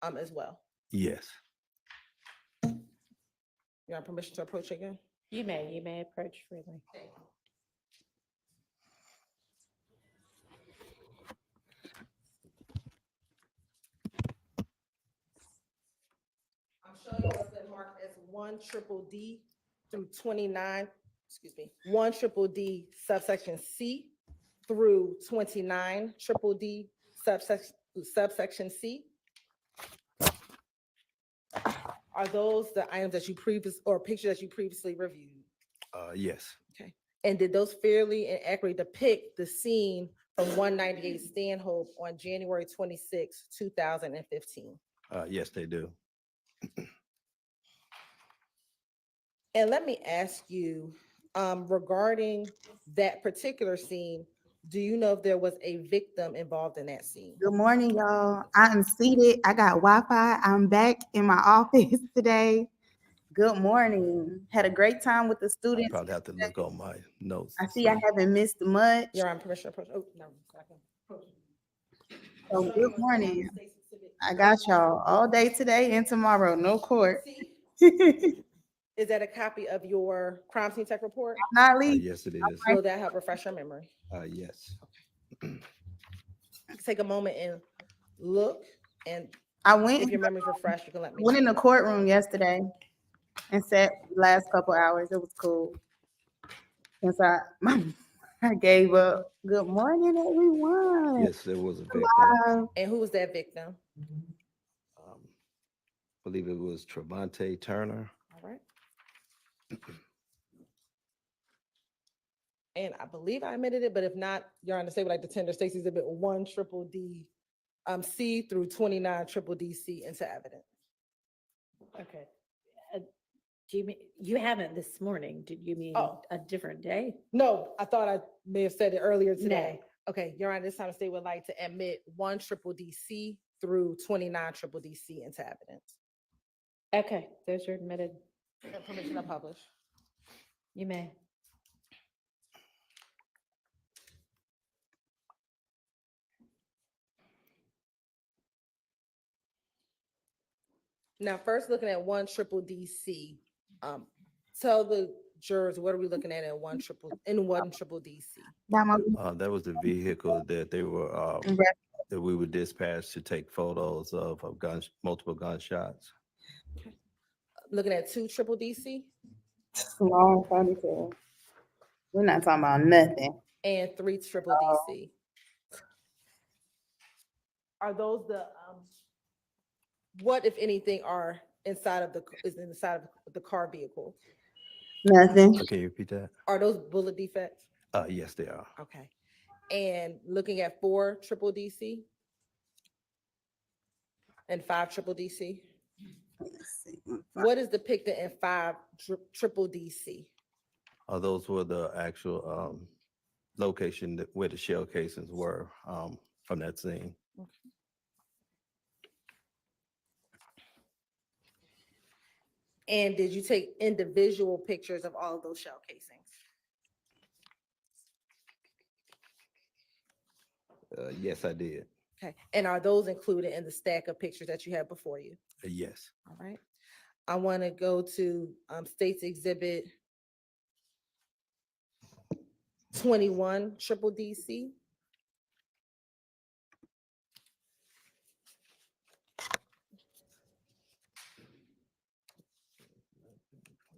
as well. Yes. You want permission to approach again? You may approach freely. I'm showing you what's been marked as 1DDD through 29, excuse me, 1DDD subsection C through 29DDD subsection C. Are those the items that you pictures that you previously reviewed? Yes. Okay. And did those fairly and accurately depict the scene from 198 Stanhope on January 26, 2015? Yes, they do. And let me ask you, regarding that particular scene, do you know if there was a victim involved in that scene? Good morning, y'all. I'm seated. I got Wi-Fi. I'm back in my office today. Good morning. Had a great time with the I students. probably have to look on my notes. I to see I haven't missed much. You're on permission to approach. Oh, no. I can approach. So good morning. I got y'all all day today and tomorrow. No court. Is that a copy of your crime scene tech report? Not leave. Yes, it is. Will that help refresh your memory? Yes. Take a moment and look, and I if went your memory's refreshed, you can let me in know. the courtroom yesterday and sat the last couple hours. It was cool. Since I gave up. Good morning, everyone. Yes, there was a victim. And who was that victim? I believe it was Trevante Turner. All right. And I believe I admitted it, but if not, Your Honor, say what like the tender State's Exhibit 1DDD C through 29DDD C into evidence. Okay. Do you mean, you haven't this morning? Did you mean Oh. a different day? No, I thought I may have said it earlier today. Okay, Your Honor, this time the state would like to admit 1DDD C through 29DDD C into evidence. Okay, those are admitted. And permission to publish. You may. Now, first looking at 1DDD C, tell the jurors, what are we looking at in 1DDD C? That was the vehicle that they were that we were dispatched to take photos of multiple gunshots. Looking at 2DDD C Long funny tale. We're not talking about nothing. and 3DDD C. Are those the what, if anything, are inside of the car vehicle? Nothing. Can you repeat that? Are those bullet defects? Yes, they are. Okay. And looking at 4DDD C and 5DDD C, Let's see. what is depicted in 5DDD C? Those were the actual location where the shell casings were from that scene. Okay. And did you take individual pictures of all of those shell casings? Yes, I did. Okay. And are those included in the stack of pictures that you have before you? Yes. All right. I want to go to State's Exhibit 21DDD C.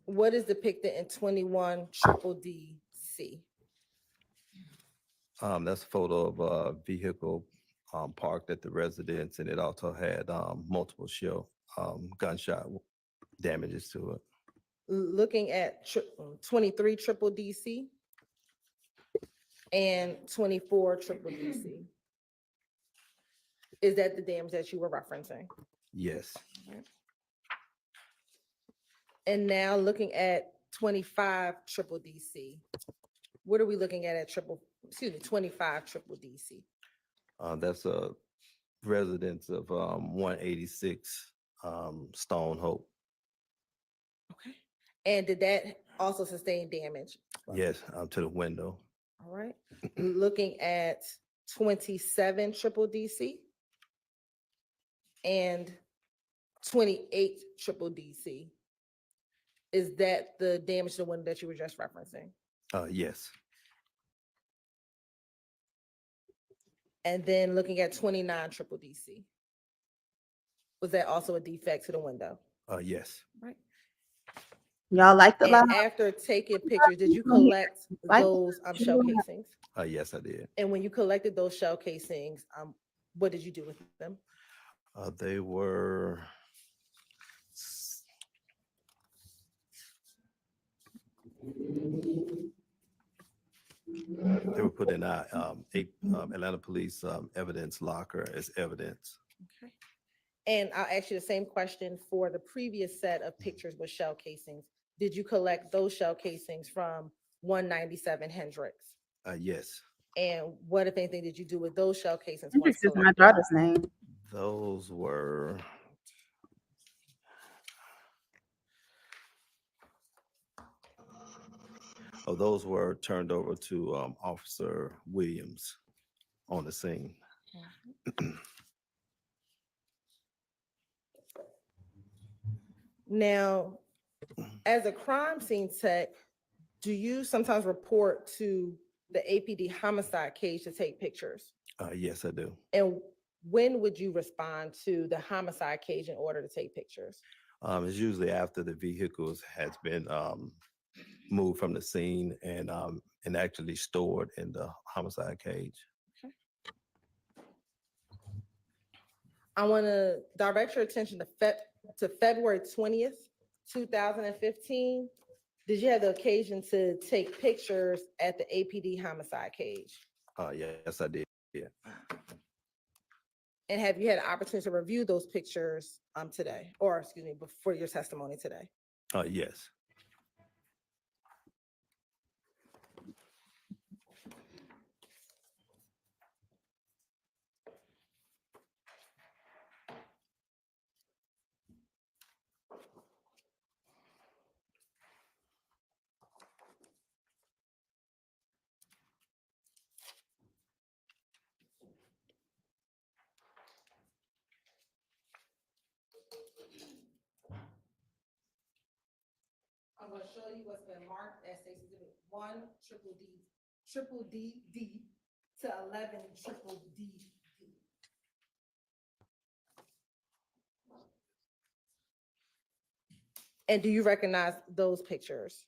What is depicted in 21DDD C? That's a photo of a vehicle parked at the residence, and it also had multiple shell gunshot damages to it. Looking at 23DDD C and 24DDD C. Is that the damage that you were referencing? Yes. And now looking at 25DDD C. What are we looking at 25DDD C? That's a residence of 186 Stone Hope. Okay. And did that also sustain damage? Yes, to the window. All right. Looking at 27DDD C and 28 triple DC. Is that the damage to the window that you were just referencing? Yes. And then looking at 29 triple DC. Was that also a defect to the window? Yes. Right. Y'all like the And live? after taking pictures, did you collect Like- those shell casings? Yes, I did. And when you collected those shell casings, what did you do with them? They were put in our Atlanta Police evidence locker as evidence. Okay. And I'll ask you the same question for the previous set of pictures with shell casings. Did you collect those shell casings from 197 Hendricks? Yes. And what, if anything, did you do with those shell casings? Hendrix once is my collected? daughter's name. Those were those were turned over to Officer Williams on the scene. Now, as a crime scene tech, do you sometimes report to the APD homicide cage to take pictures? Yes, I do. And when would you respond to the homicide cage in order to take pictures? It's usually after the vehicles has been moved from the scene and actually stored in the homicide cage. I want to direct your attention to February 20th, 2015. Did you have the occasion to take pictures at the APD homicide cage? Yes, I did. Yeah. And have you had an opportunity to review those pictures today, or excuse me, before your testimony today? Yes. I'm going to show you what's been marked as State's Exhibit 1 triple D to 11 triple D. And do you recognize those pictures?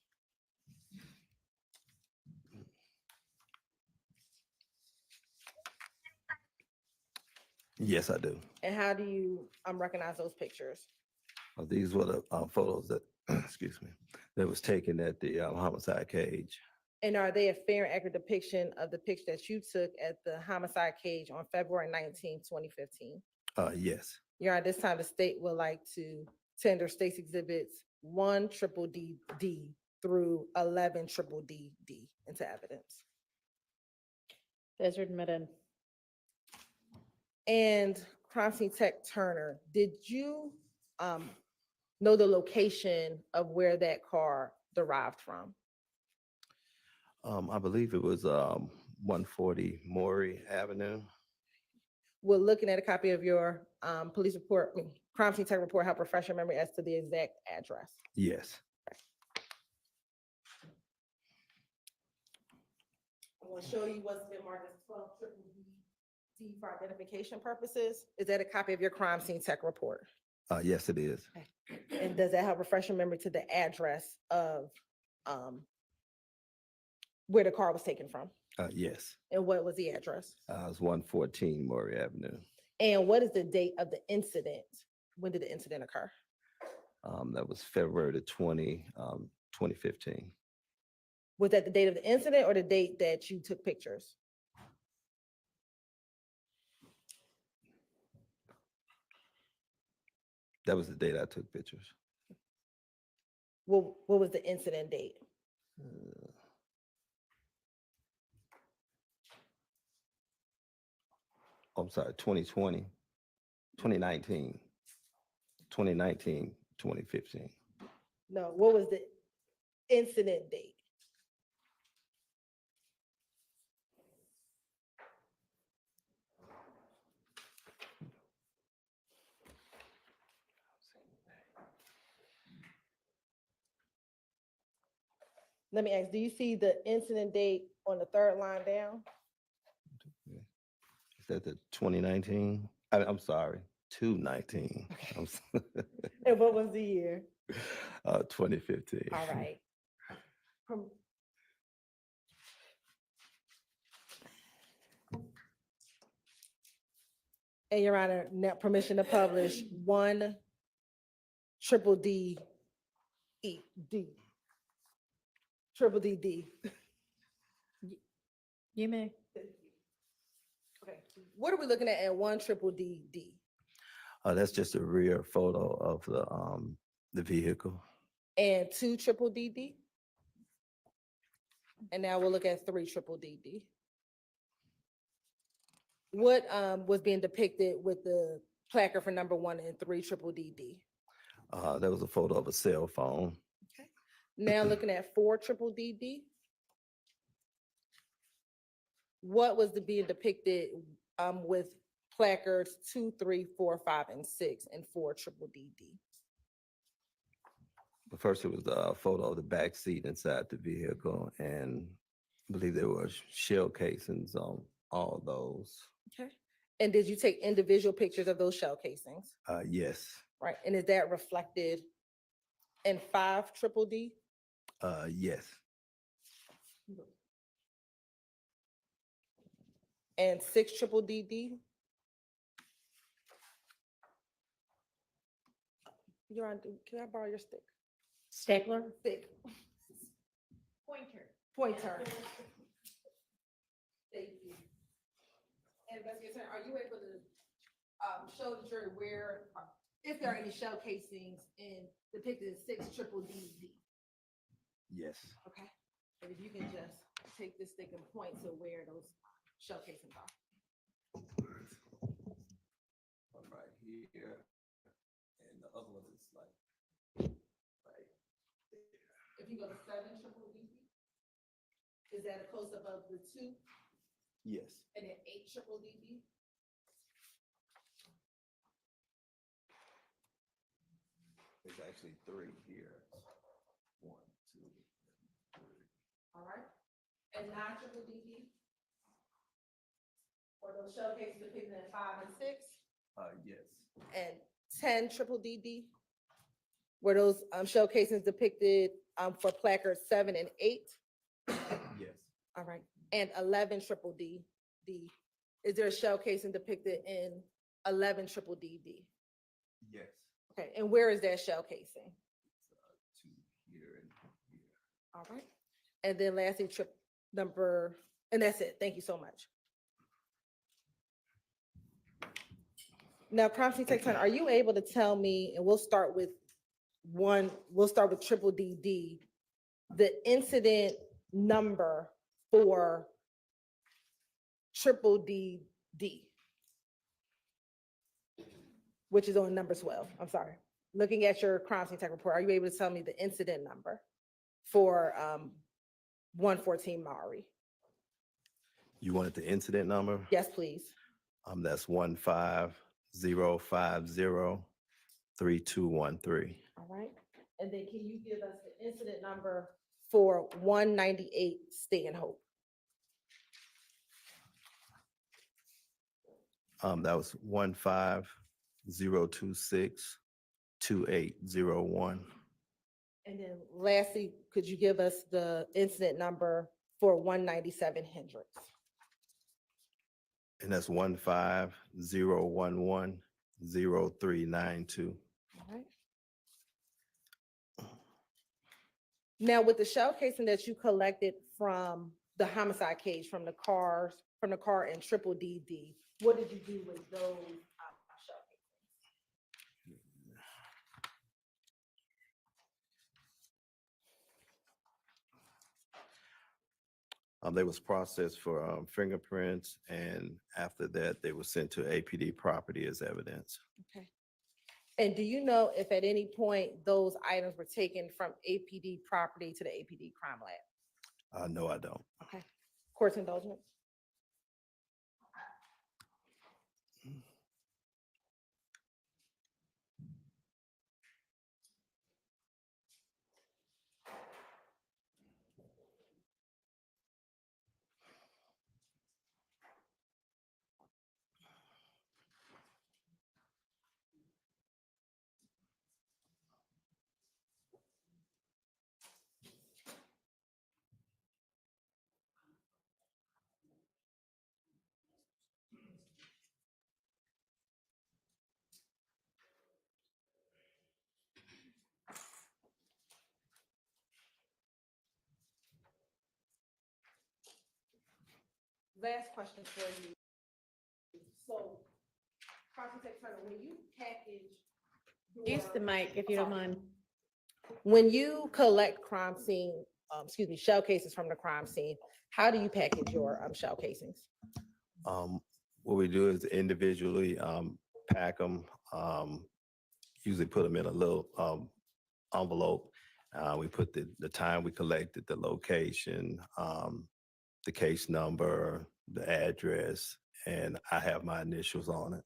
Yes, I do. And how do you recognize those pictures? These were the photos that, excuse me, that was taken at the homicide cage. And are they a fair and accurate depiction of the picture that you took at the homicide cage on February 19, 2015? Yes. Your Honor, at this time, the state would like to tender State's Exhibits 1 triple D through 11 triple D into evidence. Those are admitted. And Crime Scene Tech Turner, did you know the location of where that car derived from? I believe it was 140 Maury Avenue. We're looking at a copy of your police report, Crime Scene Tech report, help refresh your memory as to the exact address. Yes. I'm going to show you what's been marked as 12 triple D for identification purposes. Is that a copy of your Crime Scene Tech report? Yes, it is. And does that help refresh your memory to the address of where the car was taken from? Yes. And what was the address? It was 114 Maury Avenue. And what is the date of the incident? When did the incident occur? That was February the 2015. Was that the date of the incident or the date that you took pictures? That was the date I took pictures. What was the incident date? I'm sorry, 2020, 2019, 2019, 2015. No, what was the incident date? Let me ask, do you see the incident date on the third line down? Is that the 2019? I'm sorry, 219. And what was the year? 2015. All right. From- And Your Honor, now permission to publish one triple D E D. Triple D D. You may. Okay, what are we looking at one triple D D? That's just a rear photo of the vehicle. And two triple D D? And now we'll look at three triple D D. What was being depicted with the placard for number one and three triple D D? That was a photo of a cell phone. Now looking at four triple D D. What was being depicted with placards 2, 3, 4, 5, and 6 and 4 triple D D? But first, it was a photo of the back seat inside the vehicle, and I believe there were shell casings on all those. Okay. And did you take individual pictures of those shell casings? Yes. Right. And is that reflected in 5 triple D? Yes. And 6 triple D D? Your Honor, can I borrow your stick? Stapler? Stick. Pointer. Pointer. Thank you. Investigator, are you able to show the jury where, if there are any shell casings depicted in 6 triple D D? Yes. Okay. And if you can just take this stick and point to where those shell casings are. One right here, and the other one is like right there. If you go to 7 triple D D, is that a close up of the 2 Yes. and then 8 triple D D? There's actually 3 here. 1, 2, 3. All right. And 9 triple D D? Or those shell cases depicted in 5 and 6? Yes. And 10 triple D D? Were those shell casings depicted for placards 7 and 8? Yes. All right. And 11 triple D D? Is there a shell casing depicted in 11 triple D D? Yes. Okay, and where is that shell casing? 2 here and here. All right. And then lastly, and that's it. Thank you so much. Now, crime scene tech turn, are you able to tell me, and we'll start with triple D D, the incident number for triple D D, which is on number 12. I'm sorry. Looking at your crime scene tech report, are you able to tell me the incident number for 114 Maury? You wanted the incident number? Yes, please. That's 150503213. All right. And then can you give us the incident number for 198 Stanhope? That was 150262801. And then lastly, could you give us the incident number for 197 Hendricks? And that's 150110392. All right. Now, with the shell casing that you collected from the homicide case, from the car in triple D D, what did you do with those shell casings? They was processed for fingerprints, and after that, they were sent to APD property as evidence. Okay. And do you know if at any point those items were taken from APD property to the APD crime lab? No, I don't. Okay. Court's indulgence. last question for you. So, Prosecutor Turner, when you package. Use the mic if you don't Sorry. mind. When you collect crime scene, shell cases from the crime scene, how do you package your shell casings? What we do is individually pack them, usually put them in a little envelope. We put the time we collected, the location, the case number, the address, and I have my initials on it.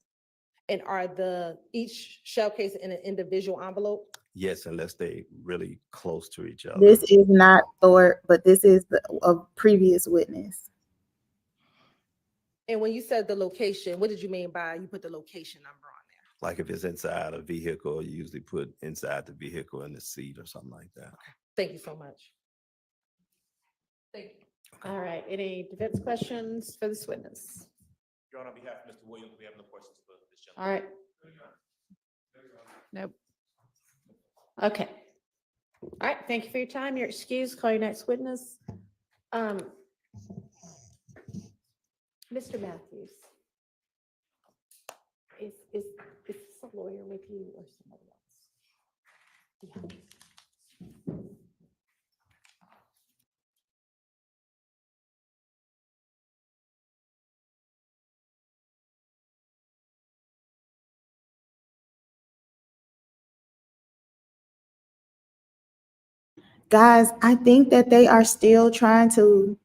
And are each shell case in an individual envelope? Yes, unless they really close to each other. This is not Thor, but this is a previous witness. And when you said the location, what did you mean by you put the location number on there? Like if it's inside a vehicle, you usually put inside the vehicle in the seat or something like that. Thank you so much. Thank you. All right, any defense questions for this witness? Your Honor, on behalf of Mr. Williams, we have no questions for this gentleman. All right. Nope. Okay. All right, thank you for your time. You're excused. Call your next witness. Mr. Matthews. Is this a lawyer with you or somebody else? Yeah. Guys, I think that they are still trying to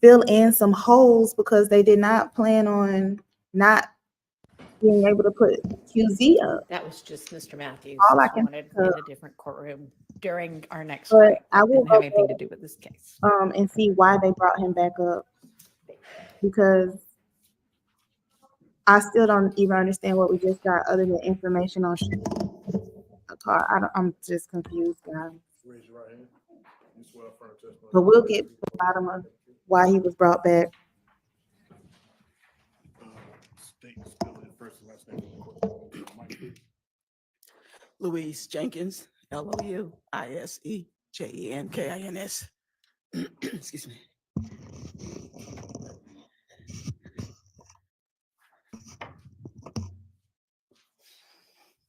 fill in some holes because they did not plan on not being able to put QZ up. That was just Mr. Matthews. All I Just can wanted think in of. a different courtroom during our next But break. I will Didn't have go anything to back, do with this case. and see why they brought him back up. Because I still don't even understand what we just got other than information on a car. I'm just confused, guys. Raise your right hand. You swear affirm testimony. But we'll get to the bottom of why he was brought back. State spell it first and last name. Mike, please. Louise Jenkins, Louisejenkins. Excuse me.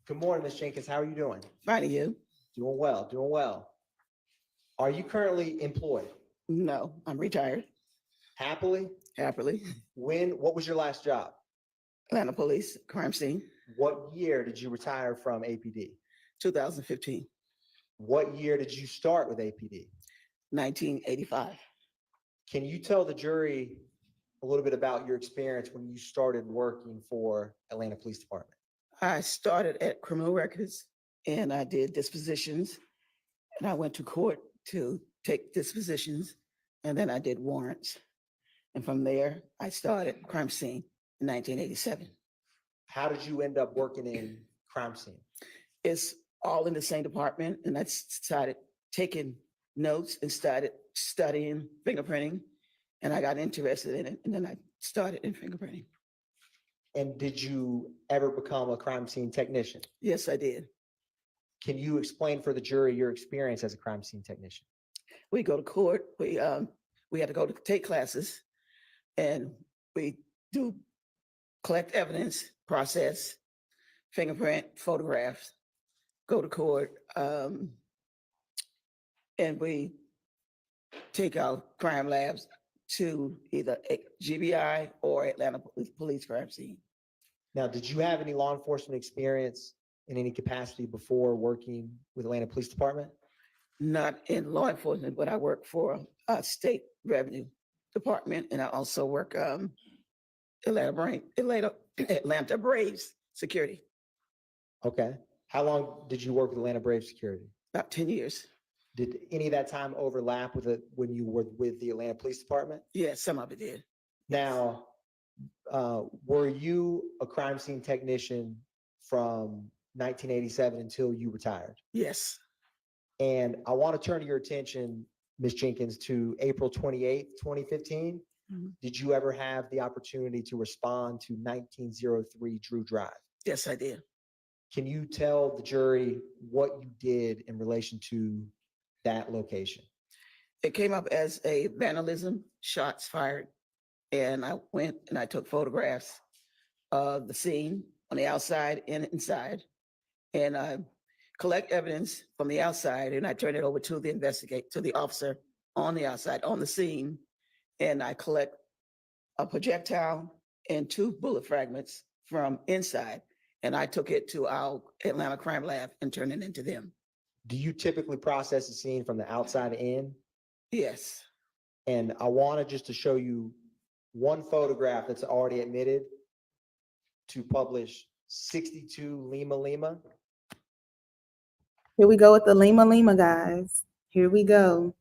Good morning, Ms. Jenkins. How are you doing? Fine, and you? Doing well, doing well. Are you currently employed? No, I'm retired, Happily? happily. What was your last job? Atlanta Police, crime scene, What year did you retire from APD? 2015, What year did you start with APD? 1985. Can you tell the jury a little bit about your experience when you started working for Atlanta Police Department? I started at criminal records and I did dispositions. And I went to court to take dispositions and then I did warrants. And from there, I started crime scene in 1987. How did you end up working in crime scene? It's all in the same department and I started taking notes and started studying fingerprinting. And I got interested in it and then I started in fingerprinting. And did you ever become a crime scene technician? Yes, I did. Can you explain for the jury your experience as a crime scene technician? We go to court, we had to go to take classes and we do collect evidence, process, fingerprint, photographs, go to court, and we take our crime labs to either GBI or Atlanta Police crime scene. Now, did you have any law enforcement experience in any capacity before working with Atlanta Police Department? Not in law enforcement, but I work for state revenue department and I also work Atlanta Braves security, Okay. How long did you work with Atlanta Braves Security? about 10 years. Did any of that time overlap with it when you were with the Atlanta Police Department? Yeah, some of it did. Now, were you a crime scene technician from 1987 until you retired? Yes. And I want to turn your attention, Ms. Jenkins, to April 28th, 2015. Mhm. Did you ever have the opportunity to respond to 1903 Drew Drive? Yes, I did. Can you tell the jury what you did in relation to that location? It came up as a vandalism, shots fired And I went and I took photographs of the scene on the outside and inside. And I collect evidence from the outside and I turn it over to the officer on the outside, on the scene. And I collect a projectile and 2 bullet fragments from inside. And I took it to our Atlanta crime lab and turned it into them. Do you typically process the scene from the outside in? Yes. And I wanted just to show you one photograph that's already admitted to publish 62 Lima Lima. Here we go with the Lima Lima, guys. Here we go.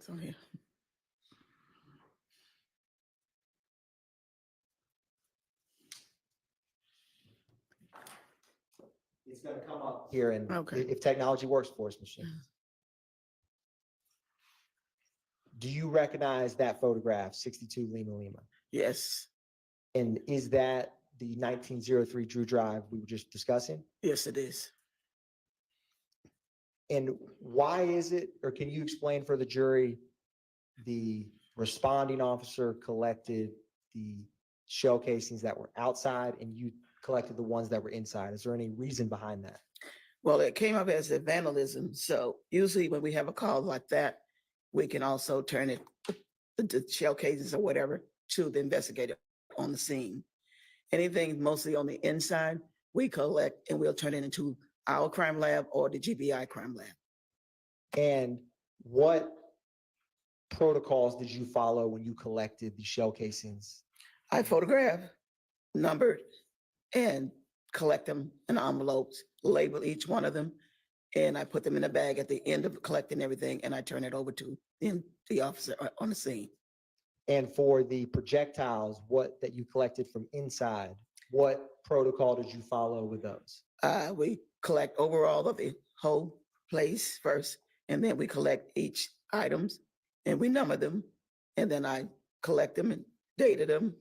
So here. It's gonna come up here and Okay. if technology works for us, machine. Do you recognize that photograph, 62 Lima Lima? Yes. And is that the 1903 Drew Drive we were just discussing? Yes, it is. And why is it, or can you explain for the jury, the responding officer collected the shell casings that were outside and you collected the ones that were inside? Is there any reason behind that? Well, it came up as a vandalism. So usually when we have a call like that, we can also turn it, the shell casings or whatever, to the investigator on the scene. Anything mostly on the inside, we collect and we'll turn it into our crime lab or the GBI crime lab. And what protocols did you follow when you collected the shell casings? I photograph, numbered, and collect them in envelopes, label each one of them, and I put them in a bag at the end of collecting everything, and I turn it over to the officer on the scene. And for the projectiles, what that you collected from inside, what protocol did you follow with those? We collect overall of the whole place first, and then we collect each items and we number them, and then I collect them and data them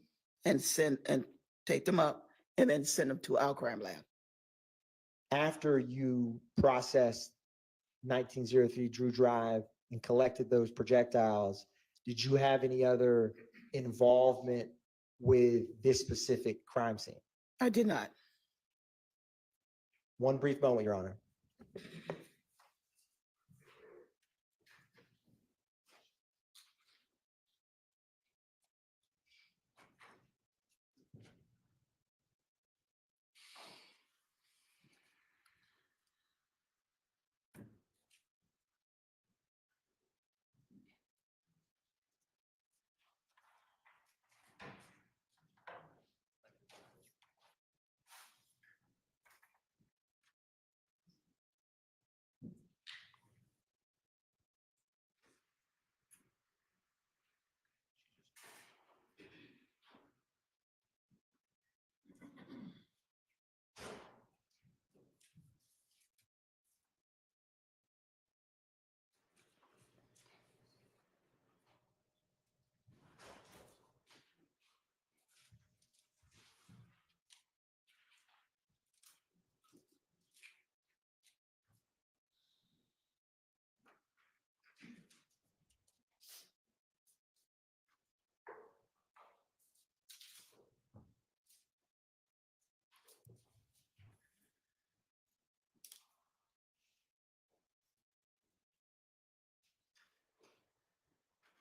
and send and take them up and then send them to our crime lab. After you processed 1903 Drew Drive and collected those projectiles, did you have any other involvement with this specific crime scene? I did not. One brief moment, Your Honor.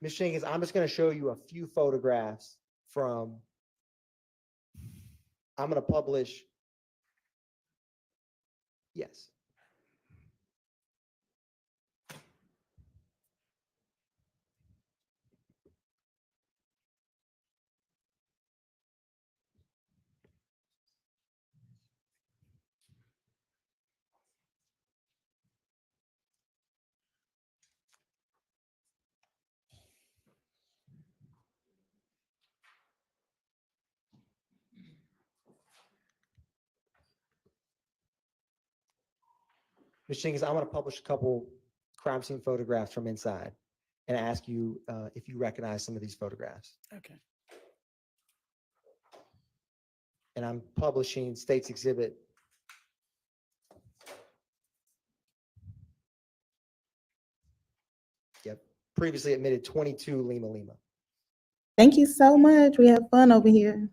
Ms. Jenkins, I'm just going to show you a few photographs from, I'm going to publish. Yes. Ms. Jenkins, I'm going to publish a couple crime scene photographs from inside and ask you if you recognize some of these photographs. Okay. And I'm publishing State's Exhibit previously admitted 22 Lima Lima. Thank you so much. We have fun over here.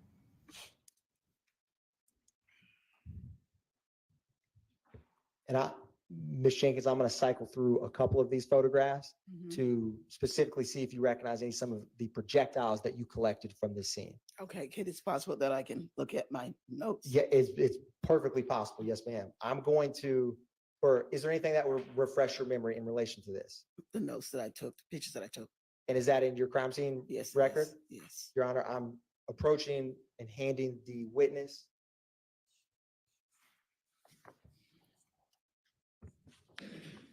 And Ms. Jenkins, I'm going to cycle through a couple of these photographs to specifically see if you recognize some of the projectiles that you collected from this scene. Okay, kid, it's possible that I can look at my notes. Yeah, it's perfectly possible. Yes, ma'am. I'm going to, or is there anything that will refresh your memory in relation to this? The notes that I took, the pictures that I took. And is that in your crime scene Yes. record? Yes. Your Honor, I'm approaching and handing the witness.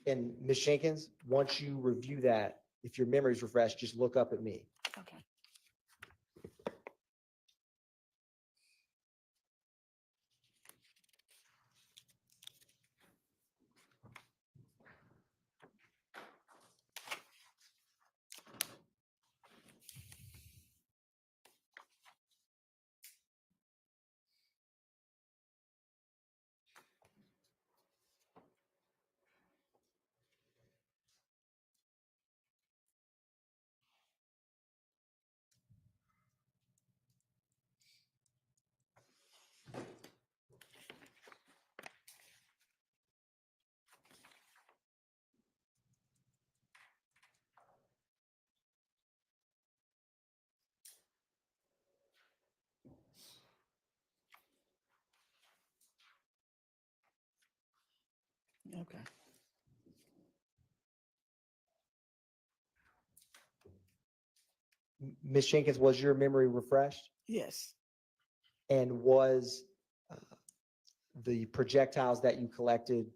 And Ms. Jenkins, once you review that, if your memory's refreshed, just look up at me. Okay. Okay. Ms. Jenkins, was your memory refreshed? Yes. And was the projectiles that you collected,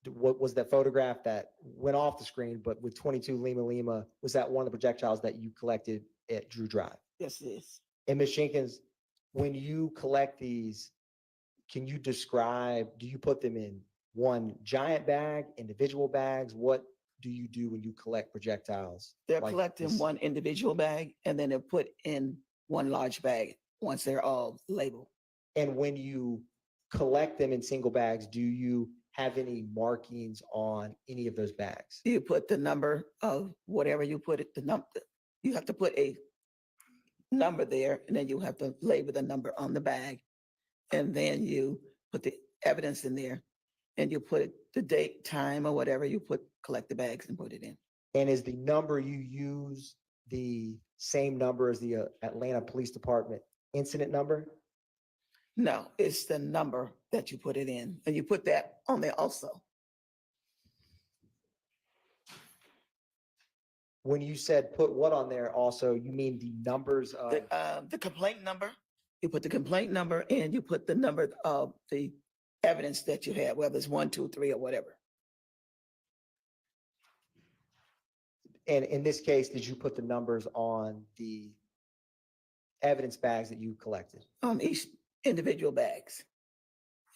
what was that photograph that went off the screen, but with 22 Lima Lima, was that one of the projectiles that you collected at Drew Drive? Yes, it is. And Ms. Jenkins, when you collect these, can you describe, do you put them in one giant bag, individual bags? What do you do when you collect projectiles? They're like collected in this? one individual bag and then they're put in one large bag once they're all labeled. And when you collect them in single bags, do you have any markings on any of those bags? You put the number of whatever you put it, the number, you have to put a number there and then you have to label the number on the bag. And then you put the evidence in there and you put the date, time or whatever you put, collect the bags and put it in. And is the number you use the same number as the Atlanta Police Department incident number? No, it's the number that you put it in and you put that on there also. When you said put what on there also, you mean the numbers of, The complaint number, you put the complaint number and you put the number of the evidence that you have, whether it's 1, 2, 3 or whatever. and in this case, did you put the numbers on the evidence bags that you collected? On each individual bags.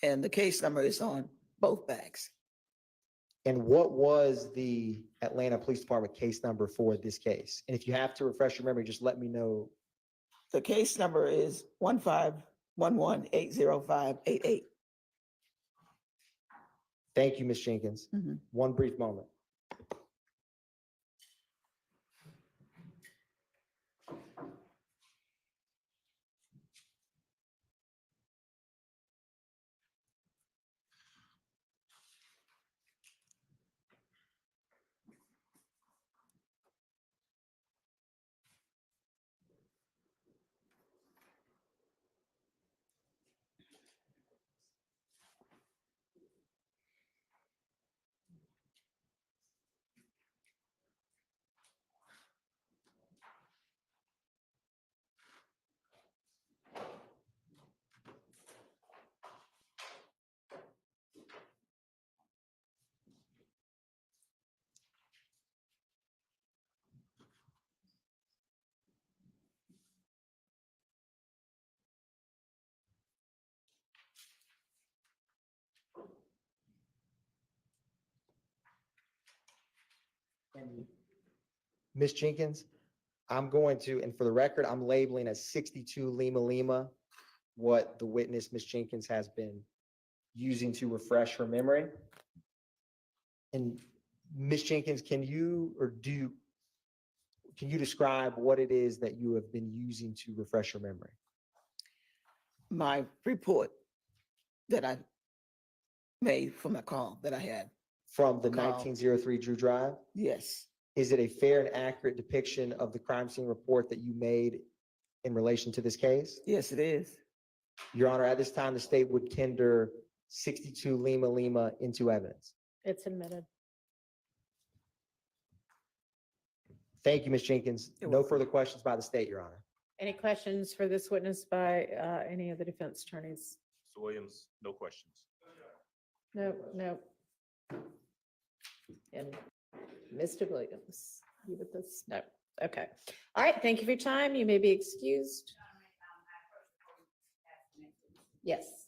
And the case number is on both bags. And what was the Atlanta Police Department case number for this case? And if you have to refresh your memory, just let me know. The case number is 151180588. Thank you, Ms. Jenkins. Mhm. One brief moment. And Ms. Jenkins, I'm going to, and for the record, I'm labeling as 62 Lima Lima what the witness, Ms. Jenkins, has been using to refresh her memory. And Ms. Jenkins, can you, or do you, Can you describe what it is that you have been using to refresh your memory? My report that I made from the call that I had. From the Call. 1903 Drew Drive? Yes, Is it a fair and accurate depiction of the crime scene report that you made in relation to this case? yes, it is. Your Honor, at this time, the state would tender 62 Lima Lima into evidence. It's admitted. Thank you, Ms. Jenkins. You're No welcome. further questions by the state, Your Honor. Any questions for this witness by any of the defense attorneys? Mr. Williams, no questions. No, no. And Mr. Williams, you with us? No. Okay. All right. Thank you for your time. You may be excused. Yes.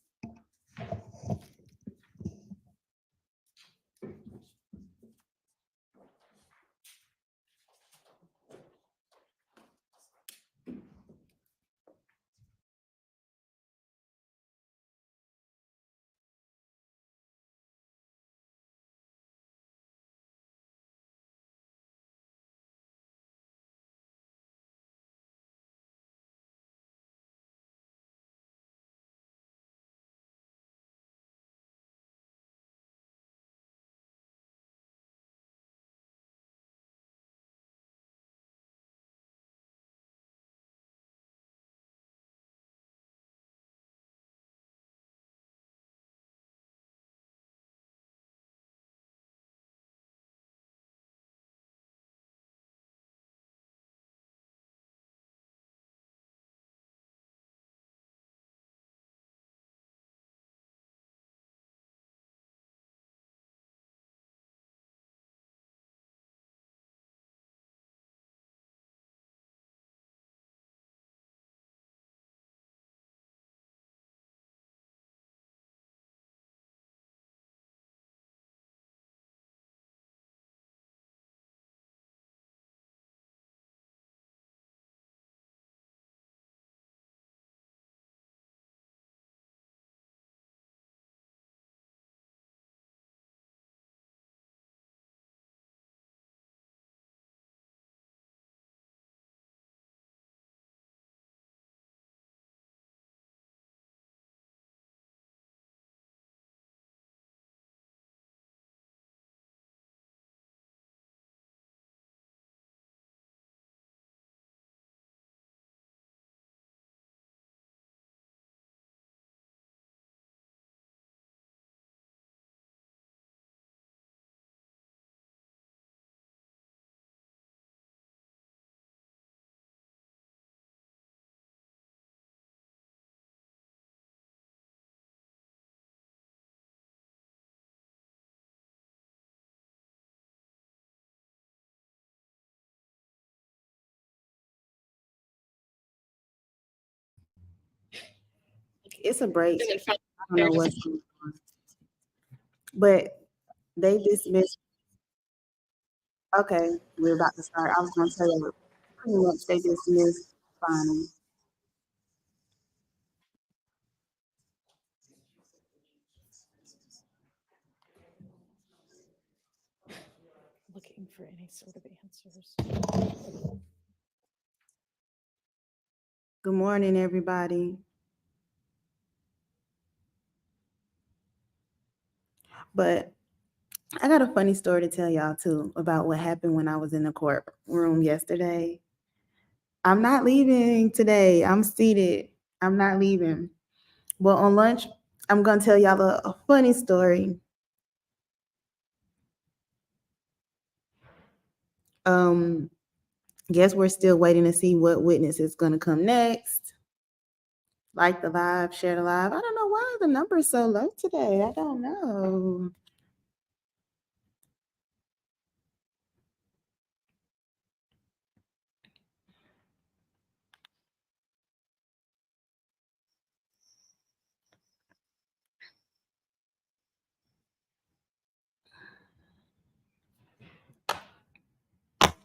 It's a break. I don't know what's going on. But they dismissed. Okay, we're about to start. I was gonna tell you, pretty much they dismissed final. Looking for any sort of answers. Good morning, everybody. But I got a funny story to tell y'all too about what happened when I was in the courtroom yesterday. I'm not leaving today. I'm seated. I'm not leaving. Well, on lunch, I'm gonna tell y'all a funny story. Guess we're still waiting to see what witness is gonna come next. Like the live, share the live. I don't know why the number is so low today. I don't know.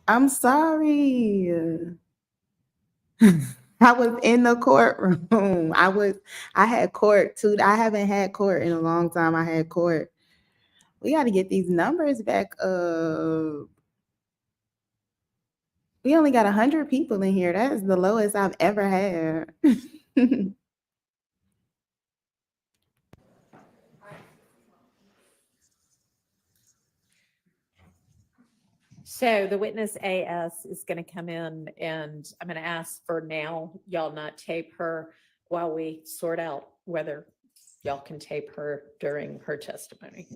I'm sorry. I was in the courtroom. I had court too. I haven't had court in a long time. I had court. We got to get these numbers back up. We only got 100 people in here. That is the lowest I've ever had. So the witness AS is going to come in, and I'm going to ask for now, y'all not tape her while we sort out whether y'all can tape her during her testimony.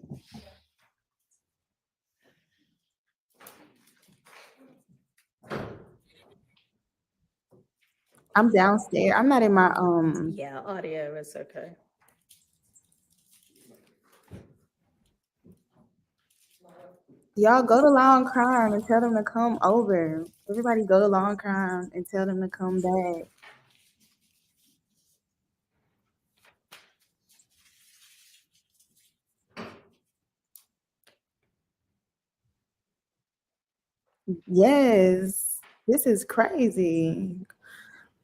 I'm downstairs. I'm not in my Yeah, audio is okay. y'all go to Long Crime and tell them to come over. Everybody go to Long Crime and tell them to come back. Yes, this is crazy.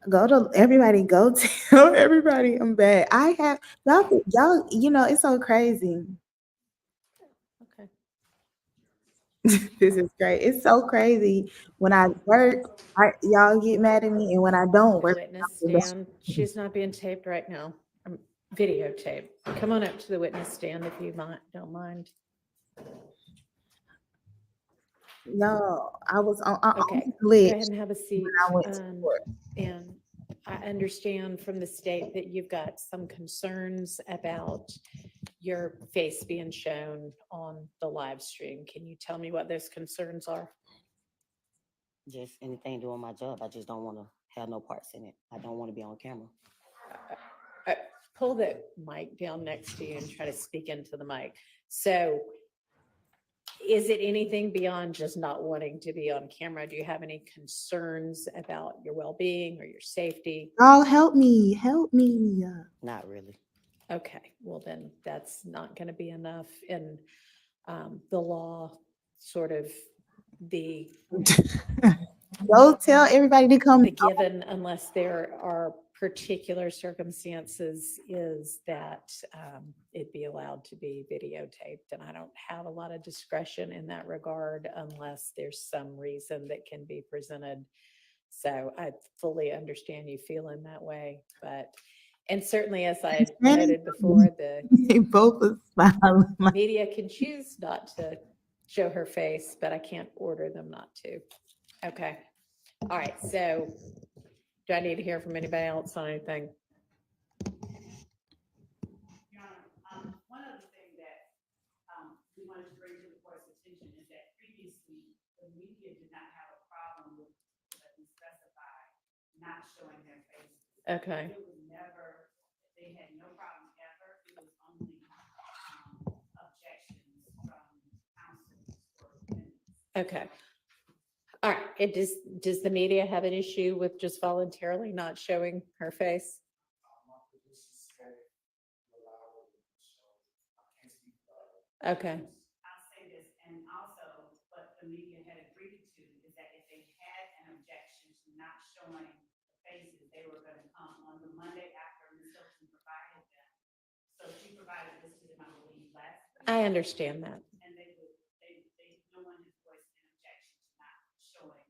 Go to everybody, go tell everybody I'm back. I have y'all, you know, it's so crazy. Okay. This is great. It's so crazy. When I work, y'all get mad at me, and when I don't The work, witness y'all get stand, she's not being taped right now. Videotape. Come on up to the witness stand if you don't mind. no, I was on Okay, the go glitch ahead and have a seat. when I went to court. And I understand from the state that you've got some concerns about your face being shown on the live stream. Can you tell me what those concerns are? Just anything doing my job. I just don't want to have no parts in it. I don't want to be on camera. Pull the mic down next to you and try to speak into the mic. So is it anything beyond just not wanting to be on camera? Do you have any concerns about your well-being or your safety? Oh, help me, help me. Not really. Okay, well then that's not going to be enough. And the law sort of the Go tell everybody to come. given unless there are particular circumstances is that it be allowed to be videotaped. And I don't have a lot of discretion in that regard unless there's some reason that can be presented. So I fully understand you feeling that way, but, and certainly as I noted before, the They both are smiling. media can choose not to show her face, but I can't order them not to. Okay. All right. So do I need to hear from anybody else on anything? One other thing that we wanted to bring to the court's attention is that previously the media did not have a problem with the specified not showing their faces. Okay. It was never, they had no problem ever. It was only objections from counsel or defendants. Okay. All right. Does the media have an issue with just voluntarily not showing her face? Okay. I'll say this, and also what the media had agreed to is that if they had an objection to not showing the faces, they were going to come on the Monday after Ms. Hilton provided them. So she provided this to them, I believe, last week. I understand that. And no one has voiced an objection to not showing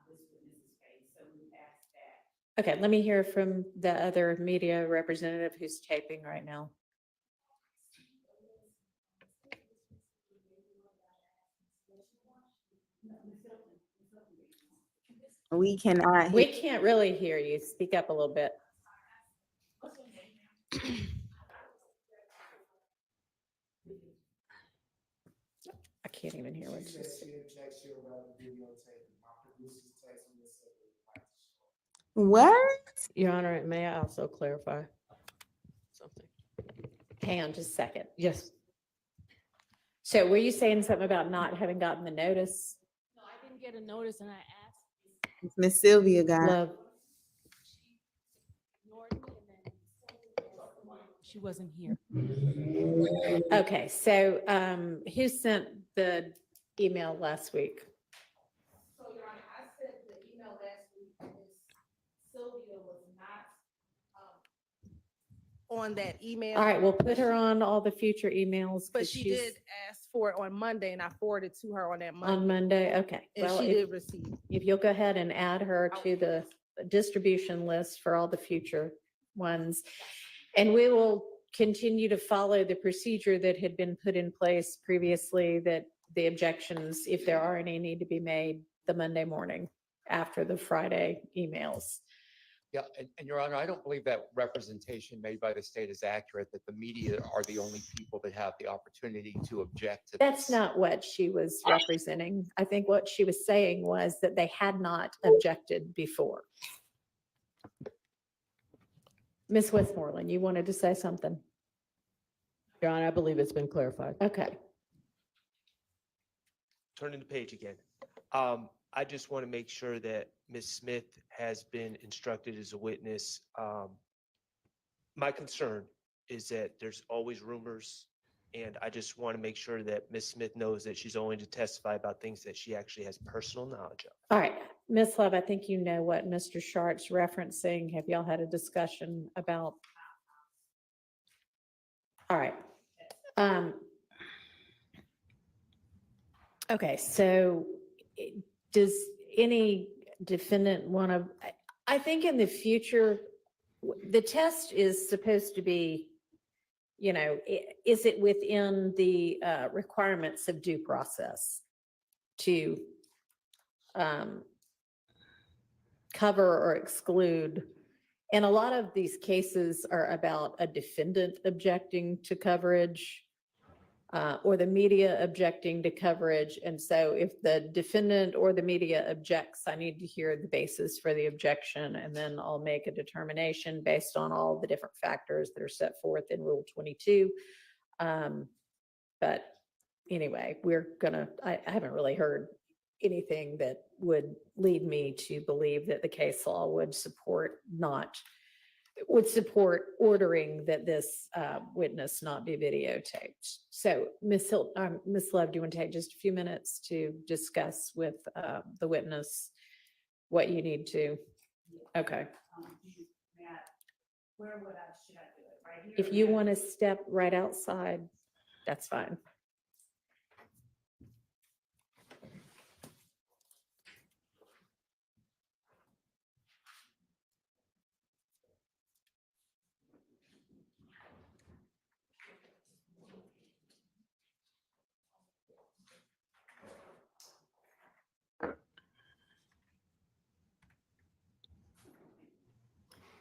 this witness's face. So we asked that. Okay. Let me hear from the other media representative who's taping right now. We cannot. We can't really hear you. Speak up a little bit. I can't even hear what you're saying. What? Your Honor, may I also clarify something? Hang on just a second. Yes. So were you saying something about not having gotten the notice? No, I didn't get a notice and I asked Miss Sylvia got. Love. ignored me and then she wasn't here. Okay, so who sent the email last week? So, Your Honor, I sent the email last week, and Ms. Sylvia was not On that email. All right, we'll put her on all the future emails. But 'cause she she's- did ask for it on Monday, and I forwarded to her on that Monday. On Monday, okay. And Well, she if- did receive. If you'll go ahead and add her to the distribution list for all the future ones. And we will continue to follow the procedure that had been put in place previously, that the objections, if there are any, need to be made the Monday morning after the Friday emails. Yeah, and Your Honor, I don't believe that representation made by the state is accurate, that the media are the only people that have the opportunity to object to That's this. not what she was representing. I think what she was saying was that they had not objected before. Ms. Westmoreland, you wanted to say something? Your Honor, I believe it's been clarified. Okay. Turning the page again. I just want to make sure that Ms. Smith has been instructed as a witness. My concern is that there's always rumors, and I just want to make sure that Ms. Smith knows that she's only to testify about things that she actually has personal knowledge of. All right, Ms. Love, I think you know what Mr. Shart's referencing. Have y'all had a discussion about? All right. Okay, so does any defendant want to, I think in the future, the test is supposed to be, you know, is it within the requirements of due process to cover or exclude? And a lot of these cases are about a defendant objecting to coverage or the media objecting to coverage. And so if the defendant or the media objects, I need to hear the basis for the objection, and then I'll make a determination based on all the different factors that are set forth in Rule 22. But anyway, I haven't really heard anything that would lead me to believe that the case law would support ordering that this witness not be videotaped. So Ms. Love, do you want to take just a few minutes to discuss with the witness what you need to? Okay. Where should I do it? Right here? If you want to step right outside, that's fine.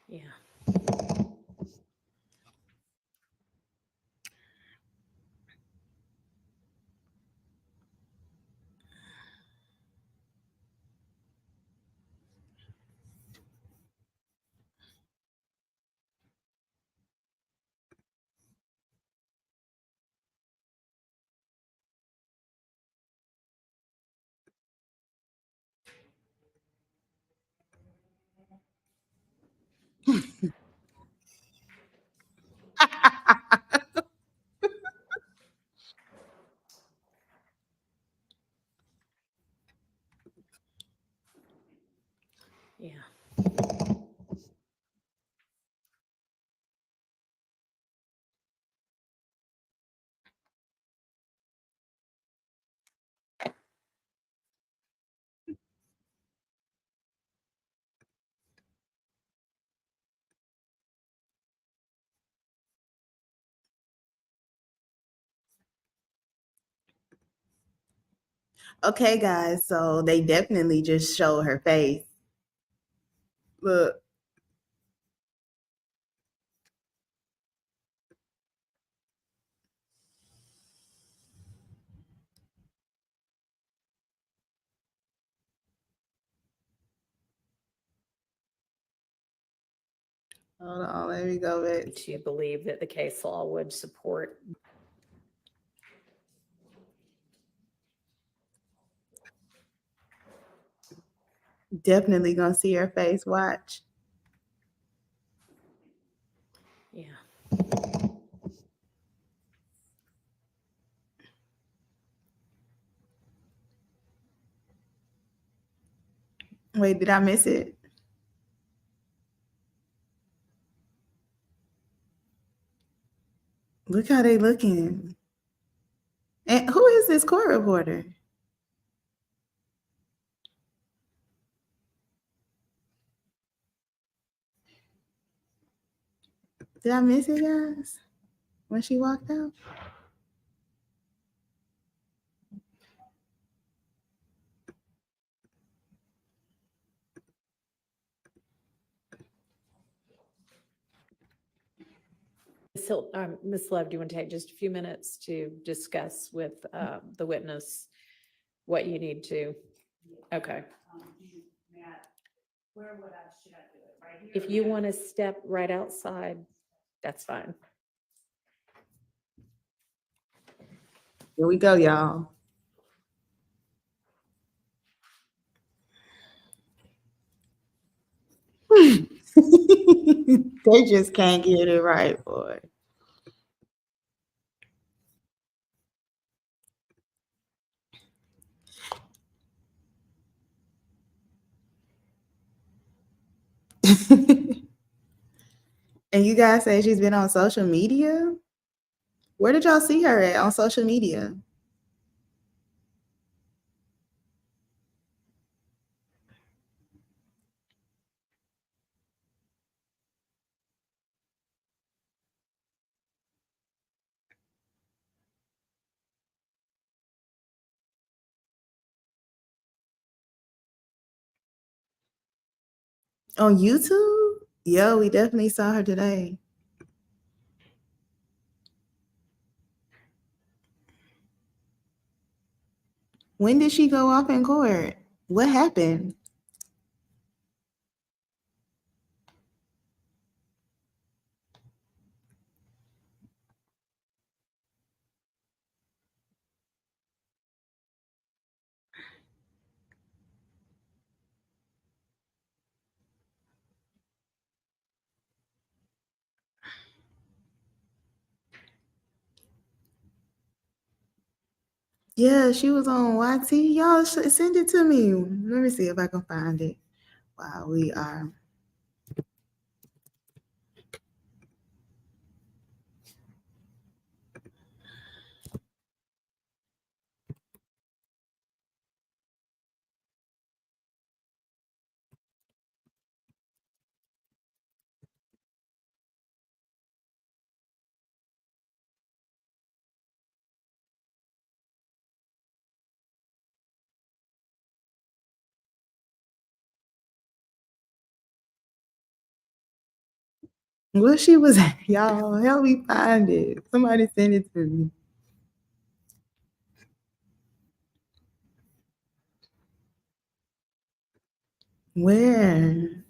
Yeah. Yeah. Okay, guys, so they definitely just showed her face. Look. Hold on, let me go back. To believe that the case law would support. Definitely gonna see her face. Watch. Yeah. Wait, did I miss it? Look how they looking. And who is this court reporter? Did I miss it, guys? When she walked out? Ms. Love, do you want to take just a few minutes to discuss with the witness what you need to? Okay. Matt, where would I, should I do it? Right here? If you want to step right outside, that's fine. Here we go, y'all. They just can't get it right, boy. And you guys say she's been on social media? Where did y'all see her at on social media? On YouTube? Yo, we definitely saw her today. When did she go off in court? What happened? Yeah, she was on YT. Y'all send it to me. Let me see if I can find it while we are. Where she was at, y'all, help me find it. Somebody send it to me. Where?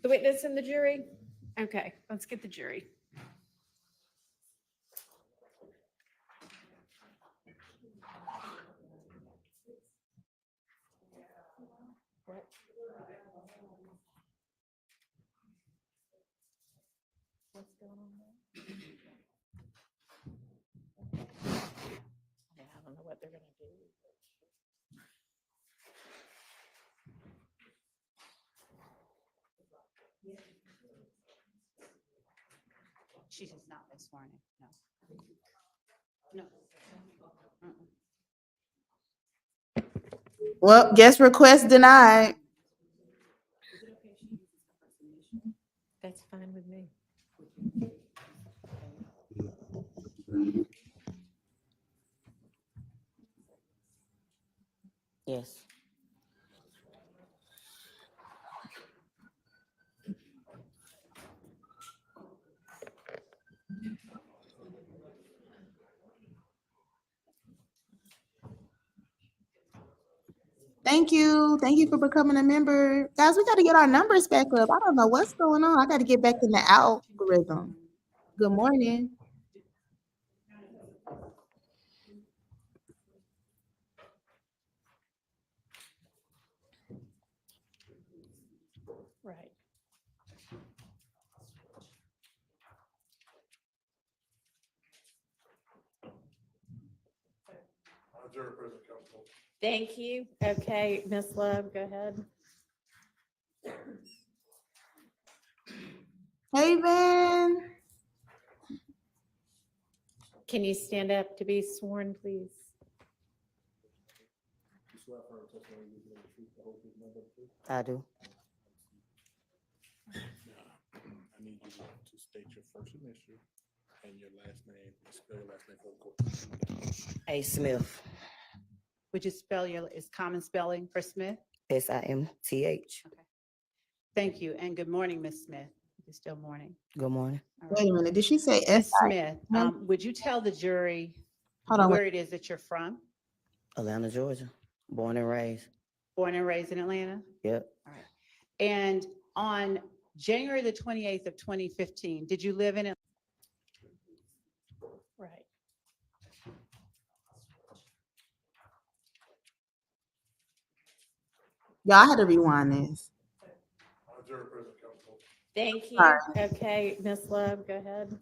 The witness and the jury? Okay, let's get the jury. What's going on there? Yeah, I don't know what they're gonna do. She's just not been sworn in, no. No. Well, guest request denied. That's fine with me. Yes. Thank you. Thank you for becoming a member. Guys, we got to get our numbers back up. I don't know what's going on. I got to get back in the algorithm. Good morning. Right. Jury present, counsel. Thank you. Okay, Ms. Love, go ahead. Hey, Van. Can you stand up to be sworn, please? You swear affirm testimony you give the truth, the whole truth, nothing but the truth? I do. Now, I need you to state your first initial and your last name, and spell your last name for the court. A. Smith. Would you spell is common spelling for Smith? Simth. Okay. Thank you, and good morning, Ms. Smith. It's still morning. Good morning. All right. Wait a minute. Did she say Ms. S? Smith, would you tell the jury Hold on. where it is that you're from? Atlanta, Georgia. Born and raised. Born and raised in Atlanta? Yep. All right. And on January the 28th of 2015, did you live in it? Right. Y'all had to rewind this. Jury present, counsel. Thank you. Sorry. Okay, Ms. Love, go ahead.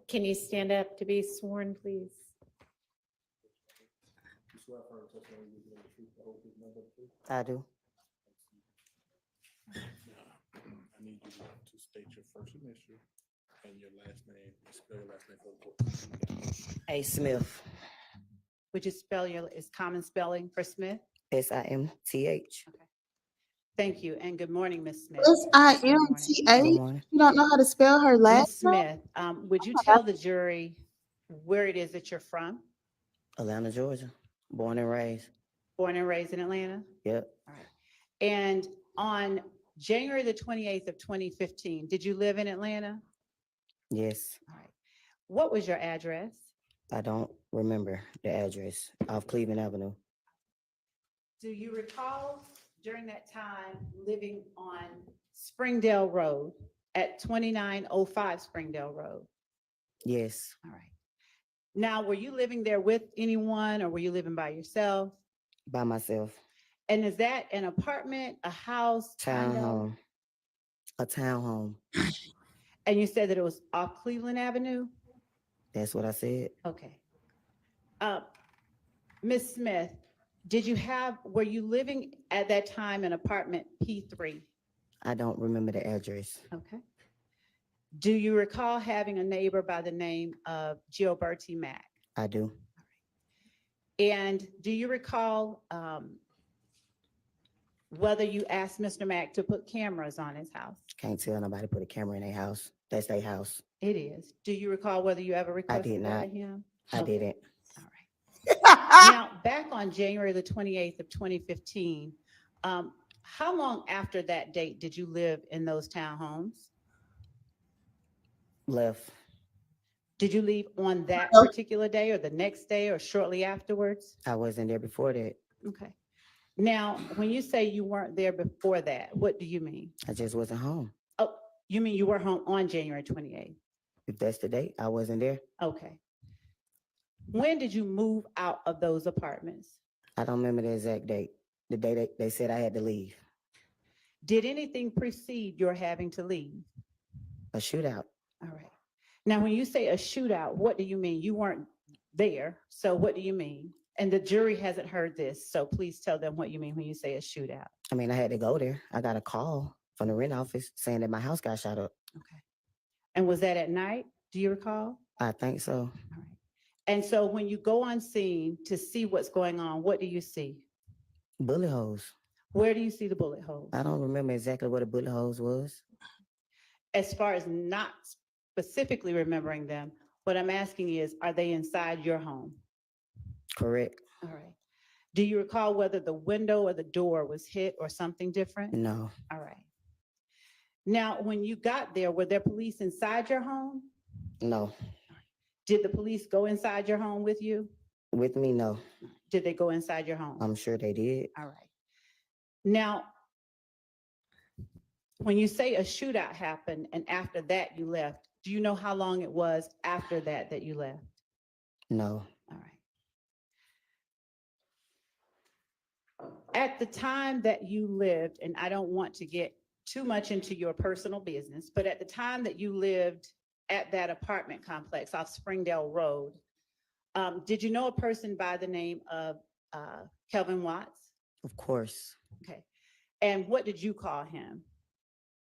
Can you stand up to be sworn, please? You swear affirm testimony you give the truth, the whole truth, nothing but the truth? I do. Now, I need you to state your first initial and your last name, and spell your last name for the court. A. Smith. Would you spell is common spelling for Smith? Simth. Thank you, and good morning, Ms. Smith. Good S-I-M-T-H? morning. You don't know how to spell her Ms. last name? Smith, would you tell the jury where it is that you're from? Atlanta, Georgia. Born and raised. Born and raised in Atlanta? Yep. All right. And on January the 28th of 2015, did you live in Atlanta? Yes. All right. What was your address? I don't remember the address off Cleveland Avenue. Do you recall during that time living on Springdale Road at 2905 Springdale Road? Yes. All right. Now, were you living there with anyone or were you living by yourself? By myself. And is that an apartment, a house? condo? Townhome. A townhome. And you said that it was off Cleveland Avenue? That's what I said. Okay. Ms. Smith, were you living at that time in apartment P3? I don't remember the address. Okay. Do you recall having a neighbor by the name of Gilberti Mack? I do. And do you recall whether you asked Mr. Mack to put cameras on his house? Can't tell nobody put a camera in their house. That's their house. It is. Do you recall whether you ever requested that not. of him? I Okay. didn't. All right. Now, back on January the 28th of 2015, how long after that date did you live in those townhomes? Left. Did you leave on that No. particular day or the next day or shortly afterwards? I wasn't there before that. Okay. Now, when you say you weren't there before that, what do you mean? I just wasn't home. Oh, you mean you were home on January 28th? If that's the date, I wasn't there. Okay. When did you move out of those apartments? I don't remember the exact date. The day they said I had to leave. Did anything precede your having to leave? A shootout. All right. Now, when you say a shootout, what do you mean? You weren't there, so what do you mean? And the jury hasn't heard this, so please tell them what you mean when you say a shootout. I mean, I had to go there. I got a call from the rent office saying that my house got shot up. Okay. And was that at night? Do you recall? I think so. All right. And so when you go on scene to see what's going on, what do you see? Bullet holes. Where do you see the bullet holes? I don't remember exactly what a bullet holes was. As far as not specifically remembering them, what I'm asking is, are they inside your home? Correct. All right. Do you recall whether the window or the door was hit or something different? No. All right. Now, when you got there, were there police inside your home? No. Did the police go inside your home with you? With me, no. Did they go inside your home? I'm sure they did. All right. Now, when you say a shootout happened and after that you left, do you know how long it was after that that you left? No. All right. At the time that you lived, and I don't want to get too much into your personal business, but at the time that you lived at that apartment complex off Springdale Road, did you know a person by the name of Kelvin Watts? Of course. Okay. And what did you call him?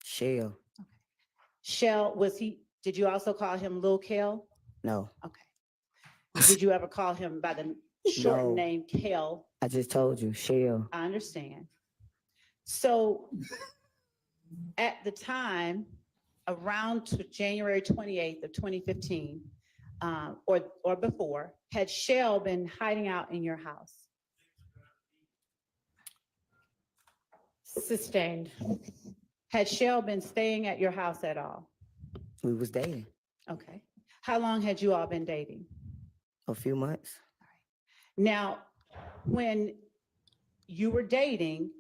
Shell. Okay. Shell, did you also call him Lil Kel? No. Okay. Did you ever call him by the short No. name Kel? I just told you, Shell. I understand. So at the time, around January 28th of 2015, or before, had Shell been hiding out in your house? Sustained. Had Shell been staying at your house at all? We was dating Okay. How long had you all been dating? a few months. Now, when you were dating,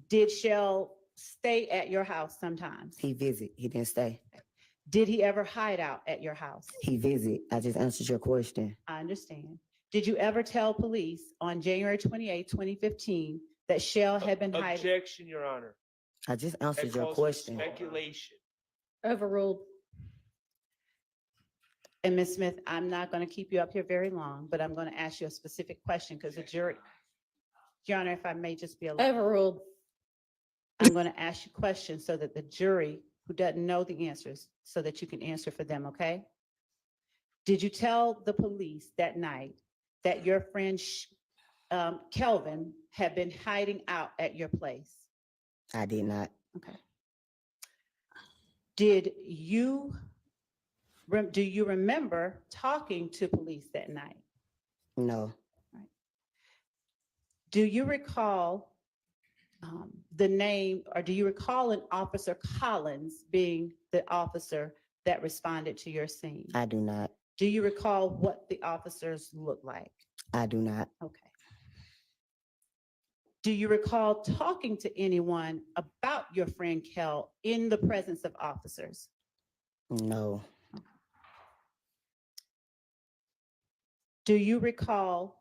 did Shell stay at your house sometimes? He visit. He didn't stay. Did he ever hide out at your house? He visit. I just answered your question. I understand. Did you ever tell police on January 28, 2015, that Shell had been hiding? Objection, Your Honor. I just That answered your calls for question. speculation. Overruled. And Ms. Smith, I'm not going to keep you up here very long, but I'm going to ask you a specific question because the jury, Your Honor, if I may just be a little. Overruled. I'm going to ask you questions so that the jury who doesn't know the answers, so that you can answer for them, okay? Did you tell the police that night that your friend Kelvin had been hiding out at your place? I did not. Okay. Do you remember talking to police that night? No. Do you recall the name, or do you recall an Officer Collins being the officer that responded to your scene? I do not. Do you recall what the officers looked like? I do not. Okay. Do you recall talking to anyone about your friend Kel in the presence of officers? No. Do you recall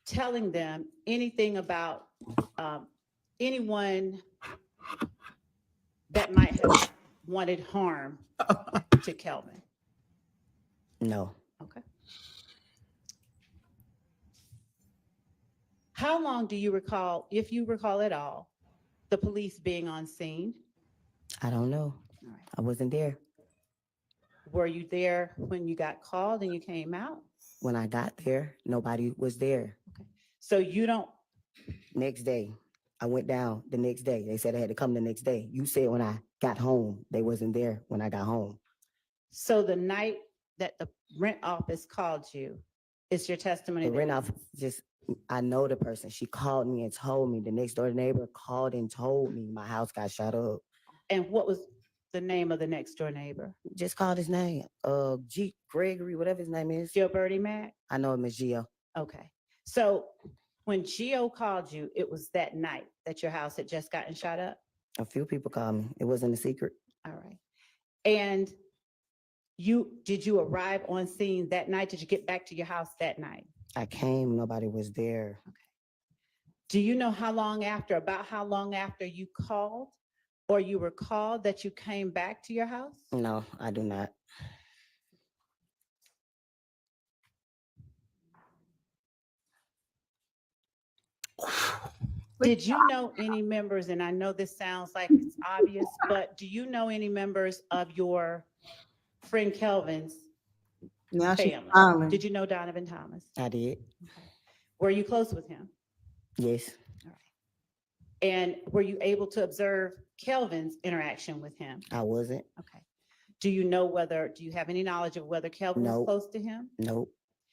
telling them anything about anyone that might have wanted harm to Kelvin? No. Okay. How long do you recall, if you recall at all, the police being on scene? I don't know. All right. I wasn't there. Were you there when you got called and you came out? When I got there, nobody was there. So you don't, Next day, I went down the next day. They said I had to come the next day. You said when I got home, they wasn't there when I got home. so the night that the rent office called you, is your testimony? The that- rent office I know the person. She called me and told me. The next door neighbor called and told me my house got shot up. And what was, the name of the next door neighbor? Just called his name. G Gregory, whatever his name is. Gilberti Mack? I know him as Gio. Okay. So when Gio called you, it was that night that your house had just gotten shot up? A few people called me. It wasn't a secret. All right. And did you arrive on scene that night? Did you get back to your house that night? I came, nobody was there. Do you know about how long after you called or you were called that you came back to your house? No, I do not. Did you know any members, and I know this sounds like it's obvious, but do you know any members of your friend Kelvin's Now she's family? smiling. Did you know Donovan Thomas? I did. Were you close with him? Yes. All right. And were you able to observe Kelvin's interaction with him? I wasn't. Okay. Do you have any knowledge of whether Kelvin was Nope. close to him? Nope.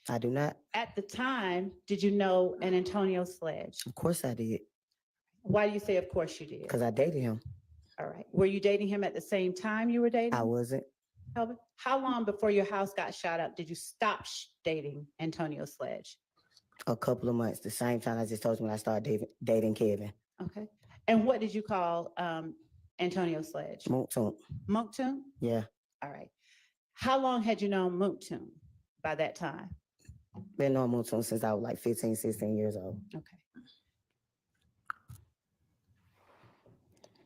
I do not. At the time, did you know an Antonio Sledge? Of course I did. Why do you say, of course you did? Because I dated him. All right. Were you dating him at the same time you were dating? I wasn't. Kelvin? How long before your house got shot up did you stop dating Antonio Sledge? A couple of months. The same time I just told you when I started dating Kevin. Okay. And what did you call Antonio Sledge? Monktoon. Monktoon? Yeah. All right. How long had you known Monktoon by that time? Been knowing Monktoon since I was like 15, 16 years old. Okay.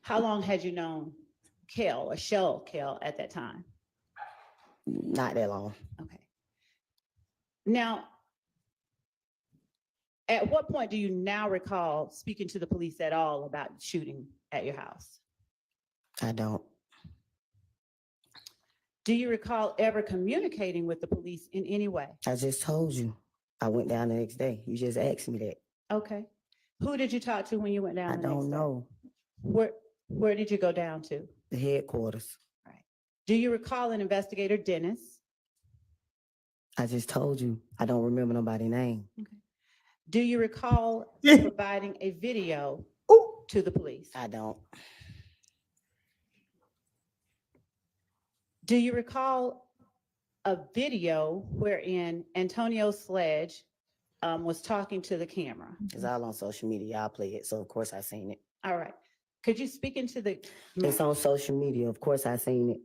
How long had you known Kel or Shell Kel at that time? Not that long. Okay. Now, at what point do you now recall speaking to the police at all about shooting at your house? I don't. Do you recall ever communicating with the police in any way? I just told you. I went down the next day. You just asked me that. Okay. Who did you talk to when you went down? I the next don't day? know. Where did you go down to? The headquarters. Right. Do you recall an investigator, Dennis? I just told you. I don't remember nobody's name. Okay. Do you recall providing a video to the police? I don't. Do you recall a video wherein Antonio Sledge was talking to the camera? It's all on social media. I'll play it. So of course I seen it. All right. Could you speak into the, It's on social media. Of course I seen it.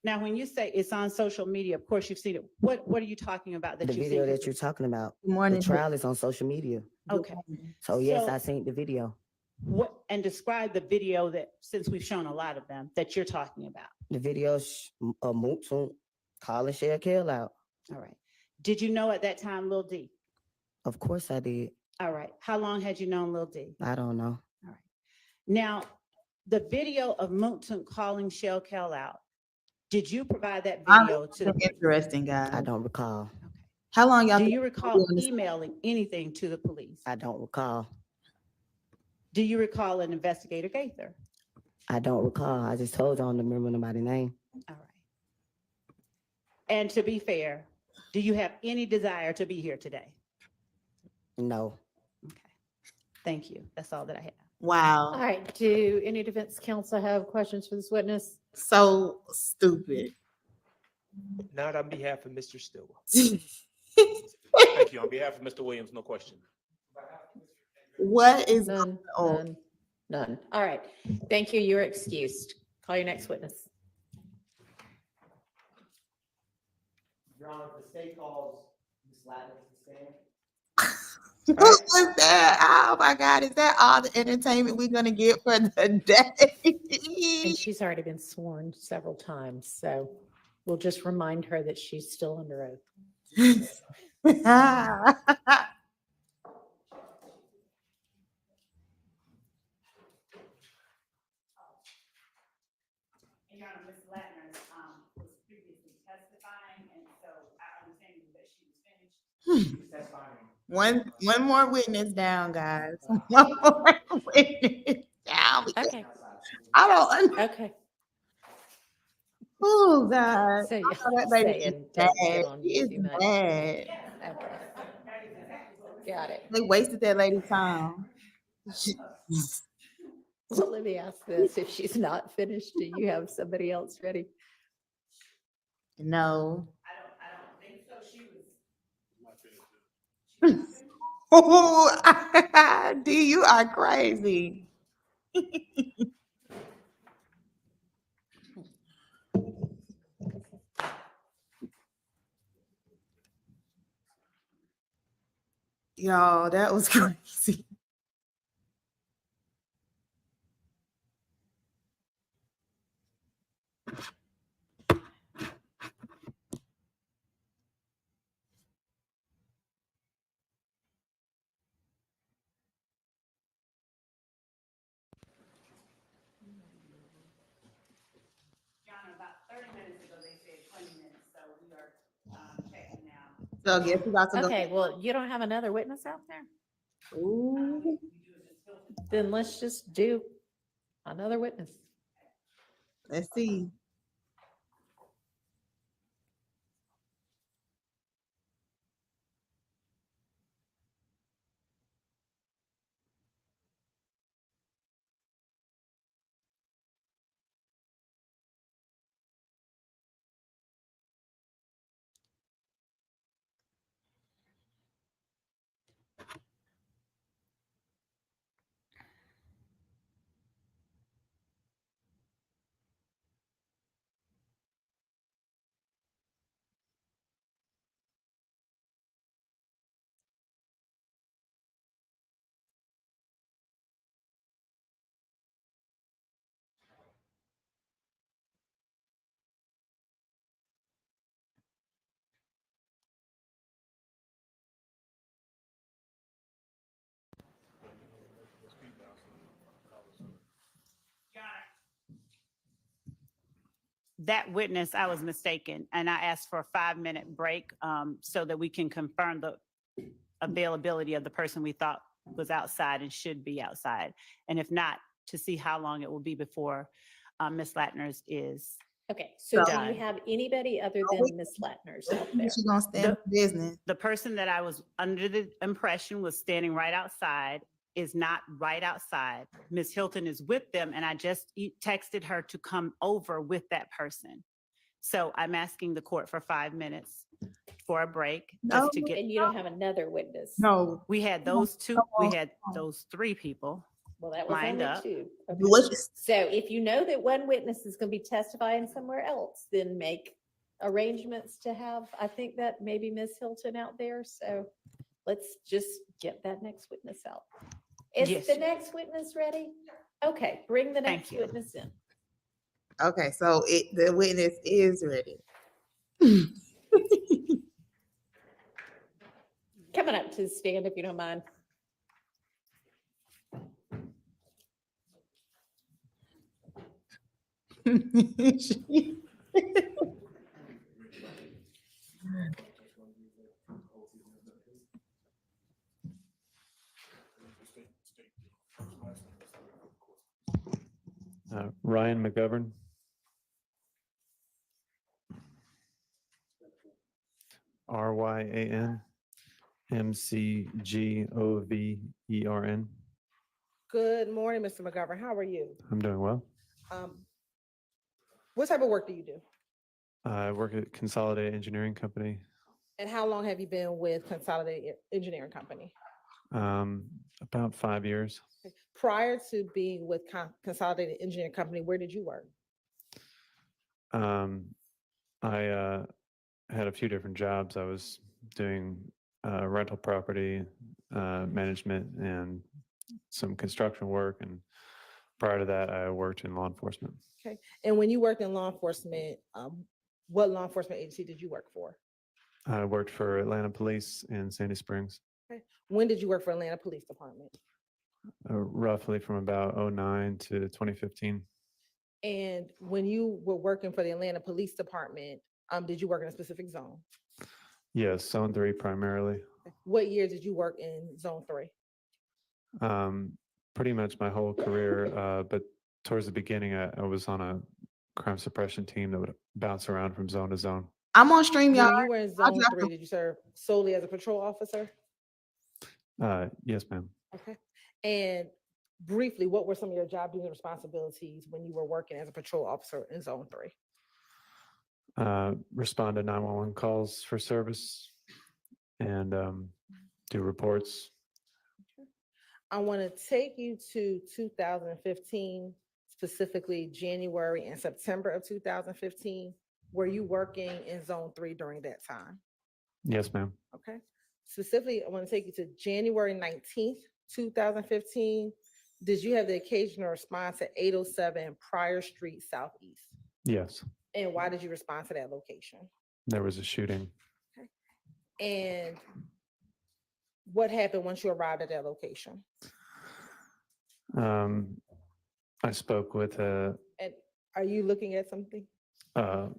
now, when you say it's on social media, of course you've seen it. What are you talking about that The you've video seen? that you're talking about. Good morning. The trial is on social media. Okay. So yes, So- I seen the video. And describe the video that, since we've shown a lot of them, that you're talking about. The video's a Mooksoon calling Shell Kill out. All right. Did you know at that time Lil D? Of course I did. All right. How long had you known Lil D? I don't know. All right. Now, the video of Mooktoon calling Shell Kel out, did you provide that video to the police? Interesting, guys. I don't recall. How long y'all? Do think you we'll recall be on this- emailing anything to the police? I don't recall. Do you recall an investigator Gaither? I don't recall. I just told you I don't remember nobody's name. All right. And to be fair, do you have any desire to be here today? No. Okay. Thank you. That's all that I have. Wow. All right, do any defense counsel have questions for this witness? So stupid. Not on behalf of Mr. Stillwell. Thank you. On behalf of Mr. Williams, no question. What is None, on? none. All right, thank you. You're excused. Call your next witness. Your Honor, the state calls Ms. Ladner to stand. What was that? Oh my God, is that all the entertainment we're gonna get for the day? And she's already been sworn several times, so we'll just remind her that she's still under oath. And Your Honor, Ms. Ladner was previously testifying, and so I understand that she was finished. One more witness down, guys. One more witness down. because Okay, I don't. okay. Oh God. So Oh, that lady is saying bad. don't get on She you is too much. bad. Okay. Got it. They wasted that lady's time. So let me ask this, if she's not finished, do you have somebody else ready? No. I don't think so. She was. Oh, D, you are crazy. Yo, that was crazy. John, about 30 minutes ago, they said 20 minutes, so we are checking now. So I guess we got to go. Okay, well, you don't have another witness out there? Ooh. Then let's just do another witness. Let's see. That witness, I was mistaken, and I asked for a 5-minute break so that we can confirm the availability of the person we thought was outside and should be outside. And if not, to see how long it will be before Ms. Ladner's is. Okay, so do Done. you have anybody other than Ms. Ladner's out there? She's gonna stand for business. The person that I was under the impression was standing right outside is not right outside. Ms. Hilton is with them, and I just texted her to come over with that person. So I'm asking the court for 5 minutes for a break, just to No. get, And you don't have another witness? No. we had those two, we had those 3 people. Well, that was Lined only up. 2. Okay. What? So if you know that one witness is going to be testifying somewhere else, then make arrangements to have, I think that maybe Ms. Hilton out there. So let's just get that next witness out. Is Yes. the next witness ready? Okay, bring the Thank next you. witness in. Okay, so the witness is ready. Coming up to the stand if you don't mind. Ryan McGovern. RyanMcGovern. Good morning, Mr. McGovern. How are you? I'm doing well. What type of work do you do? I work at Consolidated Engineering Company. And how long have you been with Consolidated Engineering Company? About 5 years. Prior to being with Consolidated Engineering Company, where did you work? I had a few different jobs. I was doing rental property management and some construction work. And prior to that, I worked in law enforcement. Okay. And when you worked in law enforcement, what law enforcement agency did you work for? I worked for Atlanta Police in Sandy Springs, Okay. When did you work for Atlanta Police Department? roughly from about 2009 to 2015. And when you were working for the Atlanta Police Department, did you work in a specific zone? Yes, Zone 3 primarily. What year did you work in Zone 3? Pretty much my whole career, but towards the beginning, I was on a crime suppression team that would bounce around from zone to zone. I'm on StreamYard. When you were in Zone 3, did you serve solely as a patrol officer? Yes, ma'am. Okay. And briefly, what were some of your job duties and responsibilities when you were working as a patrol officer in Zone 3? Respond to 911 calls for service and do reports. I want to take you to 2015, specifically January and September of 2015. Were you working in Zone 3 during that time? Yes, ma'am. Okay. Specifically, I want to take you to January 19th, 2015. Did you have the occasional response at 807 Pryor Street Southeast? Yes, And why did you respond to that location? there was a shooting. And what happened once you arrived at that location? I spoke with And are you looking at something?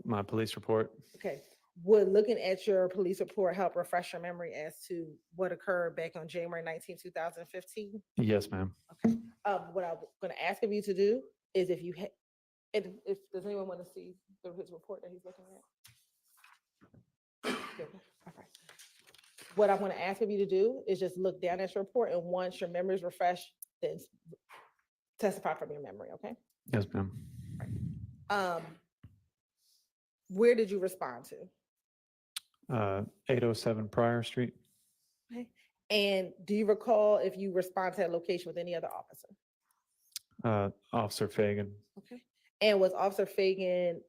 my police report. Okay. Would looking at your police report help refresh your memory as to what occurred back on January 19, 2015? Yes, ma'am. Okay. What I'm going to ask of you to do is if you if does anyone want to see his report that he's looking at? Good. All right. What I'm going to ask of you to do is just look down at your report, and once your memory is refreshed, then testify from your memory, okay? Yes, ma'am. Where did you respond to? 807 Pryor Street. Okay. And do you recall if you responded to that location with any other officer? Officer Fagan. Okay. And was Officer Fagan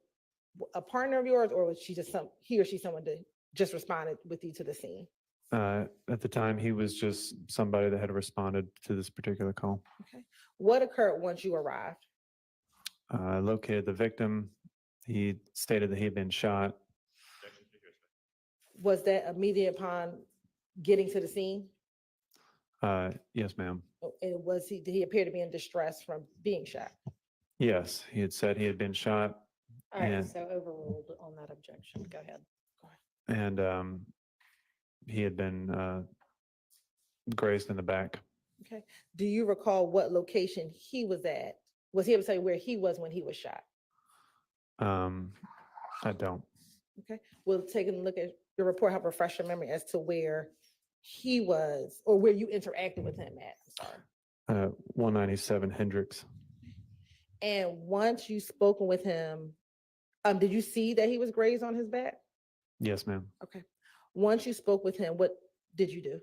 a partner of yours, or was she just he or she someone that just responded with you to the scene? At the time, he was just somebody that had responded to this particular call. Okay. What occurred once you arrived? I located the victim. He stated that he had been shot. Was that immediate upon getting to the scene? Yes, ma'am. And did he appear to be in distress from being shot? Yes, he had said he had been shot. All right, And- so overruled on that objection. Go ahead. And he had been grazed in the back. Okay. Do you recall what location he was at? Was he able to say where he was when he was shot? I don't. Okay. We'll take a look at your report, help refresh your memory as to where he was or where you interacted with him at. I'm sorry. 197 Hendricks. And once you spoken with him, did you see that he was grazed on his back? Yes, ma'am. Okay. Once you spoke with him, what did you do?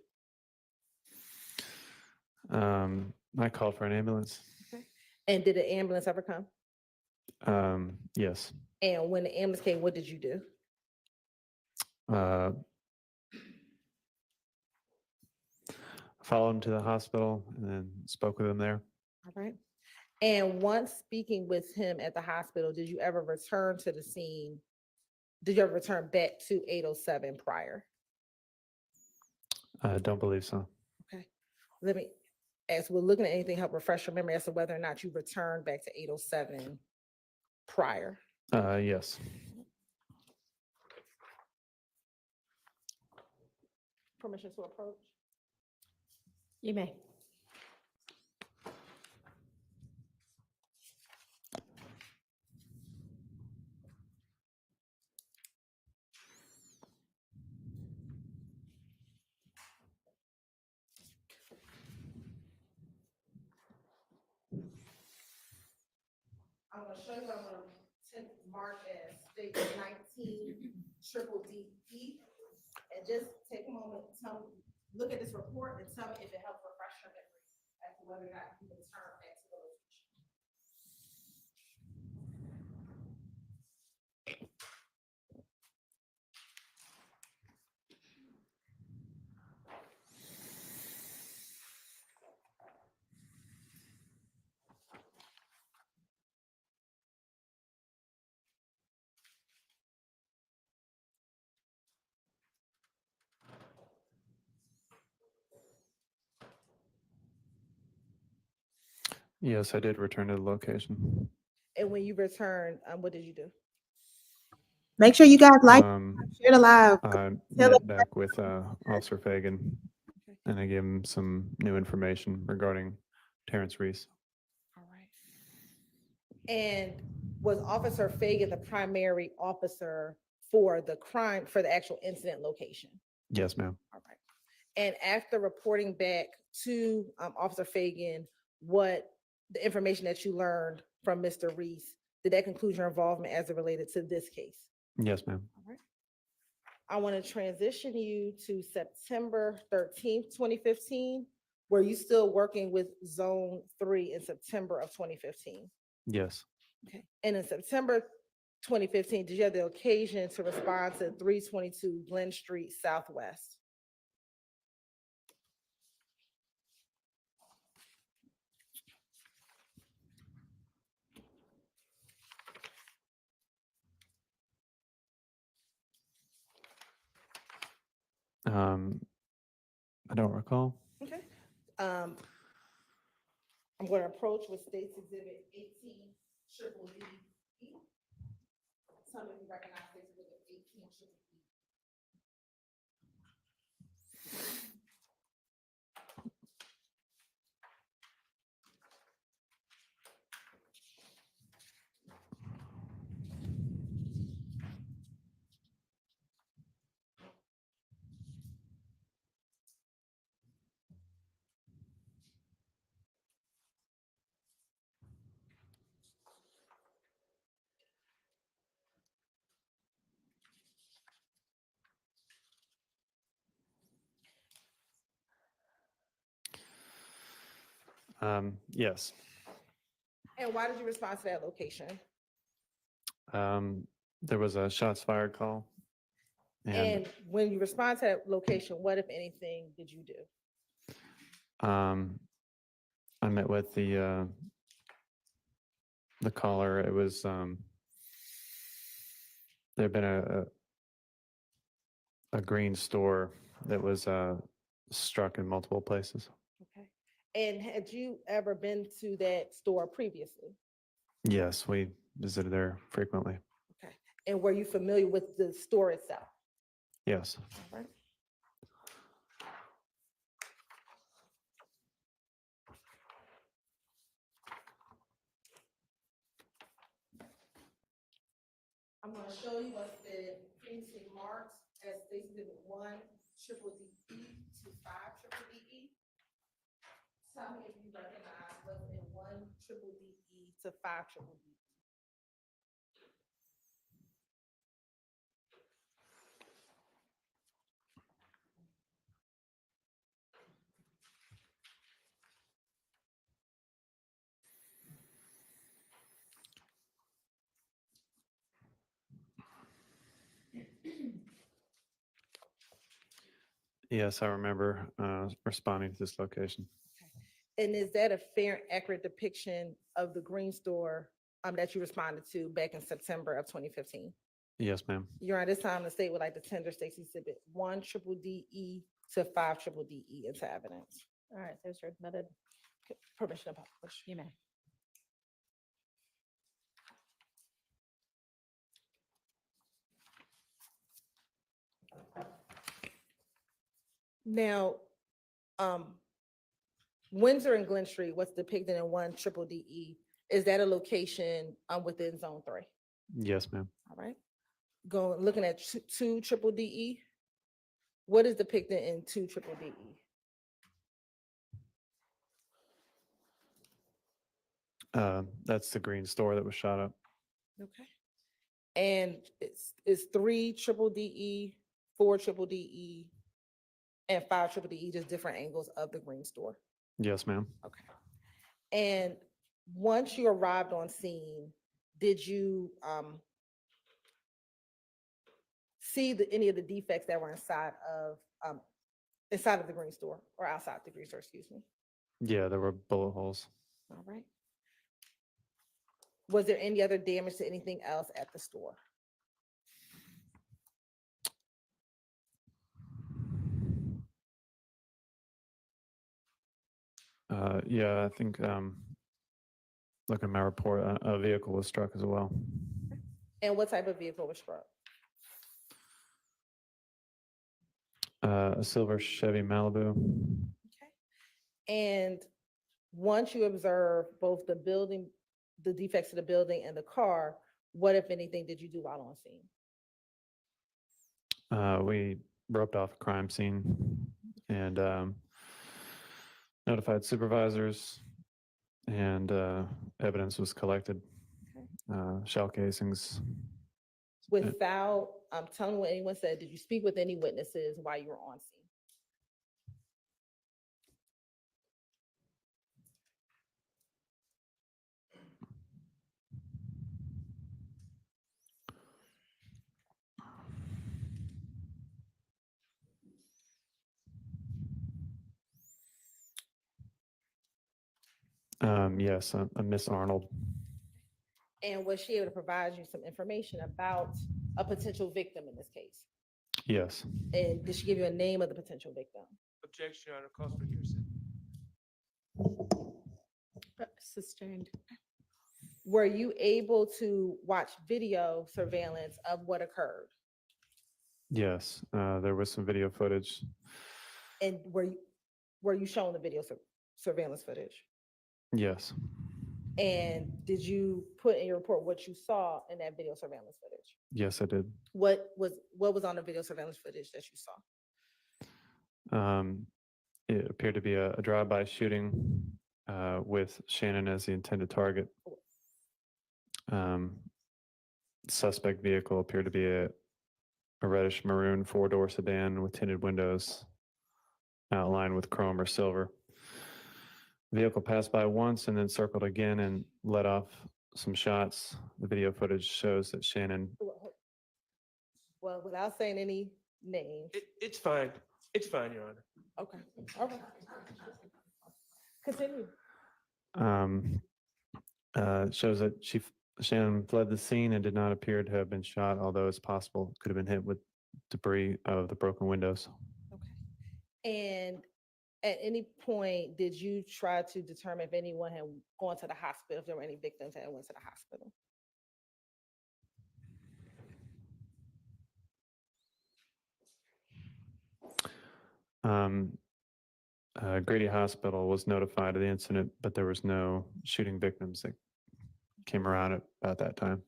I called for an ambulance. Okay. And did the ambulance ever come? Yes. And when the ambulance came, what did you do? Followed him to the hospital and then spoke with him there. All right. And once speaking with him at the hospital, did you ever return to the scene? Did you ever return back to 807 Pryor? I don't believe so. Okay. Let me, as we're looking at anything, help refresh your memory as to whether or not you returned back to 807 Pryor. Yes. Permission to approach? You may. I'm gonna show you what I'm gonna mark as statement 19 triple DE. And just take a moment, look at this report and tell me if it helps refresh your memory as to whether or not you can return back to the location. Yes, I did return to the location. And when you returned, what did you do? Make sure you guys like, Um, share the live. I Tell met back with Officer Fagan and I gave him some new information regarding Terrence Reese. All right. And was Officer Fagan the primary officer for the crime, for the actual incident location? Yes, ma'am. All right. And after reporting back to Officer Fagan, what the information that you learned from Mr. Reese, did that conclude your involvement as it related to this case? Yes, ma'am. All right. I want to transition you to September 13th, 2015. Were you still working with Zone 3 in September of 2015? Yes. Okay. And in September 2015, did you have the occasion to respond to 322 Glen Street Southwest? I don't recall. Okay. I'm going to approach with State's Exhibit 18, Triple D. Tell me if you recognize State's Exhibit 18, Triple D. Yes. And why did you respond to that location? There was a shots fired call. And when you respond to that location, what, if anything, did you do? I met with the caller. It was there'd been a green store that was struck in multiple places. Okay. And had you ever been to that store previously? Yes, we visited there frequently. Okay. And were you familiar with the store itself? Yes. All right. I'm going to show you what's been previously marked as State's Exhibit 1, Triple DE to 5 Triple DE. Tell me if you recognize what's in 1 Triple DE to 5 Triple DE. Yes, I remember responding to this location. And is that a fair and accurate depiction of the green store that you responded to back in September of 2015? Yes, ma'am. You're on this time, the state would like to tender State's Exhibit 1 Triple DE to 5 Triple DE into evidence. All right, those are admitted. Permission to publish. You may. Now, Windsor and Glen Street, what's depicted in 1 Triple DE, is that a location within Zone 3? Yes, ma'am. All right. Looking at 2 Triple DE, what is depicted in 2 Triple DE? That's the green store that was shot up. Okay. And it's 3 Triple DE, 4 Triple DE, and 5 Triple DE, just different angles of the green store. Yes, ma'am. Okay. And once you arrived on scene, did you see any of the defects that were inside of the green store or outside the green store, excuse me? Yeah, there were bullet holes. All right. Was there any other damage to anything else at the store? Yeah, I think looking at my report, a vehicle was struck as well. And what type of vehicle was struck? A silver Chevy Malibu. Okay. And once you observe both the building, the defects of the building and the car, what, if anything, did you do while on scene? We roped off a crime scene and notified supervisors and evidence was collected, shell casings. Without telling what anyone said, did you speak with any witnesses while you were on scene? Yes, a Miss Arnold. And was she able to provide you some information about a potential victim in this case? Yes. And did she give you a name of the potential victim? Objection, Your Honor, calls for hearsay. Sustained. Were you able to watch video surveillance of what occurred? Yes, there was some video footage. And were you shown the video surveillance footage? Yes. And did you put in your report what you saw in that video surveillance footage? Yes, I did. What was on the video surveillance footage that you saw? It appeared to be a drive-by shooting with Shannon as the intended target. Suspect vehicle appeared to be a reddish maroon four-door sedan with tinted windows outlined with chrome or silver. Vehicle passed by once and then circled again and let off some shots. The video footage shows that Shannon. Well, without saying any names. It's fine. It's fine, Your Honor. Okay, all right. Continue. Shows that Shannon fled the scene and did not appear to have been shot, although it's possible could have been hit with debris of the broken windows. Okay. And at any point, did you try to determine if anyone had gone to the hospital, if there were any victims that went to the hospital? Grady Hospital was notified of the incident, but there was no shooting victims that came around at about that time.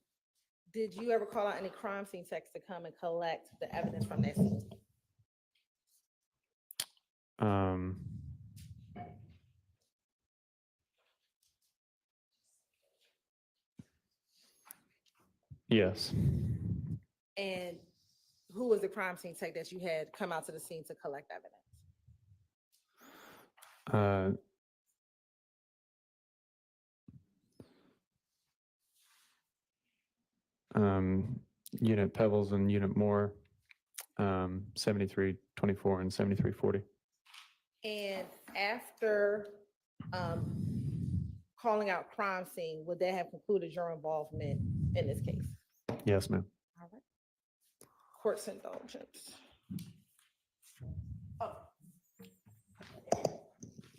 Did you ever call out any crime scene techs to come and collect the evidence from that scene? Yes. And who was the crime scene tech that you had come out to the scene to collect evidence? Unit Pebbles and Unit Moore, 7324 and 7340. And after calling out crime scene, would that have concluded your involvement in this case? Yes, ma'am. All right. Court's indulgence. Oh.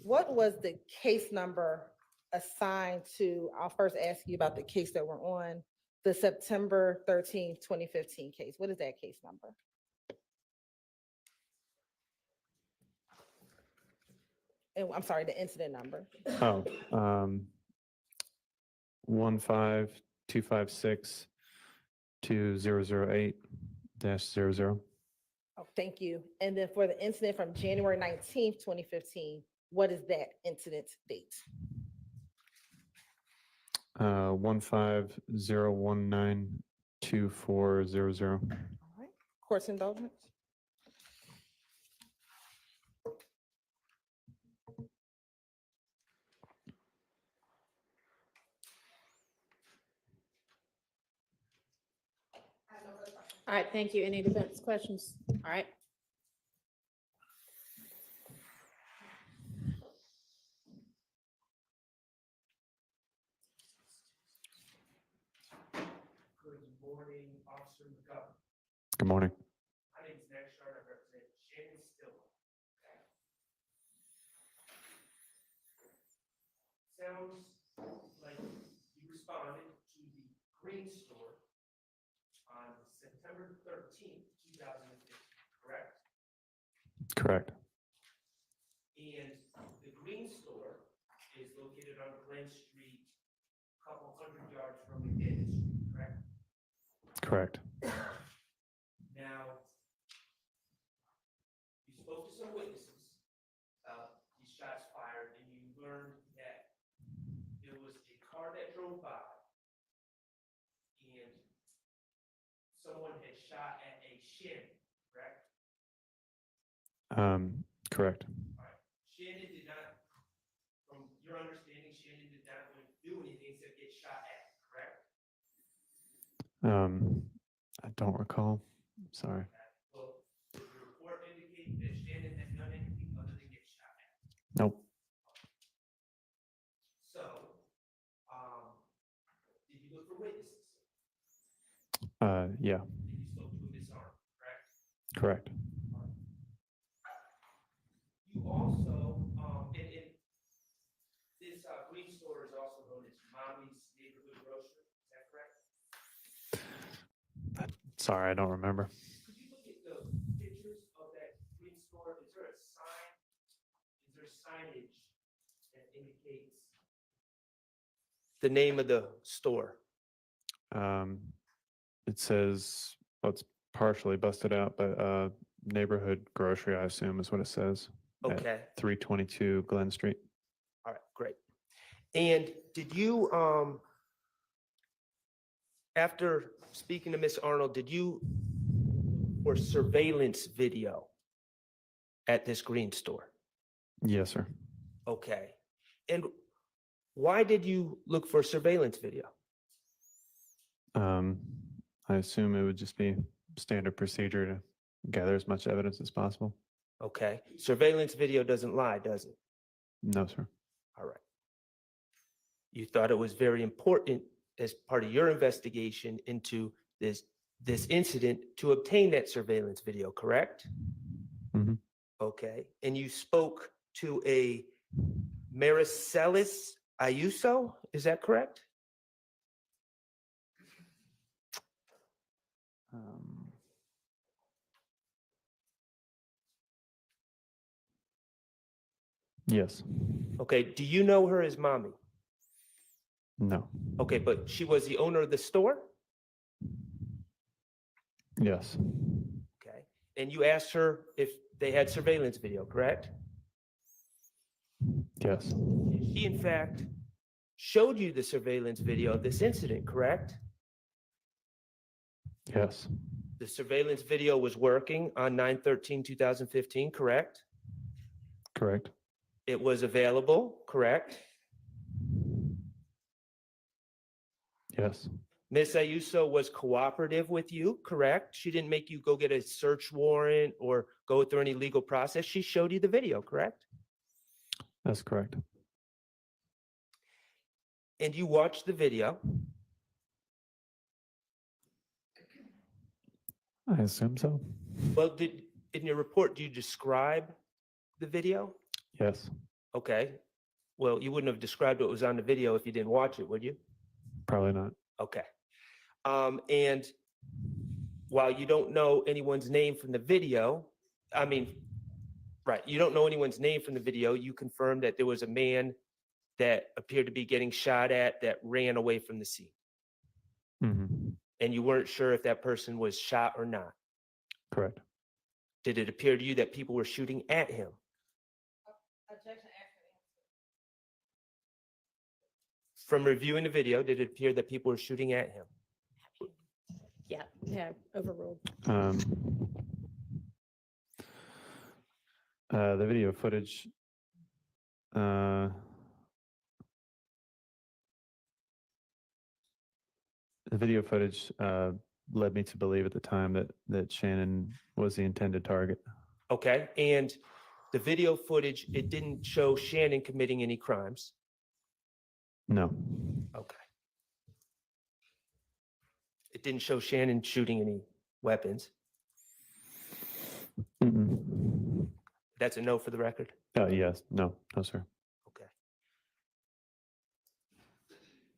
What was the case number assigned to, I'll first ask you about the case that we're on, the September 13th, 2015 case. What is that case number? And I'm sorry, the incident number. 15256-2008-00. Oh, thank you. And then for the incident from January 19th, 2015, what is that incident date? 150192400. All right. Court's indulgence. All right, thank you. Any defense questions? All right. Good morning, Officer McGovern. Good morning. My name is Max Shard. I represent Shannon Stillwell. Sounds like you responded to the Green Store on September 13th, 2015, correct? Correct. And the Green Store is located on Glen Street, a couple hundred yards from McGovern Street, correct? Correct. Now, you spoke to some witnesses about these shots fired, and you learned that Shannon, correct? Correct. Shannon did not, from your understanding, Shannon did not want to do anything except get shot at, correct? I don't recall. Sorry. Well, does the report indicate that Shannon had done anything other than get shot at? Nope. So, did you look for witnesses? Yeah, And you spoke to a Miss Arnold, correct? correct. You also, and this green store is also known as Mommy's Neighborhood Grocery, is that correct? Sorry, I don't remember. Could you look at the pictures of that green store? Is there a sign? Is there signage that indicates the name of the store? It says, well, it's partially busted out, but neighborhood grocery, I assume is what it says. at Okay, 322 Glen Street. all right, great. And did you, after speaking to Miss Arnold, did you, or surveillance video at this green store? Yes, sir. Okay. And why did you look for surveillance video? I assume it would just be standard procedure to gather as much evidence as possible. Okay. Surveillance video doesn't lie, does it? No, sir. All right. You thought it was very important as part of your investigation into this incident to obtain that surveillance video, correct? Mhm. Okay. And you spoke to a Maricelis Ayuso, is that correct? Yes. Okay. Do you know her as Mommy? No. Okay, but she was the owner of the store? Yes. Okay. And you asked her if they had surveillance video, correct? Yes. She, in fact, showed you the surveillance video of this incident, correct? Yes. The surveillance video was working on 9/13/2015, correct? Correct. It was available, correct? Yes. Miss Ayuso was cooperative with you, correct? She didn't make you go get a search warrant or go through any legal process. She showed you the video, correct? That's correct. And you watched the video. I assume so. Well, in your report, do you describe the video? Yes. Okay. Well, you wouldn't have described what was on the video if you didn't watch it, would you? Probably not. Okay. And while you don't know anyone's name from the video, right, you don't know anyone's name from the video, you confirmed that there was a man that appeared to be getting shot at that ran away from the scene. Mm-hmm. And you weren't sure if that person was shot or not. Correct. Did it appear to you that people were shooting at him? From reviewing the video, did it appear that people were shooting at him? Yeah, overruled. The video footage. The video footage led me to believe at the time that Shannon was the intended target. Okay, and the video footage, it didn't show Shannon committing any crimes. No. Okay. It didn't show Shannon shooting any weapons. Mm-mm. That's a no for the record? Yes. No, sir. Okay.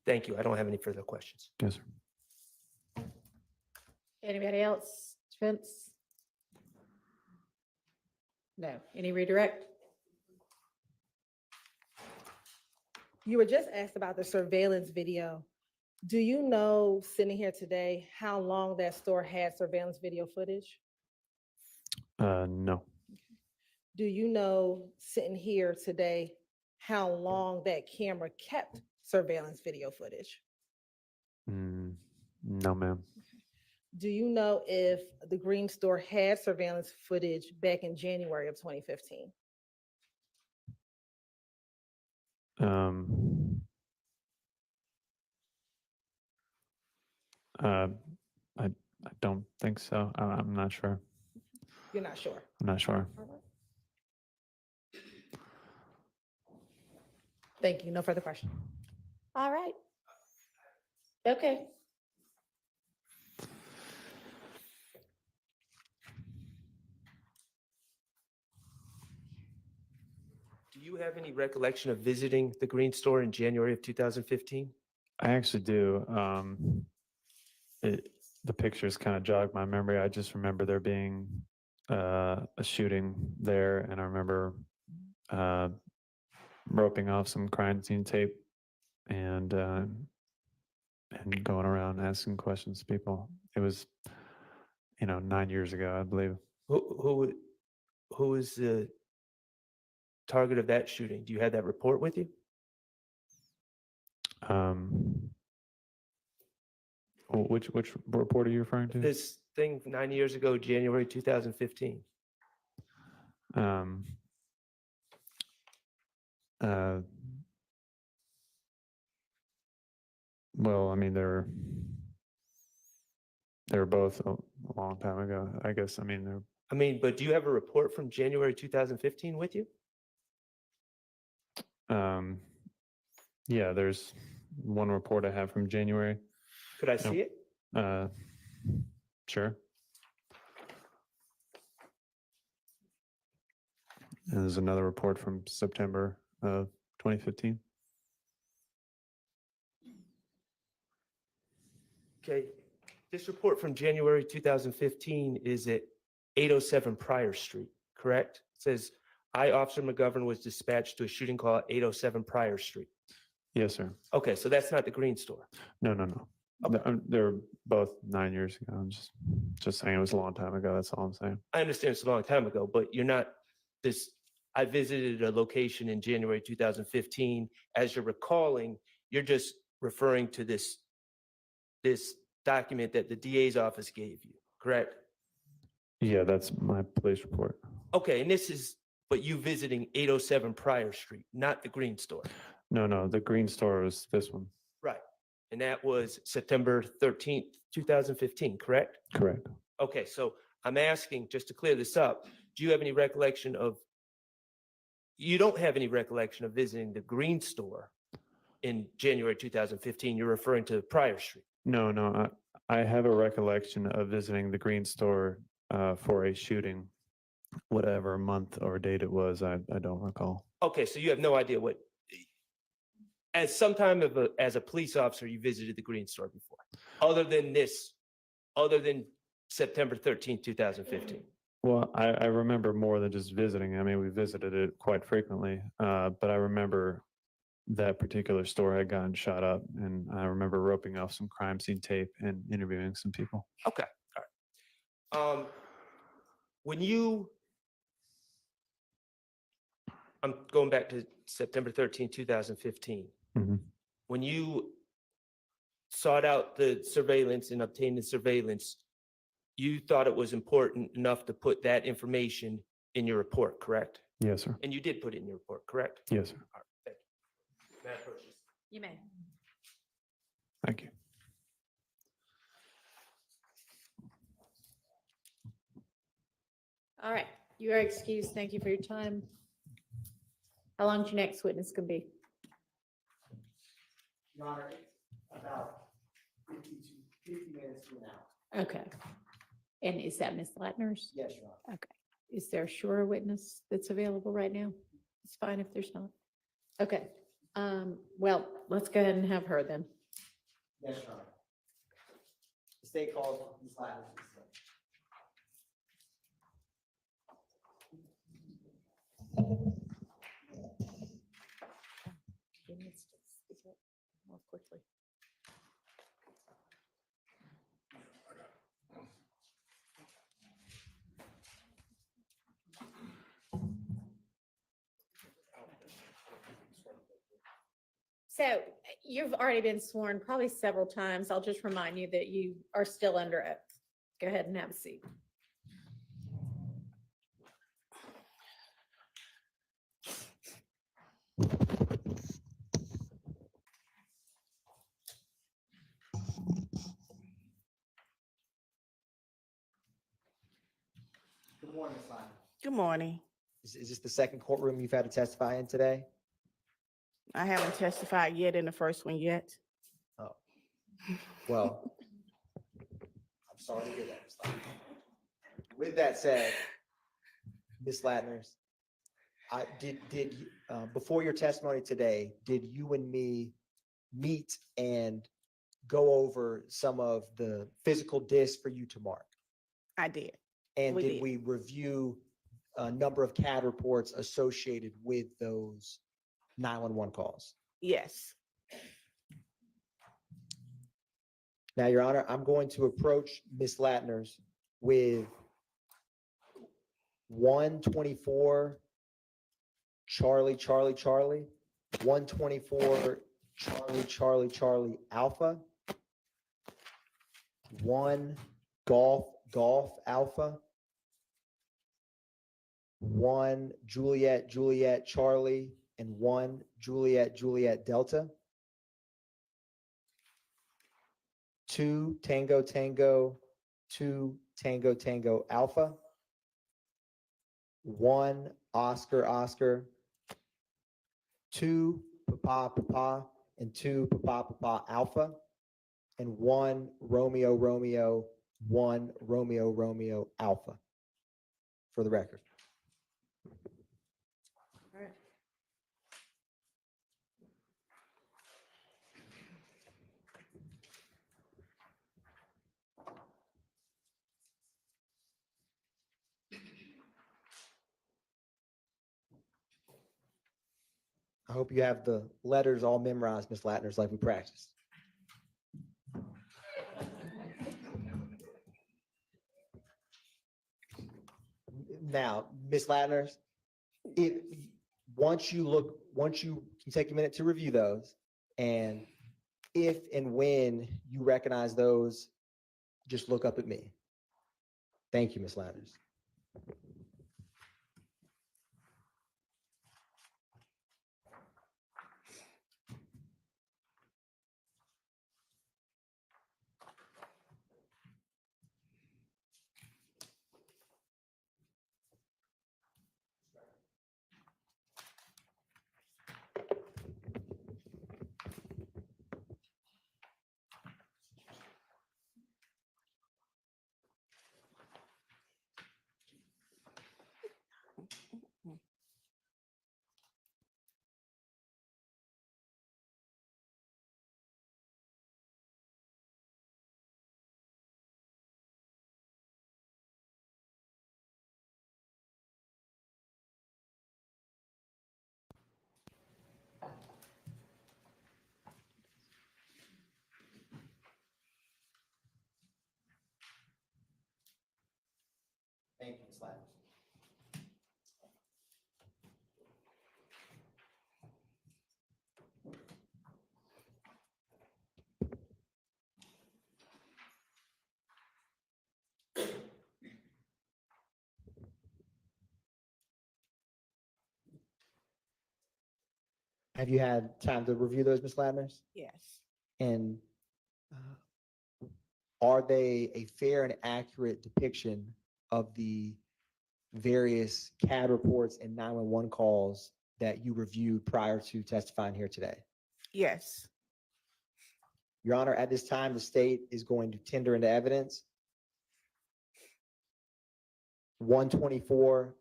Thank you. I don't have any further questions. Yes, sir. Anybody else? Vince? No. Any redirect? You were just asked about the surveillance video. Do you know, sitting here today, how long that store had surveillance video footage? No. Do you know, sitting here today, how long that camera kept surveillance video footage? No, ma'am. Do you know if the Green Store had surveillance footage back in January of 2015? I, I don't think so. I'm not sure. You're not sure? I'm not sure. Thank you. No further questions. All right. Okay. Do you have any recollection of visiting the Green Store in January of 2015? I actually do. The pictures kind of jog my memory. I just remember there being a shooting there, and I remember roping off some crime scene tape and going around asking questions to people. It was, 9 years ago, I believe. Who was the target of that shooting? Do you have that report with you? Which report are you referring to? This thing 9 years ago, January 2015. Well, I mean, they were both a long time ago. I guess. I mean, But do you have a report from January 2015 with you? yeah. There's one report I have from January. Could I see it? Sure. And there's another report from September of 2015. Okay. This report from January 2015 is at 807 Pryor Street, correct? It says, I, Officer McGovern, was dispatched to a shooting call at 807 Pryor Street. Yes, sir. Okay, so that's not the Green Store. No. They're both 9 years ago. I'm just saying it was a long time ago. That's all I'm saying. I understand it's a long time ago, but you're not this. I visited a location in January 2015. As you're recalling, you're just referring to this document that the DA's office gave you, correct? Yeah, that's my police report. Okay, and but you visiting 807 Pryor Street, not the Green Store. No, the Green Store was this one. Right. And that was September 13th, 2015, correct? Correct. Okay, so I'm asking, just to clear this up, do you have any recollection of, you don't have any recollection of visiting the Green Store in January 2015? You're referring to Pryor Street. No, I have a recollection of visiting the Green Store for a shooting, whatever month or date it was. I don't recall. Okay, so you have no idea what, as a police officer, you visited the Green Store before, other than September 13th, 2015. Well, I remember more than just visiting. I mean, we visited it quite frequently, but I remember that particular store had gotten shot up, and I remember roping off some crime scene tape and interviewing some people. Okay, all right. I'm going back to September 13th, 2015. Mhm. When you sought out the surveillance and obtained the surveillance, you thought it was important enough to put that information in your report, correct? Yes, sir. And you did put it in your report, correct? Yes, sir. All right, thank you. May I approach this? You may. Thank you. All right. You are excused. Thank you for your time. How long is your next witness going to be? Your Honor, about 50 minutes from now. Okay. And is that Ms. Ladner's? Yes, Your Honor. Okay. Is there a shorter witness that's available right now? It's fine if there's not. Okay. Well, let's go ahead and have her then. Yes, Your Honor. The state calls Ms. Ladner. She needs to speak up more quickly. So you've already been sworn probably several times. I'll just remind you that you are still under oath. Go ahead and have a seat. Good morning, Ms. Ladner. Good morning. Is this the second courtroom you've had to testify in today? I haven't testified yet in the first one yet. Oh, well, I'm sorry to hear that, Ms. Ladner. With that said, Ms. Ladner, before your testimony today, did you and me meet and go over some of the physical discs for you to mark? I did. And We did did. we review a number of CAD reports associated with those 911 calls? Yes. Now, Your Honor, I'm going to approach Ms. Ladner's with 124 Charlie, Charlie, Charlie, 124 Charlie, Charlie, Charlie, Alpha, 1 Golf, Golf, Alpha, 1 Juliet, Juliet, Charlie, and 1 Juliet, Juliet, Delta, 2 Tango, Tango, 2 Tango, Tango, Alpha, 1 Oscar, Oscar, 2 Papa, Papa, and 2 Papa, Papa, Alpha, and 1 Romeo, Romeo, 1 Romeo, Romeo, Alpha, for the record. I hope you have the letters all memorized, Ms. Ladner's, like we practiced. Now, Ms. Ladner's, once you take a minute to review those, and if and when you recognize those, just look up at me. Thank you, Ms. Ladner's. Thank you, Ms. Ladner. Have you had time to review those, Ms. Ladner's? Yes. And are they a fair and accurate depiction of the various CAD reports and 911 calls that you reviewed prior to testifying here today? Yes. Your Honor, at this time, the state is going to tender into evidence 124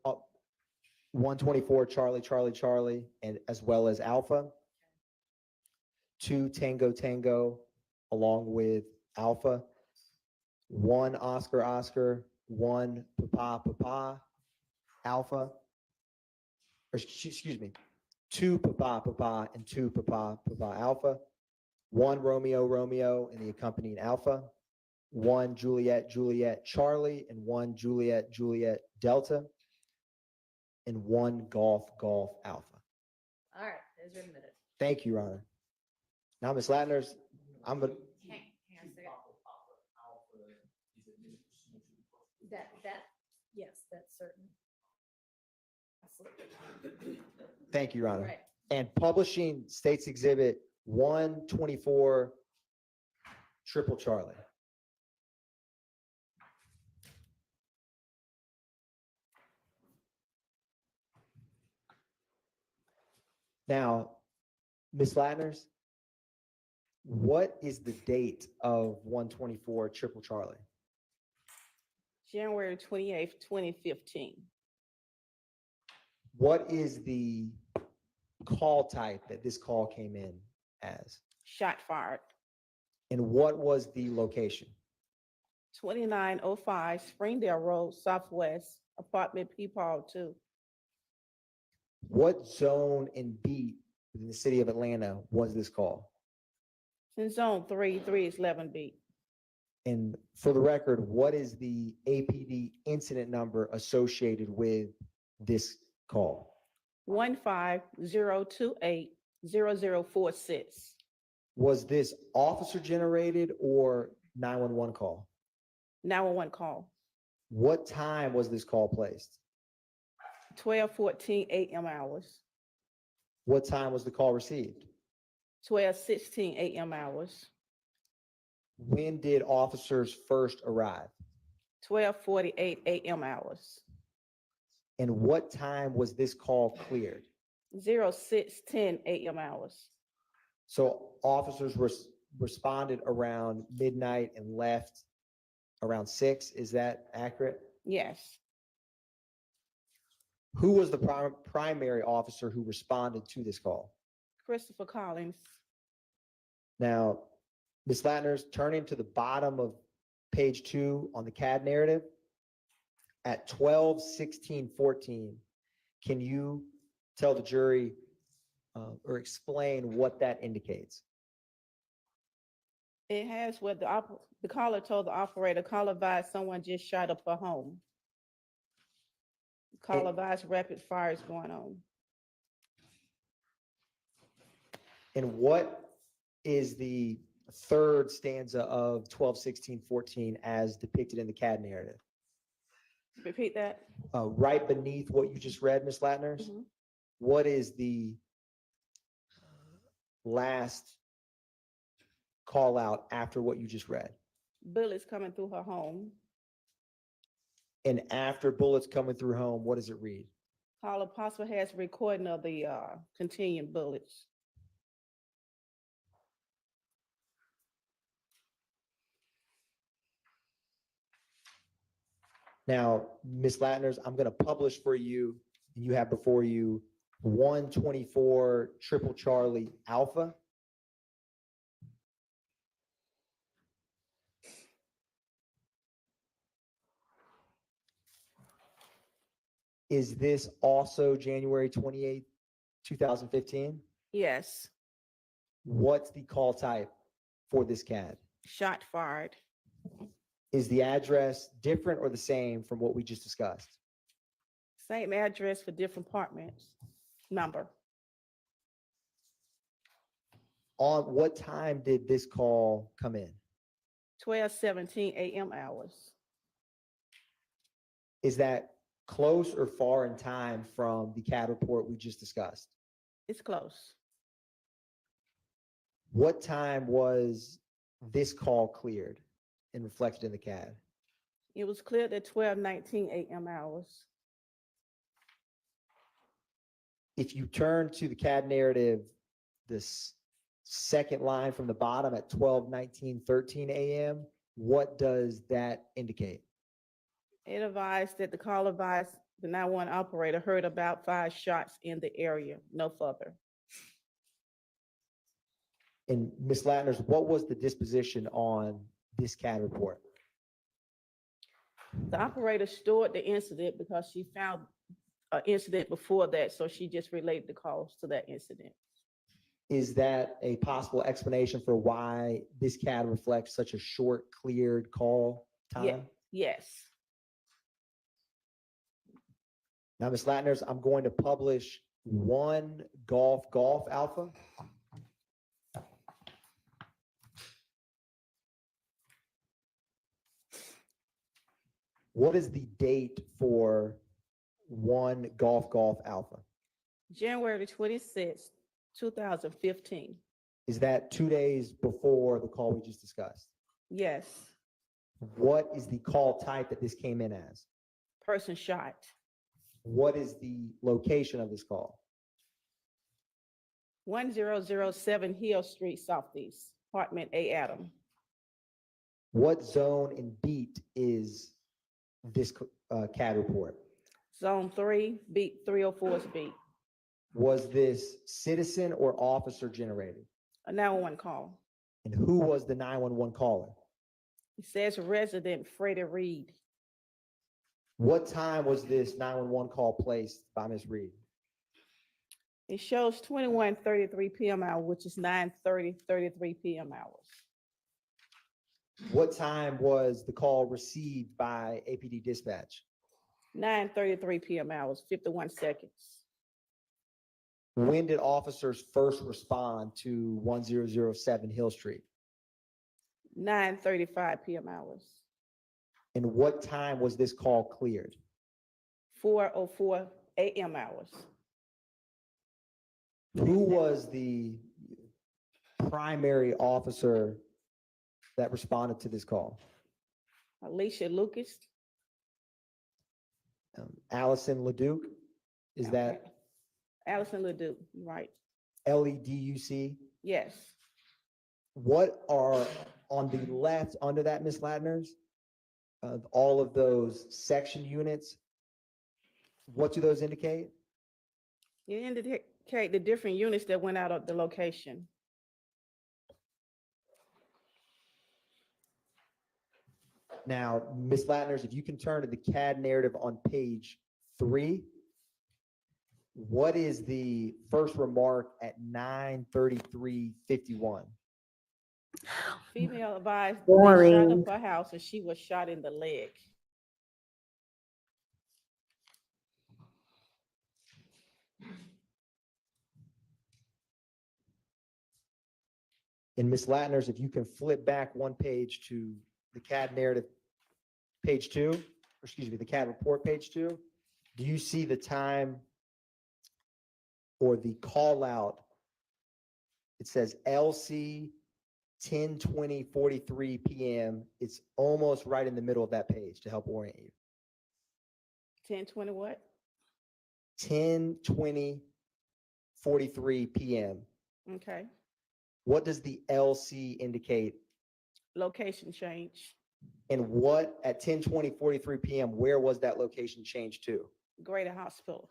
Charlie, Charlie, Charlie, and as well as Alpha, 2 Tango, Tango, along with Alpha, 1 Oscar, Oscar, 1 Papa, Papa, Alpha, or excuse me, 2 Papa, Papa, and 2 Papa, Papa, Alpha, 1 Romeo, Romeo, and the accompanying Alpha, 1 Juliet, Juliet, Charlie, and 1 Juliet, Juliet, Delta, and 1 Golf, Golf, Alpha. All right, there's your minute. Thank you, Your Honor. Now, Ms. Ladner's, I'm going to. Hang on a second. Yes, that's certain. Absolutely. Thank you, Your Honor. Right. And publishing States Exhibit 124 Triple Charlie. Now, Ms. Ladners, what is the date of 124 Triple Charlie? January 28th, 2015. What is the call type that this call came in as? Shot fired. And what was the location? 2905 Springdale Road, Southwest, apartment Peepaw 2. What zone and beat within the city of Atlanta was this call? In zone 3, 3 is 11B. And for the record, what is the APD incident number associated with this call? 150280046. Was this officer generated or 911 call? 911 call. What time was this call placed? 12:14 a.m. hours. What time was the call received? 12:16 a.m. hours. When did officers first arrive? 12:48 a.m. hours. And what time was this call cleared? 06:10 a.m. hours. So officers responded around midnight and left around 6. Is that accurate? Yes. Who was the primary officer who responded to this call? Christopher Collins. Now, Ms. Ladner's turning to the bottom of page 2 on the CAD narrative at 12:16:14. Can you tell the jury or explain what that indicates? It has what the caller told the operator, call advised someone just shot up a home. Call advised rapid fire is going on. And what is the third stanza of 12:16:14 as depicted in the CAD narrative? Repeat that. Right beneath what you just read, Ms. Ladners, Mhm. what is the last call out after what you just read? Bullets coming through her home. And after bullets coming through home, what does it read? Caller possible has a recording of the continuing bullets. Now, Ms. Ladners, I'm going to publish for you, you have before you 124 Triple Charlie Alpha. Is this also January 28th, 2015? Yes. What's the call type for this CAD? Shot fired. Is the address different or the same from what we just discussed? Same address for different apartments. Number. On what time did this call come in? 12:17 a.m. hours. Is that close or far in time from the CAD report we just discussed? It's close. What time was this call cleared and reflected in the CAD? It was cleared at 12:19 a.m. hours. If you turn to the CAD narrative, this second line from the bottom at 12:19:13 a.m., what does that indicate? It advised that the call advised the 911 operator heard about 5 shots in the area, no further. And Ms. Ladners, what was the disposition on this CAD report? The operator stored the incident because she found an incident before that, so she just relayed the calls to that incident. Is that a possible explanation for why this CAD reflects such a short cleared call time? Yes. Now, Ms. Ladners, I'm going to publish 1 Golf Alpha. What is the date for 1 Golf Alpha? January 26th, 2015. Is that 2 days before the call we just discussed? Yes, What is the call type that this came in as? person shot. What is the location of this call? 1007 Hill Street Southeast, apartment A Adam. What zone and beat is this CAD report? Zone 3, beat 304's beat. Was this citizen or officer generated? A 911 call. And who was the 911 caller? It says resident Freddie Reed. What time was this 911 call placed by Ms. Reed? It shows 21:33 p.m. hour, which is 9:33 p.m. hours. What time was the call received by APD dispatch? 9:33 p.m. hours, 51 seconds. When did officers first respond to 1007 Hill Street? 9:35 p.m. hours. And what time was this call cleared? 4:04 a.m. hours. Who was the primary officer that responded to this call? Alicia Lucas. Allison Leduc? Is that Allison Ledoux, right? LEDUC? Yes. What are on the left under that, Ms. Ladner's? All of those section units, what do those indicate? You indicate the different units that went out of the location. Now, Ms. Ladner's, if you can turn to the CAD narrative on page 3, what is the first remark at 9:33:51? Female advised they shot Boring. up her house and she was shot in the leg. And Ms. Ladner's, if you can flip back one page to the CAD narrative, page 2, or excuse me, the CAD report, page 2, do you see the time or the call out? It says LC 10:20:43 p.m. It's almost right in the middle of that page to help orient you. 10:20 what? 10:20:43 p.m. Okay. What does the LC indicate? Location change. And what at 10:20:43 p.m., where was that location changed to? Greater Hospital.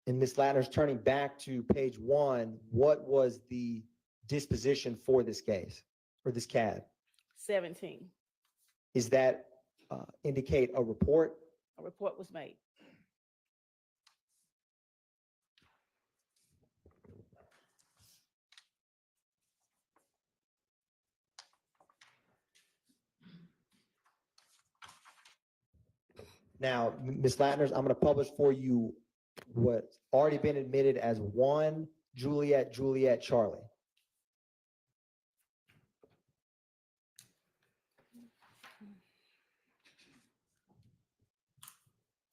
And Ms. Ladner's turning back to page 1, what was the disposition for this case or this CAD? 17. Is that indicate a report? A report was made. Now, Ms. Ladner's, I'm going to publish for you what's already been admitted as 1 Juliet Charlie.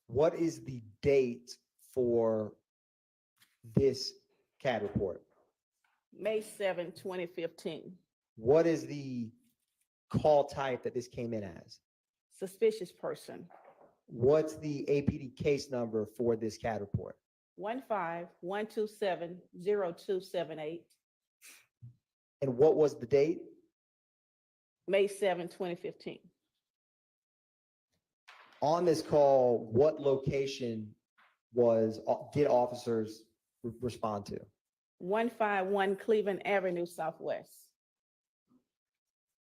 What is the date for this CAD report? May 7, 2015. What is the call type that this came in as? Suspicious person. What's the APD case number for this CAD report? 15-127-0278. And what was the date? May 7, 2015. On this call, what location did officers respond to? 151 Cleveland Avenue Southwest.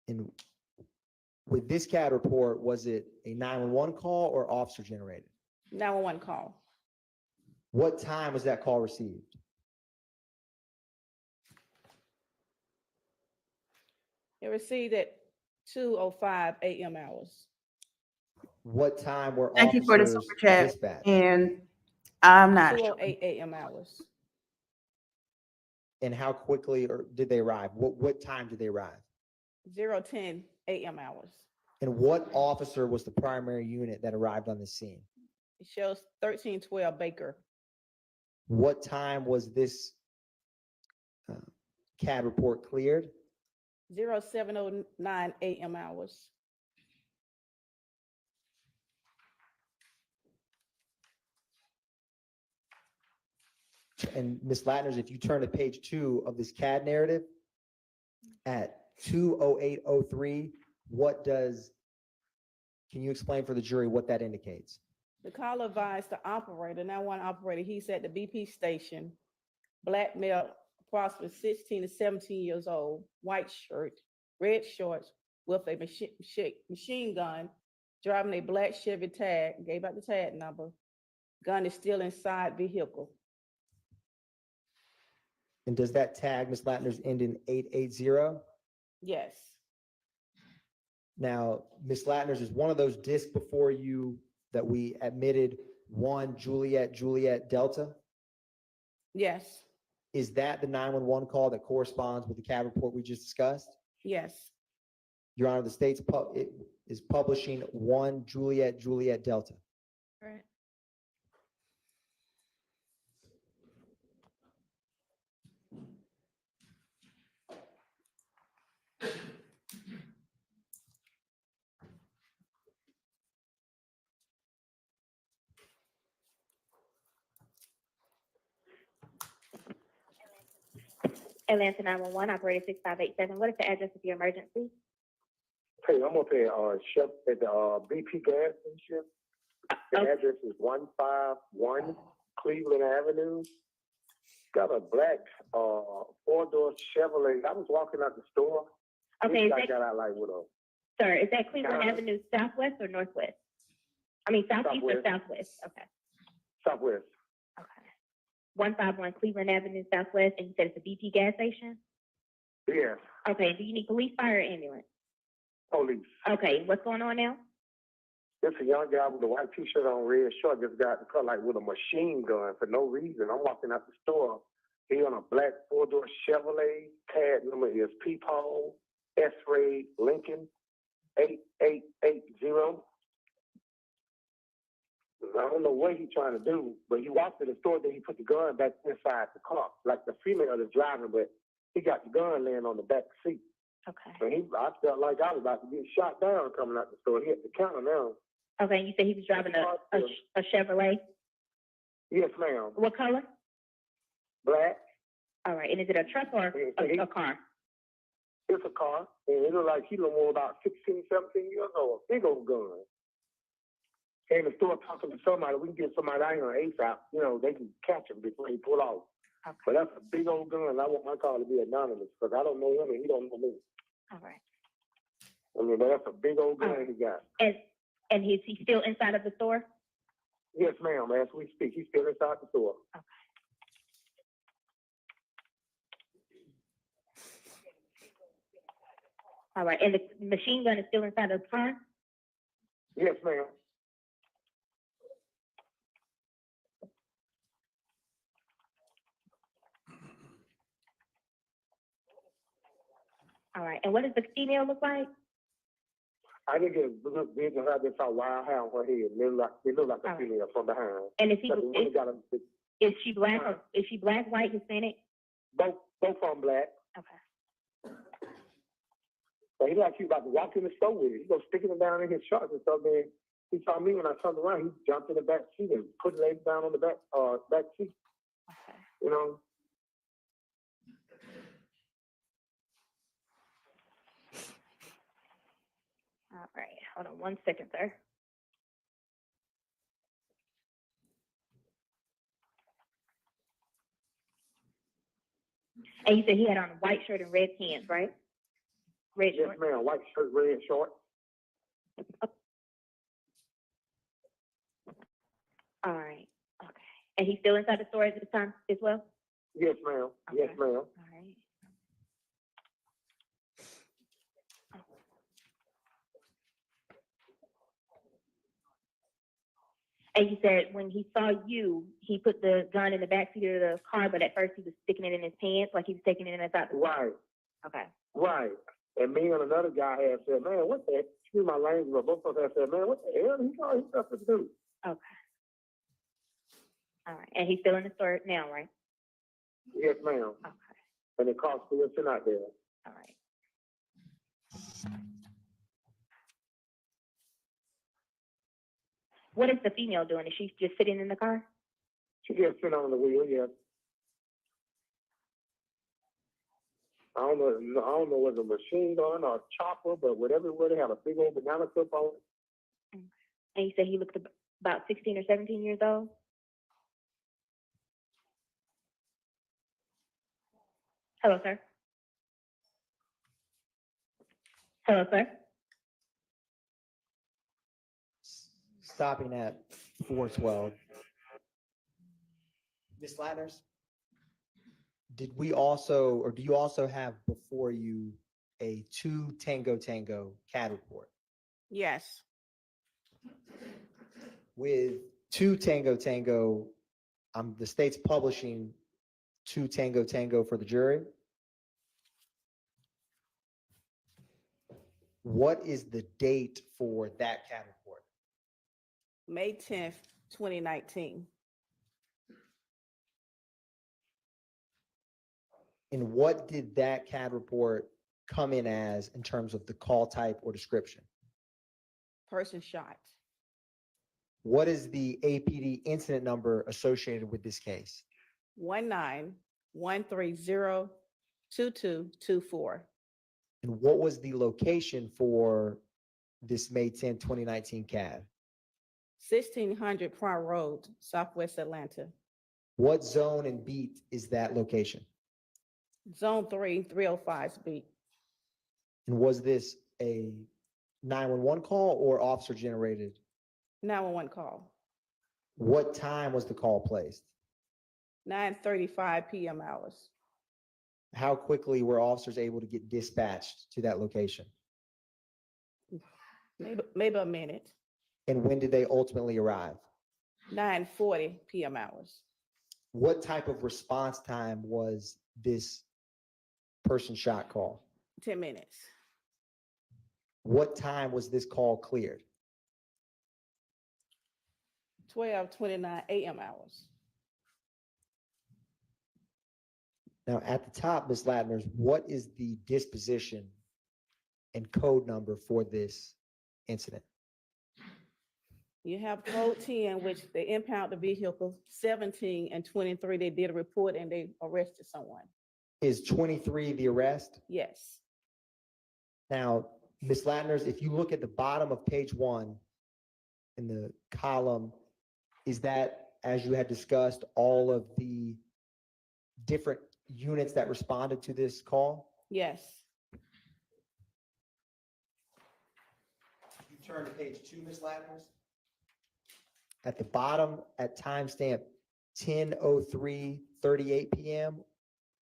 And with this CAD report, was it a 911 call or officer generated? 911 call. What time was that call received? It received at 2:05 a.m. hours. What time were Thank you for the officers super chat. dispatched? And I'm not sure. 2:08 a.m. hours. And how quickly or did they arrive? What time did they arrive? 0:10 a.m. hours. And what officer was the primary unit that arrived on the scene? It shows 1312 Baker. What time was this CAD report cleared? 0709 a.m. hours. And Ms. Ladner, if you turn to page 2 of this CAD narrative at 2:08:03, can you explain for the jury what that indicates? The call advised the operator, 911 operator, he's at the BP station, black male, approximately 16 to 17 years old, white shirt, red shorts with a machine gun, driving a black Chevy tag, gave out the tag number. Gun is still inside vehicle. And does that tag, Ms. Ladner's, end in 880? Yes, Now, Ms. Ladner's, is one of those discs before you that we admitted 1 Juliet Delta? yes, Is that the 911 call that corresponds with the CAD report we just discussed? yes, Your Honor, the state's is publishing 1 Juliet Delta. Right. Atlanta 911, operator 6587. What is the address of your emergency? Hey, I'm up here, Chef, at the BP gas station. The address is 151 Cleveland Avenue. Got a black four-door Chevrolet. I was walking out the store. Okay, I got out like with a Sir, is that Cleveland Avenue southwest or northwest? I mean, southeast or southwest? Okay. Southwest. Okay. 151 Cleveland Avenue southwest, and you said it's a BP gas station? Yes, Okay, do you need police, fire, or ambulance? police. Okay, what's going on now? It's a young guy with a white t-shirt on, red short, just got the car like with a machine gun for no reason. I'm walking out the store. He on a black four-door Chevrolet. Tag number is Peephole S-Ray Lincoln 8880. I don't know what he's trying to do, but he walked to the store, then he put the gun back inside the car, like the female is driving, but he got the gun laying on the back seat. Okay. So I felt like I was about to get shot down coming out the store. He at the counter now. Okay, and you said he was driving a Chevrolet? Yes, ma'am. What color? Black. All right, and is it a truck or a car? It's a car, and it looked like he was about 16, 17 years old. Big old gun. Came to the store talking to somebody. We can get somebody out here on ASAP. You know, they can catch him before he pull off. Okay. But that's a big old gun. I want my car to be anonymous because I don't know him and he don't know me. All right. I mean, that's a big old gun he got. And is he still inside of the store? Yes, ma'am. As we speak, he's still inside the store. Okay. All right, and the machine gun is still inside of the car? Yes, ma'am. All right, and what does the female look like? I think it look big and have this wild hair on her head. It look like a female from behind. And is he But he got is she black or is she black, white, Hispanic? both from black. Okay. But he like he about to walk in the store with it. He goes sticking it down in his shorts and stuff. Then he saw me when I turned around. He jumped in the back seat and put it down on the back seat. Okay. You know. All right, hold on 1 second, sir. And you said he had on a white shirt and red pants, right? Red Yes, shorts. ma'am. White shirt, red shorts. All right, okay. And he's still inside the store at this time as well? Yes, ma'am. Yes, Okay. ma'am. All right. And you said when he saw you, he put the gun in the backseat of the car, but at first he was sticking it in his pants, like he was taking it inside the car. Right, Okay. right. And me and another guy had said, man, what the, excuse my language, but both of us had said, man, what the hell? He got stuff to do. Okay. All right. And he's still in the store now, right? Yes, ma'am. Okay. And the car's still sitting out there. All right. What is the female doing? Is she just sitting in the car? She just sitting on the wheel, yes. I don't know whether a machine gun or a chopper, but whatever, where they have a big old banana clip on it. And you said he looked about 16 or 17 years old? Hello, sir. Hello, sir. Stopping at 412. Ms. Ladners, did we also, or do you also have before you a 2 Tango Tango CAD report? Yes, With 2 Tango Tango, the state's publishing 2 Tango Tango for the jury. What is the date for that CAD report? May 10th, 2019. And what did that CAD report come in as in terms of the call type or description? Person shot. What is the APD incident number associated with this case? 191302224. And what was the location for this May 10, 2019 CAD? 1600 Prior Road, Southwest Atlanta. What zone and beat is that location? Zone 3, 305's beat. And was this a 911 call or officer generated? 911 call. What time was the call placed? 9:35 p.m. hours. How quickly were officers able to get dispatched to that location? Maybe a minute. And when did they ultimately arrive? 9:40 p.m. hours. What type of response time was this person shot call? 10 minutes. What time was this call cleared? 12:29 a.m. hours. Now, at the top, Ms. Ladners, what is the disposition and code number for this incident? You have code 10, which they impound the vehicle. 17 and 23, they did a report and they arrested someone. Is 23 the arrest? Yes. Now, Ms. Ladners, if you look at the bottom of page 1 in the column, is that, as you had discussed, all of the different units that responded to this call? Yes. You turn to page 2, Ms. Ladners. At the bottom, at timestamp 10:03:38 p.m.,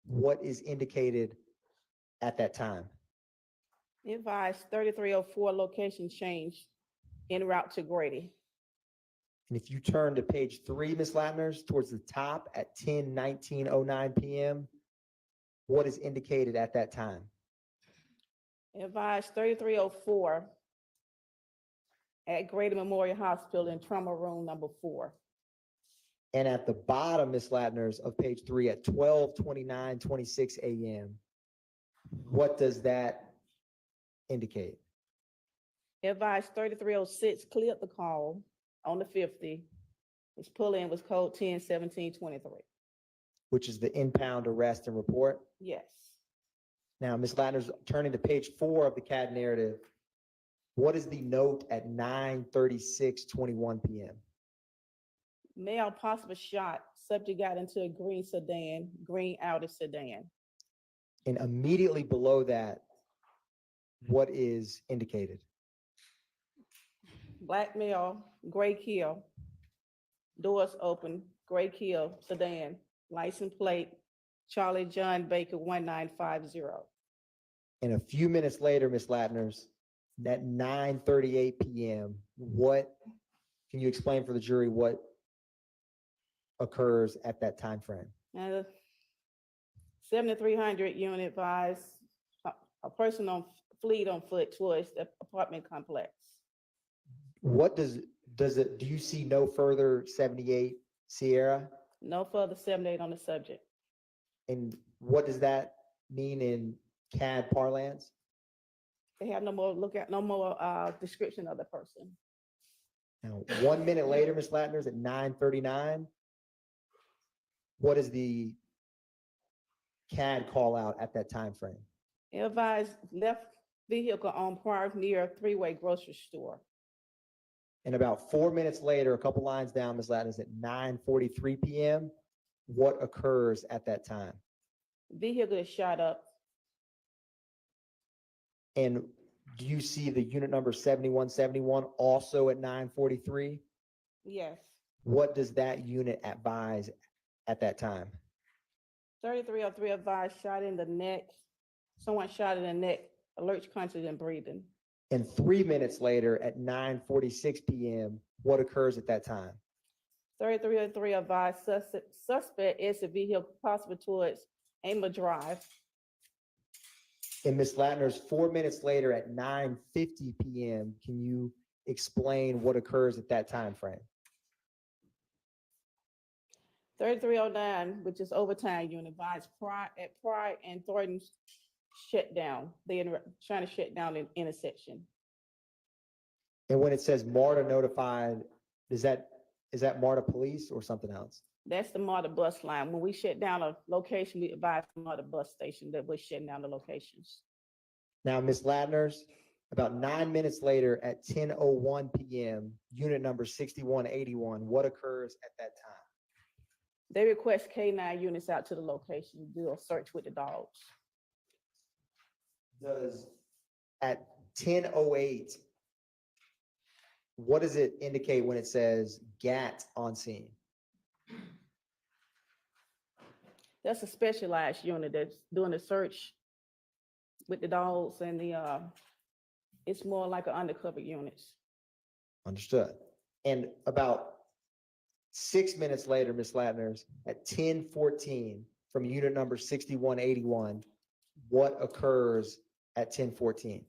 what is indicated at that time? Advised 3304 location change en route to Grady. And if you turn to page 3, Ms. Ladners, towards the top at 10:19:09 p.m., what is indicated at that time? Advised 3304 at Grady Memorial Hospital in trauma room number 4. And at the bottom, Ms. Ladners, of page 3 at 12:29:26 a.m., what does that indicate? Advised 3306 cleared the call on the 50. His pull-in was code 101723. Which is the impound arrest and report. Yes. Now, Ms. Ladners, turning to page 4 of the CAD narrative, what is the note at 9:36:21 p.m.? Male possible shot, subject got into a green sedan, green Audi sedan. And immediately below that, what is indicated? Black male, gray Kia, doors open, gray Kia sedan, license plate, Charlie John Baker 1950. And a few minutes later, Ms. Ladners, at 9:38 p.m., what Can you explain for the jury what occurs at that time frame? Now, the 7300 unit advised a person fleed on foot towards the apartment complex. What do you see no further 78 Sierra? No further 78 on the subject. And what does that mean in CAD parlance? They have no more description of the person. Now, 1 minute later, Ms. Ladner's at 9:39. What is the CAD call out at that time frame? Advised left vehicle on prior near a three-way grocery store. And about 4 minutes later, a couple lines down, Ms. Ladner's at 9:43 p.m. What occurs at that time? Vehicle is shot up. And do you see the unit number 7171 also at 9:43? Yes. What does that unit advise at that time? 3303 advised shot in the neck. Someone shot in the neck, alert, conscious, and breathing. And 3 minutes later at 9:46 p.m., what occurs at that time? 3303 advised suspect is a vehicle possible towards Amer Drive. And Ms. Ladner's 4 minutes later at 9:50 p.m., can you explain what occurs at that time frame? 3309, which is overtime unit, advised Pride and Thornton shut down. They are trying to shut down an intersection. And when it says MARTA notified, is that MARTA police or something else? That's the MARTA bus line. When we shut down a location, we advise the MARTA bus station that we're shutting down the locations. Now, Ms. Ladner's, about 9 minutes later at 10:01 p.m., unit number 6181, what occurs at that time? They request K9 units out to the location to do a search with the dogs. Does at 10:08, what does it indicate when it says GAT on scene? That's a specialized unit that's doing a search with the dogs and it's more like an undercover units. Understood. And about 6 minutes later, Ms. Ladner's, at 10:14 from unit number 6181, what occurs at 10:14?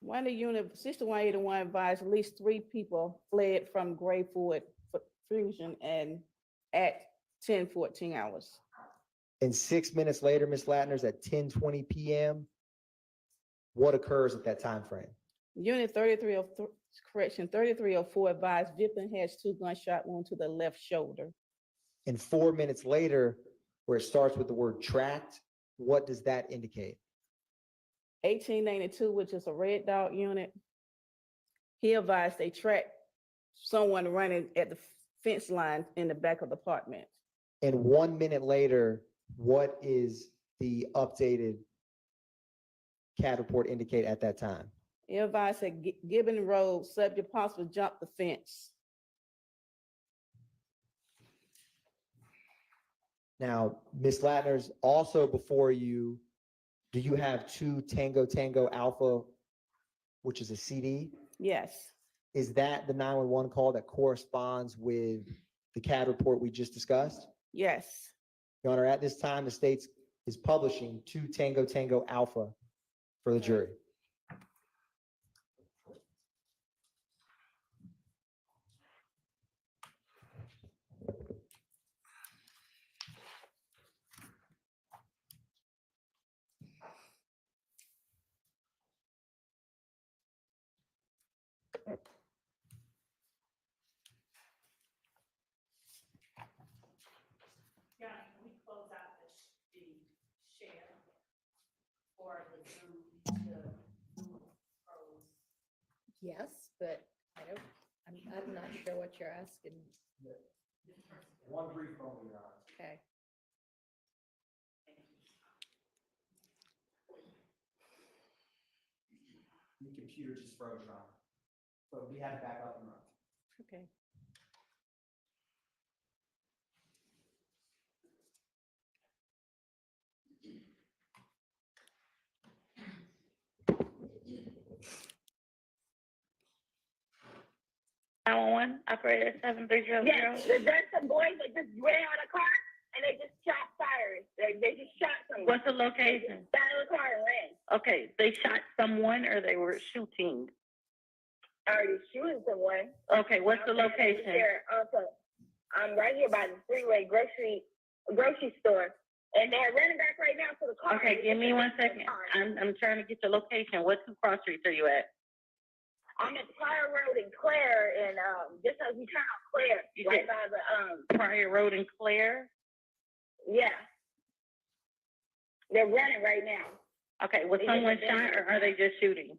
One of the unit 6181 advised at least 3 people fled from Grayford Fusion and at 10:14 hours. And 6 minutes later, Ms. Ladner's, at 10:20 p.m., what occurs at that time frame? Unit 3304 advised victim has 2 gunshot wounds to the left shoulder. And 4 minutes later, where it starts with the word tracked, what does that indicate? 1892, which is a red dot unit. He advised they tracked someone running at the fence line in the back of the apartment. And 1 minute later, what is the updated CAD report indicate at that time? He advised that Gibbon Road, subject possible jump the fence. Now, Ms. Ladner's, also before you, do you have 2 Tango Tango Alpha, which is a CD? Yes. Is that the 911 call that corresponds with the CAD report we just discussed? Yes. Your Honor, at this time, the state is publishing 2 Tango Tango Alpha for the jury. Yeah, can we close out the share for the Zoom, pros? Yes, but I'm not sure what you're asking. One brief moment, Your Honor. Okay. The computer just froze, Your Honor. But we had it back up and running. Okay. someone, operator 7300? Yes, there's some boys that just ran out of car and they just shot fires. They just shot someone. What's the location? Got out of the car and ran. Okay, they shot someone or they were shooting? Already shooting someone. Okay, what's the location? Also, I'm right here by the freeway grocery store. And they're running back right now to the car. Okay, give me 1 second. I'm trying to get your location. What two cross streets are you at? I'm at Pryor Road in Clare, and just as we turn out Clare, You right said by the Pryor Road in Clare? yeah. They're running right now. Okay, was someone shot or are they just shooting?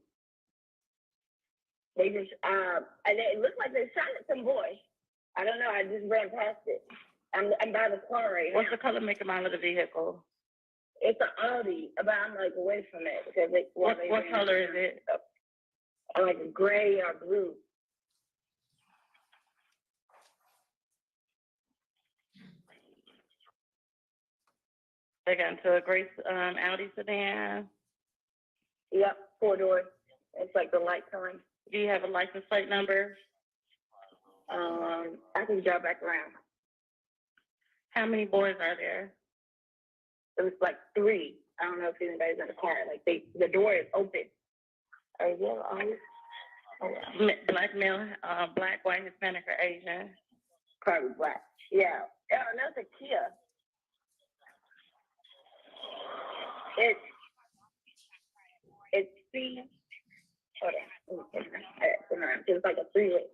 They just and it looked like they shot at some boy. I don't know. I just ran past it. I'm by the car right now. What's the color, make, and model of the vehicle? It's an Audi, but I'm like away from it because it. What color is it? Like a gray or blue. They got into a gray Audi sedan. Yep, 4 doors. It's like the light time. Do you have a license plate number? I can drive back around. How many boys are there? It was like 3. I don't know if anybody's in the car. Like the door is open. Black male, black, white, Hispanic, or Asian? Probably black. Yeah. Oh, that's a Kia. It's C. Hold on. It's like a 3-way.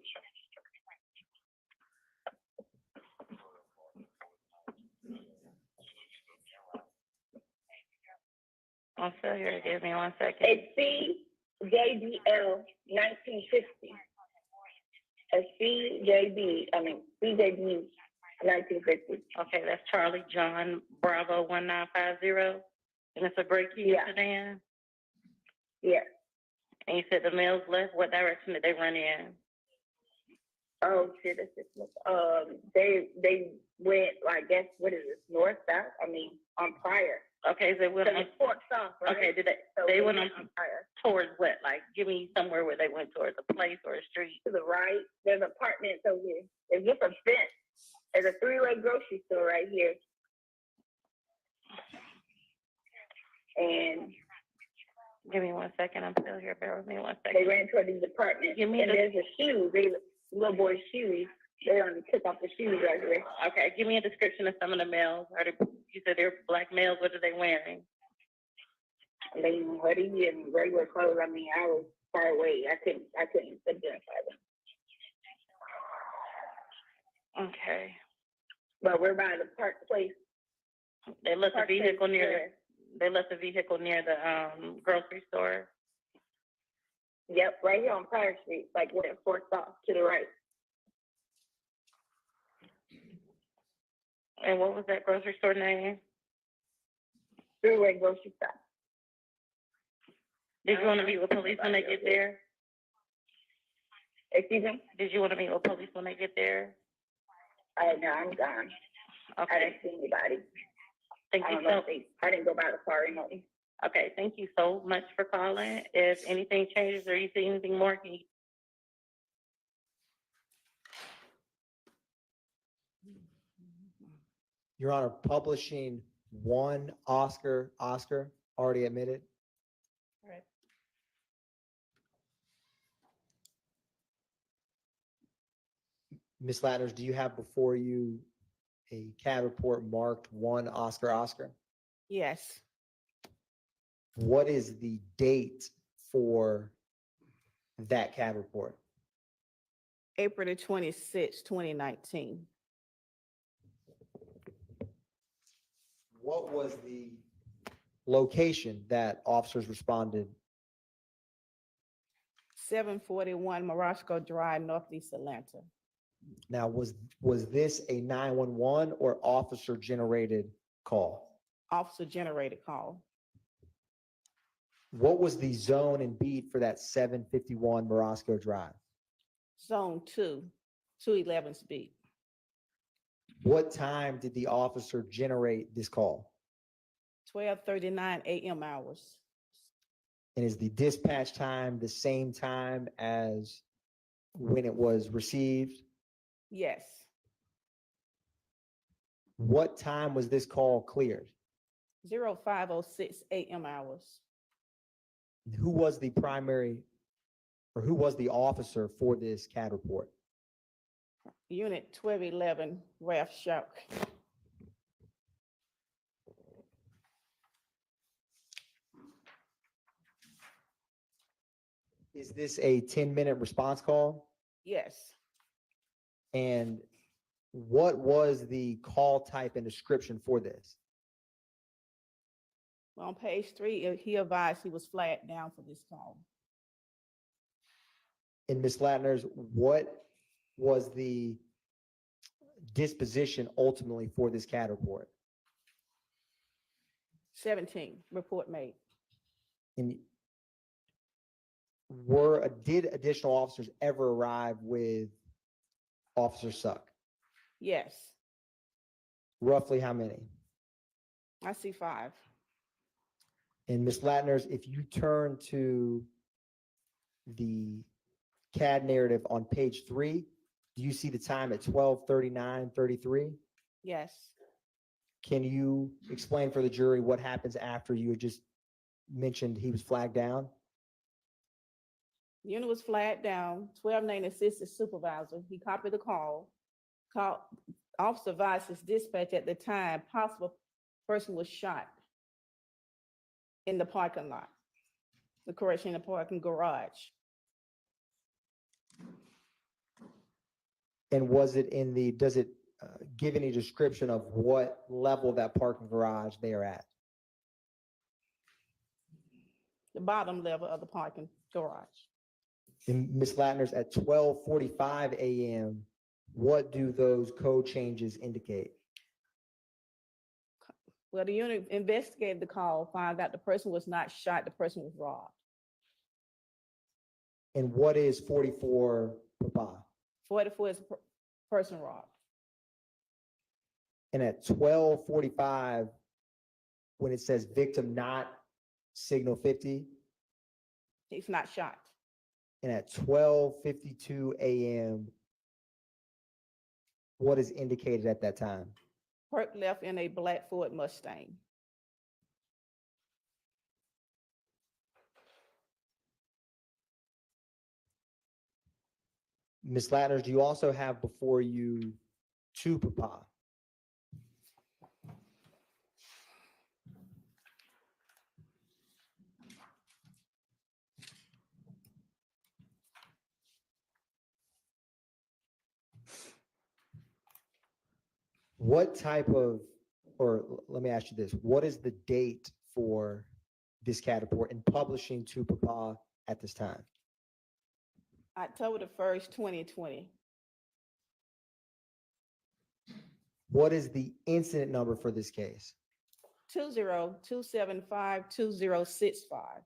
I'll still here. Give me 1 second. It's CJBL 1950. CJB 1950. Okay, that's Charlie John Bravo 1950. And it's a gray Kia sedan? Yeah. And you said the males left. What direction did they run in? Oh shit! They went. I guess what is this? North, south? On Pryor. Okay, they went So on. it's forks off, right? Okay, they went on Pryor. towards what? Like, give me somewhere where they went towards a place or a street. To the right, there's apartments over here. There's just a fence. There's a 3-way grocery store right here. And give me 1 second. I'm still here. Bear with me 1 second. they ran toward these apartments. Give me and there's a shoe. Little boy's shoes. They only took off the shoes right here. Okay, give me a description of some of the males. You said they're black males. What are they wearing? They hoodie and regular clothes. I was far away. I couldn't identify them. Okay. But we're by the park place. They left the vehicle near. They left the vehicle near the grocery store. Yep, right here on Pryor Street, like where it forks off to the right. And what was that grocery store name? 3-way grocery store. Did you want to meet with police when they get there? Excuse me? Did you want to meet with police when they get there? No, I'm gone. Okay. I didn't see anybody. Thank you so. I didn't go by the car remotely. Okay, thank you so much for calling. If anything changes or you see anything more, can you? Your Honor, publishing 1 Oscar already admitted. Right. Ms. Ladner, do you have before you a CAD report marked 1 Oscar? Yes. What is the date for that CAD report? April the 26th, 2019. What was the location that officers responded? 741 Morosco Drive, Northeast Atlanta. Now, was this a 911 or officer generated call? Officer generated call. What was the zone and beat for that 751 Morosco Drive? Zone 2, 211 speed. What time did the officer generate this call? 12:39 a.m. hours. And is the dispatch time the same time as when it was received? Yes, What time was this call cleared? 05:06 a.m. hours. Who was the primary, or who was the officer for this CAD report? Unit 1211, Ralph Sharp. Is this a 10-minute response call? Yes, And what was the call type and description for this? on page 3, he advised he was flagged down for this call. In Ms. Ladner's, what was the disposition ultimately for this CAD report? 17, report made. And did additional officers ever arrive with Officer Suck? Yes, Roughly how many? I see 5. And Ms. Ladner's, if you turn to the CAD narrative on page 3, do you see the time at 12:39:33? Yes, Can you explain for the jury what happens after you had just mentioned he was flagged down? unit was flagged down, 12 named assistant supervisor. He copied the call. Officer advised his dispatch at the time possible person was shot in the parking lot, in the parking garage. And was it does it give any description of what level of that parking garage they are at? The bottom level of the parking garage. And Ms. Ladner's, at 12:45 a.m., what do those code changes indicate? Well, the unit investigated the call, found out the person was not shot, the person was robbed. And what is 44 Papa? 44 is a person robbed. And at 12:45, when it says victim not signal 50, He's not shot. and at 12:52 a.m., what is indicated at that time? Perk left in a black Ford Mustang. Ms. Ladner, do you also have before you 2 Papa? What type of, or let me ask you this, what is the date for this CAD report and publishing to Papa at this time? October the 1st, 2020. What is the incident number for this case? 202752065.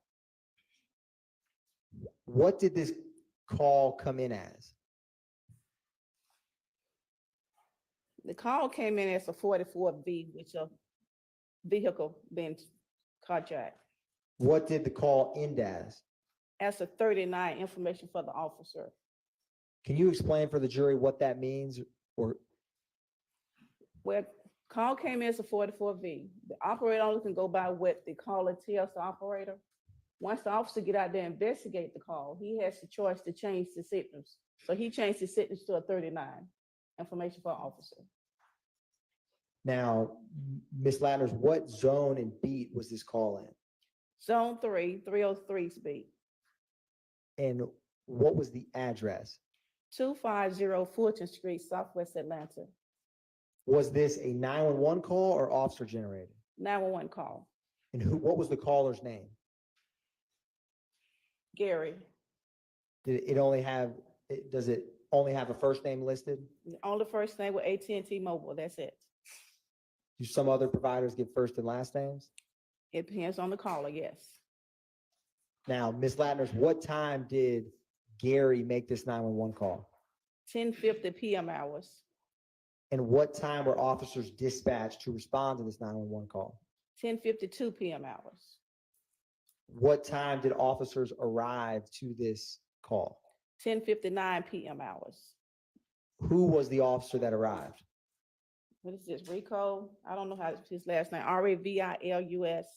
What did this call come in as? The call came in as a 44B, which a vehicle being carjacked. What did the call end as? As a 39 information for the officer. Can you explain for the jury what that means? Or Well, call came in as a 44V. The operator only can go by what the caller tells the operator. Once the officer get out there and investigate the call, he has the choice to change the sentence. So he changed the sentence to a 39, information for officer. now, Ms. Ladner's, what zone and beat was this call in? Zone 3, 303's beat. And what was the address? 250 Fulton Street, Southwest Atlanta. Was this a 911 call or officer generated? 911 call. And what was the caller's name? Gary. Does it only have a first name listed? On the first name with AT&T Mobile, that's it. Do some other providers give first and last names? It depends on the caller, yes. Now, Ms. Ladner's, what time did Gary make this 911 call? 10:50 p.m. hours. And what time were officers dispatched to respond to this 911 call? 10:52 p.m. hours. What time did officers arrive to this call? 10:59 PM hours. Who was the officer that arrived? What is this, Rico? I don't know how his last name, Revilus.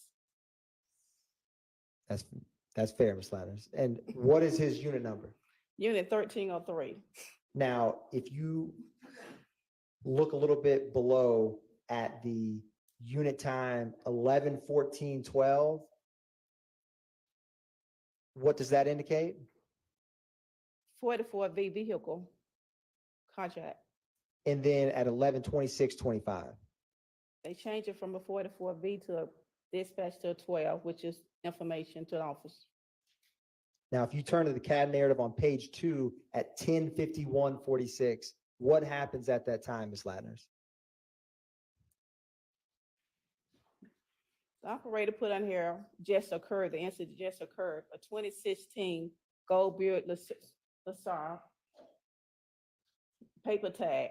That's fair, Ms. Ladders. And what is his unit number? Unit 1303. Now, if you look a little bit below at the unit time 11:14:12, what does that indicate? 44V vehicle contract. And then at 11:26:25. They changed it from a 44V to a dispatch to a 12, which is information to the office. Now, if you turn to the CAD narrative on page 2 at 10:51:46, what happens at that time, Ms. Ladners? The operator put on here, just occurred, the incident just occurred, a 2016 Gold Buick LaSalle paper tag,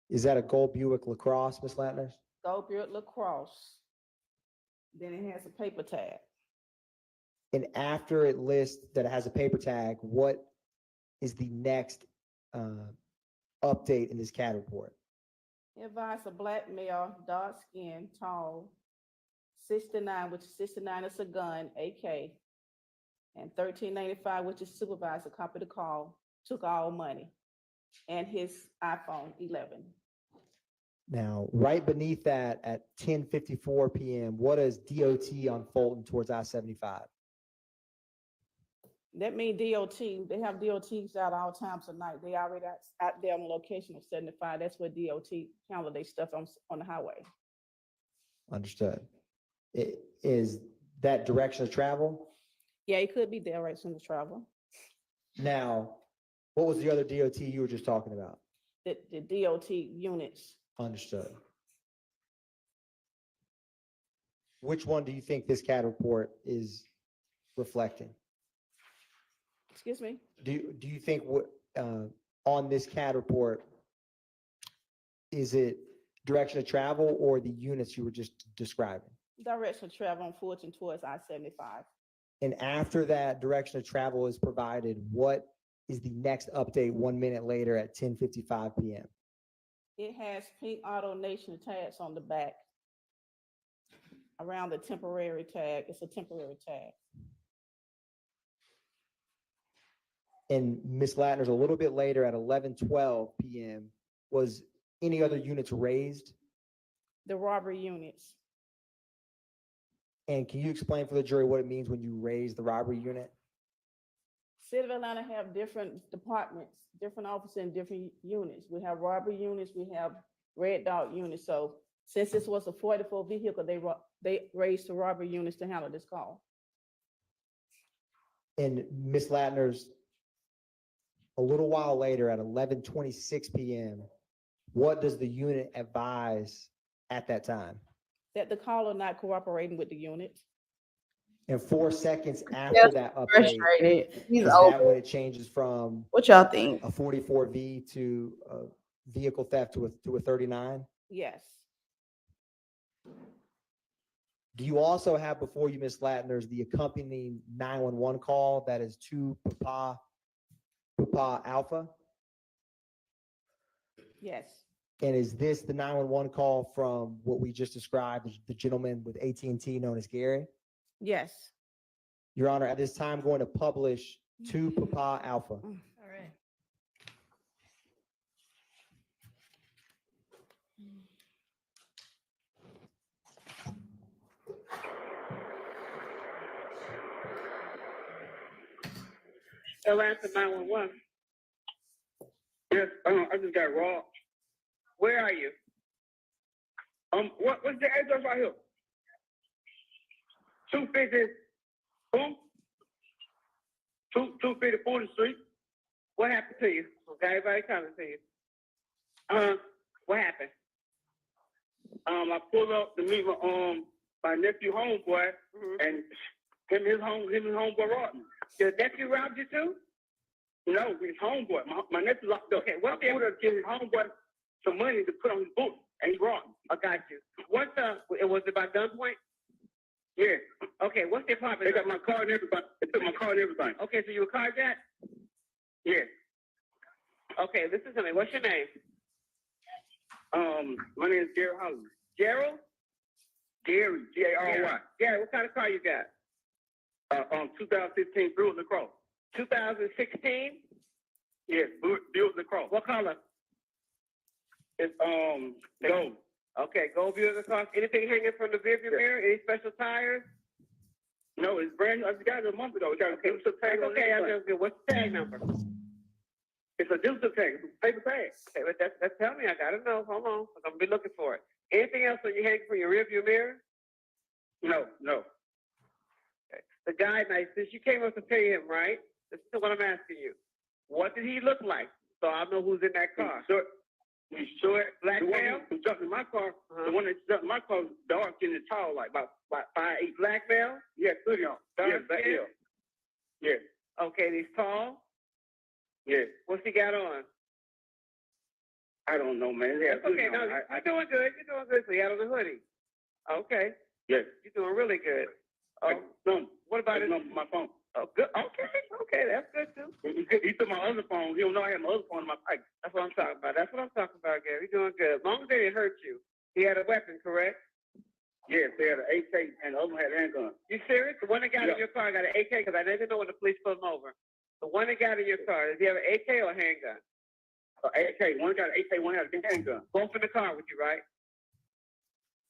Is that a gold Buick LaCrosse, Ms. Ladners? Gold Buick LaCrosse. Then it has a paper tag. And after it lists that it has a paper tag, what is the next update in this CAD report? It advised a black male, dark skin, tall, 69, which is 69 is a gun, AK, and 1395, which is supervisor, copied the call, took all money, and his iPhone 11. Now, right beneath that at 10:54 PM, what is DOT on Fulton towards I-75? That means DOT, they have DOTs out all times of night. They already out there on location of 75. That's where DOT handle their stuff on the highway. Understood. Is that direction of travel? Yeah, it could be direction to travel. Now, what was the other DOT you were just talking about? The DOT units. Understood. Which one do you think this CAD report is reflecting? Excuse me? Do you think what on this CAD report, is it direction of travel or the units you were just describing? Direction of travel on Fulton towards I-75. And after that direction of travel is provided, what is the next update 1 minute later at 10:55 PM? It has pink Auto Nation tags on the back around the temporary tag. It's a temporary tag. And Ms. Ladner's a little bit later at 11:12 PM, was any other units raised? The robbery units. And can you explain for the jury what it means when you raise the robbery unit? City of Atlanta have different departments, different officers in different units. We have robbery units, we have red dot units. So since this was a 44 vehicle, they raised the robbery units to handle this call. And Ms. Ladner's a little while later at 11:26 PM, what does the unit advise at that time? That the caller not cooperating with the unit. And 4 seconds after that update, Frustrated. He's is that over. when it changes from What y'all think? a 44V to a vehicle theft to a 39? Yes. Do you also have before you, Ms. Ladner's, the accompanying 911 call that is to Papa Alpha? Yes. And is this the 911 call from what we just described, the gentleman with AT&T known as Gary? Yes. Your Honor, at this time, going to publish to Papa Alpha. All right. Atlanta 911. Yes, I just got robbed. Where are you? What's the address right here? 250, who? 250 40th Street. What happened to you? Okay, everybody coming to you. What happened? I pulled up to meet my nephew homeboy, and him and his homeboy robbed me. Your nephew robbed you too? No, his homeboy. My nephew locked up. Okay, well, they able to give his homeboy some money to put on his book, and he robbed me. I got you. Was it by gunpoint? Yeah. Okay, what's the apartment? They got my car and everything. They took my car and everything. Okay, so you were carjacked? Yeah. Okay, listen to me. What's your name? My name is Gary Holland. Gerald? Gary, G-A-R-Y. Gary, what kind of car you got? 2015 Buick LaCrosse. 2016? Yes, Buick LaCrosse. What color? It's gold. Okay, gold Buick LaCrosse. Anything hanging from the rearview mirror? Any special tires? No, it's brand new. I just got it a month ago. We got a digital tag on Okay, it. what's the tag number? It's a digital tag. It's a paper tag. Okay, but that's tell me. I gotta know. Hold on, I'm gonna be looking for it. Anything else when you hang from your rearview mirror? No. Okay. The guy, now, since you came up to pay him, right? This is what I'm asking you. What did he look like? So I know who's in that car. He's short. Black the one male? who jumped in my car. The one that jumped in my car was dark and tall, like about 5'8". Black male? Yeah, hoodie on. Dark Yeah, black skin? male. Yeah. Okay, and he's tall. Yeah. What's he got on? I don't know, man. Yeah, That's okay. No, you're doing good. You're doing good. So he had on a hoodie. Okay. Yes. You're doing really good. What about his my phone? Oh, good. Okay, that's good too. He took my other phone. He don't know I had my other phone in my pocket. That's what I'm talking about. Gary. You're doing good. As long as they didn't hurt you. He had a weapon, correct? Yes, they had an AK and the other one had a handgun. You serious? The one that got in your car got an AK? Because I didn't know when the police pulled him over. The one that got in your car, does he have an AK or a handgun? AK. One got an AK, one had a handgun. Both in the car with you, right?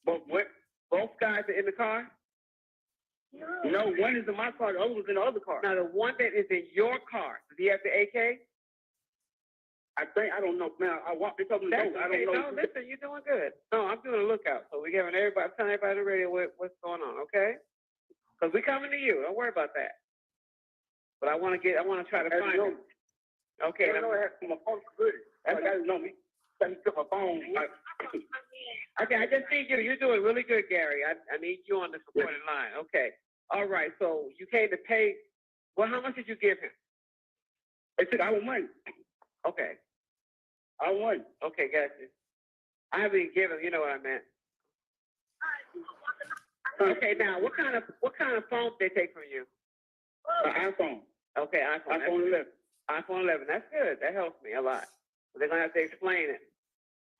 Both what? Both guys are in the car? No, one is in my car, the other one's in the other car. Now, the one that is in your car, does he have the AK? I don't know. Man, I walked this up and That's I okay. don't know. No, listen, you're doing good. No, I'm doing a lookout. So we're giving everybody, telling everybody on the radio what's going on, okay? Because we're coming to you. Don't worry about that. But I want to try to find him. Okay. I know I had my phone good. I got to know me. He took my phone. Okay, I just need you. You're doing really good, Gary. I need you on the supporting line. Okay. All right. So you came to pay. Well, how much did you give him? They said I want money. Okay. I want. Okay, gotcha. I haven't even given. You know what I meant. Okay. Now, what kind of phone did they take from you? iPhone. Okay, iPhone. iPhone 11. iPhone 11. That's good. That helps me a lot. But they're gonna have to explain it.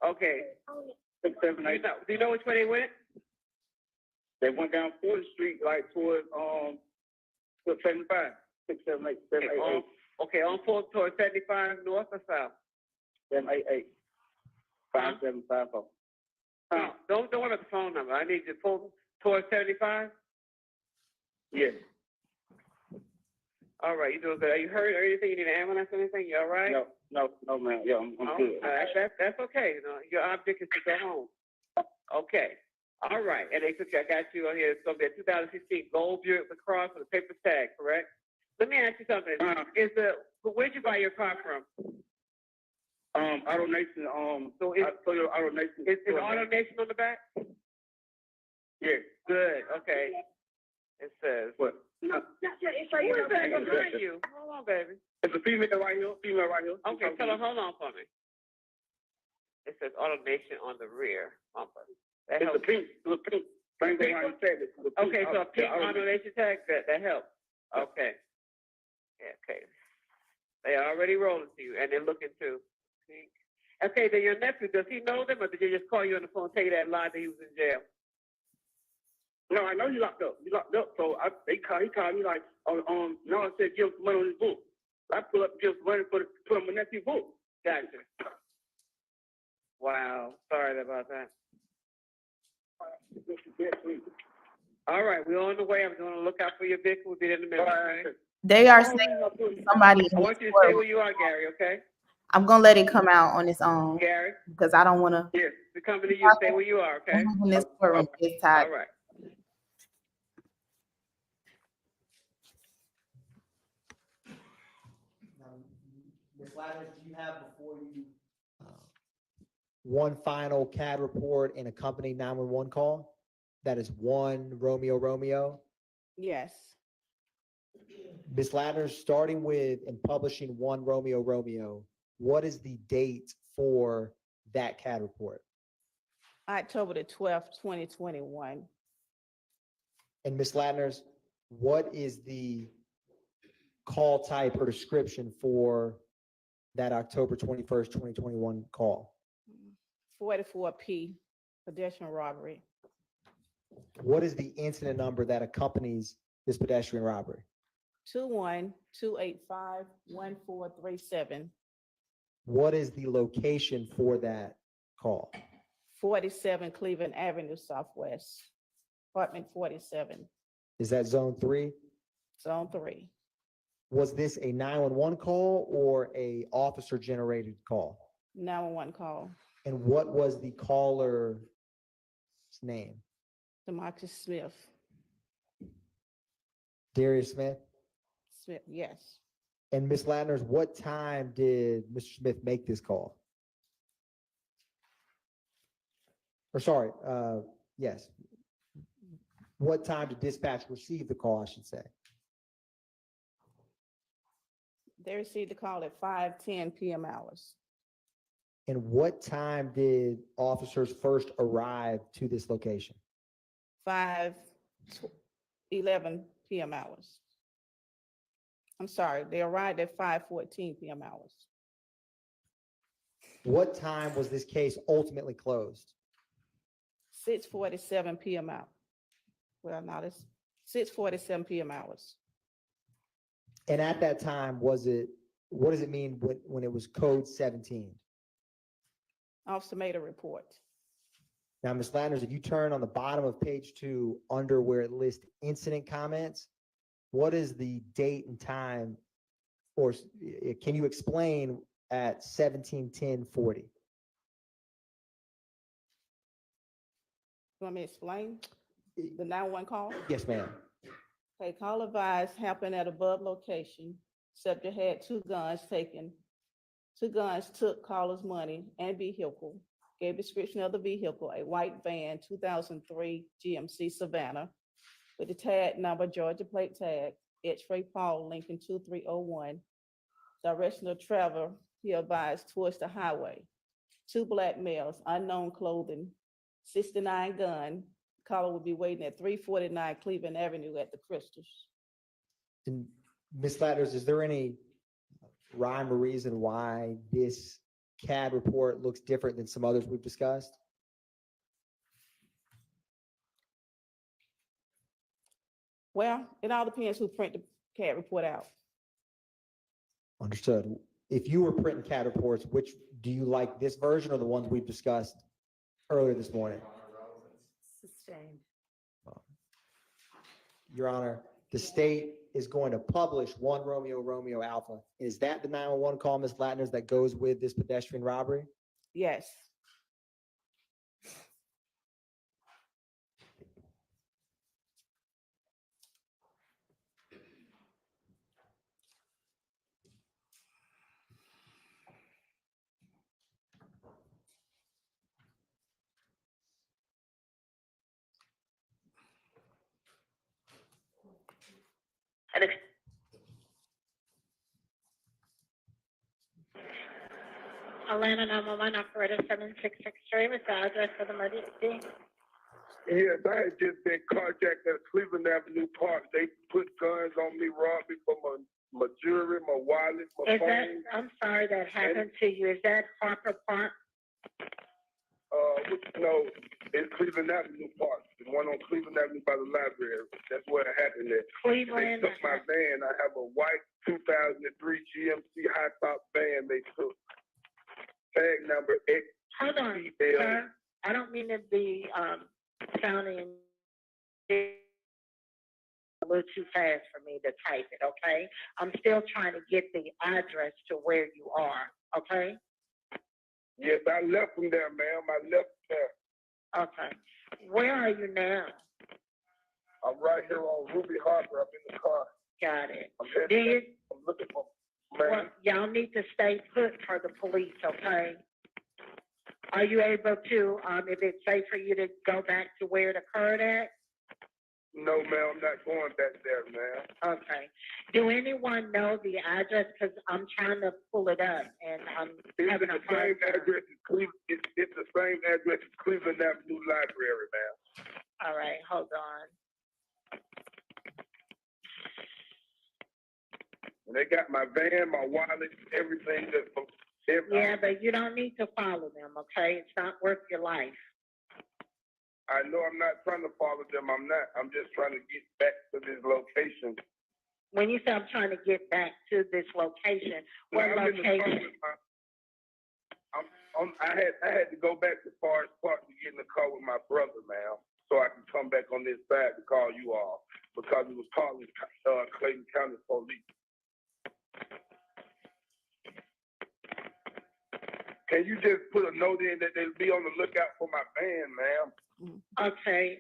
Okay. 6, 7, 8. Do you know which way they went? They went down 4th Street, like towards 75. 6, 7, 8, 7, 8, 8. Okay, on 4th towards 75 north or south? 7, 8, 8. 5, 7, 5, 4. No, don't worry about the phone number. I need you to pull towards 75. Yes. All right, you doing good. Are you hurt or anything? You need an ambulance or anything? You all right? No, man. Yeah, I'm good. That's okay. You know, your object is to go home. Okay. All right. And I got you on here. It's going to be a 2016 gold Buick LaCrosse with a paper tag, correct? Let me ask you something. Where'd you buy your car from? Auto Nation. So it's Auto Nation. Is Auto Nation on the back? Yeah. Good. Okay. It says what? Who is that behind you? Hold on, baby. It's a female right here. Okay, tell her, hold on for me. It says Auto Nation on the rear bumper. That It's helps. a pink. Same thing I said. Okay, so a pink Auto Nation tag, that helps. Okay. Yeah, okay. They are already rolling to you, and they're looking to. Okay, then your nephew, does he know them, or did they just call you on the phone and tell you that lie that he was in jail? No, I know he locked up. So he called me like, no, I said, give him some money on his book. I pull up and give some money put on my nephew's book. Gotcha. Wow. Sorry about that. All right, we're on the way. I'm going to look out for your vehicle. We'll be in a minute. Okay? They are saying somebody in I want this you to stay courtroom. where you are, Gary, okay? I'm gonna let it come out on its own Gary? because I don't want to. Yes, we're coming to you. Stay where you are, okay? In this courtroom, it's tied. All right. Ms. Ladner, do you have before you one final CAD report and accompanying 911 call? That is 1 Romeo Romeo. Yes. Ms. Ladner, starting with and publishing 1 Romeo Romeo, what is the date for that CAD report? October the 12th, 2021. And Ms. Ladner's, what is the call type or description for that October 21st, 2021 call? 44P, pedestrian robbery. What is the incident number that accompanies this pedestrian robbery? 212851437. What is the location for that call? 47 Cleveland Avenue Southwest, apartment 47, Is that zone 3? zone 3. Was this a 911 call or a officer generated call? 911 call. And what was the caller's name? Demarcus Smith. Darius Smith? Smith, yes. And Ms. Ladner's, what time did Mr. Smith make this call? Or sorry, yes. What time did dispatch receive the call, I should say? They received the call at 5:10 p.m. hours. And what time did officers first arrive to this location? 5:11 p.m. hours. I'm sorry, they arrived at 5:14 p.m. hours. What time was this case ultimately closed? 6:47 p.m. out. Well, no, it's 6:47 p.m. hours. And at that time, what does it mean when it was code 17? Officer made a report. Now, Ms. Ladner, if you turn on the bottom of page 2 under where it lists incident comments, what is the date and time, or can you explain at 17:10:40? You want me to explain the 911 call? Yes, ma'am. Okay, call advised happened at above location. Subject had 2 guns taken. 2 guns took caller's money and vehicle. Gave description of the vehicle, a white van, 2003 GMC Savannah with the tag number, Georgia plate tag, X-ray Paul, Lincoln 2301. Direction of travel, he advised towards the highway. 2 black males, unknown clothing, 69 gun. Caller will be waiting at 349 Cleveland Avenue at the Crystals. And Ms. Ladner, is there any rhyme or reason why this CAD report looks different than some others we've discussed? Well, it all depends who print the CAD report out. Understood. If you were printing CAD reports, which do you like, this version or the ones we've discussed earlier this morning? Sustained. Your Honor, the state is going to publish 1 Romeo Romeo Alpha. Is that the 911 call, Ms. Ladner, that goes with this pedestrian robbery? Yes. Atlanta 911 operator 7663 with the address for the emergency. Yes, I had just been carjacked at Cleveland Avenue Park. They put guns on me, robbed me for my jewelry, my wallet, my Is that, phone. I'm sorry that happened to you. Is that Harper Park? No, it's Cleveland Avenue Park, the one on Cleveland Avenue by the library. That's where it happened at. Cleveland. They took my van. I have a white 2003 GMC high top van. They took tag number X. Hold on, sir. I don't mean to be sounding a little too fast for me to type it, okay? I'm still trying to get the address to where you are, okay? Yes, I left from there, ma'am. I left there. Okay. Where are you now? I'm right here on Ruby Harbor. I'm in the car. Got it. I'm headed Do you, back. I'm looking for well, y'all need to stay put for the police, okay? Are you able to, if it's safe for you to go back to where it occurred at? No, ma'am, I'm not going back there, ma'am. Okay. Do anyone know the address? Because I'm trying to pull it up and I'm having a It's the hard same time. address as Cleveland. It's the same address as Cleveland Avenue Library, ma'am. All right, hold on. And they got my van, my wallet, everything Yeah, but you don't need to follow them, okay? It's not worth your life. I know I'm not trying to follow them. I'm not. I'm just trying to get back to this location. When you say I'm trying to get back to this location, what I'm in the car location? with I had to go back to Forest Park to get in the car with my brother, ma'am, so I can come back on this side to call you all because it was calling Clayton County Police. Can you just put a note in that they'll be on the lookout for my van, ma'am? Okay,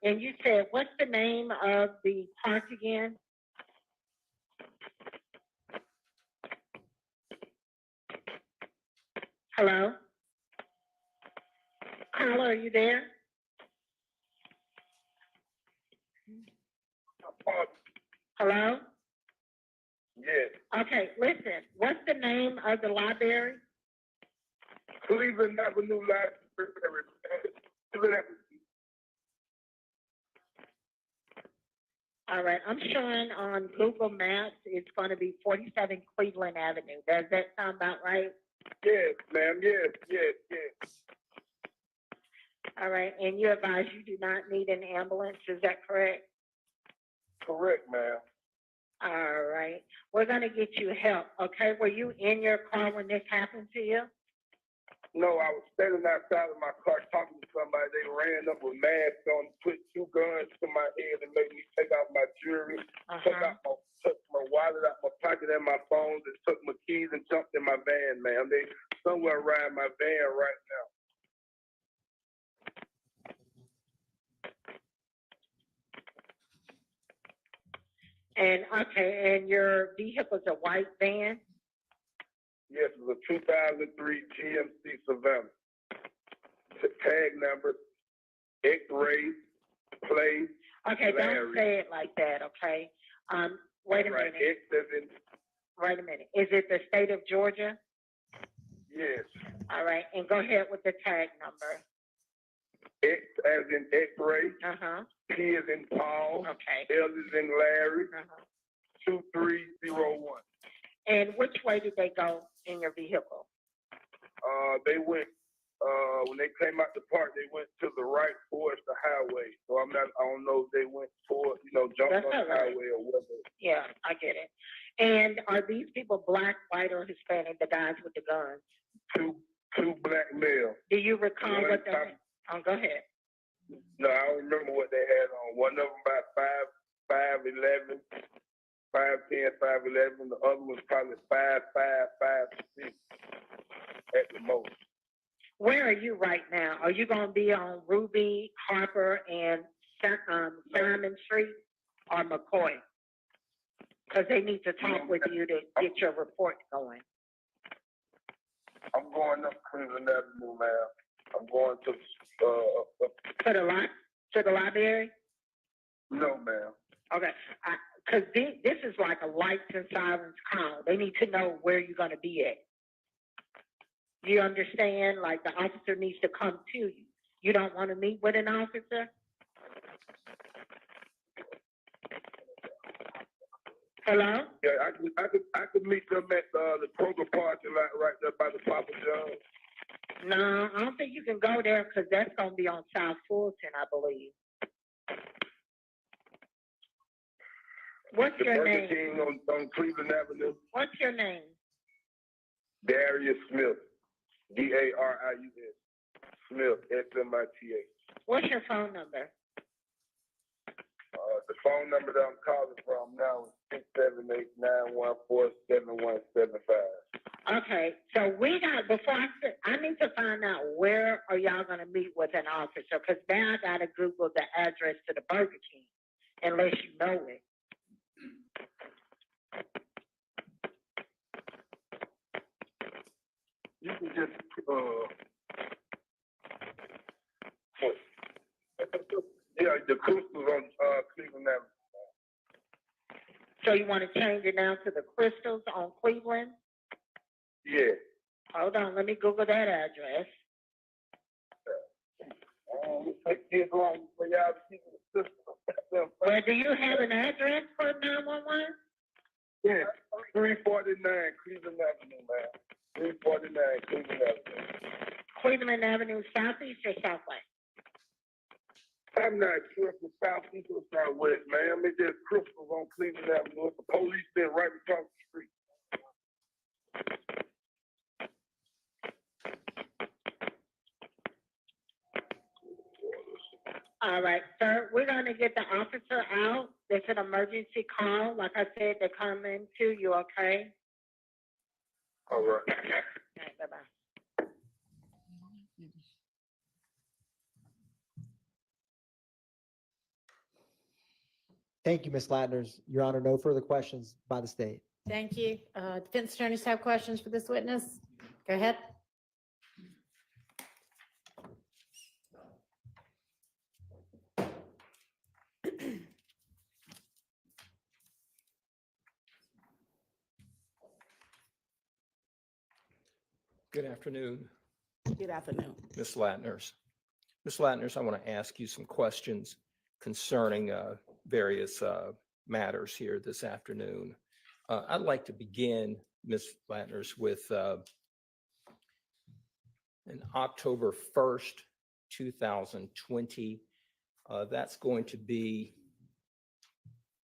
and you said, what's the name of the park again? Hello? Carla, are you there? Hello? Yes. Okay, listen, what's the name of the library? Cleveland Avenue Library. Cleveland Avenue. All right, I'm showing on Google Maps, it's going to be 47 Cleveland Avenue. Does that sound about right? Yes, ma'am. Yes. All right, and you advise you do not need an ambulance, is that correct? Correct, ma'am. All right, we're going to get you help, okay? Were you in your car when this happened to you? No, I was standing outside of my car talking to somebody. They ran up with masks on, put 2 guns to my head and made me take out my jewelry, took my wallet out my pocket and my phones, and took my keys and jumped in my van, ma'am. They somewhere around my van right now. And okay, and your vehicle's a white van? Yes, it's a 2003 GMC Savannah. Tag number, X-ray, plate. Okay, Larry. don't say it like that, okay? Wait a Right, minute. X as in, Wait a minute. Is it the state of Georgia? yes. All right, and go ahead with the tag number. X as in X-ray, Uh-huh. P as in Paul, Okay. L as in Larry, Uh-huh. 2301. And which way did they go in your vehicle? They went, when they came out the park, they went to the right towards the highway. So I don't know if they went toward, jumped That's on the all right. highway or whatever. Yeah, I get it. And are these people black, white, or Hispanic, the guys with the guns? Two black males. Do you recall One what they time- go ahead. No, I don't remember what they had on. One of them about 5'11", 5'10", 5'11". The other was probably 5'5", 5'6" at the most. Where are you right now? Are you going to be on Ruby, Harper, and Simon Street or McCoy? Because they need to talk with you to get your report going. I'm going up Cleveland Avenue, ma'am. I'm going to To the library? No, ma'am. Okay, because this is like a lights and sirens call. They need to know where you're going to be at. You understand? Like the officer needs to come to you. You don't want to meet with an officer? Hello? Yeah, I could meet them at the Kroger parking lot right there by the Papa John's. No, I don't think you can go there because that's going to be on South Fulton, I believe. What's your Burger name? King on Cleveland Avenue. What's your name? Darius Smith. Darius Smith. Smith. What's your phone number? The phone number that I'm calling from now is 678-914-7175. Okay, so I need to find out where are y'all going to meet with an officer because now I got to Google the address to the Burger King unless you know it. You can just yeah, the Crystals on Cleveland Avenue. So you want to change it now to the Crystals on Cleveland? Yeah. Hold on, let me Google that address. Take this long for y'all to see the system. Well, do you have an address for 911? Yeah, 349 Cleveland Avenue, man. 349 Cleveland Avenue. Cleveland Avenue, southeast or southwest? I'm not sure if it's southeast or southwest, man. It's just Crystals on Cleveland Avenue. The police been right across the street. All right, sir, we're gonna get the officer out. It's an emergency call. Like I said, they're coming to you, okay? All right. All right, bye-bye. Thank you, Ms. Ladner. Your Honor, no further questions by the state. Thank you. Defense attorneys have questions for this witness? Go ahead. Good afternoon, Good afternoon. Ms. Latners. Ms. Latners, I want to ask you some questions concerning various matters here this afternoon. I'd like to begin, Ms. Latners, with an October 1st, 2020. That's going to be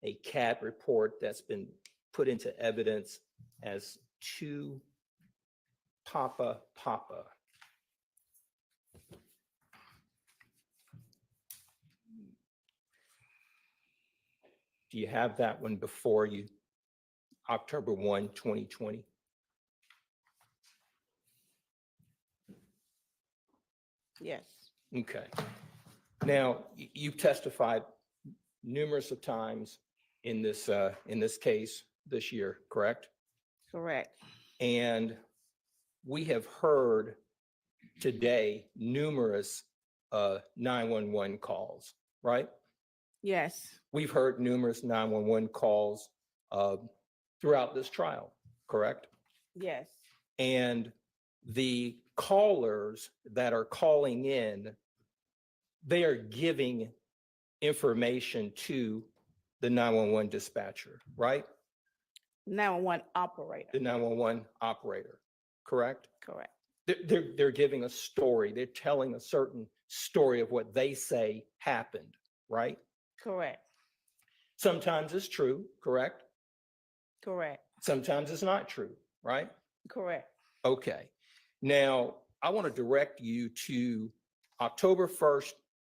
a CAD report that's been put into evidence as 2 Papa. Do you have that one before you? October 1, 2020? Yes, Okay. Now, you've testified numerous of times in this case this year, correct? correct. And we have heard today numerous 911 calls, right? Yes, We've heard numerous 911 calls throughout this trial, correct? yes, And the callers that are calling in, they are giving information to the 911 dispatcher, right? 911 operator. The 911 operator, correct? Correct. They're giving a story. They're telling a certain story of what they say happened, right? Correct. Sometimes it's true, correct? Correct. Sometimes it's not true, right? Correct. Okay. Now, I want to direct you to October 1st,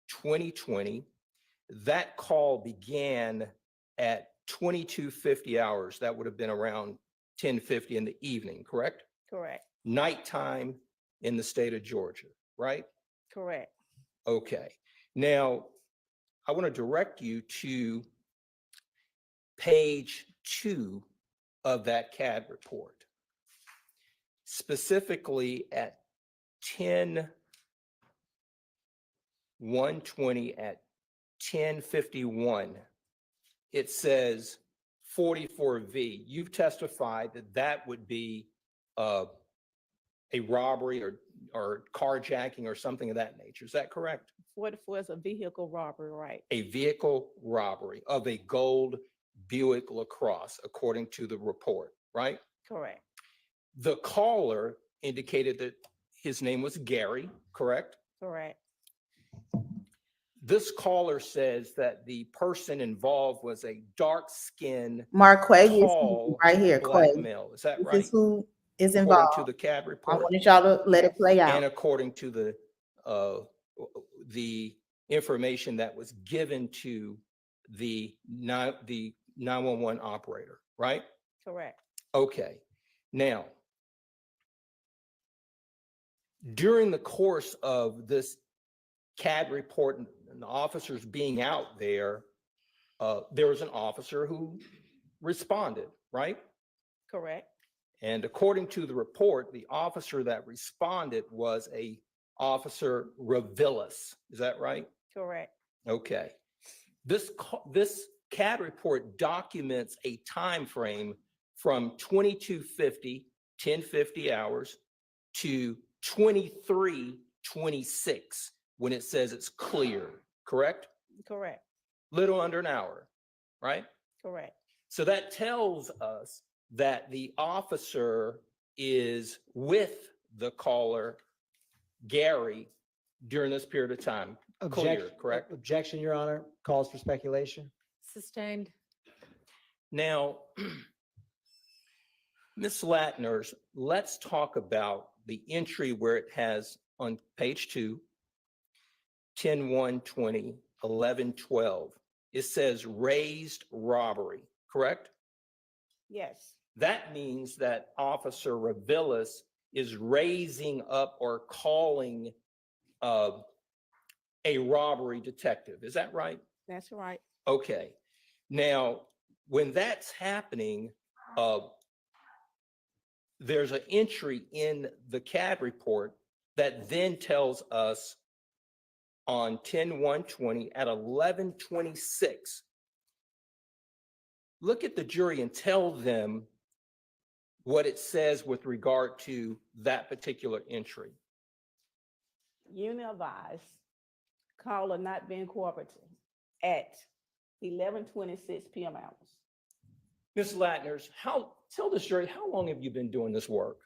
2020. That call began at 22:50 hours. That would have been around 10:50 in the evening, correct? Correct. Nighttime in the state of Georgia, right? Correct. Okay. Now, I want to direct you to page 2 of that CAD report. Specifically at 10:120 at 10:51, it says 44V. You've testified that that would be a robbery or carjacking or something of that nature. Is that correct? 44 is a vehicle robbery, right? A vehicle robbery of a gold Buick LaCrosse, according to the report, right? Correct. The caller indicated that his name was Gary, correct? Correct. This caller says that the person involved was a dark-skinned, Marquay is tall, right here, black Quay. male. Is that This right? is who is According involved. to the CAD I report? wanted y'all to let it play And out. according to the information that was given to the 911 operator, right? Correct. Okay. Now, during the course of this CAD report and the officers being out there, there was an officer who responded, right? Correct. And according to the report, the officer that responded was a Officer Revillis. Is that right? Correct. Okay. This CAD report documents a time frame from 22:50, 10:50 hours to 23:26 when it says it's clear, correct? Correct. little under an hour, right? Correct. So that tells us that the officer is with the caller, Gary, during this period of time. Clear, correct? Objection, Your Honor. Calls for speculation. Sustained. Now, Ms. Ladner, let's talk about the entry where it has on page 2, 10-1-20, 11-12. It says raised robbery, correct? Yes. That means that Officer Revillis is raising up or calling a robbery detective. Is that right? That's right. Okay. Now, when that's happening, there's an entry in the CAD report that then tells us on 10-1-20 at 11-26, look at the jury and tell them what it says with regard to that particular entry. Unit advised, caller not being cooperative at 11:26 p.m. hours. Ms. Ladner, tell this jury, how long have you been doing this work?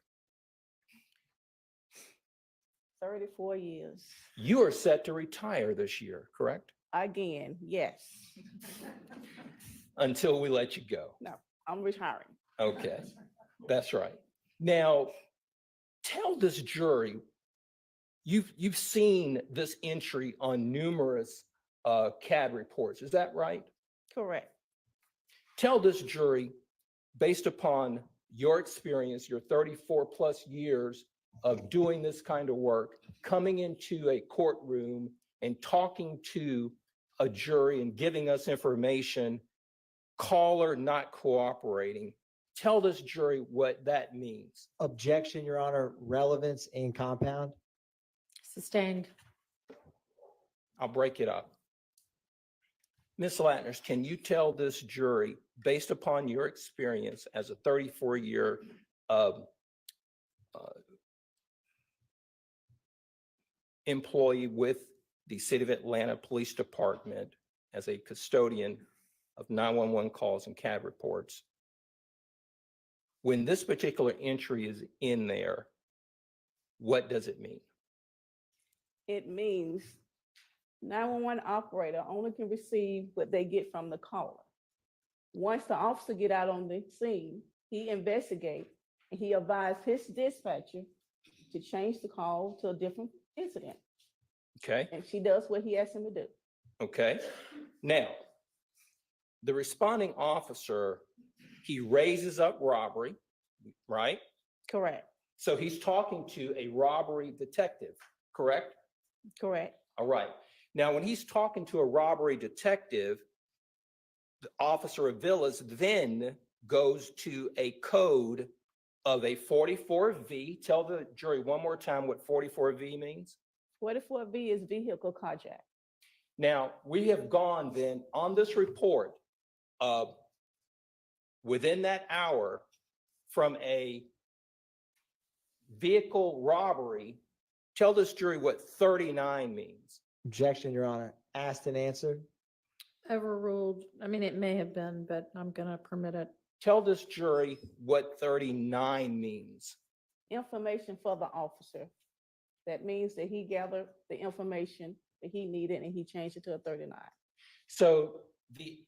34 years. You are set to retire this year, correct? Again, yes. Until we let you go. No, I'm retiring. Okay, that's right. Now, tell this jury, you've seen this entry on numerous CAD reports, is that right? Correct. Tell this jury, based upon your experience, your 34 plus years of doing this kind of work, coming into a courtroom and talking to a jury and giving us information, caller not cooperating. Tell this jury what that means. Objection, Your Honor. Relevance in compound. Sustained. I'll break it up. Ms. Ladner, can you tell this jury, based upon your experience as a 34-year employee with the City of Atlanta Police Department as a custodian of 911 calls and CAD reports, when this particular entry is in there, what does it mean? It means 911 operator only can receive what they get from the caller. Once the officer get out on the scene, he investigates and he advised his dispatcher to change the call to a different incident. Okay. And she does what he asked him to do. Okay. Now, the responding officer, he raises up robbery, right? Correct. So he's talking to a robbery detective, correct? Correct. All right. Now, when he's talking to a robbery detective, the Officer Avilas then goes to a code of a 44V. Tell the jury one more time what 44V means. 44V is vehicle carjack. Now, we have gone then on this report within that hour from a vehicle robbery. Tell this jury what 39 means. Objection, Your Honor. Asked and answered. Overruled. I mean, it may have been, but I'm going to permit it. Tell this jury what 39 means. Information for the officer. That means that he gathered the information that he needed and he changed it to a 39. So the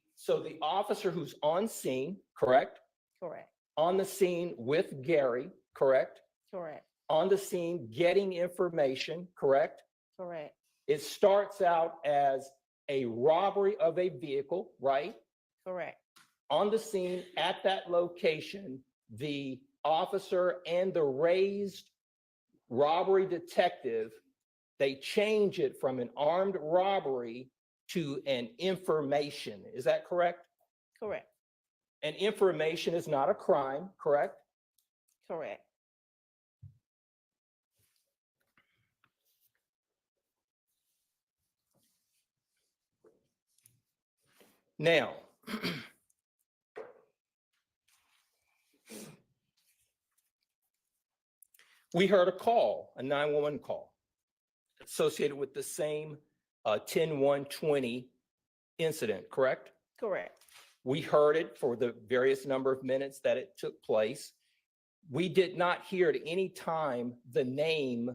officer who's on scene, correct? Correct. On the scene with Gary, correct? Correct. On the scene getting information, correct? Correct. It starts out as a robbery of a vehicle, right? Correct. On the scene at that location, the officer and the raised robbery detective, they change it from an armed robbery to an information. Is that correct? Correct. And information is not a crime, correct? Correct. Now, we heard a call, a 911 call associated with the same 10-1-20 incident, correct? Correct. We heard it for the various number of minutes that it took place. We did not hear at any time the name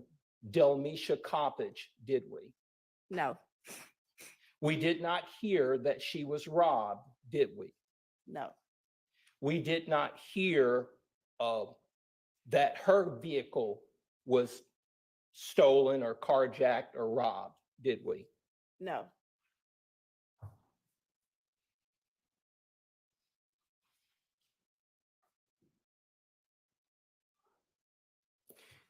Delmisha Coppage, did we? No, We did not hear that she was robbed, did we? no, We did not hear that her vehicle was stolen or carjacked or robbed, did we? no,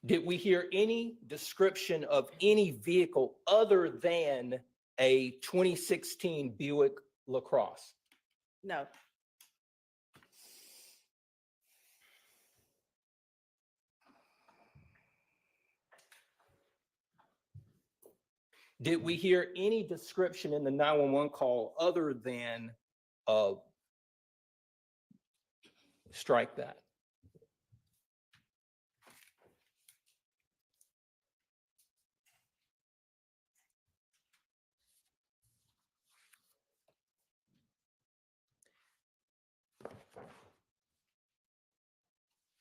Did we hear any description of any vehicle other than a 2016 Buick LaCrosse? no, Did we hear any description in the 911 call other than, strike that?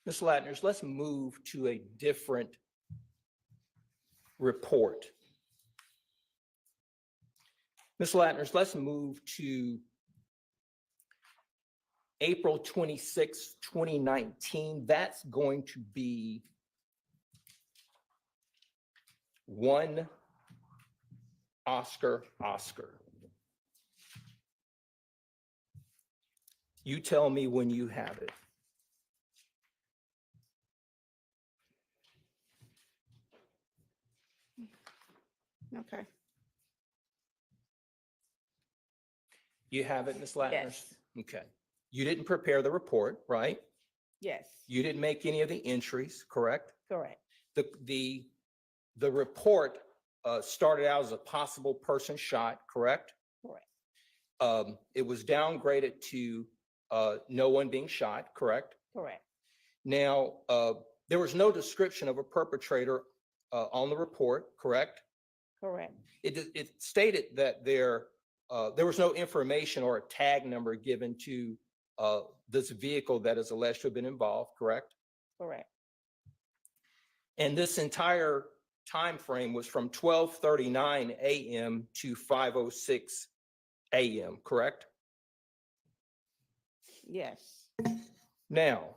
Ms. Ladner, let's move to a different report. Ms. Ladner, let's move to April 26, 2019. That's going to be one Oscar. You tell me when you have it. okay. You have it, Ms. Ladner? Yes. Okay. You didn't prepare the report, right? Yes, You didn't make any of the entries, correct? correct. The report started out as a possible person shot, correct? Correct. It was downgraded to no one being shot, correct? Correct. Now, there was no description of a perpetrator on the report, correct? Correct. It stated that there was no information or a tag number given to this vehicle that is alleged to have been involved, correct? Correct. And this entire time frame was from 12:39 a.m. to 5:06 a.m., correct? Yes. Now,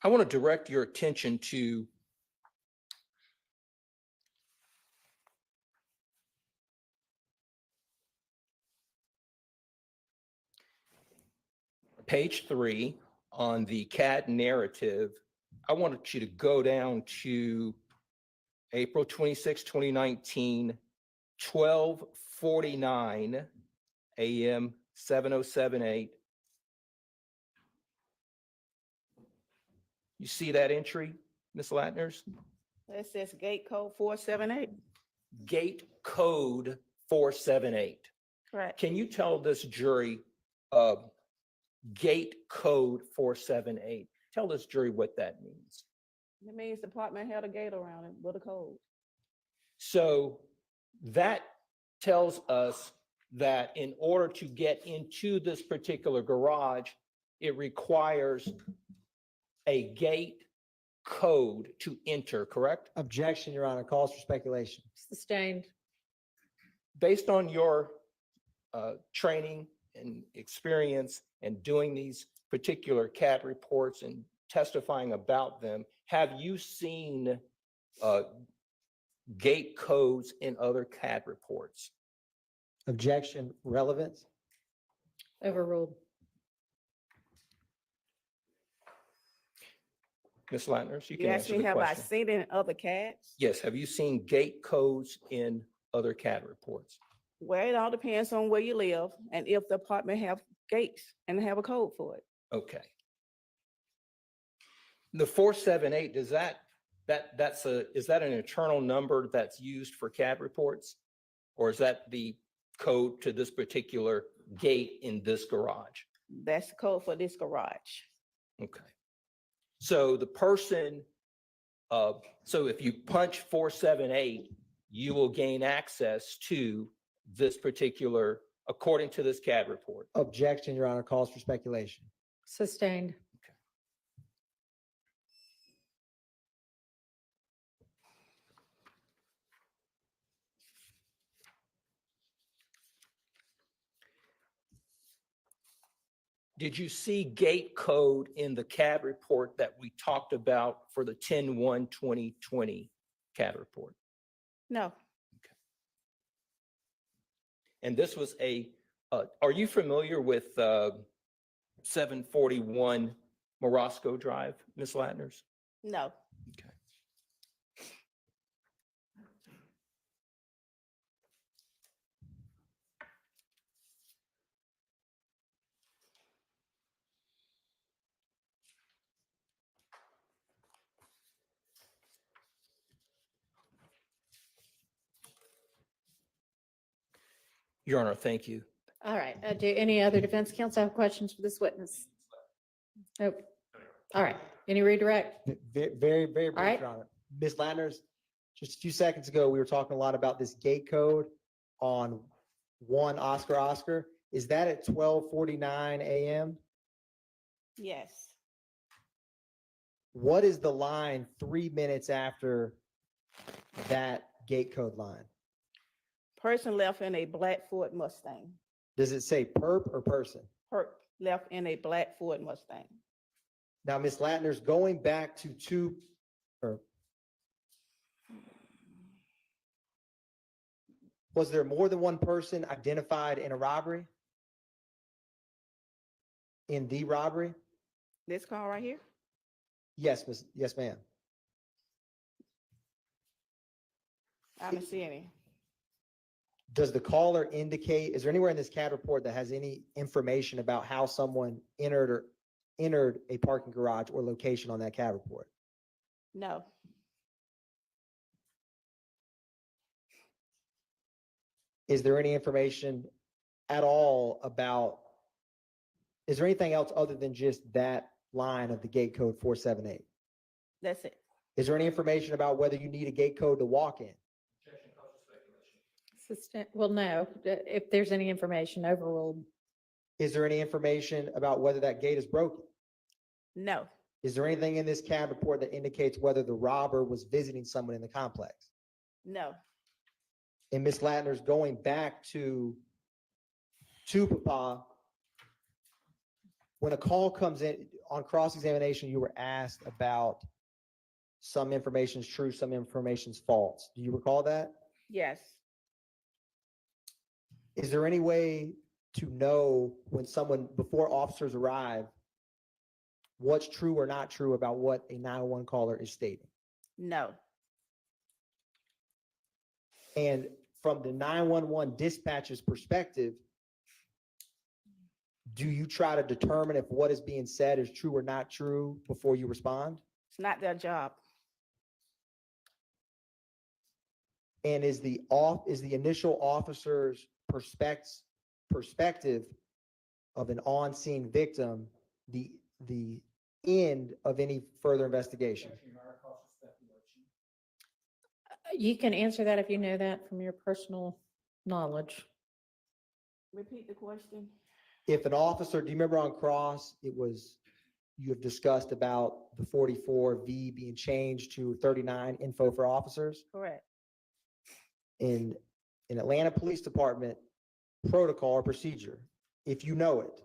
I want to direct your attention to page 3 on the CAD narrative. I wanted you to go down to April 26, 2019, 12:49 a.m., 7:07:08. You see that entry, Ms. Ladner? It says gate code 478. Gate code 478. Correct. Can you tell this jury gate code 478? Tell this jury what that means. It means the apartment had a gate around it with a code. So that tells us that in order to get into this particular garage, it requires a gate code to enter, correct? Objection, Your Honor, calls for speculation. Sustained. Based on your training and experience and doing these particular CAD reports and testifying about them, have you seen gate codes in other CAD reports? Objection, relevance. Overruled. Ms. Ladner, you You can asked answer me, the have I question. seen it in other CADs? Yes, have you seen gate codes in other CAD reports? Well, it all depends on where you live and if the apartment have gates and have a code for it. Okay. The 478, is that an internal number that's used for CAD reports? Or is that the code to this particular gate in this garage? That's the code for this garage. Okay. So the person, so if you punch 478, you will gain access to this particular, according to this CAD report. Objection, Your Honor, calls for speculation. Sustained. Did you see gate code in the CAD report that we talked about for the 10/1/2020 CAD report? No, And this was are you familiar with 741 Morosco Drive, Ms. Ladners? no. Okay. Your Honor, thank you. All right. Do any other defense counsel have questions for this witness? Nope. All right. Any redirect? Very brief, right. Your Honor. Ms. Ladners, just a few seconds ago, we were talking a lot about this gate code on 1 Oscar. Is that at 12:49 a.m.? Yes. What is the line 3 minutes after that gate code line? Person left in a black Ford Mustang. Does it say perp or person? Left in a black Ford Mustang. Now, Ms. Ladner's going back to was there more than one person identified in a robbery? In the robbery? This car right here? Yes, ma'am. I didn't see any. Does the caller indicate, is there anywhere in this CAD report that has any information about how someone entered a parking garage or location on that CAD report? No. Is there any information at all about, is there anything else other than just that line of the gate code 478? That's it. Is there any information about whether you need a gate code to walk in? Well, no. If there's any information, overruled. Is there any information about whether that gate is broken? No. Is there anything in this CAD report that indicates whether the robber was visiting someone in the complex? No. And Ms. Ladner's going back to Papa. When a call comes in on cross-examination, you were asked about some information is true, some information is false. Do you recall that? Yes. Is there any way to know when someone, before officers arrive, what's true or not true about what a 911 caller is stating? No. And from the 911 dispatcher's perspective, do you try to determine if what is being said is true or not true before you respond? It's not their job. And is the initial officer's perspective of an on-scene victim the end of any further investigation? You can answer that if you know that from your personal knowledge. Repeat the question. If an officer, do you remember on cross, you have discussed about the 44V being changed to 39 info for officers? Correct. In Atlanta Police Department protocol or procedure, if you know it,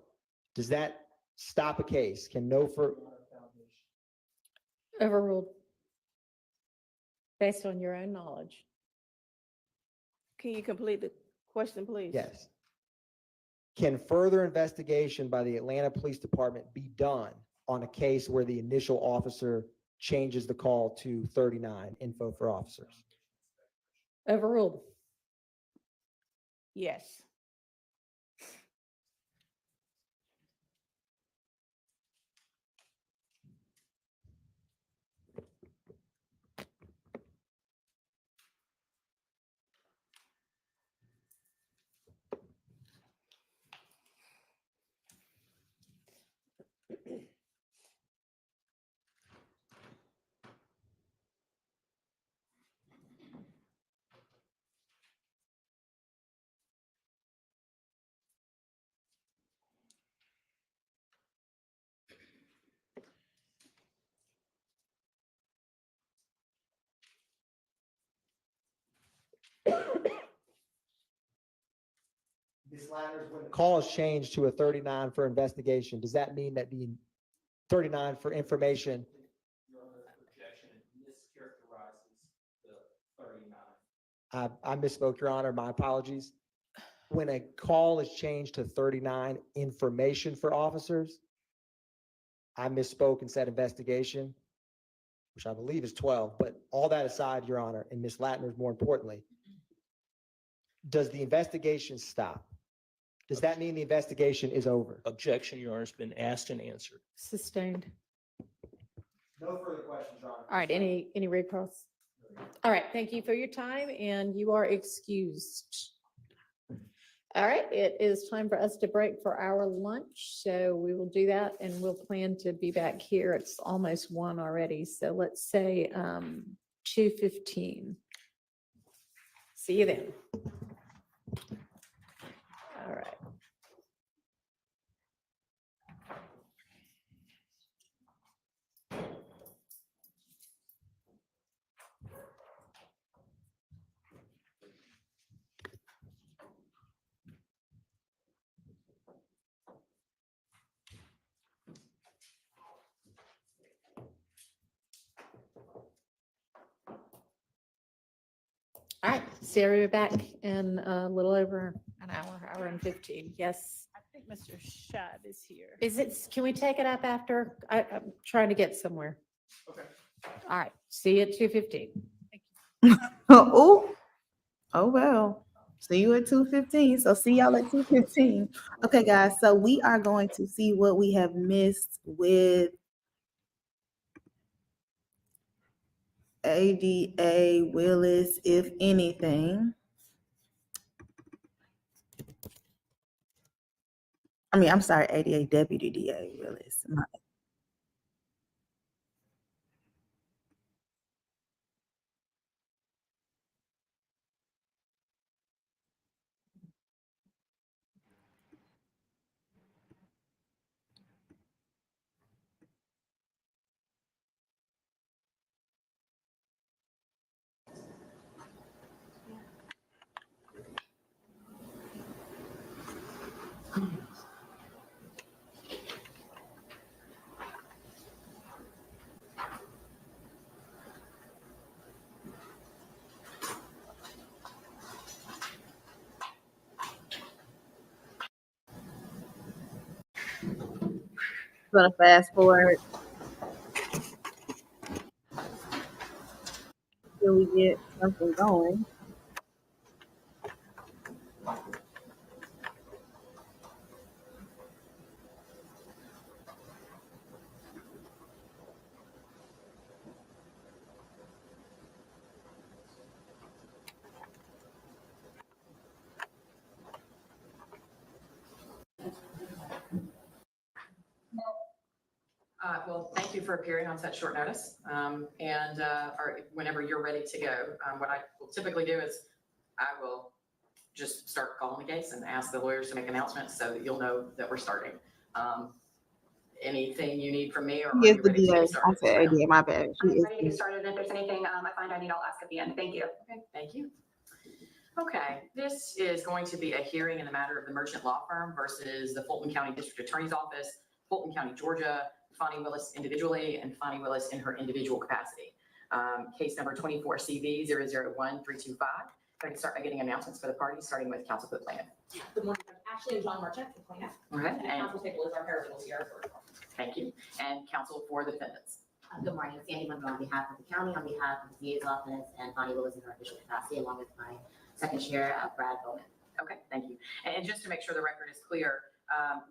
does that stop a case? Can no for Overruled. Based on your own knowledge. Can you complete the question, please? Yes. Can further investigation by the Atlanta Police Department be done on a case where the initial officer changes the call to 39 info for officers? Overruled. Yes. Ladner, when the call is changed to a 39 for investigation, does that mean that the 39 for information? Your Honor's objection mischaracterizes the 39. I misspoke, Your Honor. My apologies. When a call is changed to 39 information for officers, I misspoke and said investigation, which I believe is 12, but all that aside, Your Honor, and Ms. Ladner, more importantly, does the investigation stop? Does that mean the investigation is over? Objection, Your Honor, has been asked and answered. Sustained. No further questions, Your Honor. All right, any recalls? All right, thank you for your time and you are excused. All right, it is time for us to break for our lunch. So we will do that and we'll plan to be back here. It's almost 1 already. So let's say 2:15. See you then. All right. All right, Sarah, we're back in a little over an hour and 15. Yes. I think Mr. Shad is here. Is it, can we take it up after? I'm trying to get somewhere. Okay. All right, see you at 2:15. Oh, well. See you at 2:15. So see y'all at 2:15. Okay, guys. So we are going to see what we have missed with ADA Willis, if anything. I'm sorry, ADA Deputy DA Willis. Gonna fast forward till we get something going. Well, thank you for appearing on such short notice. Whenever you're ready to go, what I will typically do is I will just start calling the case and ask the lawyers to make announcements so that you'll know that we're starting. Anything you need from me, or are Yes, you the ready to DA. get started? I said ADA, my bad. She I'm is ready to get started. If there's anything I find I need, I'll ask at the end. Thank you. Okay, thank you. Okay, this is going to be a hearing in the matter of the Merchant Law Firm versus the Fulton County District Attorney's Office, Fulton County, Georgia, Fonnie Willis individually and Fonnie Willis in her individual capacity. Case number 24CV001325. If I can start by getting announcements for the parties, starting with counsel for the plaintiff. Good morning, I'm Ashley and John Marchant, the plaintiff. Okay, And and counsel table is our paralegals here. thank you. And counsel for the defendants. Good morning, Sandy Munro on behalf of the county, on behalf of the DA's office, and Bonnie Willis in her official capacity, along with my second chair, Brad Bowman. Okay, thank you. And just to make sure the record is clear,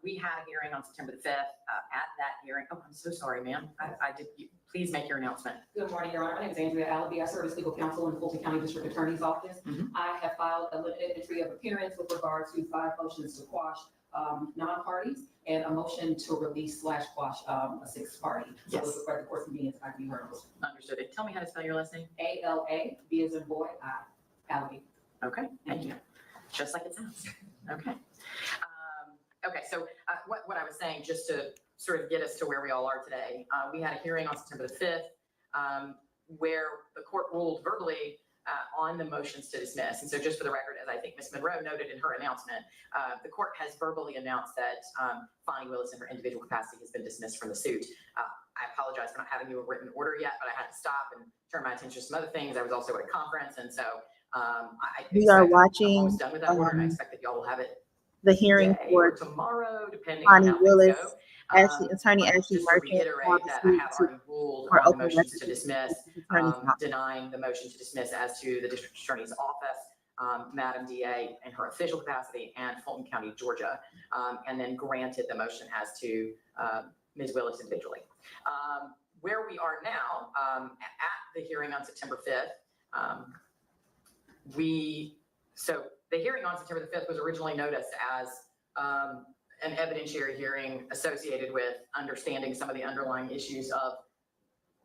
we had a hearing on September the 5th. At that hearing, oh, I'm so sorry, ma'am. Please make your announcement. Good morning, Your Honor. My name is Andrea Allaby. I serve as legal counsel in the Fulton County District Attorney's Office. I have filed a limited entry of appearance with regard to 5 motions to quash non-parties and a motion to release / quash a 6th party. So Yes. for the court's convenience, I can be heard. Understood. Tell me how to spell your last name. ALA, B as in boy, Allaby. Okay, thank you. Just like it sounds. Okay. Okay, so what I was saying, just to sort of get us to where we all are today, we had a hearing on September the 5th where the court ruled verbally on the motions to dismiss. And so just for the record, as I think Ms. Monroe noted in her announcement, the court has verbally announced that Fonnie Willis in her individual capacity has been dismissed from the suit. I apologize for not having you a written order yet, but I had to stop and turn my attention to some other things. I was also at a conference, and so We are I'm watching almost done with that order, and I expect that y'all will have it the hearing today or for tomorrow, depending on Fonnie how things Willis, go. Attorney But Ashley just to Merchant, reiterate that I have already ruled for on the open motions to records. dismiss, Attorney's office. denying the motion to dismiss as to the district attorney's office, Madam DA in her official capacity, and Fulton County, Georgia, and then granted the motion as to Ms. Willis individually. Where we are now, at the hearing on September 5th, so the hearing on September the 5th was originally noticed as an evidentiary hearing associated with understanding some of the underlying issues of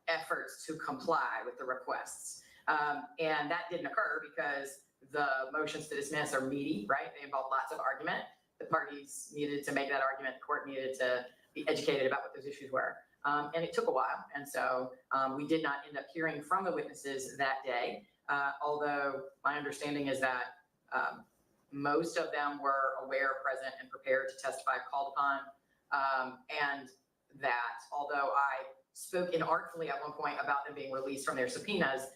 efforts to comply with the requests. And that didn't occur because the motions to dismiss are meaty, right? They involve lots of argument. The parties needed to make that argument. The court needed to be educated about what those issues were. And it took a while. And so we did not end up hearing from the witnesses that day, although my understanding is that most of them were aware, present, and prepared to testify if called upon. And that although I spoke inartfully at one point about them being released from their subpoenas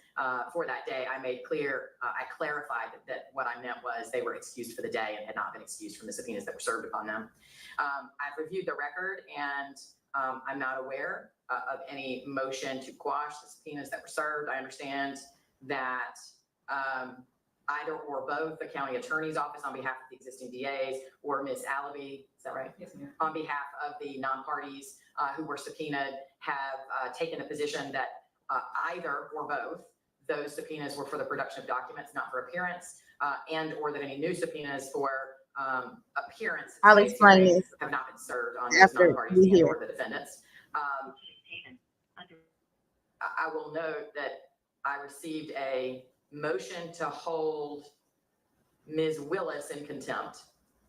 for that day, I made clear, I clarified that what I meant was they were excused for the day and had not been excused from the subpoenas that were served upon them. I've reviewed the record, and I'm not aware of any motion to quash the subpoenas that were served. I understand that either or both the county attorney's office on behalf of the existing DAs or Ms. Allaby, is that right? Yes, ma'am. On behalf of the non-parties who were subpoenaed have taken the position that either or both those subpoenas were for the production of documents, not for appearance, and or that any new subpoenas for appearance I'll explain this have not been served on those after non-parties we and hear. or the defendants. I will note that I received a motion to hold Ms. Willis in contempt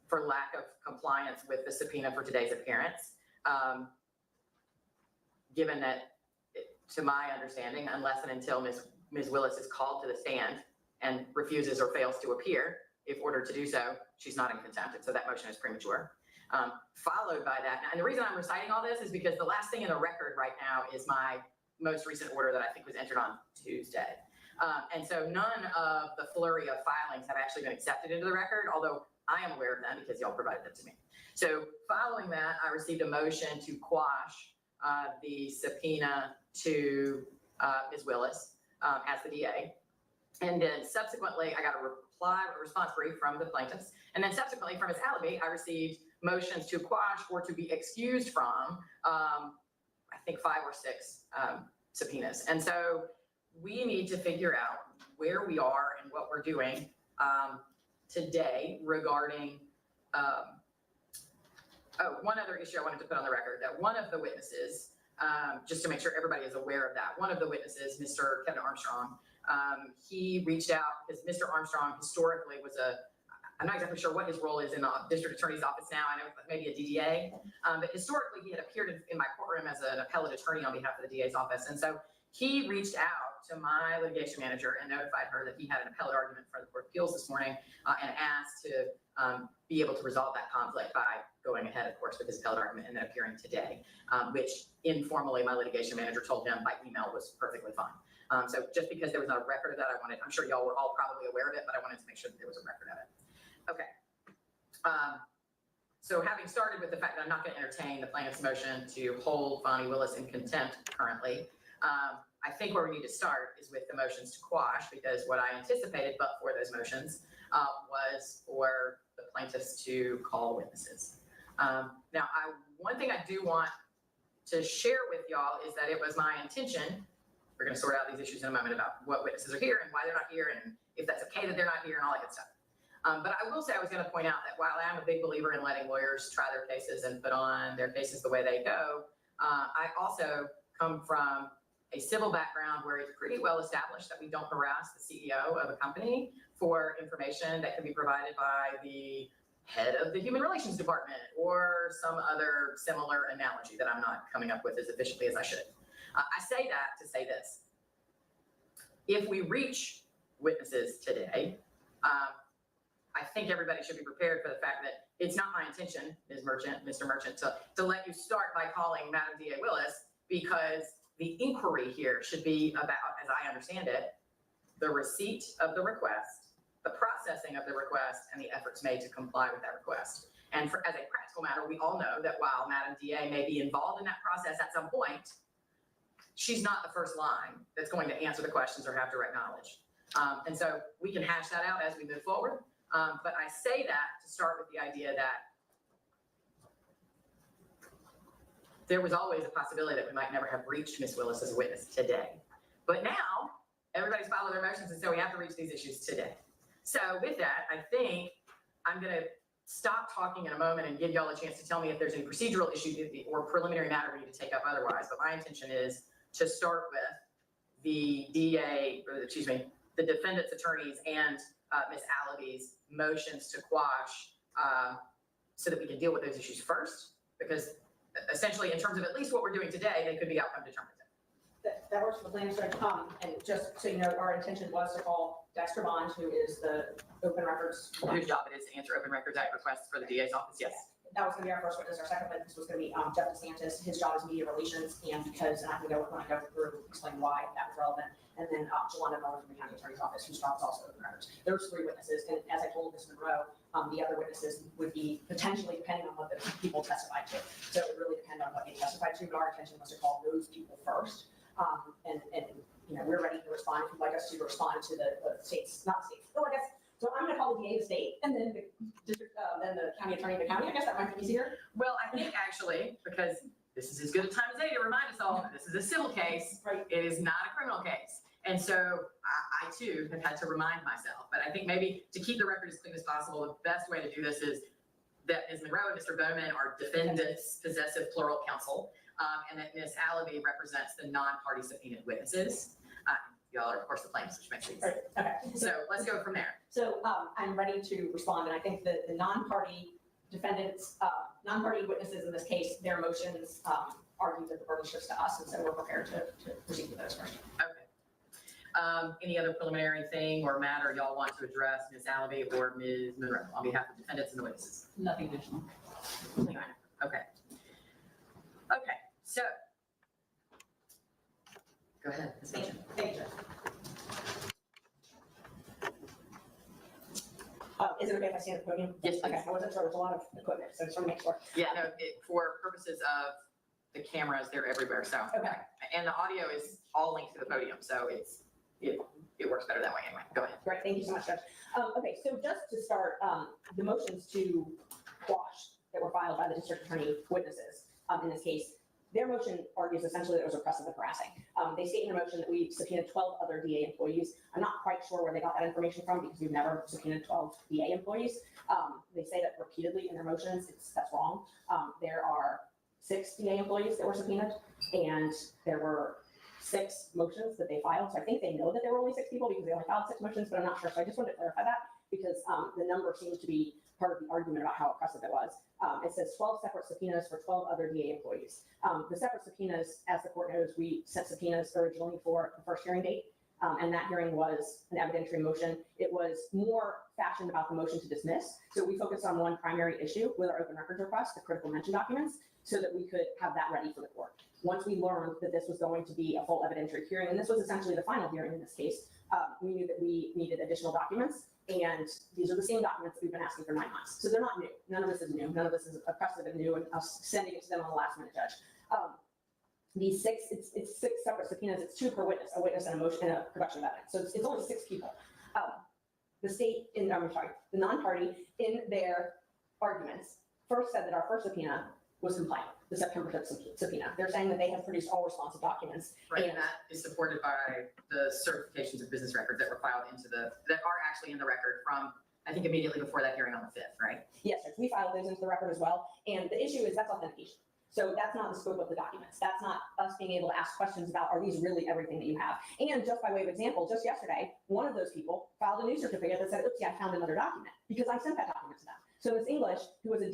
for lack of compliance with the subpoena for today's appearance. Given that, to my understanding, unless and until Ms. Willis is called to the stand and refuses or fails to appear, if ordered to do so, she's not in contempt. And so that motion is premature. Followed by that, and the reason I'm reciting all this is because the last thing in the record right now is my most recent order that I think was entered on Tuesday. And so none of the flurry of filings have actually been accepted into the record, although I am aware of them because y'all provided them to me. So following that, I received a motion to quash the subpoena to Ms. Willis as the DA. And then subsequently, I got a response brief from the plaintiffs. And then subsequently from Ms. Allaby, I received motions to quash or to be excused from, I think 5 or 6 subpoenas. And so we need to figure out where we are and what we're doing today regarding, one other issue I wanted to put on the record, that one of the witnesses, just to make sure everybody is aware of that, one of the witnesses, Mr. Kevin Armstrong, he reached out because Mr. Armstrong historically was I'm not exactly sure what his role is in the district attorney's office now. I know maybe a DDA, but historically he had appeared in my courtroom as an appellate attorney on behalf of the DA's office. And so he reached out to my litigation manager and notified her that he had an appellate argument for the Court of Appeals this morning and asked to be able to resolve that conflict by going ahead, of course, with his appellate argument and then appearing today, which informally my litigation manager told him by email was perfectly fine. So just because there was not a record of that, I'm sure y'all were all probably aware of it, but I wanted to make sure that there was a record of it. Okay. So having started with the fact that I'm not going to entertain the plaintiff's motion to hold Fonnie Willis in contempt currently, I think where we need to start is with the motions to quash, because what I anticipated, but for those motions, was for the plaintiffs to call witnesses. Now, one thing I do want to share with y'all is that it was my intention, we're going to sort out these issues in a moment about what witnesses are here and why they're not here and if that's okay that they're not here and all that good stuff. But I will say I was going to point out that while I am a big believer in letting lawyers try their cases and put on their cases the way they go, I also come from a civil background where it's pretty well established that we don't harass the CEO of a company for information that can be provided by the head of the Human Relations Department or some other similar analogy that I'm not coming up with as efficiently as I should. I say that to say this. If we reach witnesses today. I think everybody should be prepared for the fact that it's not my intention, Ms. Merchant, Mr. Merchant, to let you start by calling Madam DA Willis, because the inquiry here should be about, as I understand it, the receipt of the request, the processing of the request, and the efforts made to comply with that request. And as a practical matter, we all know that while Madam DA may be involved in that process at some point, she's not the first line that's going to answer the questions or have direct knowledge. And so we can hash that out as we move forward. But I say that to start with the idea that there was always a possibility that we might never have reached Ms. Willis as a witness today. But now everybody's followed their motions, and so we have to reach these issues today. So with that, I think I'm going to stop talking in a moment and give y'all a chance to tell me if there's any procedural issue or preliminary matter we need to take up otherwise. But my intention is to start with the DA, or excuse me, the defendant's attorneys and Ms. Allaby's motions to quash so that we can deal with those issues first, because essentially in terms of at least what we're doing today, they could be outcome determinative. That works for the planning side. And just so you know, our intention was to call Dexter Bond, who is the open records. Whose job it is to answer Open Records Act requests for the DA's office, yes. That was gonna be our first witness. Our second witness was gonna be Jeff DeSantis. His job is media relations, and because, and I can go when I go through, explain why that was relevant. And then Jelanda Miller from the county attorney's office, whose job is also open records. There was 3 witnesses, and as I told Ms. Monroe, the other witnesses would be potentially depending on what the people testified to. So it would really depend on what they testified to, but our intention was to call those people first. And you know, we're ready to respond if you'd like us to respond to the states, not the states. So I guess, so I'm gonna call the DA the state, and then the district, then the county attorney of the county. I guess that might be easier. Well, I think actually, because this is as good a time as any to remind us all, this is a civil case. Right. It is not a criminal case. And so I too have had to remind myself, but I think maybe to keep the record as clean as possible, the best way to do this is that Ms. Monroe and Mr. Bowman are defendants possessive plural counsel, and that Ms. Allaby represents the non-party subpoenaed witnesses. Y'all are of course the plaintiffs, which makes sense. Right. Okay. So let's go from there. So I'm ready to respond, and I think that the non-party defendants, non-party witnesses in this case, their motions argue that the burden shifts to us, and so we're prepared to proceed with those first. Okay. Any other preliminary thing or matter y'all want to address, Ms. Allaby or Ms. Monroe, on behalf of defendants and the witnesses? Nothing additional. Okay. Okay, so. Go ahead, Ms. Mitchell. Thank you. Is it okay if I stand at the podium? Yes, please. Okay, I wasn't sure, there's a lot of equipment, so I just want to make sure. Yeah, no, for purposes of the cameras, they're everywhere, so. Okay. And the audio is all linked to the podium, so it works better that way anyway. Go ahead. Great, thank you so much, Judge. Okay, so just to start, the motions to quash that were filed by the district attorney witnesses, in this case, their motion argues essentially that it was oppressive and harassing. They state in their motion that we subpoenaed 12 other DA employees. I'm not quite sure where they got that information from because we've never subpoenaed 12 DA employees. They say that repeatedly in their motions. That's wrong. There are 6 DA employees that were subpoenaed, and there were 6 motions that they filed. So I think they know that there were only 6 people because they only filed 6 motions, but I'm not sure. So I just wanted to clarify that because the number seems to be part of the argument about how oppressive it was. It says 12 separate subpoenas for 12 other DA employees. The separate subpoenas, as the court knows, we sent subpoenas originally for the first hearing date, and that hearing was an evidentiary motion. It was more fashioned about the motion to dismiss. So we focused on one primary issue with our open records request, the critical mention documents, so that we could have that ready for the court. Once we learned that this was going to be a full evidentiary hearing, and this was essentially the final hearing in this case, we knew that we needed additional documents. And these are the same documents that we've been asking for 9 months. So they're not new. None of this is new. None of this is oppressive and new, and us sending it to them on the last minute, Judge. These 6, it's 6 separate subpoenas. It's 2 per witness, a witness and a motion and a production of evidence. So it's only 6 people. The non-party in their arguments first said that our first subpoena was compliant, the September subpoena. They're saying that they have produced all responsive documents. Right, and that is supported by the certifications of business records that were filed that are actually in the record from, I think, immediately before that hearing on the 5th, right? Yes, Judge, we filed those into the record as well. And the issue is that's authentication. So that's not the scope of the documents. That's not us being able to ask questions about, are these really everything that you have? And just by way of example, just yesterday, one of those people filed a new certificate that said, oops, yeah, I found another document because I sent that document to them. So So Ms. English, who was a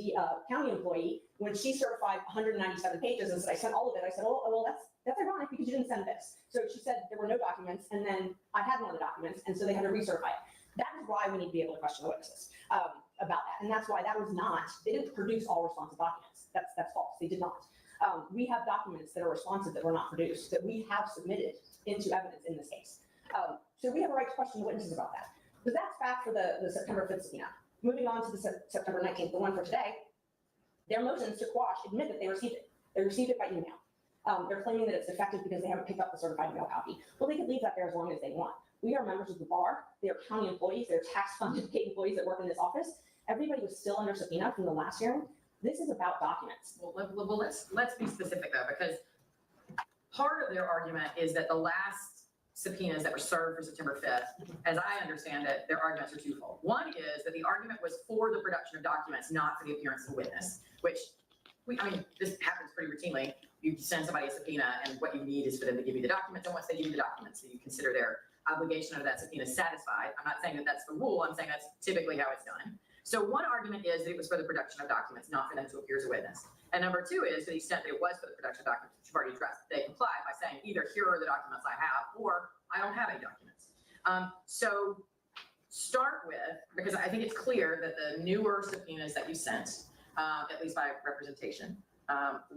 county employee, when she certified 197 pages and said, I sent all of it, I said, oh, well, that's ironic because you didn't send this. So she said there were no documents, and then I had one of the documents, and so they had to recertify it. That is why we need to be able to question the witnesses about that. And that's why that was not, they didn't produce all responsive documents. That's false. They did not. We have documents that are responsive that were not produced, that we have submitted into evidence in this case. So we have a right to question the witnesses about that. But that's back for the September 5th subpoena. Moving on to the September 19th, the one for today, their motions to quash admit that they received it. They received it by email. They're claiming that it's defective because they haven't picked up the certified mail copy. Well, they could leave that there as long as they want. We are members of the bar. They are county employees. They're tax-funded paid employees that work in this office. Everybody was still under subpoena from the last hearing. This is about documents. Well, let's be specific though, because part of their argument is that the last subpoenas that were served for September 5th, as I understand it, their arguments are twofold. One is that the argument was for the production of documents, not for the appearance of a witness, which I mean, this happens pretty routinely. You send somebody a subpoena and what you need is for them to give you the documents, and once they give you the documents, so you consider their obligation of that subpoena satisfied. I'm not saying that that's the rule, I'm saying that's typically how it's done. So one argument is that it was for the production of documents, not for them to appear as a witness. And number two is, to the extent that it was for the production of documents, which you've already addressed, they complied by saying either here are the documents I have, or I don't have any documents. So start with, because I think it's clear that the newer subpoenas that you sent, at least by representation,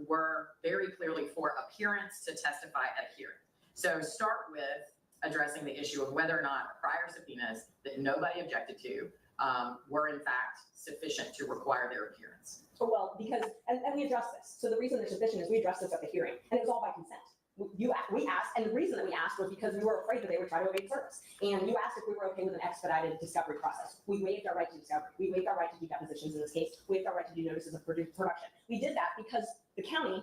were very clearly for appearance to testify at a hearing. So start with addressing the issue of whether or not prior subpoenas that nobody objected to were in fact sufficient to require their appearance. Well, because, and we addressed this. So the reason they're sufficient is we addressed this at the hearing, and it was all by consent. We asked, and the reason that we asked was because we were afraid that they would try to evade service. And you asked if we were okay with an expedited discovery process. We waived our right to discovery. We waived our right to do depositions in this case. We waived our right to do notices of production. We did that because the county,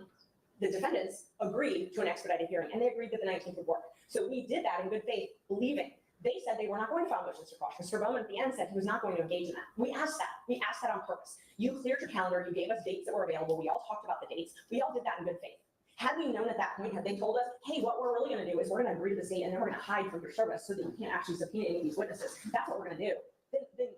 the defendants, agreed to an expedited hearing, and they agreed that the 19th would work. So we did that in good faith, believing. They said they were not going to file motions to quash. Mr. Bowman at the end said he was not going to engage in that. We asked that. We asked that on purpose. You cleared your calendar. You gave us dates that were available. We all talked about the dates. We all did that in good faith. Had we known at that point, had they told us, hey, what we're really going to do is we're going to agree to this date and then we're going to hide from your service so that you can't actually subpoena any of these witnesses. That's what we're going to do. Then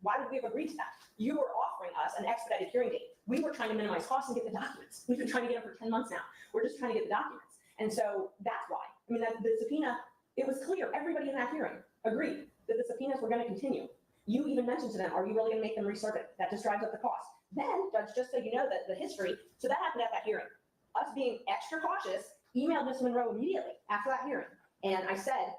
why would we have agreed to that? You were offering us an expedited hearing date. We were trying to minimize costs and get the documents. We've been trying to get them for 10 months now. We're just trying to get the documents. And so that's why. I mean, the subpoena, it was clear. Everybody in that hearing agreed that the subpoenas were going to continue. You even mentioned to them, are you really going to make them reserve it? That just drives up the cost. Then, Judge, just so you know that the history, so that happened at that hearing. Us being extra cautious, emailed Ms. Monroe immediately after that hearing. And I said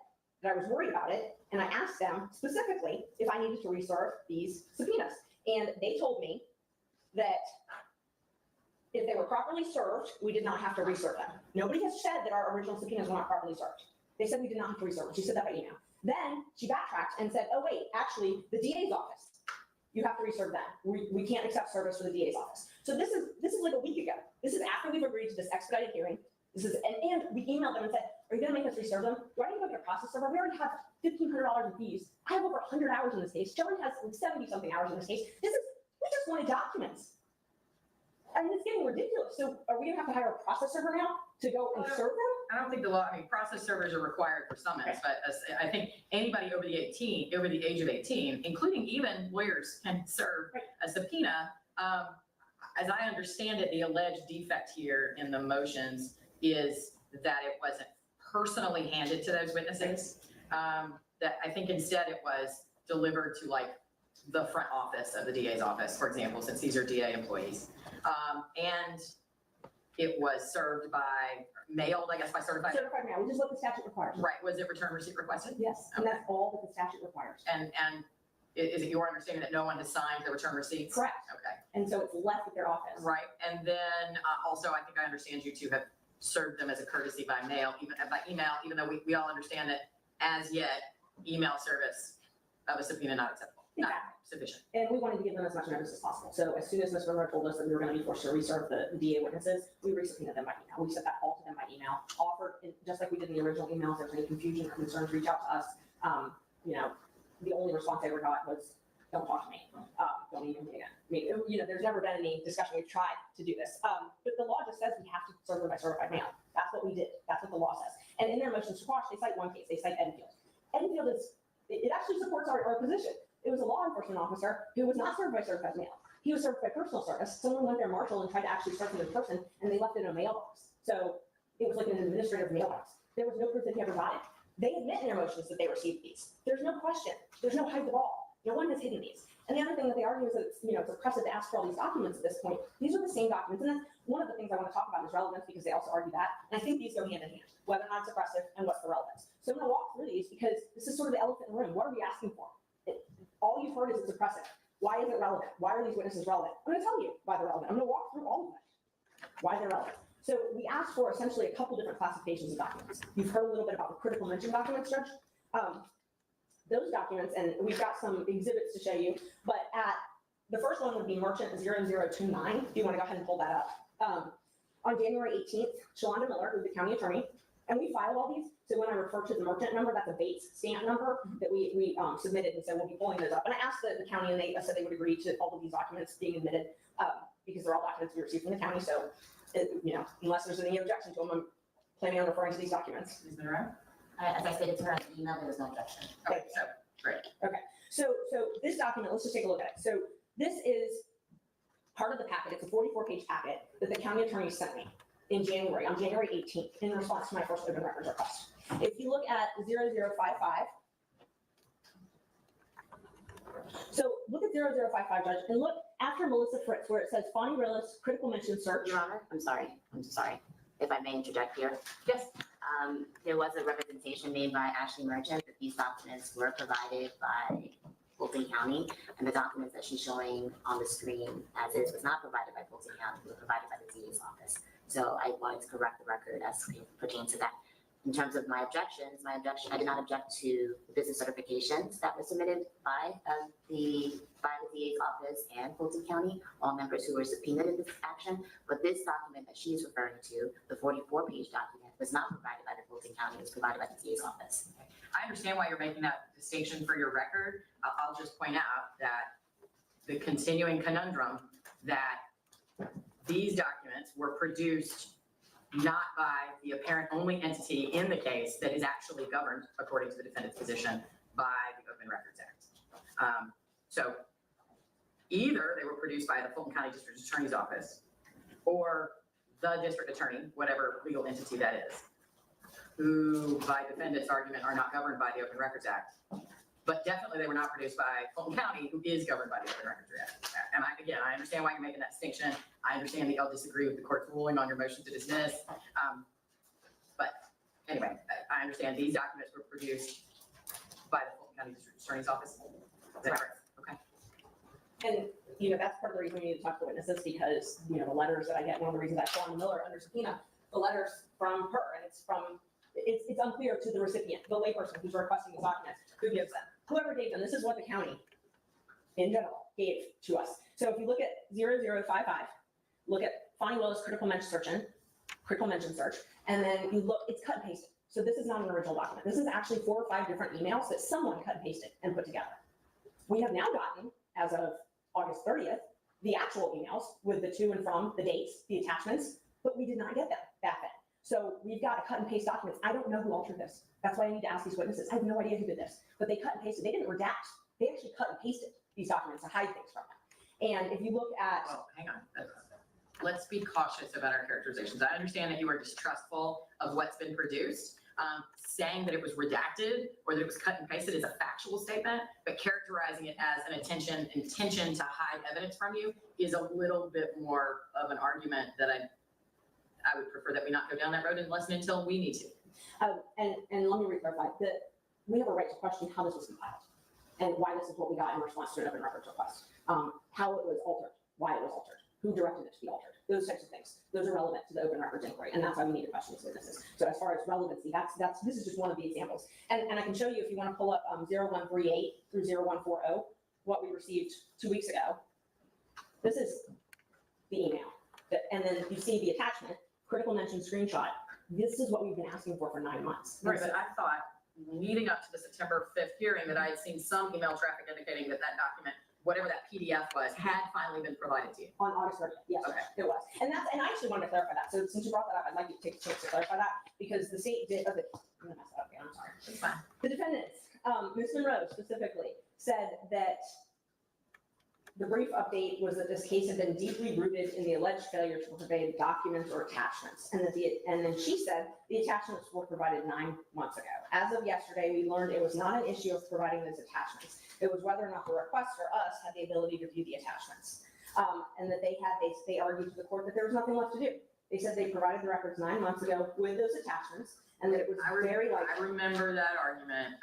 that I was worried about it. And I asked them specifically if I needed to reserve these subpoenas. And they told me that if they were properly served, we did not have to reserve them. Nobody has said that our original subpoenas were not properly served. They said we did not have to reserve them. She said that by email. Then she backtracked and said, oh, wait, actually, the DA's office, you have to reserve them. We can't accept service for the DA's office. So this is like a week ago. This is after we've agreed to this expedited hearing. This is, and we emailed them and said, are you going to make us reserve them? Do I need to go get a process server? We already have $1,500 in fees. I have over 100 hours in this case. John has 70 something hours in this case. We just wanted documents. I mean, it's getting ridiculous. So are we going to have to hire a process server now to go and serve them? I don't think the law, I mean, process servers are required for summons, but I think anybody over the age of 18, including even lawyers, can serve a subpoena. As I understand it, the alleged defect here in the motions is that it wasn't personally handed to those witnesses. That I think instead it was delivered to like the front office of the DA's office, for example, since these are DA employees. And it was served by, mailed, I guess, by certified. Certified mail, which is what the statute requires. Right, was it return receipt requested? Yes, and that's all that the statute requires. And is it your understanding that no one has signed the return receipts? Correct. Okay. And so it's left at their office. Right, and then also I think I understand you to have served them as a courtesy by mail, even by email, even though we all understand that as yet, email service of a subpoena not acceptable, not sufficient. And we wanted to give them as much notice as possible. So as soon as Ms. Monroe told us that we were going to be forced to reserve the DA witnesses, we resubpoenaed them by email. We sent that all to them by email, offered, just like we did in the original email, if there's any confusion or concerns, reach out to us. The only response I ever got was, don't talk to me. Don't even me again. I mean, there's never been any discussion. We've tried to do this. But the law just says we have to serve them by certified mail. That's what we did. That's what the law says. And in their motions to quash, they cite one case. They cite Enfield. Enfield it actually supports our position. It was a law enforcement officer officer who was not served by certified mail. He was served by personal service. Someone went there, marshal, and tried to actually serve him in person, and they left it in a mailbox. So it was like an administrative mailbox. There was no proof that he ever got it. They admit in their motions that they received these. There's no question. There's no hide the ball. No one has hidden these. And the other thing that they argue is that it's oppressive to ask for all these documents at this point. These are the same documents, and that's one of the things I want to talk about is relevance, because they also argue that. And I think these go hand in hand, whether or not it's oppressive and what's the relevance. So I'm going to walk through these because this is sort of the elephant in the room. What are we asking for? All you've heard is it's oppressive. Why is it relevant? Why are these witnesses relevant? I'm going to tell you why they're relevant. I'm going to walk through all of them, why they're relevant. So we asked for essentially a couple different classifications of documents. You've heard a little bit about the critical mention documents, Judge. Those documents, and we've got some exhibits to show you, but the first one would be Merchant 0029, if you want to go ahead and pull that up. On January 18th, Shalonda Miller, who's the county attorney, and we filed all these. So when I refer to the merchant number, that's a Bates stamp number that we submitted, and so we'll be pulling those up. And I asked the county, and they said they would agree to all of these documents being admitted because they're all documents we received from the county. So, unless there's any objection to them, I'm planning on referring to these documents. Is that right? As I stated to her in the email, there was no objection. Okay, so great. Okay, so this document, let's just take a look at it. So this is part of the packet. It's a 44-page packet that the county attorney sent me in January, on January 18th, in response to my first open records request. If you look at 0055, so look at 0055, Judge, and look after Melissa Fritz, where it says Fonnie Rillis, critical mention search. Your Honor, I'm sorry, if I may interject here. Yes. There was a representation made by Ashley Merchant that these documents were provided by Fulton County, and the documents that she's showing on the screen as is was not provided by Fulton County, it was provided by the DA's office. So I wanted to correct the record as it pertains to that. In terms of my objections, I did not object to the business certifications that were submitted by the DA's office and Fulton County, all members who were subpoenaed in this action. But this document that she is referring to, the 44-page document, was not provided by the Fulton County, it was provided by the DA's office. I understand why you're making that distinction for your record. I'll just point out that the continuing conundrum that these documents were produced not by the apparent only entity in the case that is actually governed, according to the defendant's position, by the Open Records Act. So either they were produced by the Fulton County District Attorney's Office or the district attorney, whatever legal entity that is, who by defendant's argument are not governed by the Open Records Act. But definitely they were not produced by Fulton County, who is governed by the Open Records Act. And I understand why you're making that distinction. I understand that y'all disagree with the court's ruling on your motion to dismiss. But anyway, I understand these documents were produced by the Fulton County District Attorney's Office. Is that correct? Okay. And, that's part of the reason we need to talk to witnesses, because, the letters that I get, one of the reasons I call on Miller under subpoena, the letters from her, and it's unclear to the recipient, the layperson who's requesting these documents, who gives them. Whoever gave them, this is what the county in general gave to us. So if you look at 0055, look at Fonnie Willis critical mention search, and then you look, it's cut and pasted. So this is not an original document. This is actually 4 or 5 different emails that someone cut and pasted and put together. We have now gotten, as of August 30th, the actual emails with the to and from, the dates, the attachments, but we did not get them back then. So we've got a cut and paste documents. I don't know who altered this. That's why I need to ask these witnesses. I have no idea who did this, but they cut and pasted. They didn't redact. They actually cut and pasted these documents to hide things from them. And if you look at— Oh, hang on. Let's be cautious about our characterizations. I understand that you are distrustful of what's been produced. Saying that it was redacted or that it was cut and pasted is a factual statement, but characterizing it as an intention to hide evidence from you is a little bit more of an argument that I would prefer that we not go down that road unless and until we need to. And let me re-clarify that we have a right to question how this was compiled and why this is what we got in response to an open records request. How it was altered, why it was altered, who directed it to be altered, those types of things. Those are relevant to the open records inquiry, and that's why we need to question these witnesses. So as far as relevancy, this is just one of the examples. And I can show you, if you want to pull up 0138 through 0140, what we received 2 weeks ago. This is the email. And then you see the attachment, critical mention screenshot. This is what we've been asking for 9 months. Right, but I thought leading up to the September 5th hearing that I had seen some email traffic indicating that document, whatever that PDF was, had finally been provided to you. On August 30th, yes, Okay. it was. And I actually wanted to clarify that. So since you brought that up, I'd like you to take a chance to clarify that, because the state did, I'm gonna mess that up again, I'm sorry. It's fine. The defendants, Ms. Monroe specifically, said that The brief update was that this case had been deeply rooted in the alleged failure to provide documents or attachments. And then she said the attachments were provided 9 months ago. As of yesterday, we learned it was not an issue of providing those attachments. It was whether or not the requester, us, had the ability to view the attachments. And that they argued to the court that there was nothing left to do. They said they provided the records 9 months ago with those attachments, and that it was very likely. I remember that argument,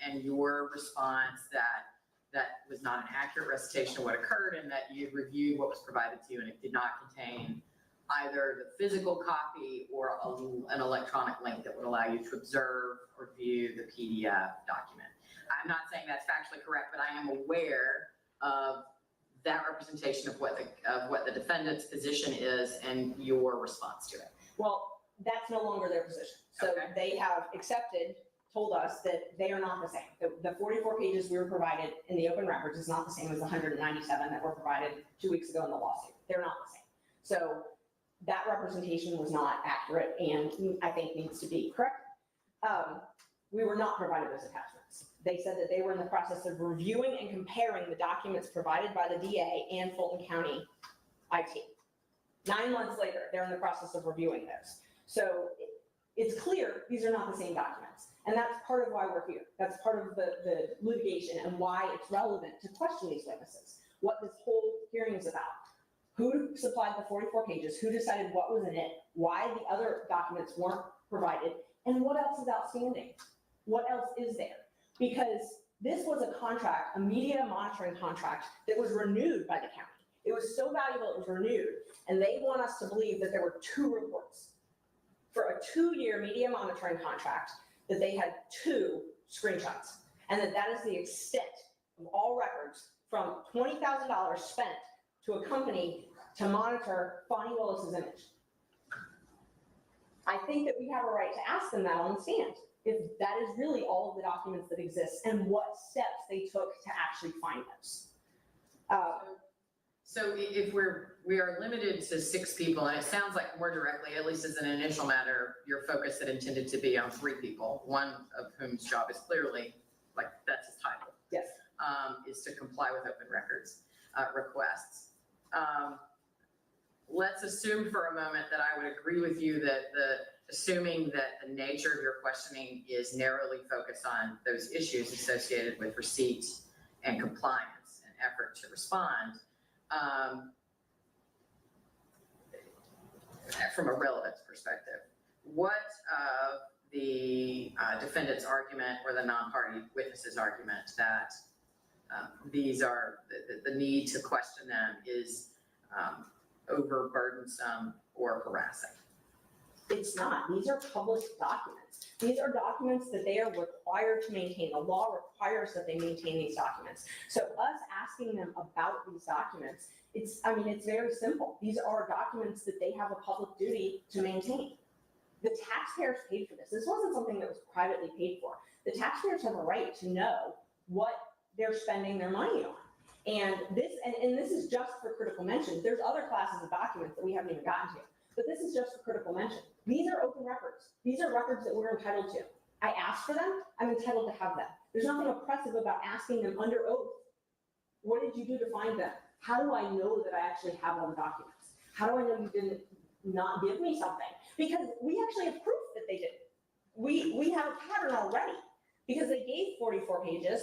and your response that was not an accurate recitation of what occurred, and that you reviewed what was provided to you, and it did not contain either the physical copy or an electronic link that would allow you to observe or view the PDF document. I'm not saying that's factually correct, but I am aware of that representation of what the defendant's position is and your response to it. Well, that's no longer their position. So they have told us that they are not the same. The 44 pages we were provided in the open records is not the same as the 197 that were provided 2 weeks ago in the lawsuit. They're not the same. So that representation was not accurate and I think needs to be correct. We were not provided those attachments. They said that they were in the process of reviewing and comparing the documents provided by the DA and Fulton County IT. 9 months later, they're in the process of reviewing those. So it's clear these are not the same documents. And that's part of why we're here. That's part of the litigation and why it's relevant to question these witnesses. What this whole hearing is about. Who supplied the 44 pages? Who decided what was in it? Why the other documents weren't provided? And what else is outstanding? What else is there? Because this was a contract, a media monitoring contract that was renewed by the county. It was so valuable it was renewed. And they want us to believe that there were 2 reports for a 2-year media monitoring contract, that they had 2 screenshots. And that is the extent of all records from $20,000 spent to a company to monitor Fonnie Willis's image. I think that we have a right to ask them that on the stand, if that is really all of the documents that exist and what steps they took to actually find those. So if we are limited to 6 people, and it sounds like more directly, at least as an initial matter, your focus had intended to be on 3 people, one of whom's job is clearly, like, that's his title. Yes. Is to comply with open records requests. Let's assume for a moment that I would agree with you that assuming that the nature of your questioning is narrowly focused on those issues associated with receipt and compliance and effort to respond, from a relevance perspective, what of the defendant's argument or the non-party witness's argument that these are, the need to question them is overburdensome or harassing? It's not. These are published documents. These are documents that they are required to maintain. The law requires that they maintain these documents. So us asking them about these documents, it's very simple. These are documents that they have a public duty to maintain. The taxpayers paid for this. This wasn't something that was privately paid for. The taxpayers have a right to know what they're spending their money on. And this is just for critical mention. There's other classes of documents that we haven't even gotten to, but this is just for critical mention. These are open records. These are records that we're entitled to. I asked for them, I'm entitled to have them. There's nothing oppressive about asking them under oath, what did you do to find them? How do I know that I actually have all the documents? How do I know you didn't not give me something? Because we actually have proof that they did. We have a pattern already because they gave 44 pages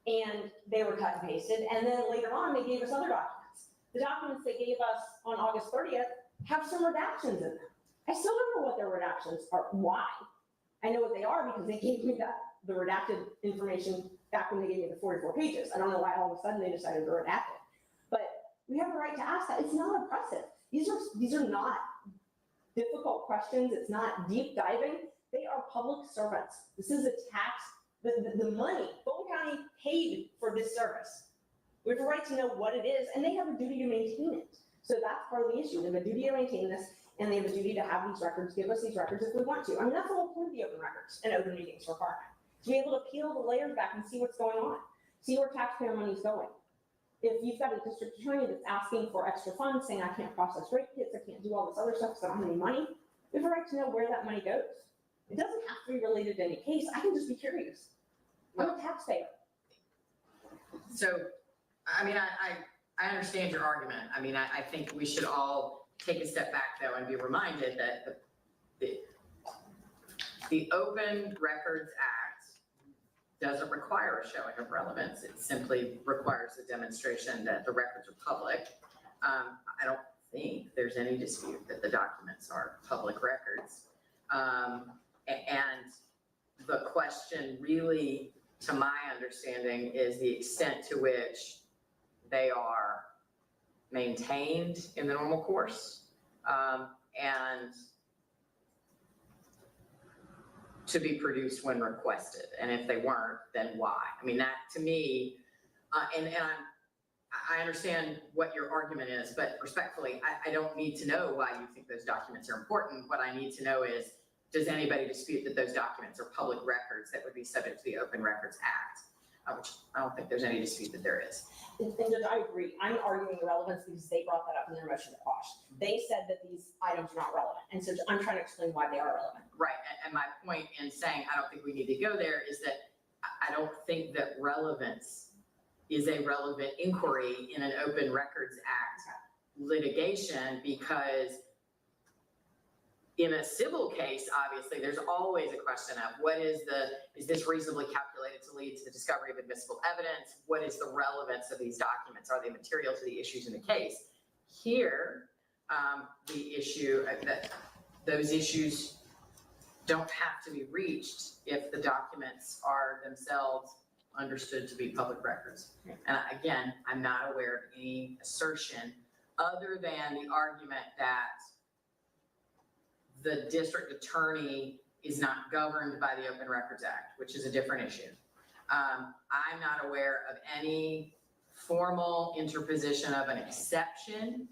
and they were cut and pasted. And then later on, they gave us other documents. The documents they gave us on August 30th have some redactions in them. I still don't know what their redactions are. Why? I know what they are because they gave me the redacted information back when they gave me the 44 pages. I don't know why all of a sudden they decided to redact it. But we have a right to ask that. It's not oppressive. These are not difficult questions. It's not deep diving. They are public servants. This is a tax. The money, Fulton County paid for this service. We have a right to know what it is, and they have a duty to maintain it. So that's part of the issue. They have a duty to maintain this, and they have a duty to have these records, give us these records if we want to. I mean, that's the whole point of the open records and open meetings requirement. To be able to peel the layers back and see what's going on, see where taxpayer money is going. If you've got a district attorney that's asking for extra funds, saying I can't process rape kits, I can't do all this other stuff because I don't have any money, we have a right to know where that money goes. It doesn't have to be related to any case. I can just be curious. I'm a taxpayer. So, I mean, I understand your argument. I mean, I think we should all take a step back though and be reminded that the Open Records Act doesn't require a showing of relevance. It simply requires a demonstration that the records are public. I don't think there's any dispute that the documents are public records. And the question really, to my understanding, is the extent to which they are maintained in the normal course, and to be produced when requested. And if they weren't, then why? I mean, that to me, I understand what your argument is, but respectfully, I don't need to know why you think those documents are important. What I need to know is, does anybody dispute that those documents are public records that would be subject to the Open Records Act? Which I don't think there's any dispute that there is. And Judge, I agree. I'm arguing the relevance because they brought that up in their motion to quash. They said that these items are not relevant. And so I'm trying to explain why they are relevant. Right, and my point in saying I don't think we need to go there is that I don't think that relevance is a relevant inquiry in an Open Records Act litigation, because in a civil case, obviously, there's always a question of is this reasonably calculated to lead to the discovery of admissible evidence? What is the relevance of these documents? Are they material to the issues in the case? Here, the issue that those issues don't have to be reached if the documents are themselves understood to be public records. And again, I'm not aware of any assertion other than the argument that the district attorney is not governed by the Open Records Act, which is a different issue. I'm not aware of any formal interposition of an exception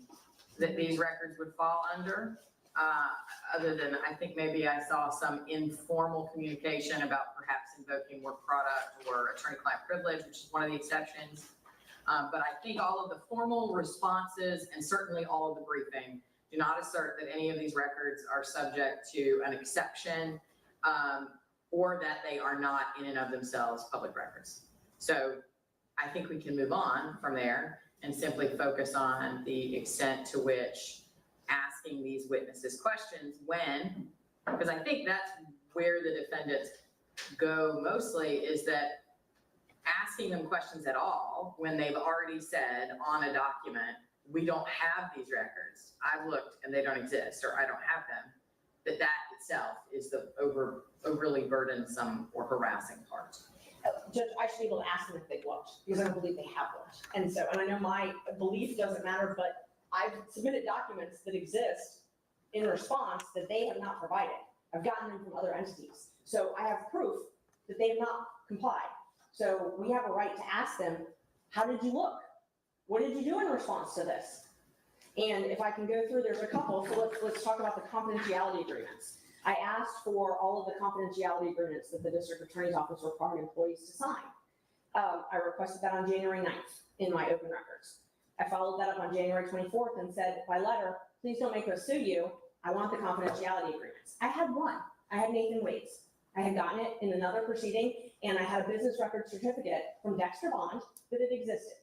that these records would fall under, other than I think maybe I saw some informal communication about perhaps invoking work product or attorney-client privilege, which is one of the exceptions. But I think all of the formal responses and certainly all of the briefing do not assert that any of these records are subject to an exception, or that they are not in and of themselves public records. So I think we can move on from there and simply focus on the extent to which asking these witnesses questions because I think that's where the defendants go mostly, is that asking them questions at all when they've already said on a document, we don't have these records. I've looked and they don't exist, or I don't have them. That itself is the overly burdensome or harassing part. Judge, I should be able to ask them if they've looked, because I don't believe they have looked. And I know my belief doesn't matter, but I've submitted documents that exist in response that they have not provided. I've gotten them from other entities. So I have proof that they have not complied. So we have a right to ask them, how did you look? What did you do in response to this? And if I can go through, there's a couple. So let's talk about the confidentiality agreements. I asked for all of the confidentiality agreements that the district attorney's office required employees to sign. I requested that on January 9th in my open records. I followed that up on January 24th and said by letter, please don't make us sue you. I want the confidentiality agreements. I had one. I had Nathan Wade's. I had gotten it in another proceeding, and I had a business record certificate from Dexter Bond that it existed.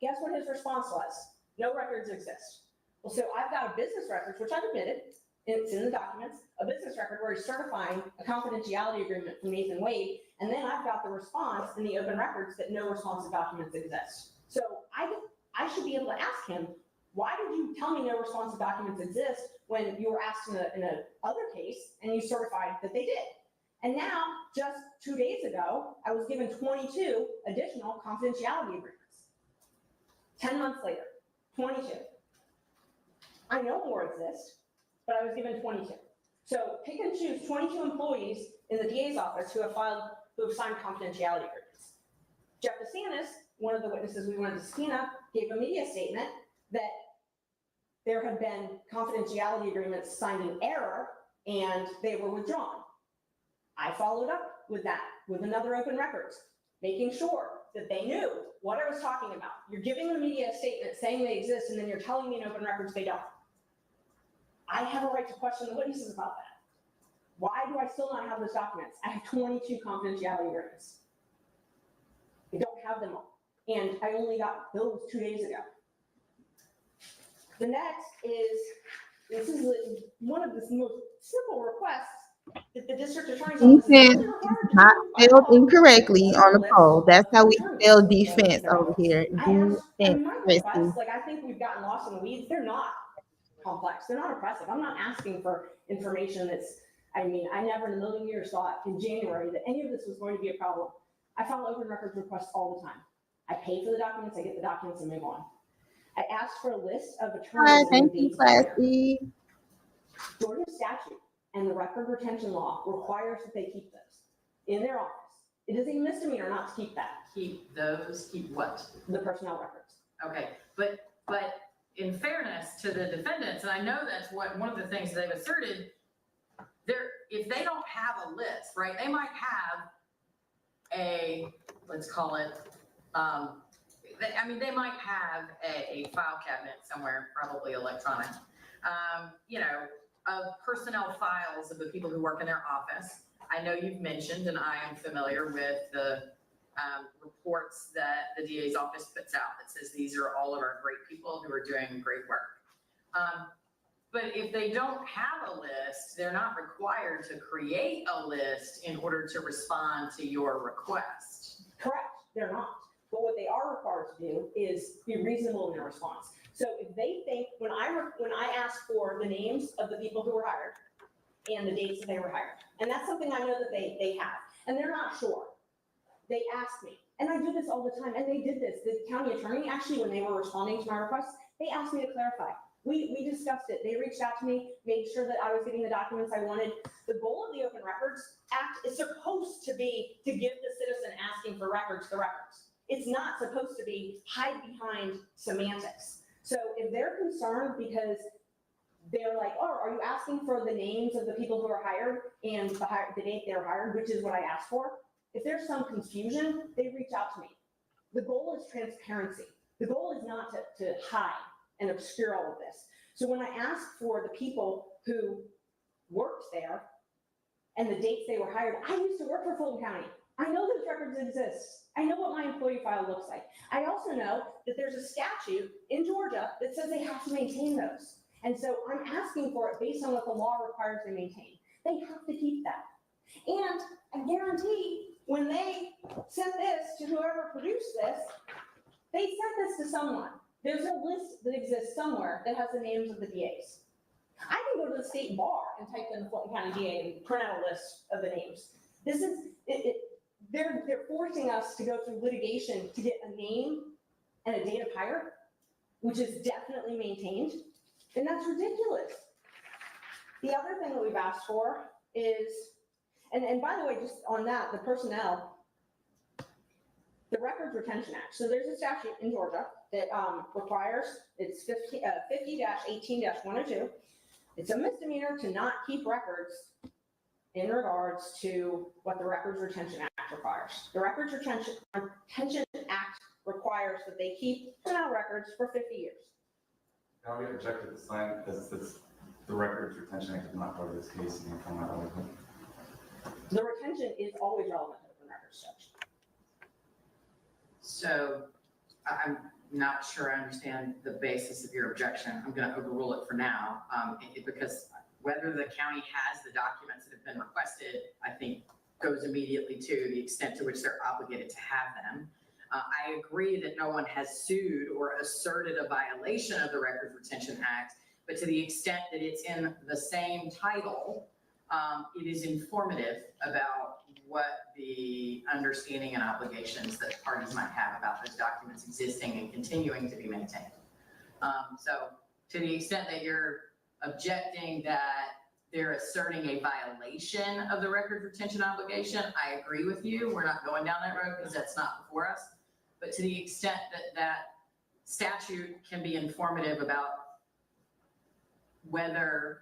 Guess what his response was? No records exist. Well, so I've got a business record, which I've admitted, it's in the documents, a business record where he's certifying a confidentiality agreement from Nathan Wade, and then I've got the response in the open records that no responsive documents exist. So I should be able to ask him, why did you tell me no responsive documents exist when you were asked in a other case and you certified that they did? And now, just 2 days ago, I was given 22 additional confidentiality agreements. 10 months later, 22. I know more exist, but I was given 22. So pick and choose 22 employees in the DA's office who have signed confidentiality agreements. Jeff DeSantis, one of the witnesses we wanted to subpoena, gave a media statement that there had been confidentiality agreements signed in error and they were withdrawn. I followed up with that with another open records, making sure that they knew what I was talking about. You're giving the media a statement saying they exist, and then you're telling me in open records they don't. I have a right to question the witnesses about that. Why do I still not have those documents? I have 22 confidentiality agreements. I don't have them all. And I only got those 2 days ago. The next is, this is one of the most simple requests that the district attorney's office is Defense really required to not do by spelled law. incorrectly on the poll. That's how we Attorneys spell to defense their over office. here. I asked, and Defense, my Chrissy. requests, like, I think we've gotten lost in the weeds. They're not complex. They're not oppressive. I'm not asking for information that's, I mean, I never in a million years thought in January that any of this was going to be a problem. I file open records requests all the time. I pay for the documents, I get the documents and move on. I asked for a list of Hi, attorneys and thank their you, dates of hire. Classy. Georgia statute and the record retention law requires that they keep those in their office. It is a misdemeanor not to keep that, Keep those, keep what? the personnel records. Okay, but in fairness to the defendants, and I know that's what, one of the things they've asserted, if they don't have a list, right, they might have a, let's call it, they might have a file cabinet somewhere, probably electronic, of personnel files of the people who work in their office. I know you've mentioned, and I am familiar with the reports that the DA's office puts out that says these are all of our great people who are doing great work. But if they don't have a list, they're not required to create a list in order to respond to your request. Correct, they're not. But what they are required to do is be reasonable in their response. So if they think, when I ask for the names of the people who were hired and the dates that they were hired, and that's something I know that they have, and they're not sure, they ask me, and I do this all the time, and they did this. The county attorney, actually, when they were responding to my requests, they asked me to clarify. We discussed it. They reached out to me, made sure that I was getting the documents I wanted. The goal of the Open Records Act is supposed to be to give the citizen asking for records the records. It's not supposed to be hide behind semantics. So if they're concerned because they're like, oh, are you asking for the names of the people who are hired and the date they were hired, which is what I asked for? If there's some confusion, they reach out to me. The goal is transparency. The goal is not to hide and obscure all of this. So when I asked for the people who worked there and the dates they were hired, I used to work for Fulton County. I know those records exist. I know what my employee file looks like. I also know that there's a statute in Georgia that says they have to maintain those. And so I'm asking for it based on what the law requires they maintain. They have to keep that. And I guarantee when they sent this to whoever produced this, they sent this to someone. There's a list that exists somewhere that has the names of the DAs. I can go to the state bar and type in the Fulton County DA and print out a list of the names. This is, they're forcing us to go through litigation to get a name and a date of hire, which is definitely maintained, and that's ridiculous. The other thing that we've asked for is, and by the way, just on that, the personnel, the Records Retention Act. So there's a statute in Georgia that requires, it's 50-18-102. It's a misdemeanor to not keep records in regards to what the Records Retention Act requires. The Records Retention Act requires that they keep personnel records for 50 years. Now we objected to sign because the Records Retention Act is not part of this case and come out of it. The retention is always relevant to open records, Judge. So I'm not sure I understand the basis of your objection. I'm going to overrule it for now, because whether the county has the documents that have been requested, I think goes immediately to the extent to which they're obligated to have them. I agree that no one has sued or asserted a violation of the Records Retention Act, but to the extent that it's in the same title, it is informative about what the understanding and obligations that parties might have about those documents existing and continuing to be maintained. So to the extent that you're objecting that they're asserting a violation of the record retention obligation, I agree with you. We're not going down that road because that's not before us. But to the extent that that statute can be informative about whether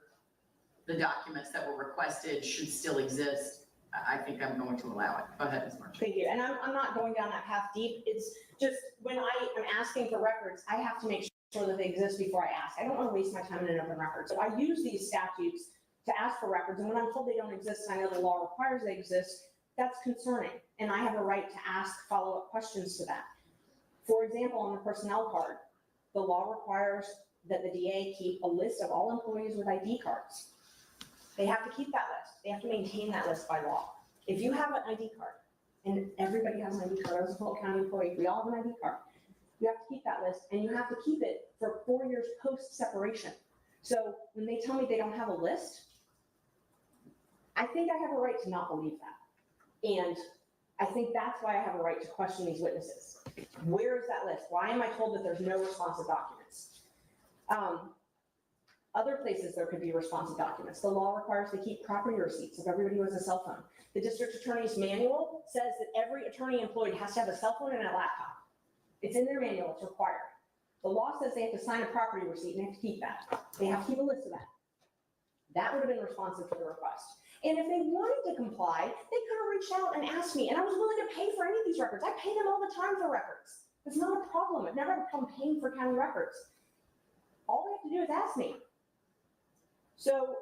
the documents that were requested should still exist, I think I'm going to allow it. Go ahead, Ms. March. Thank you. And I'm not going down that path deep. It's just when I am asking for records, I have to make sure that they exist before I ask. I don't want to waste my time in an open record. So I use these statutes to ask for records. And when I'm told they don't exist, and I know the law requires they exist, that's concerning. And I have a right to ask follow-up questions to that. For example, on the personnel card, the law requires that the DA keep a list of all employees with ID cards. They have to keep that list. They have to maintain that list by law. If you have an ID card, and everybody has an ID card, I was a Fulton County employee, we all have an ID card. You have to keep that list, and you have to keep it for 4 years post-separation. So when they tell me they don't have a list, I think I have a right to not believe that. And I think that's why I have a right to question these witnesses. Where is that list? Why am I told that there's no responsive documents? Other places there could be responsive documents. The law requires to keep property receipts of everybody who has a cell phone. The district attorney's manual says that every attorney employed has to have a cell phone and a laptop. It's in their manual, it's required. The law says they have to sign a property receipt and they have to keep that. They have to keep a list of that. That would have been responsive to the request. And if they wanted to comply, they could have reached out and asked me, and I was willing to pay for any of these records. I pay them all the time for records. It's not a problem. I've never had a problem paying for county records. All they have to do is ask me. So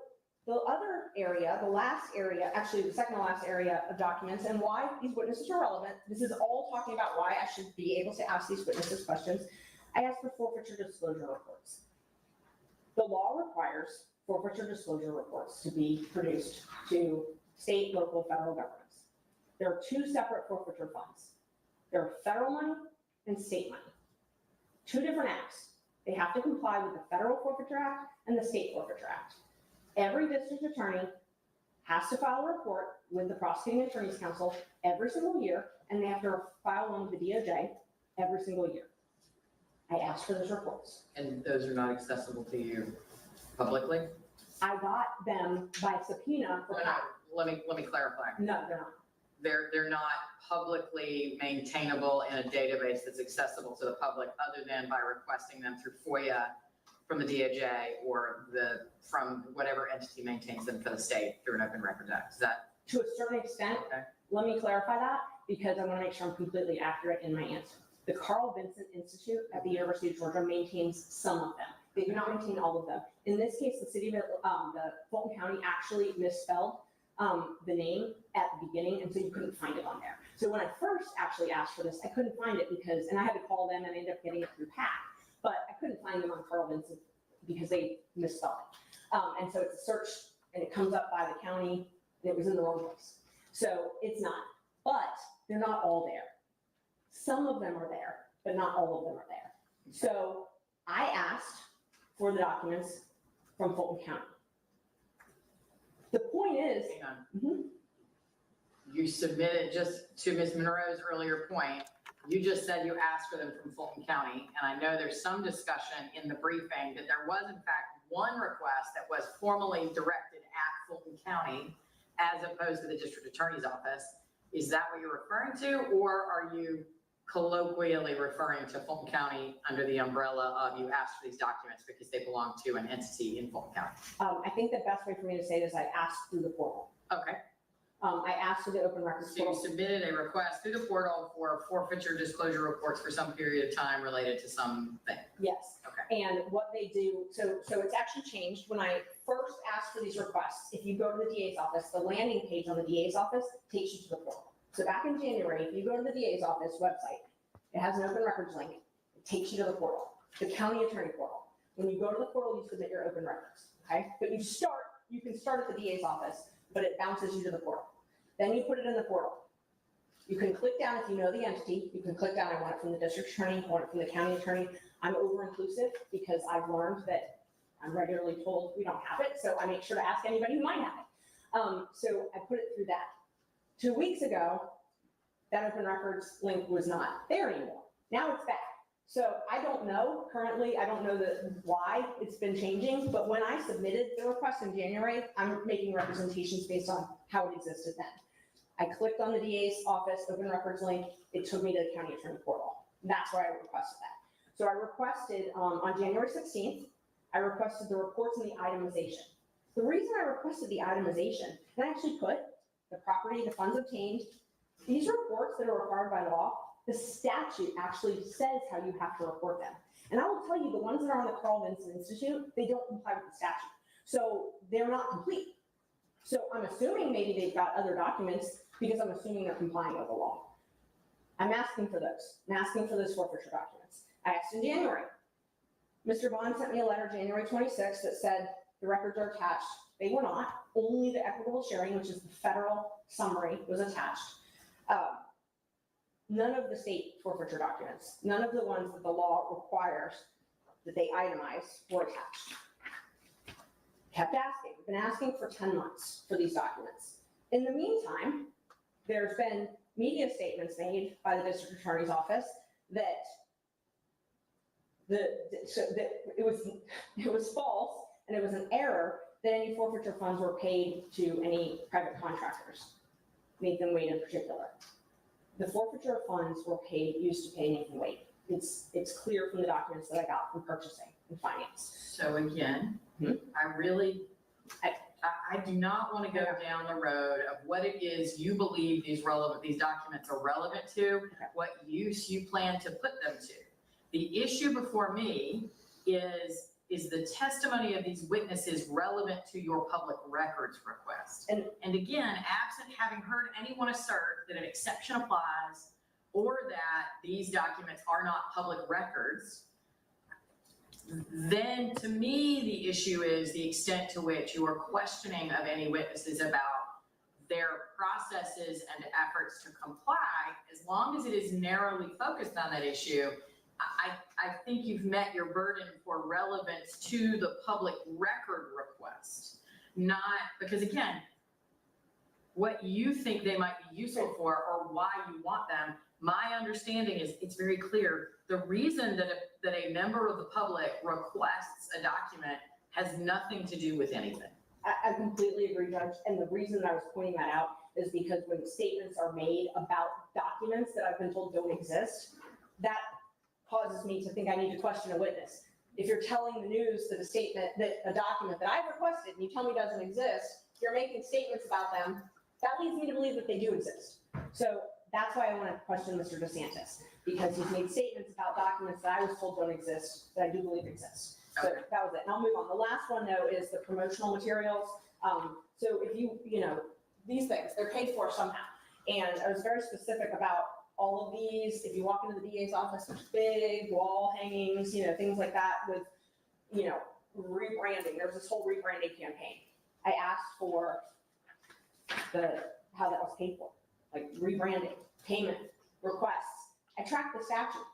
the other area, the last area, actually the second to last area of documents and why these witnesses are relevant, this is all talking about why I should be able to ask these witnesses questions. I asked for forfeiture disclosure reports. The law requires forfeiture disclosure reports to be produced to state, local, federal governments. There are two separate forfeiture funds. There are federal money and state money. Two different acts. They have to comply with the Federal Forfeiture Act and the State Forfeiture Act. Every district attorney has to file a report with the Prosecuting Attorney's Council every single year, and they have to file one with the DOJ every single year. I asked for those reports. And those are not accessible to you publicly? I got them by subpoena for. Let me clarify. No, they're not. They're not publicly maintainable in a database that's accessible to the public other than by requesting them through FOIA from the DOJ or from whatever entity maintains them for the state through an Open Records Act. Is that? To a certain extent. Okay. Let me clarify that because I want to make sure I'm completely accurate in my answer. The Carl Vinson Institute at the University of Georgia maintains some of them. They do not maintain all of them. In this case, the city of, the Fulton County actually misspelled the name at the beginning, and so you couldn't find it on there. So when I first actually asked for this, I couldn't find it because, and I had to call them and I ended up getting it through PAC, but I couldn't find them on Carl Vinson because they misspelled it. And so it's a search and it comes up by the county and it was in the wrong place. So it's not, but they're not all there. Some of them are there, but not all of them are there. So I asked for the documents from Fulton County. The point is, Hang on. You submitted, just to Ms. Monroe's earlier point, you just said you asked for them from Fulton County. And I know there's some discussion in the briefing that there was in fact one request that was formally directed at Fulton County as opposed to the district attorney's office. Is that what you're referring to? Or are you colloquially referring to Fulton County under the umbrella of you asked for these documents because they belong to an entity in Fulton County? I think the best way for me to say it is I asked through the portal. Okay. I asked for the open records So you portal. submitted a request through the portal for forfeiture disclosure reports for some period of time related to something. Yes. Okay. And what they do, so it's actually changed. When I first asked for these requests, if you go to the DA's office, the landing page on the DA's office takes you to the portal. So back in January, if you go to the DA's office website, it has an open records link. It takes you to the portal, the county attorney portal. When you go to the portal, you submit your open records, okay? But you can start at the DA's office, but it bounces you to the portal. Then you put it in the portal. You can click down if you know the entity. You can click down, I want it from the district attorney, I want it from the county attorney. I'm over-inclusive because I've learned that I'm regularly told we don't have it, so I make sure to ask anybody who might have it. So I put it through that. 2 weeks ago, that open records link was not there anymore. Now it's back. So I don't know, currently, I don't know why it's been changing, but when I submitted the request in January, I'm making representations based on how it existed then. I clicked on the DA's office open records link, it took me to the county attorney portal. That's why I requested that. So I requested, on January 16th, I requested the reports and the itemization. The reason I requested the itemization, and I actually put the property, the funds obtained, these reports that are required by law, the statute actually says how you have to report them. And I will tell you, the ones that are on the Carl Vinson Institute, they don't comply with the statute. So they're not complete. So I'm assuming maybe they've got other documents because I'm assuming they're complying with the law. I'm asking for those. I'm asking for those forfeiture documents. I asked in January. Mr. Bond sent me a letter January 26th that said the records are attached. They were not. Only the equitable sharing, which is the federal summary, was attached. None of the state forfeiture documents, none of the ones that the law requires that they itemize were attached. Kept asking, been asking for 10 months for these documents. In the meantime, there's been media statements made by the district attorney's office that it was false and it was an error that any forfeiture funds were paid to any private contractors, Nathan Wade in particular. The forfeiture funds were used to pay Nathan Wade. It's clear from the documents that I got from purchasing and finance. So again, I do not want to go down the road of what it is you believe these documents are relevant to, what use you plan to put them to. The issue before me is the testimony of these witnesses relevant to your public records request? And again, absent having heard anyone assert that an exception applies or that these documents are not public records, then to me, the issue is the extent to which you are questioning of any witnesses about their processes and efforts to comply. As long as it is narrowly focused on that issue, I think you've met your burden for relevance to the public record request. Not, because again, what you think they might be useful for or why you want them, my understanding is it's very clear. The reason that a member of the public requests a document has nothing to do with anything. I completely agree, Judge. And the reason I was pointing that out is because when statements are made about documents that I've been told don't exist, that causes me to think I need to question a witness. If you're telling the news that a document that I've requested and you tell me doesn't exist, you're making statements about them, that leads me to believe that they do exist. So that's why I want to question Mr. DeSantis, because he's made statements about documents that I was told don't exist, that I do believe exist. So that was it. And I'll move on. The last one, though, is the promotional materials. So if these things, they're paid for somehow. And I was very specific about all of these. If you walk into the DA's office, there's big wall hangings, things like that with, rebranding. There was this whole rebranding campaign. I asked for how that was paid for, like rebranding, payment, requests. I tracked the statute.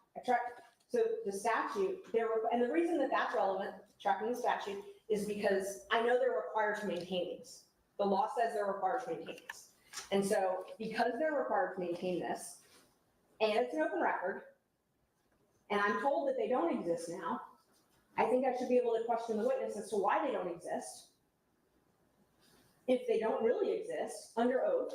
So the statute, and the reason that that's relevant, tracking the statute, is because I know they're required to maintain these. The law says they're required to maintain these. And so because they're required to maintain this, and it's an open record, and I'm told that they don't exist now, I think I should be able to question the witness as to why they don't exist. If they don't really exist, under oath,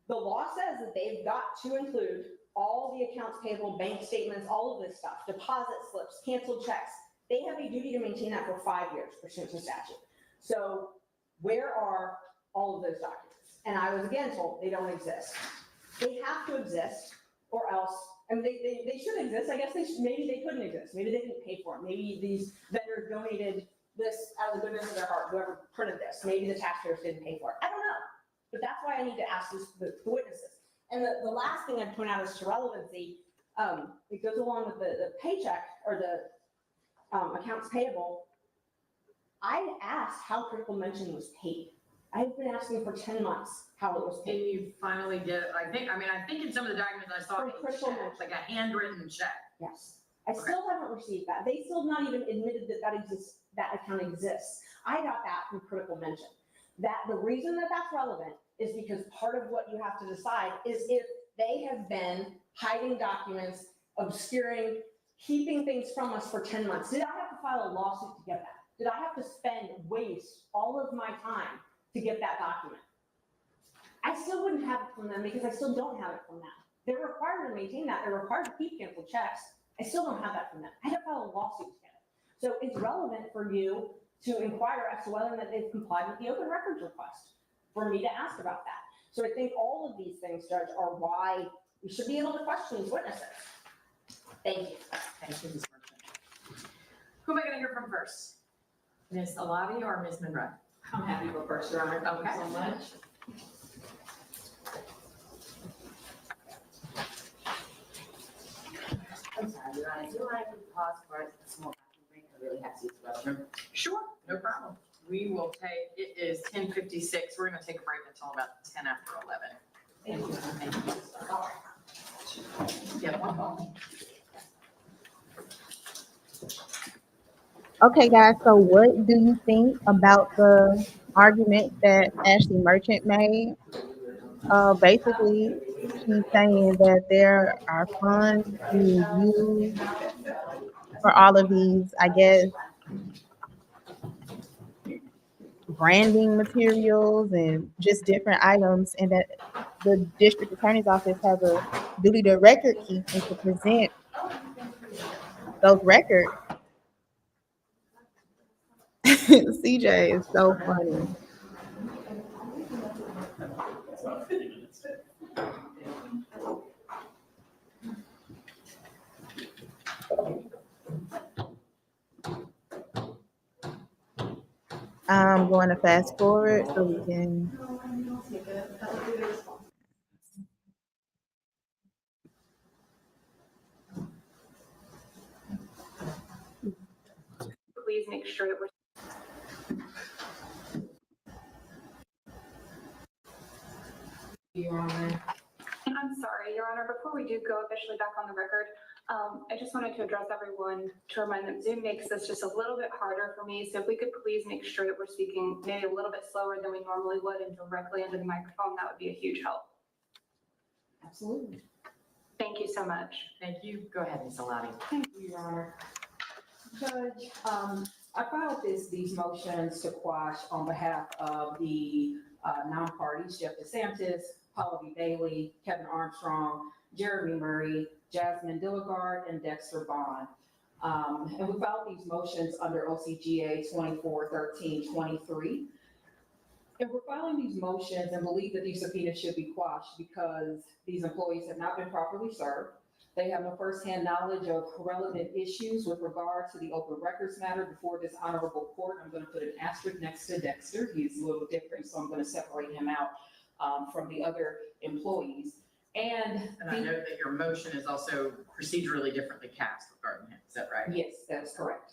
the law says that they've got to include all the accounts payable, bank statements, all of this stuff, deposit slips, canceled checks. They have a duty to maintain that for 5 years pursuant to statute. So where are all of those documents? And I was again told they don't exist. They have to exist, or else, and they should exist. I guess maybe they couldn't exist. Maybe they didn't pay for it. Maybe these vendors donated this out of the goodness of their heart, whoever printed this. Maybe the taxpayers didn't pay for it. I don't know. But that's why I need to ask the witnesses. And the last thing I'd point out is to relevancy. It goes along with the paycheck or the accounts payable. I asked how critical mention was paid. I've been asking for 10 months how it was paid. And you finally get, I think in some of the documents I saw, it like a handwritten check. Yes. I still haven't received that. They still have not even admitted that account exists. I got that from critical mention. That the reason that that's relevant is because part of what you have to decide is if they have been hiding documents, obscuring, keeping things from us for 10 months. Did I have to file a lawsuit to get that? Did I have to waste all of my time to get that document? I still wouldn't have it from them because I still don't have it from them. They're required to maintain that. They're required to keep canceled checks. I still don't have that from them. I had to file a lawsuit to get it. So it's relevant for you to inquire as to whether or not they've complied with the open records request, for me to ask about that. So I think all of these things, Judge, are why we should be able to question these witnesses. Thank you. Thank you, Ms. Merchant. Who am I going to hear from first? Ms. Alavi or Ms. Monroe? I'm happy to go first, Your Honor. Thank you so much. I'm sorry, Your Honor. Do I pause for a small use the restroom. Sure, no problem. We will take, it is 10:56. We're gonna take a break until about 10 after 11. Thank you. Thank you. Yeah, one moment. Okay, guys, so what do you think about the argument that Ashley Merchant made? Basically, she's saying that there are funds being used for all of these, I guess, branding materials and just different items, and that the district attorney's office has a duty to record keep and to present those records. CJ is so funny. I'm going to fast forward so we can. Please make sure that we're. Your Honor. I'm sorry, Your Honor, before we do go officially back on the record, I just wanted to address everyone to remind them Zoom makes this just a little bit harder for me. So if we could please make sure that we're speaking maybe a little bit slower than we normally would and directly into the microphone, that would be a huge help. Absolutely. Thank you so much. Thank you. Go ahead, Ms. Alani. Thank you, Your Honor. Judge, I filed these motions to quash on behalf of the non-parties, Jeff DeSantis, Paula B. Bailey, Kevin Armstrong, Jeremy Murray, Jasmine Dilligard, and Dexter Bond. And we filed these motions under OCGA 241323. And we're filing these motions and believe that these subpoenas should be quashed because these employees have not been properly served. They have no firsthand knowledge of relevant issues with regard to the open records matter before this honorable court. I'm going to put an asterisk next to Dexter. He's a little different, so I'm going to separate him out from the other employees. And I note that your motion is also procedurally differently cast regarding him. Is that right? Yes, that's correct.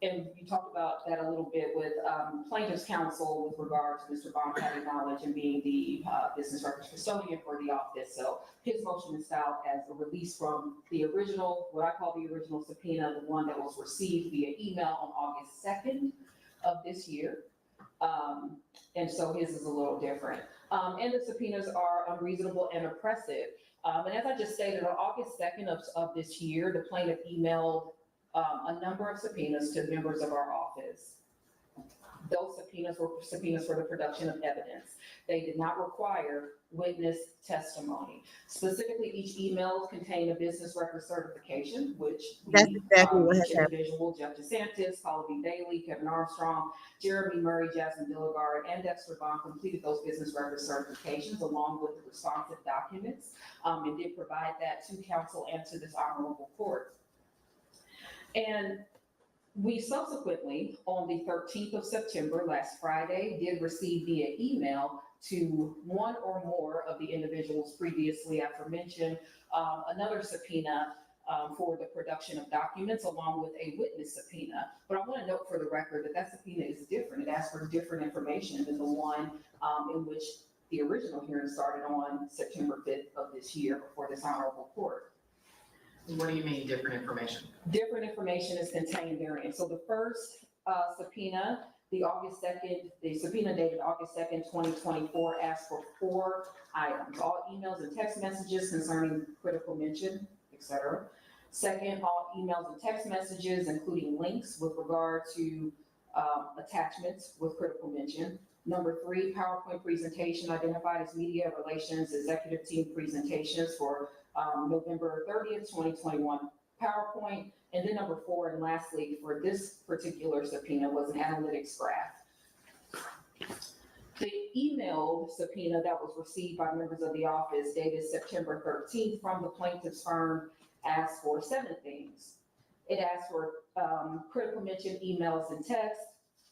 And you talked about that a little bit with plaintiff's counsel with regard to Mr. Bond having knowledge and being the business records custodian for the office. So his motion is filed as a release from the original, what I call the original subpoena, the one that was received via email on August 2nd of this year. And so his is a little different. And the subpoenas are unreasonable and oppressive. And as I just stated, on August 2nd of this year, the plaintiff emailed a number of subpoenas to members of our office. Those subpoenas were subpoenas for the production of evidence. They did not require witness testimony. Specifically, each email contained a business record certification, which That's exactly what each happened. individual, Jeff DeSantis, Paula B. Bailey, Kevin Armstrong, Jeremy Murray, Jasmine Dilligard, and Dexter Bond completed those business record certifications along with the responsive documents and did provide that to counsel and to this honorable court. And we subsequently, on the 13th of September, last Friday, did receive via email to one or more of the individuals previously aforementioned, another subpoena for the production of documents along with a witness subpoena. But I want to note for the record that that subpoena is different. It asks for different information than the one in which the original hearing started on September 5th of this year before this honorable court. What do you mean different information? Different information is contained therein. So the first subpoena, the subpoena dated August 2nd, 2024, asked for 4 items, all emails and text messages concerning critical mention, etc. Second, all emails and text messages, including links with regard to attachments with critical mention. Number 3, PowerPoint presentation identified as media relations executive team presentations for November 30th, 2021 PowerPoint. And then number 4, and lastly, for this particular subpoena was an analytics graph. The email subpoena that was received by members of the office dated September 13th from the plaintiff's firm asked for 7 things. It asked for critical mention emails and text,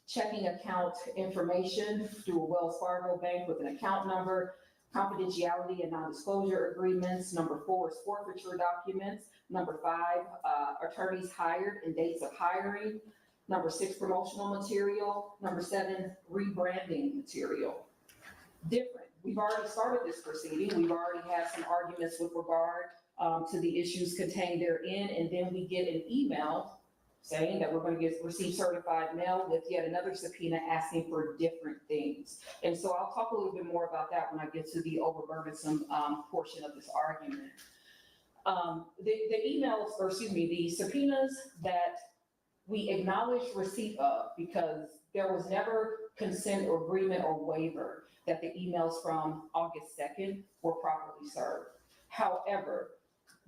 checking account information through a Wells Fargo bank with an account number, confidentiality and non-disclosure agreements. Number 4 is forfeiture documents. Number 5, attorneys hired and dates of hiring. Number 6, promotional material. Number 7, rebranding material. Different. We've already started this proceeding. We've already had some arguments with regard to the issues contained therein, and then we get an email saying that we're going to receive certified mail with yet another subpoena asking for different things. And so I'll talk a little bit more about that when I get to the overburdensome portion of this argument. The emails, or excuse me, the subpoenas that we acknowledge receipt of, because there was never consent or agreement or waiver that the emails from August 2nd were properly served. However,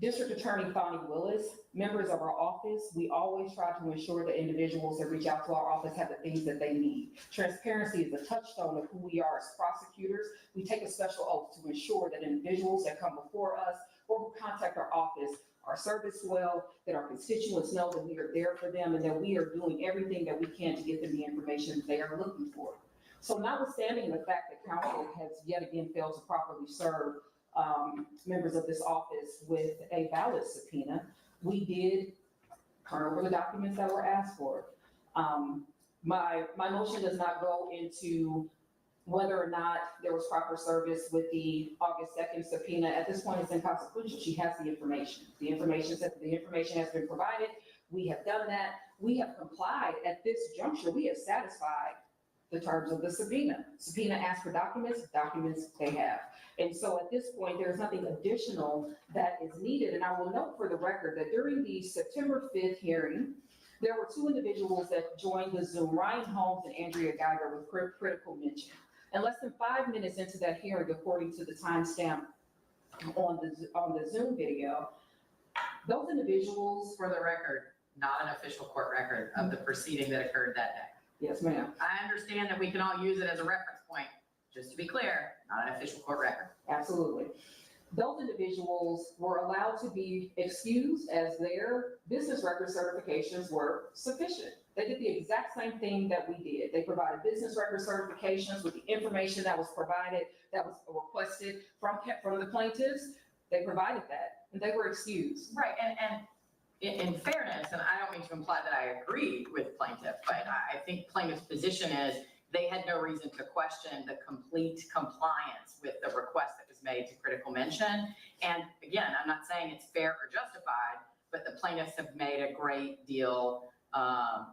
District Attorney Bonnie Willis, members of our office, we always try to ensure that individuals that reach out to our office have the things that they need. Transparency is the touchstone of who we are as prosecutors. We take a special oath to ensure that individuals that come before us or who contact our office are serviced well, that our constituents know that we are there for them, and that we are doing everything that we can to get them the information they are looking for. So notwithstanding the fact that counsel has yet again failed to properly serve members of this office with a valid subpoena, we did turn over the documents that were asked for. My motion does not go into whether or not there was proper service with the August 2nd subpoena. At this point, it's inconsequential. She has the information. The information has been provided. We have done that. We have complied. At this juncture, we have satisfied the terms of the subpoena. Subpoena asks for documents they have. And so at this point, there's nothing additional that is needed. And I will note for the record that during the September 5th hearing, there were 2 individuals that joined the Zoom, Ryan Holmes and Andrea Geiger, with critical mention. And less than 5 minutes into that hearing, according to the timestamp on the Zoom video, those individuals, For the record, not an official court record of the proceeding that occurred that day. yes, ma'am, I understand that we can all use it as a reference point. Just to be clear, not an official court record. absolutely. Those individuals were allowed to be excused as their business record certifications were sufficient. They did the exact same thing that we did. They provided business record certifications with the information that was provided, that was requested from the plaintiffs. They provided that, and they were excused. Right, and in fairness, and I don't mean to imply that I agree with plaintiff, but I think plaintiff's position is they had no reason to question the complete compliance with the request that was made to critical mention. And again, I'm not saying it's fair or justified, but the plaintiffs have made a great deal of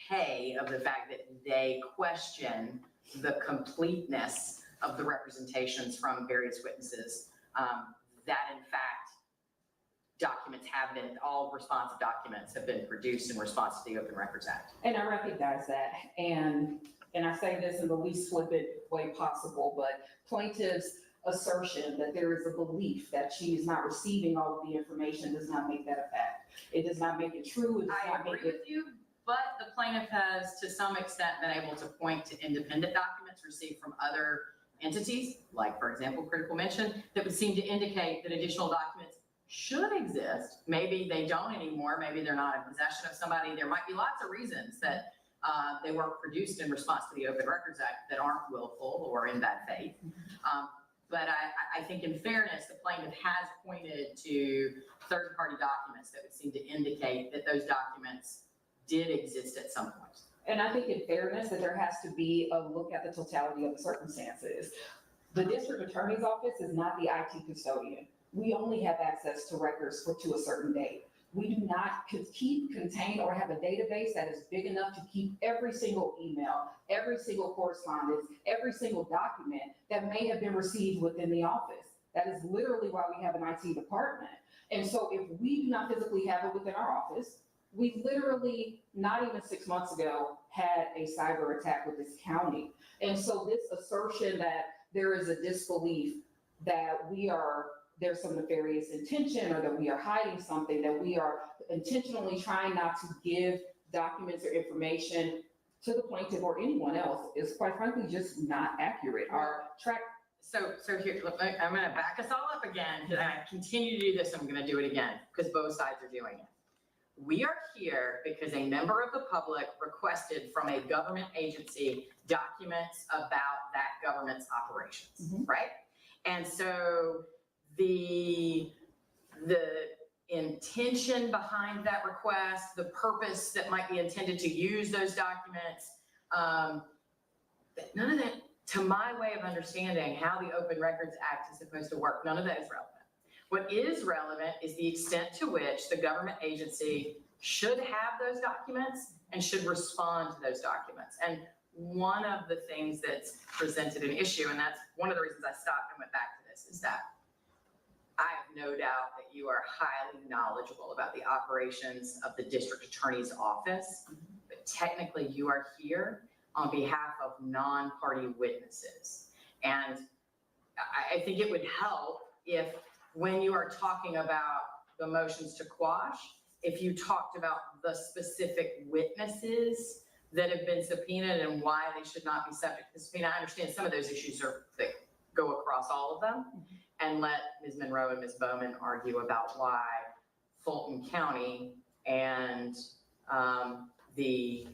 hay of the fact that they question the completeness of the representations from various witnesses, that in fact documents have been, all responsive documents have been produced in response to the Open Records Act. And I recognize that. And I say this in the least flippant way possible, but plaintiff's assertion that there is a belief that she is not receiving all of the information does not make that a fact. It does not make it true. It does I not agree make it. with you, but the plaintiff has to some extent been able to point to independent documents received from other entities, like for example, critical mention, that would seem to indicate that additional documents should exist. Maybe they don't anymore. Maybe they're not in possession of somebody. There might be lots of reasons that they weren't produced in response to the Open Records Act that aren't willful or in bad faith. But I think in fairness, the plaintiff has pointed to third-party documents that would seem to indicate that those documents did exist at some point. And I think in fairness that there has to be a look at the totality of the circumstances. The district attorney's office is not the IT custodian. We only have access to records to a certain date. We do not contain, or have a database that is big enough to keep every single email, every single correspondence, every single document that may have been received within the office. That is literally why we have an IT department. And so if we do not physically have it within our office, we literally, not even 6 months ago, had a cyber attack with this county. And so this assertion that there is a disbelief that there's some nefarious intention, or that we are hiding something, that we are intentionally trying not to give documents or information to the plaintiff or anyone else, is quite frankly just not accurate. Our track. So here, look, I'm going to back us all up again, and I continue to do this. I'm going to do it again because both sides are doing it. We are here because a member of the public requested from a government agency documents about that government's operations, right? And so the intention behind that request, the purpose that might be intended to use those documents, none of that, to my way of understanding how the Open Records Act is supposed to work, none of that is relevant. What is relevant is the extent to which the government agency should have those documents and should respond to those documents. And one of the things that's presented an issue, and that's one of the reasons I stopped and went back to this, is that I have no doubt that you are highly knowledgeable about the operations of the district attorney's office, but technically you are here on behalf of non-party witnesses. And I think it would help if, when you are talking about the motions to quash, if you talked about the specific witnesses that have been subpoenaed and why they should not be subject to subpoena. I understand some of those issues that go across all of them, and let Ms. Monroe and Ms. Bowman argue about why Fulton County and the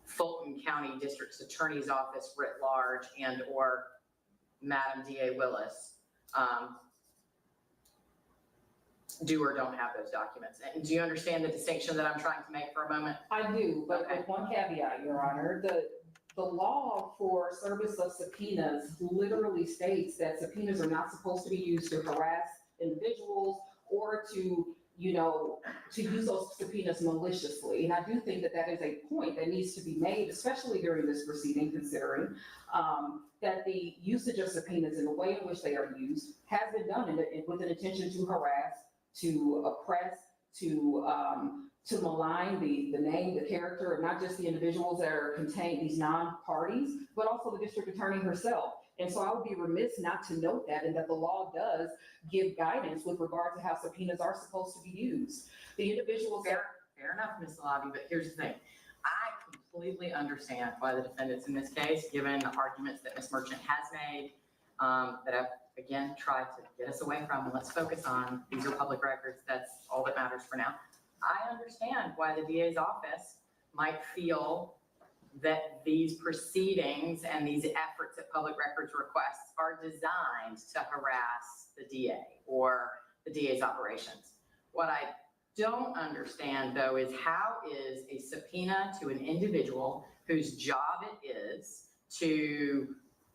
Fulton County District Attorney's Office writ large and or Madam D.A. Willis do or don't have those documents. And do you understand the distinction that I'm trying to make for a moment? I do, but with one caveat, Your Honor, the law for service of subpoenas literally states that subpoenas are not supposed to be used to harass individuals or to use those subpoenas maliciously. And I do think that that is a point that needs to be made, especially during this proceeding, considering that the usage of subpoenas and the way in which they are used has been done with an intention to harass, to oppress, to malign the name, the character of not just the individuals that are contained, these non-parties, but also the district attorney herself. And so I would be remiss not to note that, and that the law does give guidance with regard to how subpoenas are supposed to be used. The individuals Fair enough, Ms. Lobby, but here's the thing. I completely understand why the defendants in this case, given the arguments that Ms. Merchant has made, that I've again tried to get us away from, and let's focus on, these are public records, that's all that matters for now. I understand why the DA's office might feel that these proceedings and these efforts at public records requests are designed to harass the DA or the DA's operations. What I don't understand, though, is how is a subpoena to an individual whose job it is to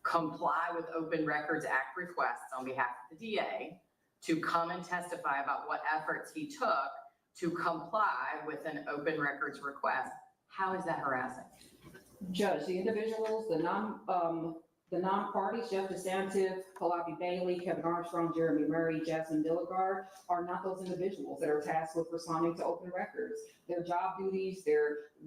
comply with Open Records Act requests on behalf of the DA to come and testify about what efforts he took to comply with an Open Records request, how is that harassing? Judge, the individuals, the non-parties, Jeff DeSantis, Kalabi Bailey, Kevin Armstrong, Jeremy Murray, Jasmine Dilligard, are not those individuals that are tasked with responding to open records. Their job duties,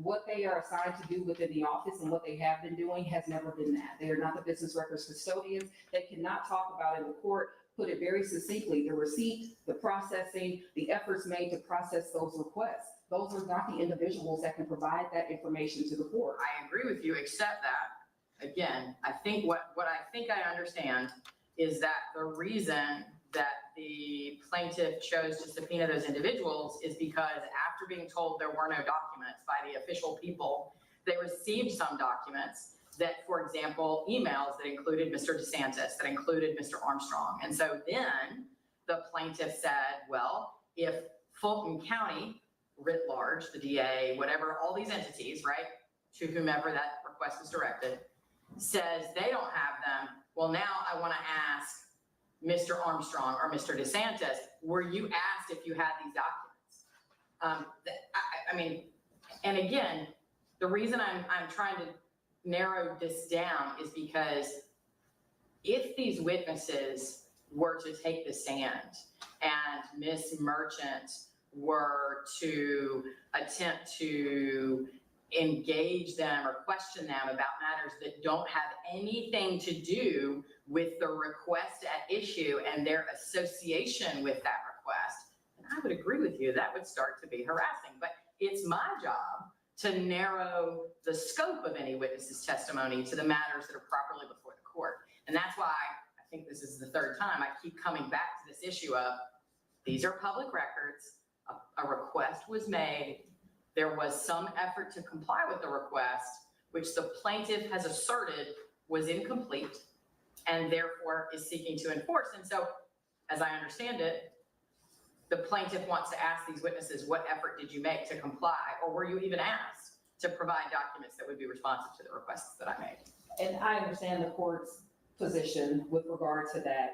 what they are assigned to do within the office and what they have been doing has never been that. They are not the business records custodians. They cannot talk about in the court, put it very succinctly, the receipt, the processing, the efforts made to process those requests. Those are not the individuals that can provide that information to the court. I agree with you, except that, again, I think what I think I understand is that the reason that the plaintiff chose to subpoena those individuals is because after being told there were no documents by the official people, they received some documents that, for example, emails that included Mr. DeSantis, that included Mr. Armstrong. And so then the plaintiff said, well, if Fulton County, writ large, the DA, whatever, all these entities, right, to whomever that request was directed, says they don't have them, well, now I want to ask Mr. Armstrong or Mr. DeSantis, were you asked if you had these documents? I mean, and again, the reason I'm trying to narrow this down is because if these witnesses were to take the stand and Ms. Merchant were to attempt to engage them or question them about matters that don't have anything to do with the request at issue and their association with that request, then I would agree with you, that would start to be harassing. But it's my job to narrow the scope of any witness's testimony to the matters that are properly before the court. And that's why I think this is the third time I keep coming back to this issue of these are public records, a request was made, there was some effort to comply with the request, which the plaintiff has asserted was incomplete, and therefore is seeking to enforce. And so, as I understand it, the plaintiff wants to ask these witnesses, what effort did you make to comply, or were you even asked to provide documents that would be responsive to the requests that I made? And I understand the court's position with regard to that.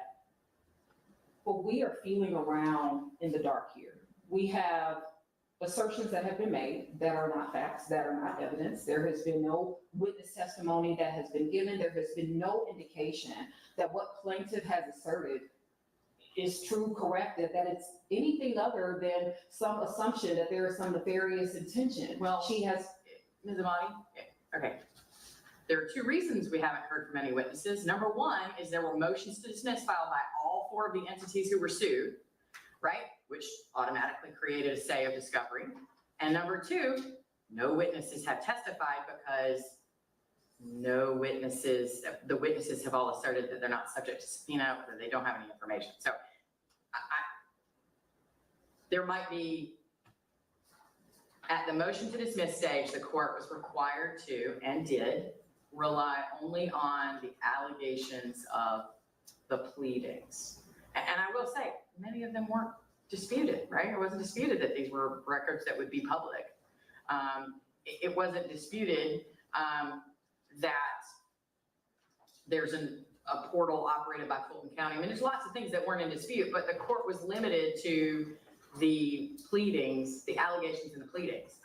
But we are feeling around in the dark here. We have assertions that have been made that are not facts, that are not evidence. There has been no witness testimony that has been given. There has been no indication that what plaintiff has asserted is true, correct, that it's anything other than some assumption that there is some nefarious intention. Well, she has. Ms. Amati, okay. There are two reasons we haven't heard from any witnesses. Number one is there were motions to dismiss filed by all four of the entities who were sued, right? Which automatically created a stay of discovery. And number two, no witnesses have testified because the witnesses have all asserted that they're not subject to subpoena or they don't have any information. So there might be, at the motion to dismiss stage, the court was required to, and did, rely only on the allegations of the pleadings. And I will say, many of them weren't disputed, right? It wasn't disputed that these were records that would be public. It wasn't disputed that there's a portal operated by Fulton County. I mean, there's lots of things that weren't in dispute, but the court was limited to the pleadings, the allegations in the pleadings.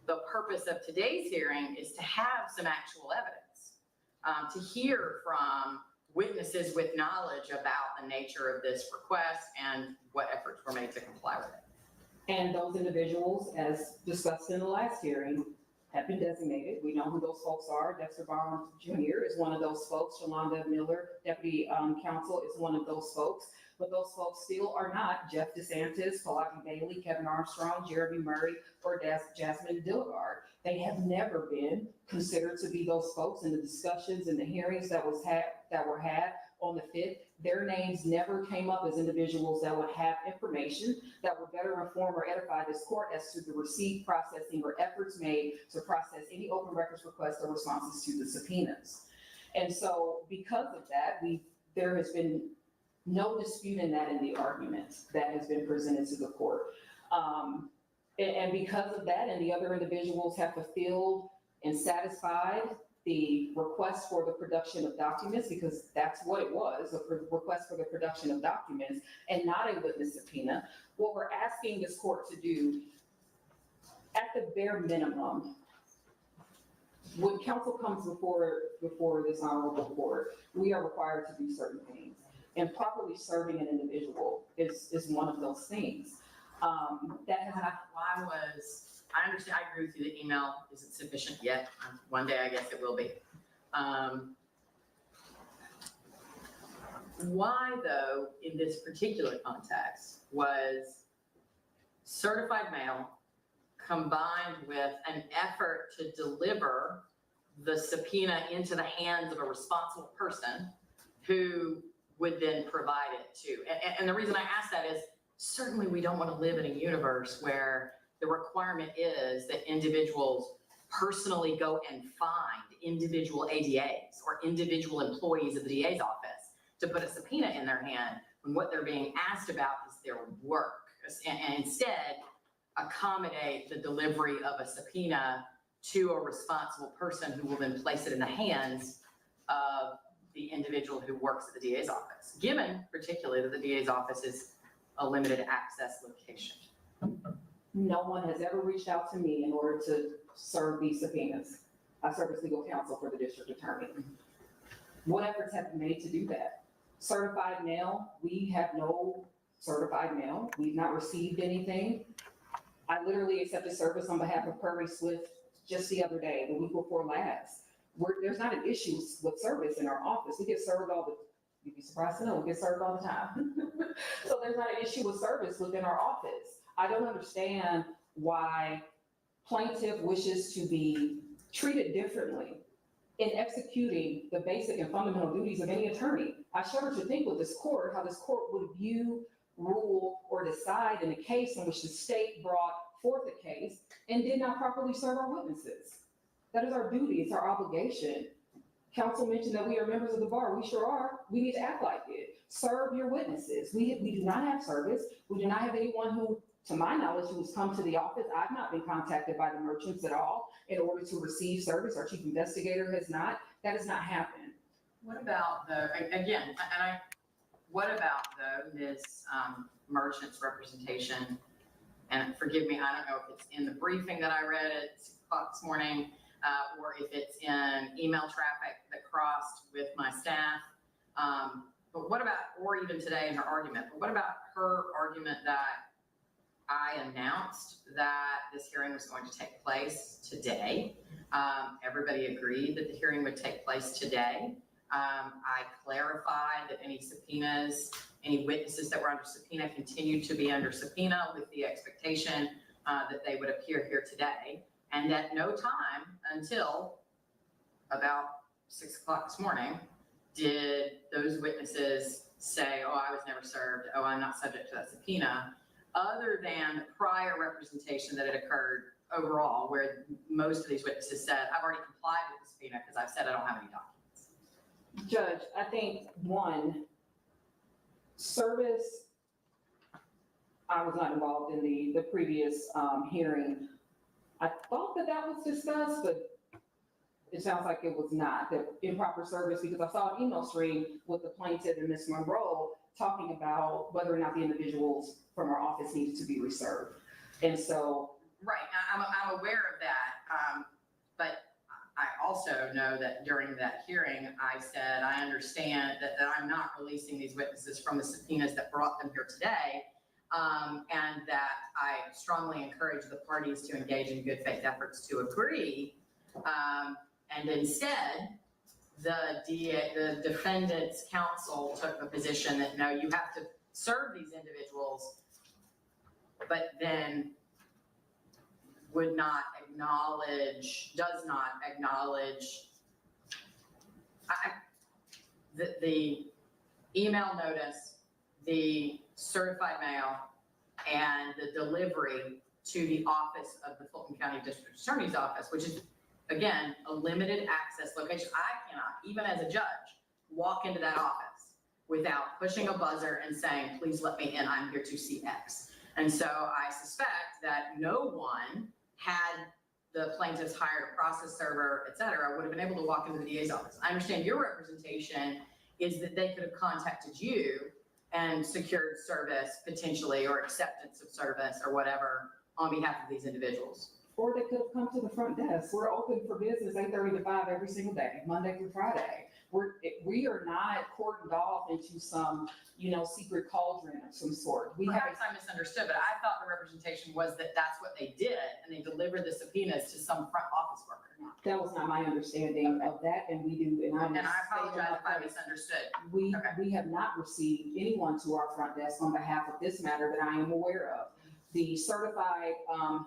The purpose of today's hearing is to have some actual evidence, to hear from witnesses with knowledge about the nature of this request and what efforts were made to comply with it. And those individuals, as discussed in the last hearing, have been designated. We know who those folks are. Dexter Barnes Jr. is one of those folks. Shalonda Miller, Deputy Counsel, is one of those folks. But those folks still are not Jeff DeSantis, Palagi Bailey, Kevin Armstrong, Jeremy Murray, or Jasmine Dillard. They have never been considered to be those folks in the discussions and the hearings that were had on the 5th. Their names never came up as individuals that would have information that would better inform or edify this court as to the receipt, processing, or efforts made to process any open records requests or responses to the subpoenas. And so because of that, there has been no dispute in that in the argument that has been presented to the court. And because of that, and the other individuals have fulfilled and satisfied the request for the production of documents, because that's what it was, a request for the production of documents and not a witness subpoena. What we're asking this court to do, at the bare minimum, when counsel comes before this honorable court, we are required to do certain things. And properly serving an individual is one of those things. I understand, I agree with you, the email isn't sufficient yet. One day, I guess it will be. Why, though, in this particular context, was certified mail combined with an effort to deliver the subpoena into the hands of a responsible person who would then provide it to? And the reason I ask that is, certainly we don't want to live in a universe where the requirement is that individuals personally go and find individual ADAs or individual employees of the DA's office to put a subpoena in their hand when what they're being asked about is their work, and instead accommodate the delivery of a subpoena to a responsible person who will then place it in the hands of the individual who works at the DA's office, given particularly that the DA's office is a limited access location. No one has ever reached out to me in order to serve these subpoenas. I serve as legal counsel for the district attorney. What efforts have been made to do that? Certified mail, we have no certified mail. We've not received anything. I literally accepted service on behalf of Prairie Swift just the other day, the week before last. There's not an issue with service in our office. We get served you'd be surprised to know, we get served all the time. So there's not an issue with service within our office. I don't understand why plaintiff wishes to be treated differently in executing the basic and fundamental duties of any attorney. I shudder to think with this court, how this court would view, rule, or decide in a case in which the state brought forth a case and did not properly serve our witnesses. That is our duty, it's our obligation. counsel mentioned that we are members of the bar. We sure are. We need to act like it. Serve your witnesses. We do not have service. We do not have anyone who, to my knowledge, who has come to the office. I've not been contacted by the merchants at all in order to receive service. Our chief investigator has not. That has not happened. What about what about Ms. Merchant's representation? And forgive me, I don't know if it's in the briefing that I read at 6 o'clock this morning, or if it's in email traffic that crossed with my staff. But what about, or even today in her argument, but what about her argument that I announced that this hearing was going to take place today? Everybody agreed that the hearing would take place today. I clarified that any subpoenas, any witnesses that were under subpoena continued to be under subpoena with the expectation that they would appear here today. And at no time until about 6 o'clock this morning did those witnesses say, oh, I was never served, oh, I'm not subject to that subpoena, other than the prior representation that had occurred overall, where most of these witnesses said, I've already complied with the subpoena because I've said I don't have any documents. Judge, I think one, service, I was not involved in the previous hearing. I thought that was discussed, but it sounds like it was not, that improper service, because I saw an email stream with the plaintiff and Ms. Monroe talking about whether or not the individuals from our office needed to be reserved. And so. Right, I'm aware of that, but I also know that during that hearing, I said, I understand that I'm not releasing these witnesses from the subpoenas that brought them here today, and that I strongly encourage the parties to engage in good faith efforts to agree. And instead, the defendant's counsel took the position that, no, you have to serve these individuals, but then would not acknowledge, does not acknowledge the email notice, the certified mail, and the delivery to the office of the Fulton County District Attorney's Office, which is, again, a limited access location. I cannot, even as a judge, walk into that office without pushing a buzzer and saying, please let me in, I'm here to see X. And so I suspect that no one, had the plaintiffs hired a process server, et cetera, would have been able to walk into the DA's office. I understand your representation is that they could have contacted you and secured service potentially, or acceptance of service or whatever on behalf of these individuals. Or they could have come to the front desk. We're open for business 8:30 to 5 every single day, Monday through Friday. We are not cordoned off into some, secret cauldron of some sort. Perhaps I misunderstood, but I thought the representation was that that's what they did, and they delivered the subpoenas to some front office worker. That was not my understanding of that, and we do, and I apologize if I misunderstood. We have not received anyone to our front desk on behalf of this matter that I am aware of. The certified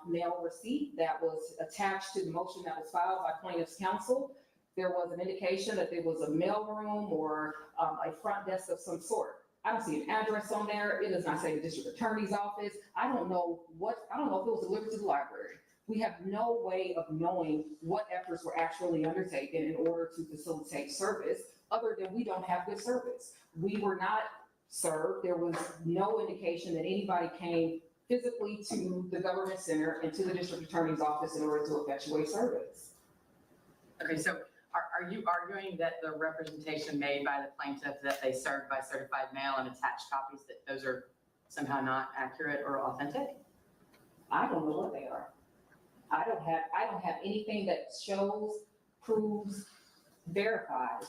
mail receipt that was attached to the motion that was filed by plaintiff's counsel, there was an indication that there was a mailroom or a front desk of some sort. I don't see an address on there. It does not say the district attorney's office. I don't know if it was delivered to the library. We have no way of knowing what efforts were actually undertaken in order to facilitate service, other than we don't have good service. We were not served. There was no indication that anybody came physically to the government center and to the district attorney's office in order to effectuate service. Okay, so are you arguing that the representation made by the plaintiff that they served by certified mail and attached copies, that those are somehow not accurate or authentic? I don't know what they are. I don't have anything that shows, proves, verifies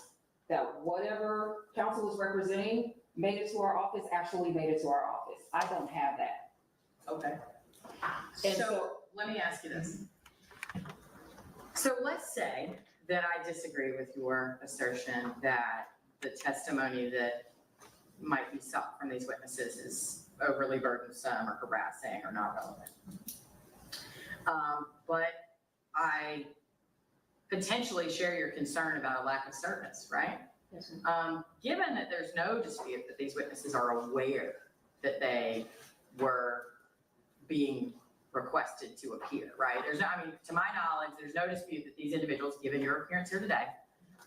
that whatever counsel was representing made it to our office, actually made it to our office. I don't have that. Okay. And so let me ask you this. So let's say that I disagree with your assertion that the testimony that might be sought from these witnesses is overly burdensome or harassing or not relevant. But I potentially share your concern about a lack of service, right? Yes, given that there's no dispute that these witnesses are aware that they were being requested to appear, right? To my knowledge, there's no dispute that these individuals, given your appearance here today,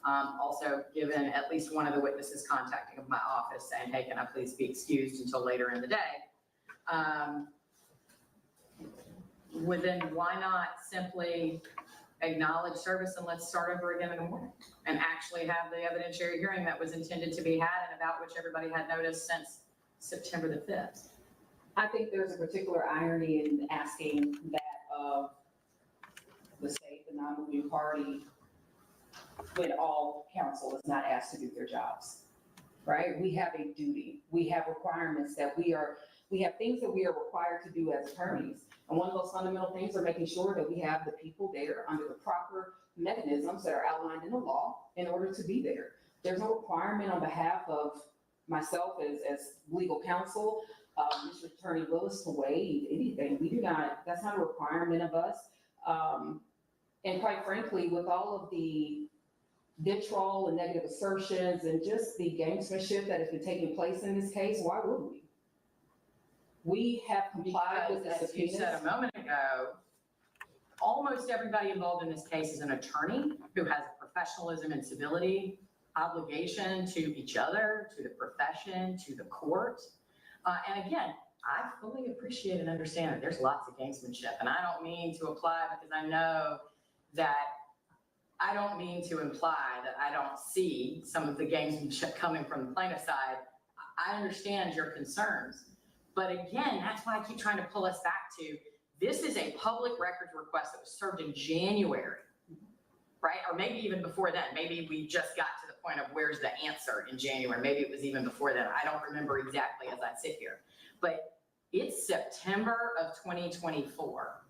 Also given at least one of the witnesses contacting my office saying, hey, can I please be excused until later in the day? Well, then why not simply acknowledge service and let's start over again in the morning and actually have the evidentiary hearing that was intended to be had and about which everybody had noticed since September the 5th. I think there's a particular irony in asking that of the state, the non-moving party, when all counsel is not asked to do their jobs, right? We have a duty. We have requirements that we have things that we are required to do as attorneys. And one of those fundamental things are making sure that we have the people there under the proper mechanisms that are outlined in the law in order to be there. There's no requirement on behalf of myself as legal counsel, District Attorney Willis, to waive anything. We do not, that's not a requirement of us. And quite frankly, with all of the vitriol and negative assertions and just the gamesmanship that has been taking place in this case, why would we? We have complied with the Because, as you subpoenas. said a moment ago, almost everybody involved in this case is an attorney who has a professionalism and civility obligation to each other, to the profession, to the court. And again, I fully appreciate and understand that there's lots of gamesmanship, and I don't mean to apply because I know that I don't mean to imply that I don't see some of the gamesmanship coming from the plaintiff side. I understand your concerns. But again, that's why I keep trying to pull us back to, this is a public records request that was served in January, right? Or maybe even before then. Maybe we just got to the point of where's the answer in January. Maybe it was even before then. I don't remember exactly as I sit here. But it's September of 2024.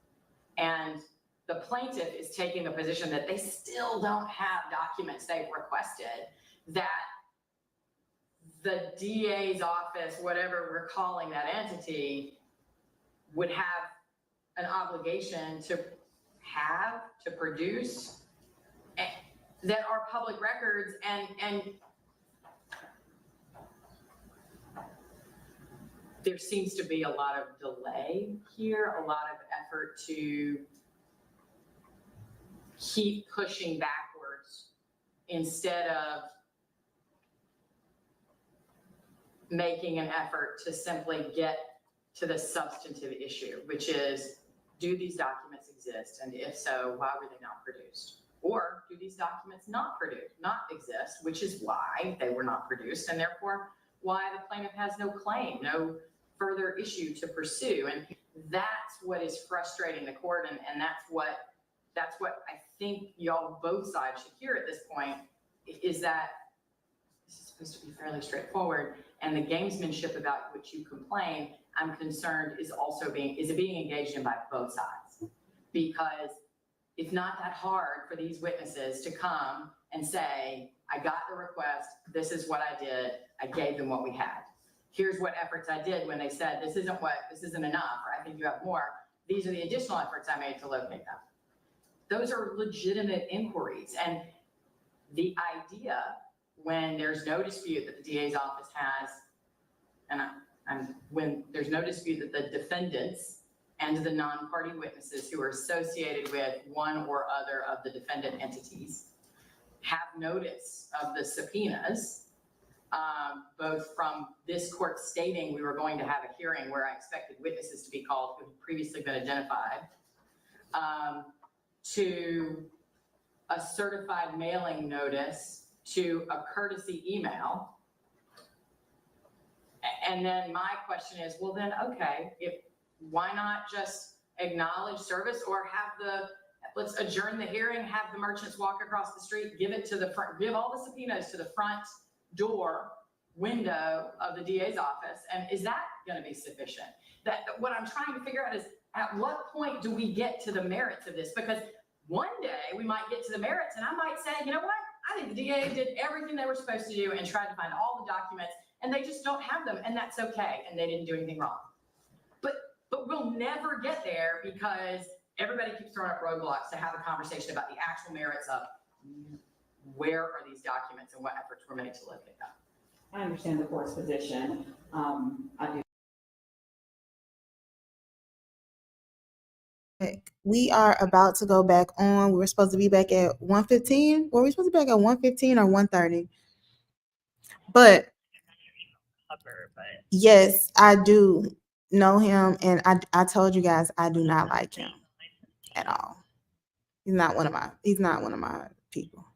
And the plaintiff is taking the position that they still don't have documents they've requested, that the DA's office, whatever we're calling that entity, would have an obligation to produce that are public records. And there seems to be a lot of delay here, a lot of effort to keep pushing backwards instead of making an effort to simply get to the substantive issue, which is, do these documents exist? And if so, why were they not produced? Or do these documents not exist, which is why they were not produced, and therefore why the plaintiff has no claim, no further issue to pursue. And that's what is frustrating the court, and that's what I think y'all both sides should hear at this point, is that this is supposed to be fairly straightforward. And the gamesmanship about which you complain, I'm concerned is being engaged in by both sides. Because it's not that hard for these witnesses to come and say, I got the request, this is what I did, I gave them what we had. Here's what efforts I did when they said, this isn't enough, or I think you have more. These are the additional efforts I made to locate them. Those are legitimate inquiries. And the idea, when there's no dispute that the DA's office has, and when there's no dispute that the defendants and the non-party witnesses who are associated with one or other of the defendant entities have notice of the subpoenas, both from this court stating we were going to have a hearing where I expected witnesses to be called who had previously been identified, to a certified mailing notice, to a courtesy email. And then my question is, well then, okay, why not just acknowledge service, or let's adjourn the hearing, have the merchants walk across the street, give all the subpoenas to the front door window of the DA's office. And is that going to be sufficient? What I'm trying to figure out is, at what point do we get to the merits of this? Because one day we might get to the merits and I might say, you know what? I think the DA did everything they were supposed to do and tried to find all the documents, and they just don't have them, and that's okay, and they didn't do anything wrong. But we'll never get there because everybody keeps throwing up roadblocks to have a conversation about the actual merits of where are these documents and what efforts were made to locate them. I understand the court's position. I do. We are about to go back on. We were supposed to be back at 1:15. Were we supposed to be back at 1:15 or 1:30? But yes, I do know him, and I told you guys I do not like him at all. He's not one of my people.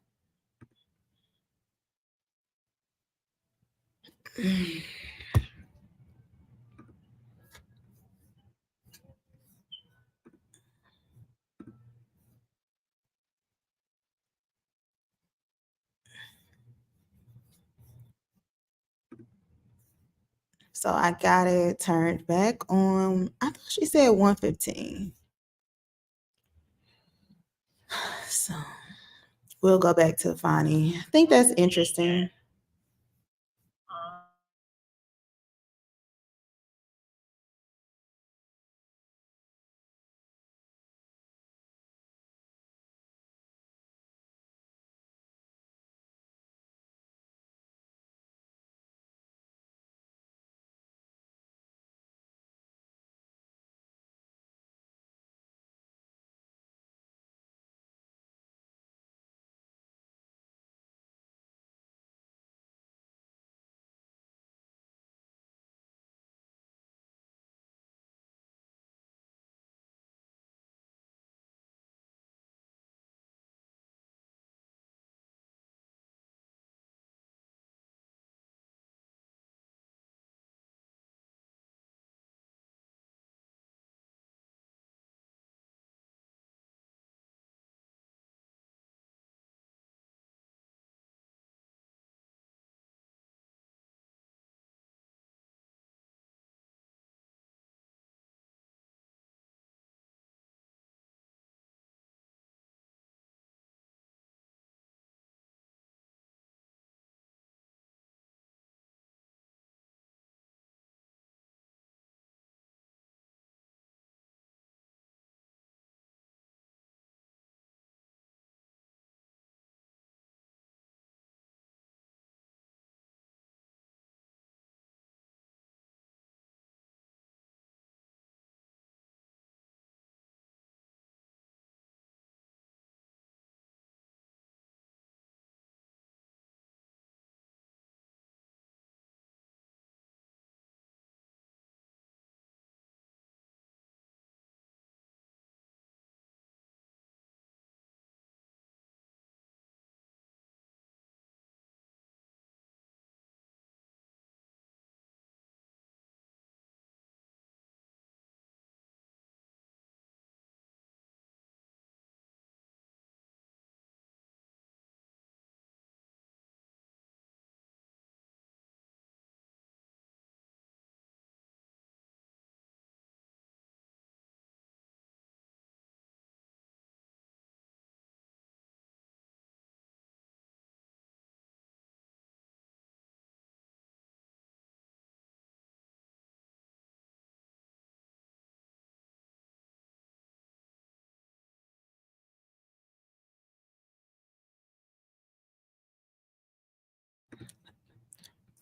So I got it turned back on. I thought she said 1:15. So we'll go back to Fonnie. I think that's interesting.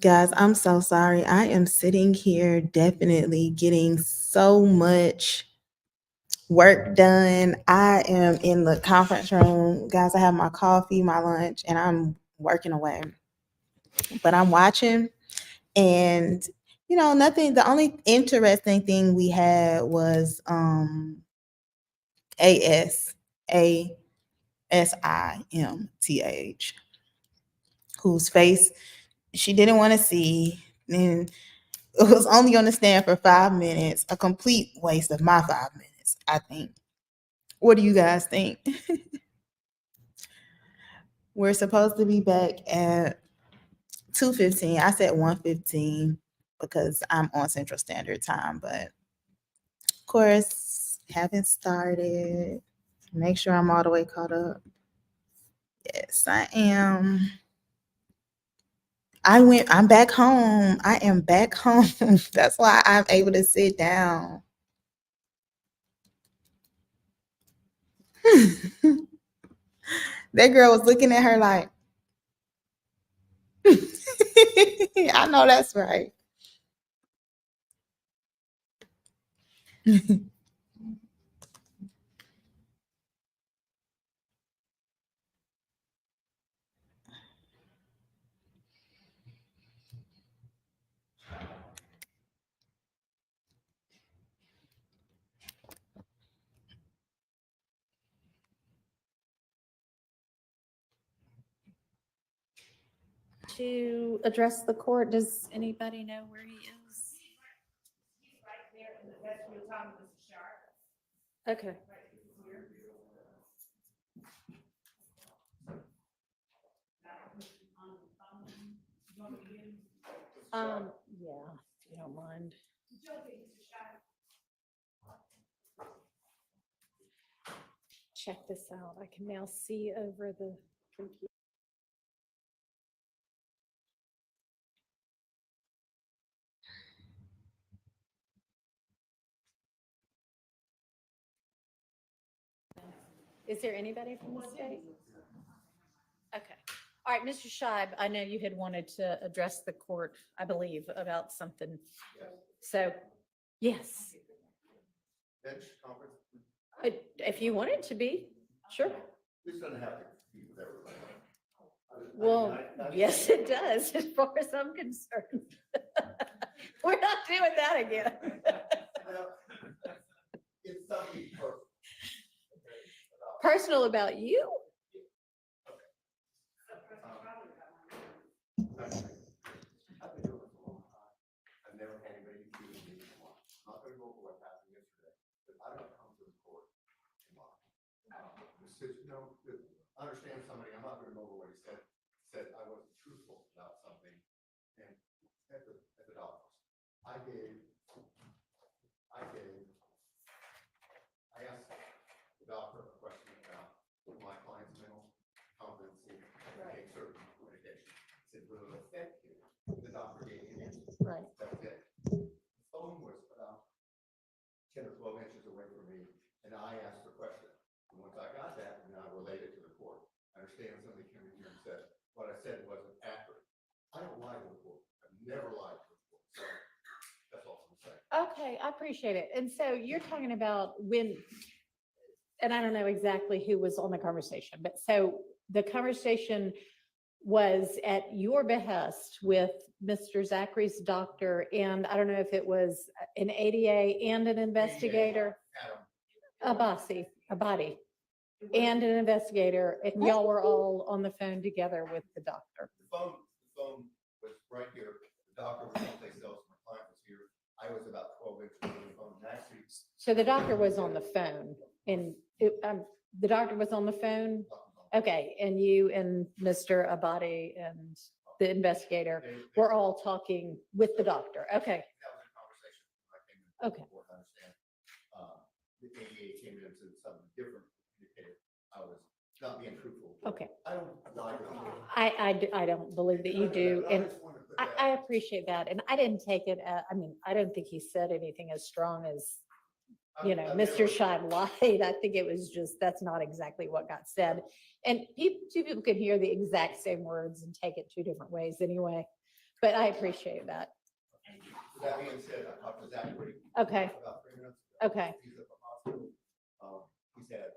Guys, I'm so sorry. I am sitting here definitely getting so much work done. I am in the conference room. Guys, I have my coffee, my lunch, and I'm working away. But I'm watching, and nothing. The only interesting thing we had was ASIMTH, whose face she didn't want to see. And it was only on the stand for 5 minutes, a complete waste of my 5 minutes, I think. What do you guys think? We're supposed to be back at 2:15. I said 1:15 because I'm on Central Standard Time, but of course, haven't started. Make sure I'm all the way caught up. Yes, I am. I'm back home. I am back home. That's why I'm able to sit down. That girl was looking at her like, I know that's right. to address the court? Does anybody know where he is? He's right there in the vestibule talking to Mr. Sharp. Okay. Yeah, if you don't mind. Check this out. I can now see over the computer. Is there anybody from the state? Okay. All right, Mr. Scheib, I know you had wanted to address the court, I believe, about something. So, yes, Bench conference? if you wanted to be, sure. This doesn't have to be with everybody. Well, yes, it does, as far as I'm concerned. We're not doing that again. It's something personal. Personal about you? I've been doing this a long time. I've never had anybody accuse me of lying. I'm not gonna go over what happened yesterday, but I don't come to the court and lie. I understand somebody, I'm not gonna go over what he said I wasn't truthful about something. And at the doctor's, I asked the doctor a question about my client's mental competency to take certain medication. I said, will it affect you? The doctor gave me an answer. Right. That was it. The phone was about 10 or 12 inches away from me, and I asked the question. And once I got that, and I relayed it to the court. I understand somebody came in here and said, what I said wasn't accurate. I don't lie to the court. I've never lied to the court. So that's all I'm saying. Okay, I appreciate it. And so you're talking about when, and I don't know exactly who was on the conversation, but so the conversation was at your behest with Mr. Zachary's doctor, and I don't know if it was an ADA and an investigator, a body, and an investigator, and y'all were all on the phone together with the doctor. The phone was right here. The doctor was someplace else. My client was here. I was about 12 inches from the phone. And actually, So the doctor was on the phone, and the doctor was on the phone? Okay, and you and Mr. Abadi and the investigator were all talking with the doctor? Okay. that was a conversation when I came in. Okay. I understand. The ADA came in and said something different. Indicated I was not being truthful. Okay. I don't lie to people. I don't believe that you do, and I appreciate that, and I didn't take it, I mean, I don't think he said anything as strong as, you know, Mr. Scheib lied. I think it was just, that's not exactly what got said. And two people can hear the exact same words and take it two different ways anyway, but I appreciate that. That being said, I talked to Zachary. Okay. About 3 minutes ago. Okay. He's at the hospital. He's had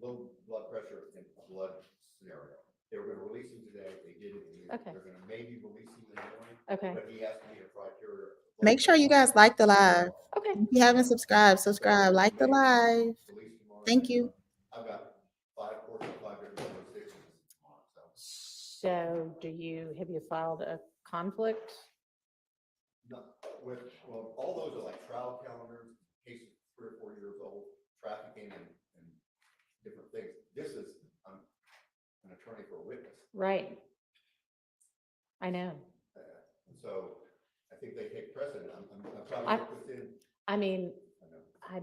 low blood pressure and blood scenario. They were gonna release him today. They didn't. Okay. They're gonna maybe release him in the morning. Okay. But he has to be a criteria. Make sure you guys like the live. Okay. If you haven't subscribed, subscribe, like the live. Thank you. I've got 5 courts and 5 different jurisdictions. So have you filed a conflict? No, well, all those are like trial calendars, cases 3 or 4 years old, trafficking and different things. This is, I'm an attorney for a witness. Right. I know. So I think they take precedent. I'm trying to get this in. I mean, I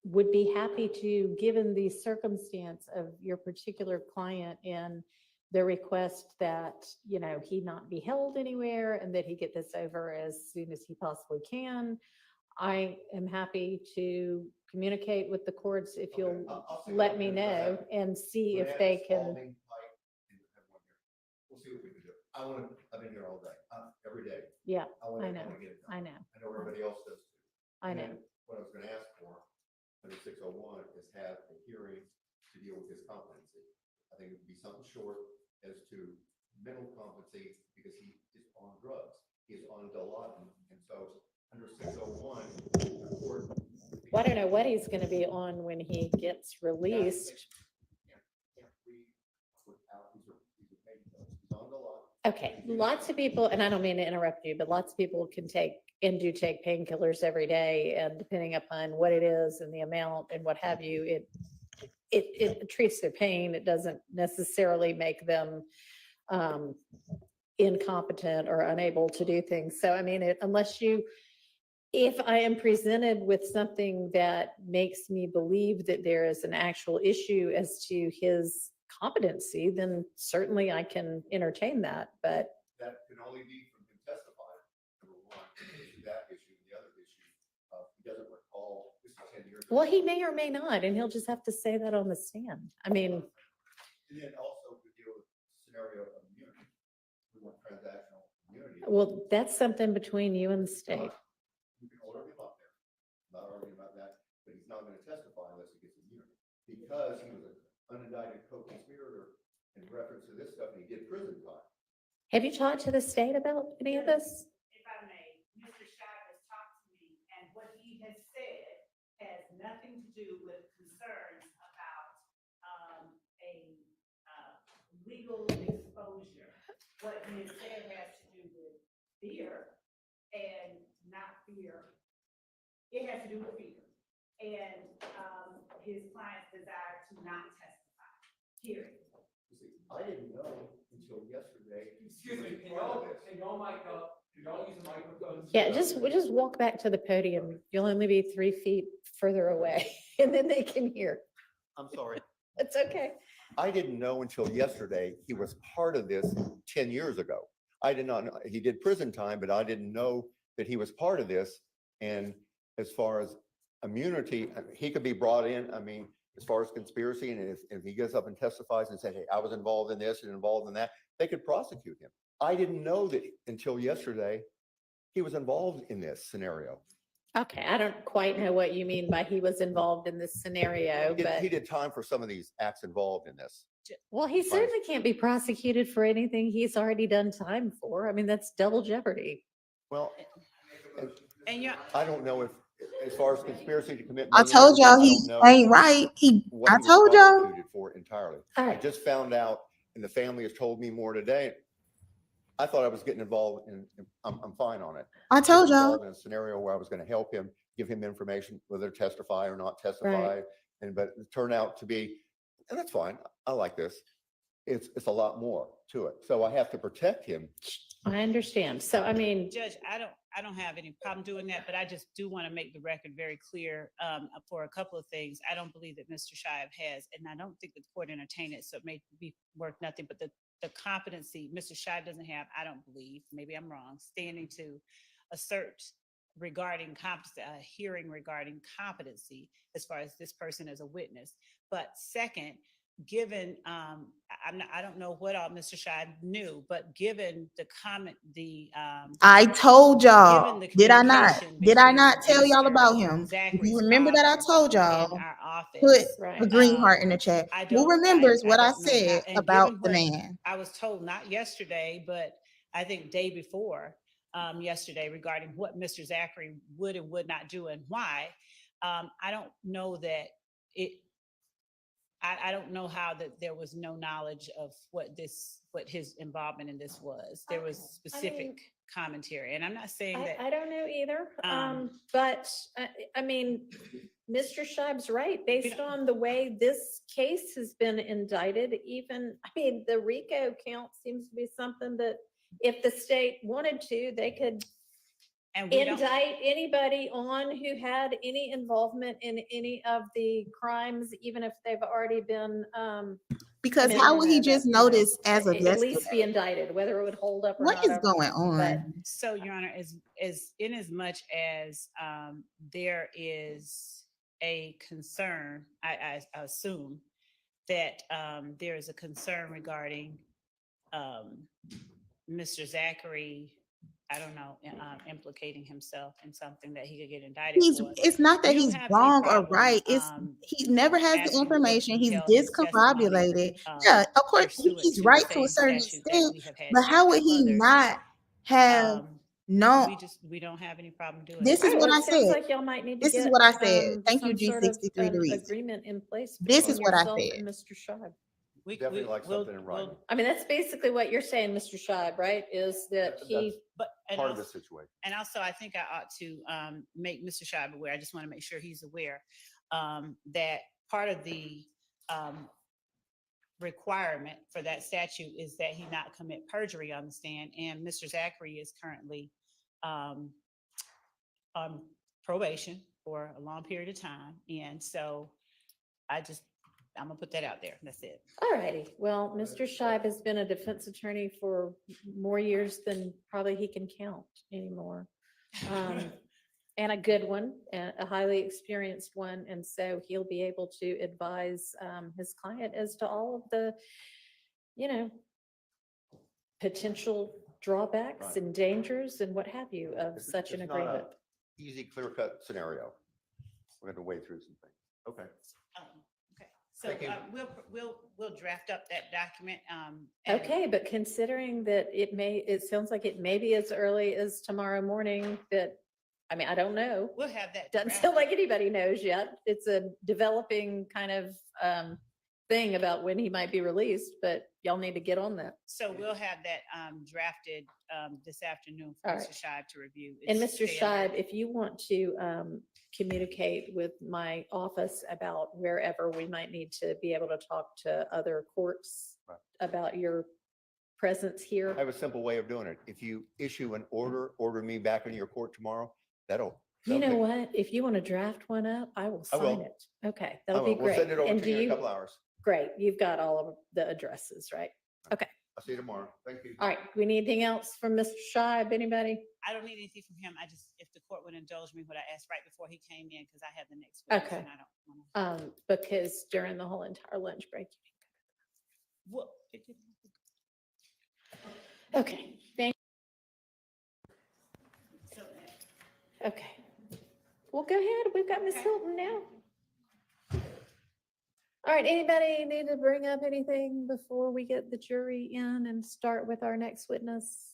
would be happy to, given the circumstance of your particular client and the request that, you know, he not be held anywhere and that he get this over as soon as he possibly can. I am happy to communicate with the courts if you'll let me know and see if they can. We'll see what we can do. I've been here all day, every day. Yeah, I know. get it done. I know. I know everybody else does too. I And know. then what I was gonna ask for, under 601, is have a hearing to deal with his competency. I think it would be something short as to mental competency because he is on drugs. He is on Dilaudid. And so under 601, the court. Well, I don't know what he's gonna be on when he gets released. Can't read without, he's a patient. Okay, lots of people, and I don't mean to interrupt you, but lots of people can take and do take painkillers every day, and depending upon what it is and the amount and what have you, it treats their pain. It doesn't necessarily make them incompetent or unable to do things. So, I mean, if I am presented with something that makes me believe that there is an actual issue as to his competency, then certainly I can entertain that, but. That can only be from him testifying, number one, that issue, the other issue, he doesn't recall, this is 10 years ago. Well, he may or may not, and he'll just have to say that on the stand. I mean. And then also to deal with scenario of immunity, we want transactional immunity. Well, that's something between you and the state. You can order him up there, not arguing about that, but he's not going to testify unless he gets immunity. Because he was an unindicted co-conspirator in reference to this stuff, and he did prison time. Have you talked to the state about any of this? If I may, Mr. Scott has talked to me, and what he has said has nothing to do with concerns about a legal exposure. What he has said has to do with fear and not fear. It has to do with fear and his client's desire to not testify, period. You see, I didn't know until yesterday. Excuse me, can y'all mic up? Can y'all use the microphone? Yeah, we'll just walk back to the podium. You'll only be 3 feet further away and then they can hear. I'm sorry. It's okay. I didn't know until yesterday he was part of this 10 years ago. I did not know, he did prison time, but I didn't know that he was part of this. And as far as immunity, he could be brought in, I mean, as far as conspiracy, and if he gets up and testifies and said, hey, I was involved in this and involved in that, they could prosecute him. I didn't know that until yesterday he was involved in this scenario. Okay, I don't quite know what you mean by he was involved in this scenario, but. He did time for some of these acts involved in this. Well, he certainly can't be prosecuted for anything he's already done time for. I mean, that's double jeopardy. Well, And you're. I don't know if, as far as conspiracy to commit. I told y'all he ain't right. I told y'all. For it entirely. All I right. just found out, and the family has told me more today. I thought I was getting involved in, I'm fine on it. I told Getting y'all. involved in a scenario where I was going to help him, give him information, whether to testify or not testify. Right. But it turned out to be, and that's fine. I like this. It's a lot more to it. So I have to protect him. I understand. So, I mean, Judge, I don't have any problem doing that, but I just do want to make the record very clear for a couple of things. I don't believe that Mr. Shive has, and I don't think the court entertained it, so it may be worth nothing, but the competency Mr. Shive doesn't have, I don't believe, maybe I'm wrong, standing to assert regarding competency, a hearing regarding competency as far as this person as a witness. But second, given, I don't know what all Mr. Shive knew, but given the comment, I told y'all. given the Did I not? communication Did I between not tell y'all Mr. about him? If Zachary's you remember that I told y'all. in our office. Put right. a green heart in the chat. Who remembers what I don't know how- said and about given the what man? I was told not yesterday, but I think day before yesterday regarding what Mr. Zachary would and would not do and why. I don't know that I don't know how that there was no knowledge of what his involvement in this was. There was specific commentary, and I'm not saying that. I don't know either. But I mean, Mr. Shive's right. Based on the way this case has been indicted, even, I mean, the RICO count seems to be something that if the state wanted to, they could indict anybody on who had any involvement in any of the crimes, even if they've already been. Because how would he just notice as of at least yesterday? be indicted, whether it would hold up or What not. is going on? So, Your Honor, as in as much as there is a concern, I assume that there is a concern regarding Mr. Zachary, I don't know, implicating himself in something that he could get indicted for. It's not that You he's have no wrong or problem, right. It's he never has the asking the court to information. He's compel his discombobulated. Yeah, of course he's right to a certain extent. But how would he not have known? We don't have any problem doing This it. is what I It sounds said. like y'all might need to This is get, what I said. Thank you, some sort of G63 to read. agreement in place. This between is what I yourself said. and Mr. Shive. Definitely like something in writing. I mean, that's basically what you're saying, Mr. Scheib, right? Is that he, And Part of also- the situation. And also, I think I ought to make Mr. Scheib aware, I just want to make sure he's aware, that part of the requirement for that statute is that he not commit perjury on the stand. And Mr. Zachary is currently on probation for a long period of time. And so I'm gonna put that out there. That's it. all righty. Well, Mr. Scheib has been a defense attorney for more years than probably he can count anymore. And a good one, a highly experienced one. And so he'll be able to advise his client as to all of the, potential drawbacks Right. and dangers and what have you of such an It's not a agreement. Easy, clear-cut scenario. We're going to wade through some things. Okay. Okay, so Thank you. we'll draft up that document. And- Okay, but considering that it sounds like it may be as early as tomorrow morning that, I mean, I don't know. We'll have that. Doesn't sound like anybody knows yet. It's a developing kind of thing about when he might be released, but y'all need to get on that. So we'll have that drafted this afternoon for All Mr. right. Scheib to review. And It's Mr. fair. Scheib, if you want to communicate with my office about wherever we might need to be able to talk to other courts Right. about your presence I here. have a simple way of doing it. If you issue an order me back into your court tomorrow, that'll. You know take- what? If you want to draft one up, I will I will. sign it. Okay, I that'll be will. We'll great. send it over And to do you in a you? couple hours. Great, you've got all of the addresses, right? Okay, I'll see you tomorrow. Thank you. all right. We need anything else from Mr. Scheib? Anybody? I don't need anything from him. if the court would indulge me what I asked right before he came in, because I have the next. witness Okay. and I don't wanna- Because during the whole entire lunch break. Well, Okay, thank. Okay. Well, go ahead. We've got Ms. Hilton now. All right, anybody need to bring up anything before we get the jury in and start with our next witness?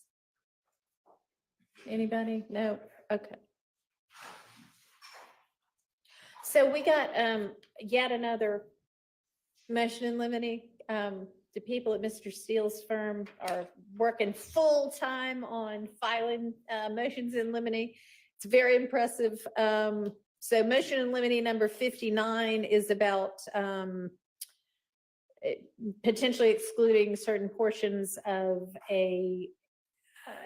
Anybody? No? Okay. So we got yet another motion in limine. The people at Mr. Steele's firm are working full time on filing motions in limine. It's very impressive. So motion in limine number 59 is about potentially excluding certain portions of a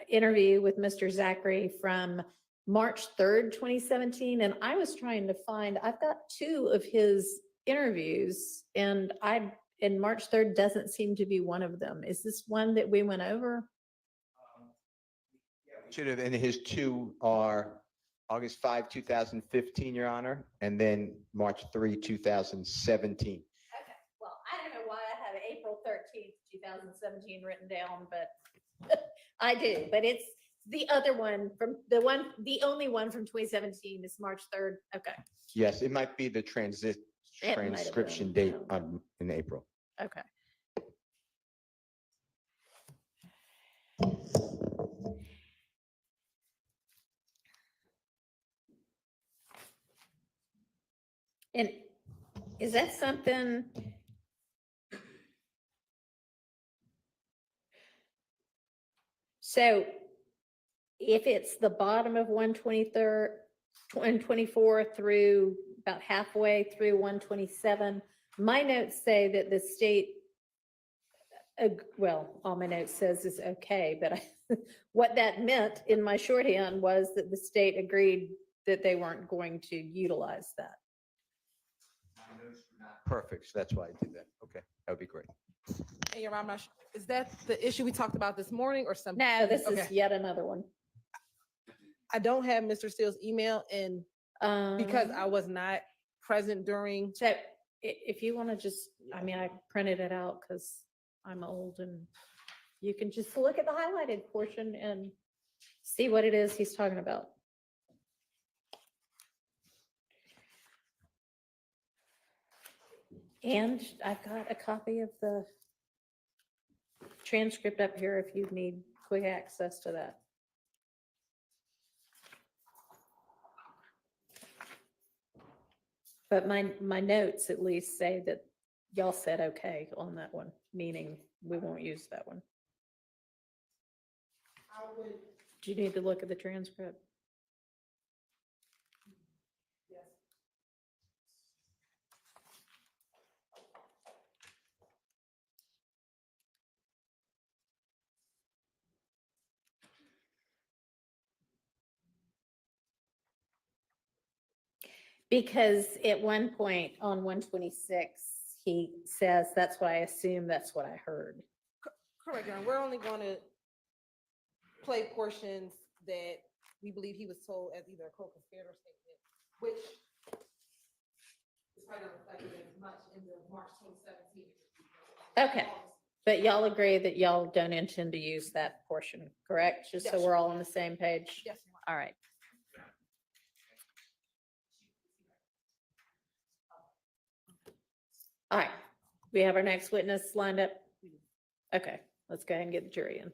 interview with Mr. Zachary from March 3rd, 2017. And I was trying to find, I've got 2 of his interviews and March 3rd doesn't seem to be one of them. Is this one that we went over? Should have, and his 2 are August 5, 2015, Your Honor, and then March 3, 2017. Okay, well, I don't know why I have April 13th, 2017 written down, but I do, but it's the other one from the only one from 2017 is March 3rd. Okay, Yes, it might be the It might have been, transcription date in April. okay. And is that something? So if it's the bottom of 124 through about halfway through 127, my notes say that the state, well, all my notes says is okay, but what that meant in my shorthand was that the state agreed that they weren't going to utilize that. Perfect, so that's why I did that. Okay, that would be great. Hey, Your Honor, is that the issue we talked about this morning or something? No, this is Okay. yet another one. I don't have Mr. Steele's email and because I was not present during. So if you want to just, I mean, I printed it out because I'm old and you can just look at the highlighted portion and see what it is he's talking about. And I've got a copy of the transcript up here if you need quick access to that. But my notes at least say that y'all said okay on that one, meaning we won't use that one. Do you need to look at the transcript? Because at one point on 126, he says, that's what I assume, that's what I heard. Correct, Your Honor. We're only going to play portions that we believe he was told as either a co-conspirator statement, which is probably not reflected as much in the March 2017. Okay, but y'all agree that y'all don't intend to use that portion, correct? Just so Yes. we're all on the same page? Yes, All right. All right, we have our next witness lined up. Okay, let's go ahead and get the jury in.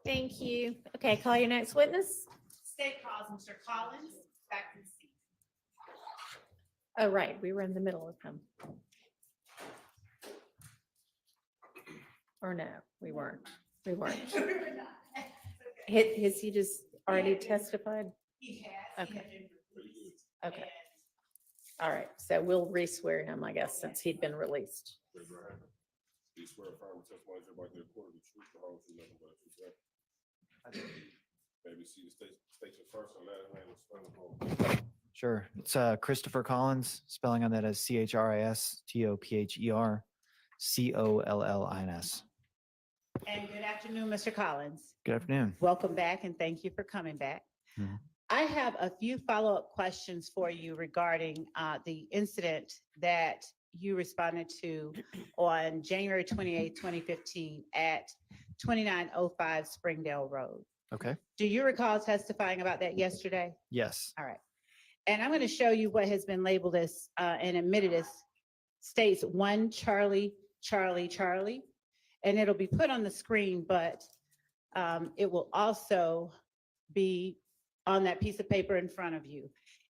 Thank you. Okay, call your next witness. State calls Mr. Collins back to the seat. Oh, right, we were in the middle of him. Or no, we weren't. We weren't. Has he just already testified? He has. Okay. Okay. All right, so we'll re-swear him, I guess, since he'd been released. Do you swear affirm testimony about the report of the truth, the whole truth, nothing but the truth? Maybe see the station first and last name was spelled wrong. Sure. It's Christopher Collins, spelling on that as CHRISTOPHER COLLINS. And good afternoon, Mr. Collins. Good afternoon. Welcome back and thank you for coming back. Mhm. I have a few follow-up questions for you regarding the incident that you responded to on January 28, 2015 at 2905 Springdale Road. Okay. Do you recall testifying about that yesterday? Yes. All right. And I'm going to show you what has been labeled as and admitted as states 1 Charlie, Charlie, Charlie. And it'll be put on the screen, but it will also be on that piece of paper in front of you.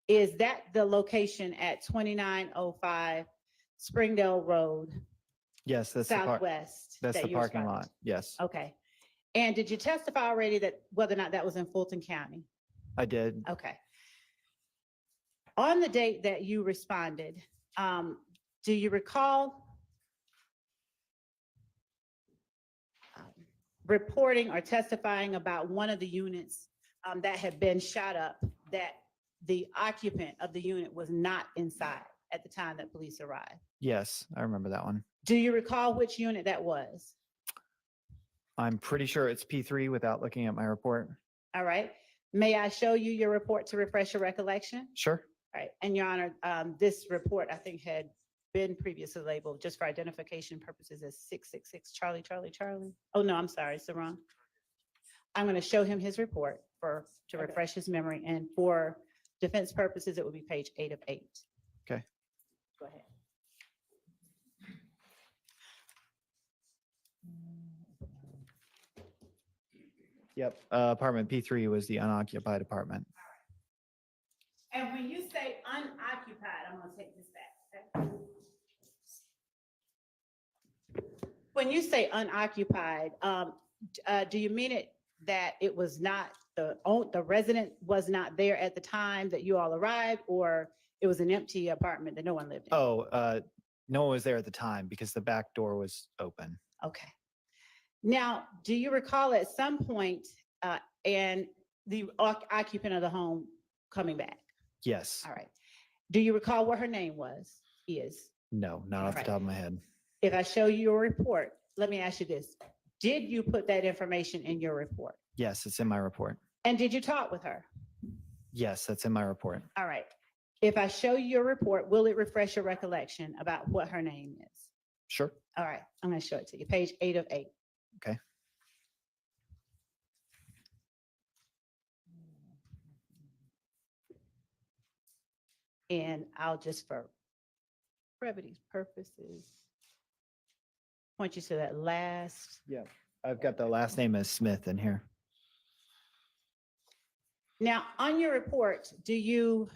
Is that the location at 2905 Springdale Road? Yes, that's Southwest. That's that the you parking responded lot. Yes, to? Okay. And did you testify already that whether or not that was in Fulton County? I did. Okay. On the date that you responded, do you recall reporting or testifying about one of the units that had been shot up, that the occupant of the unit was not inside at the time that police arrived? Yes, I remember that one. Do you recall which unit that was? I'm pretty sure it's P3 without looking at my report. All right. May I show you your report to refresh your recollection? Sure. All right. And Your Honor, this report I think had been previously labeled just for identification purposes as 666 Charlie, Charlie, Charlie. Oh, no, I'm sorry. It's the wrong. I'm going to show him his report to refresh his memory. And for defense purposes, it will be page 8 of 8. Okay. Go ahead. Yep. Apartment P3 was the unoccupied apartment. And when you say unoccupied, I'm gonna take this back, okay? When you say unoccupied, do you mean it that it was not, the resident was not there at the time that you all arrived, or it was an empty apartment that no one lived in? Oh, no one was there at the time because the back door was open. Okay. Now, do you recall at some point, and the occupant of the home coming back? Yes. All right. Do you recall what her name is? No, not off the Right. top of my head. If I show you your report, let me ask you this. Did you put that information in your report? Yes, it's in my report. And did you talk with her? Yes, that's in my report. All right. If I show you your report, will it refresh your recollection about what her name is? Sure. All right. I'm going to show it to you. Page 8 of 8. Okay. And I'll just, for brevity's purposes, point you to that last. Yeah. I've got the last name as Smith in here. Now, on your report, do you,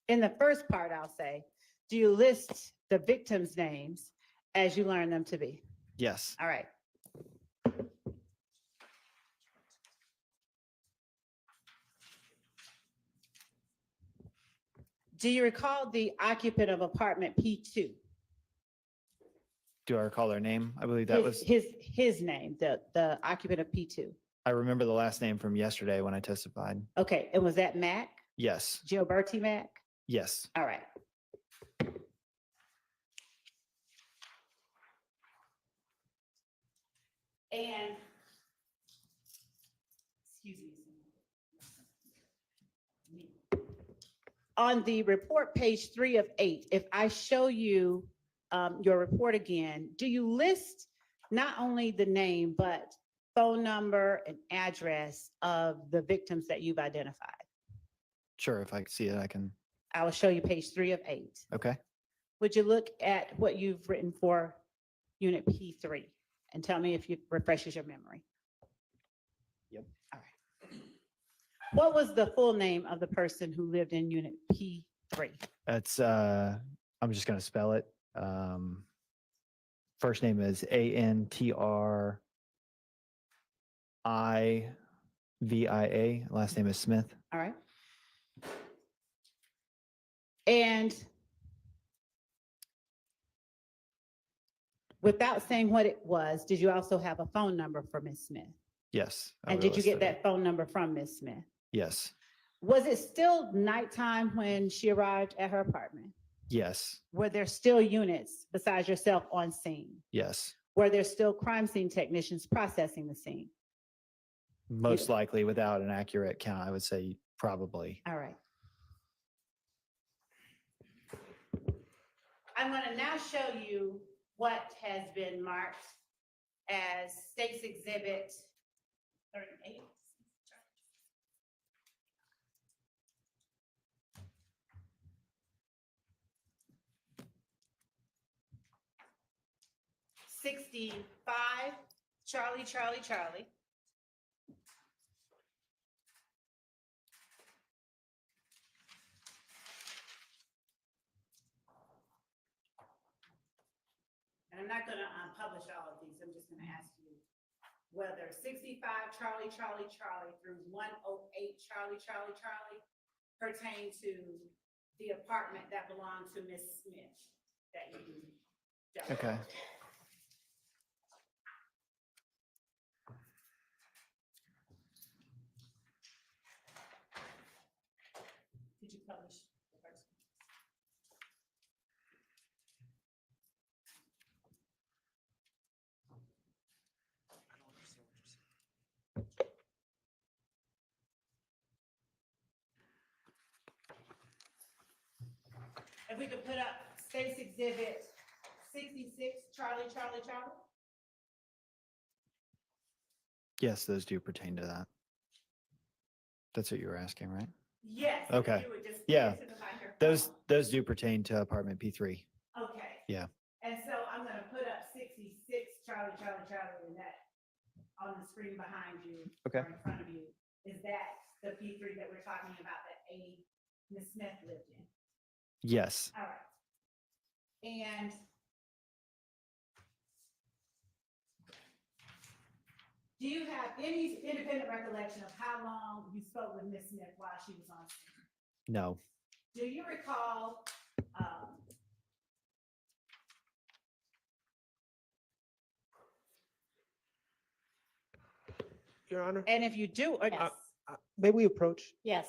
in the first part, I'll say, do you list the victims' names as you learn them to be? Yes. All right. Do you recall the occupant of apartment P2? Do I recall their name? I believe that was, His name, the occupant of P2. I remember the last name from yesterday when I testified. Okay, and was that Mac? Yes. Gilberti Mac? Yes. All right. And, excuse me. On the report, page 3 of 8, if I show you your report again, do you list not only the name, but phone number and address of the victims that you've identified? Sure. If I see it, I can. I will show you page 3 of 8. Okay. Would you look at what you've written for unit P3 and tell me if it refreshes your memory? Yep. All right. What was the full name of the person who lived in unit P3? It's, I'm just going to spell it. First name is ANTRIVIA. Last name is Smith. All right. And without saying what it was, did you also have a phone number for Ms. Smith? Yes. And did you get that phone number from Ms. Smith? Yes. Was it still nighttime when she arrived at her apartment? Yes. Were there still units besides yourself on scene? Yes. Were there still crime scene technicians processing the scene? Most likely, without an accurate count, I would say probably. All right. I'm going to now show you what has been marked as State's Exhibit 38. Charlie, Charlie, Charlie. And I'm not going to publish all of these. I'm just going to ask you whether 65 Charlie, Charlie, Charlie through 108 Charlie, Charlie, Charlie pertain to the apartment that belonged to Miss Smith that you dealt with. Okay. Did you publish the first one? If we could put up State's Exhibit 66, Charlie, Charlie, Charlie. Yes, those do pertain to that. That's what you were asking, right? Yes. Okay. You would just Yeah. to the binder. Those do pertain to apartment P3. Okay. Yeah. And so I'm gonna put up 66 Charlie, Charlie, Charlie, and that on the screen behind you. Okay. Or in front of you. Is that the P3 that we're talking about that Ms. Smith lived in? Yes. All right. And do you have any independent recollection of how long you spoke with Ms. Smith while she was on scene? No. Do you recall, Your Honor, and if you do, may we approach? Yes.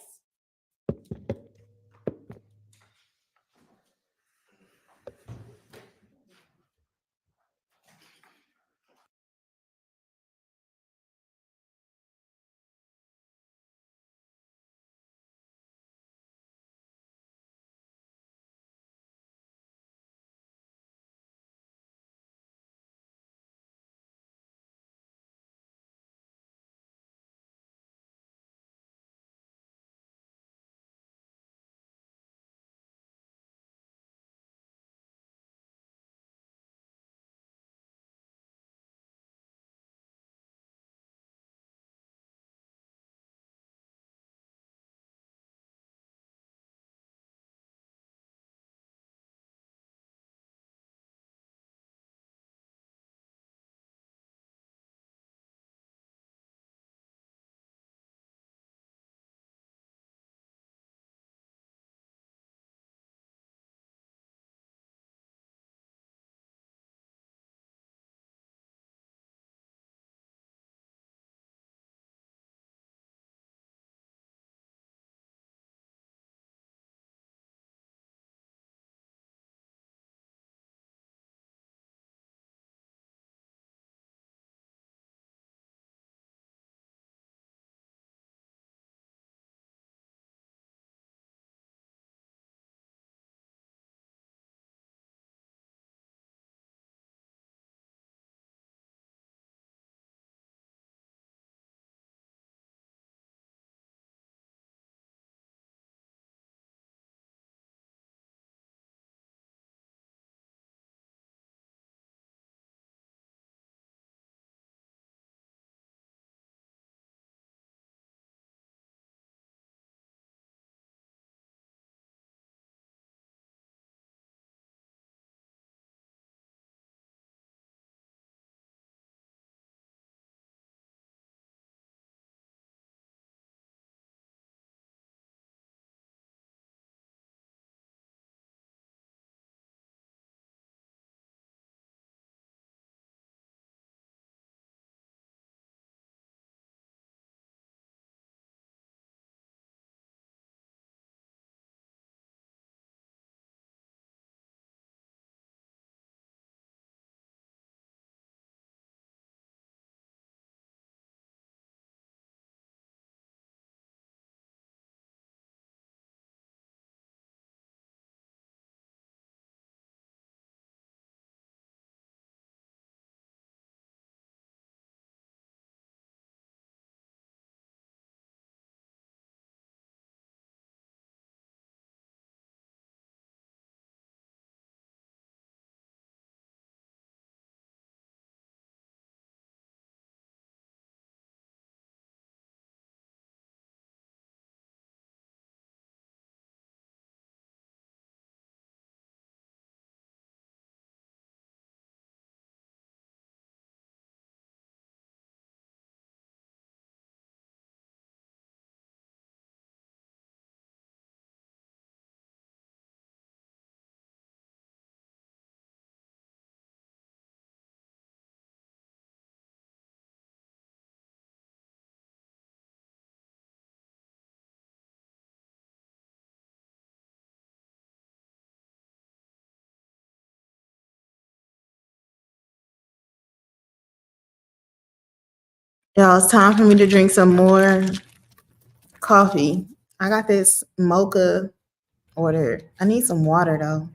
Y'all, it's time for me to drink some more coffee. I got this mocha order. I need some water though.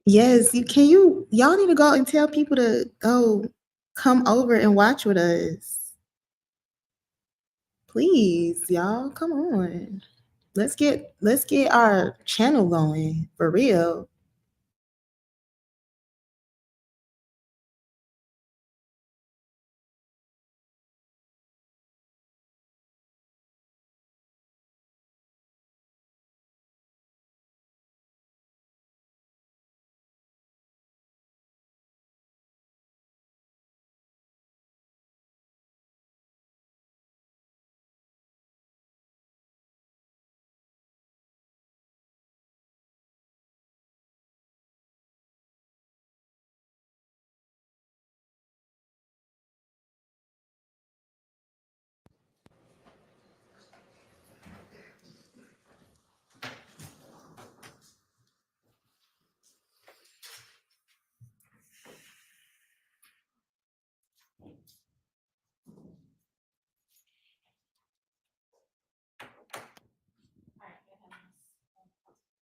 Yes, y'all need to go and tell people to go come over and watch with us. Please, y'all, come on. Let's get our channel going for real.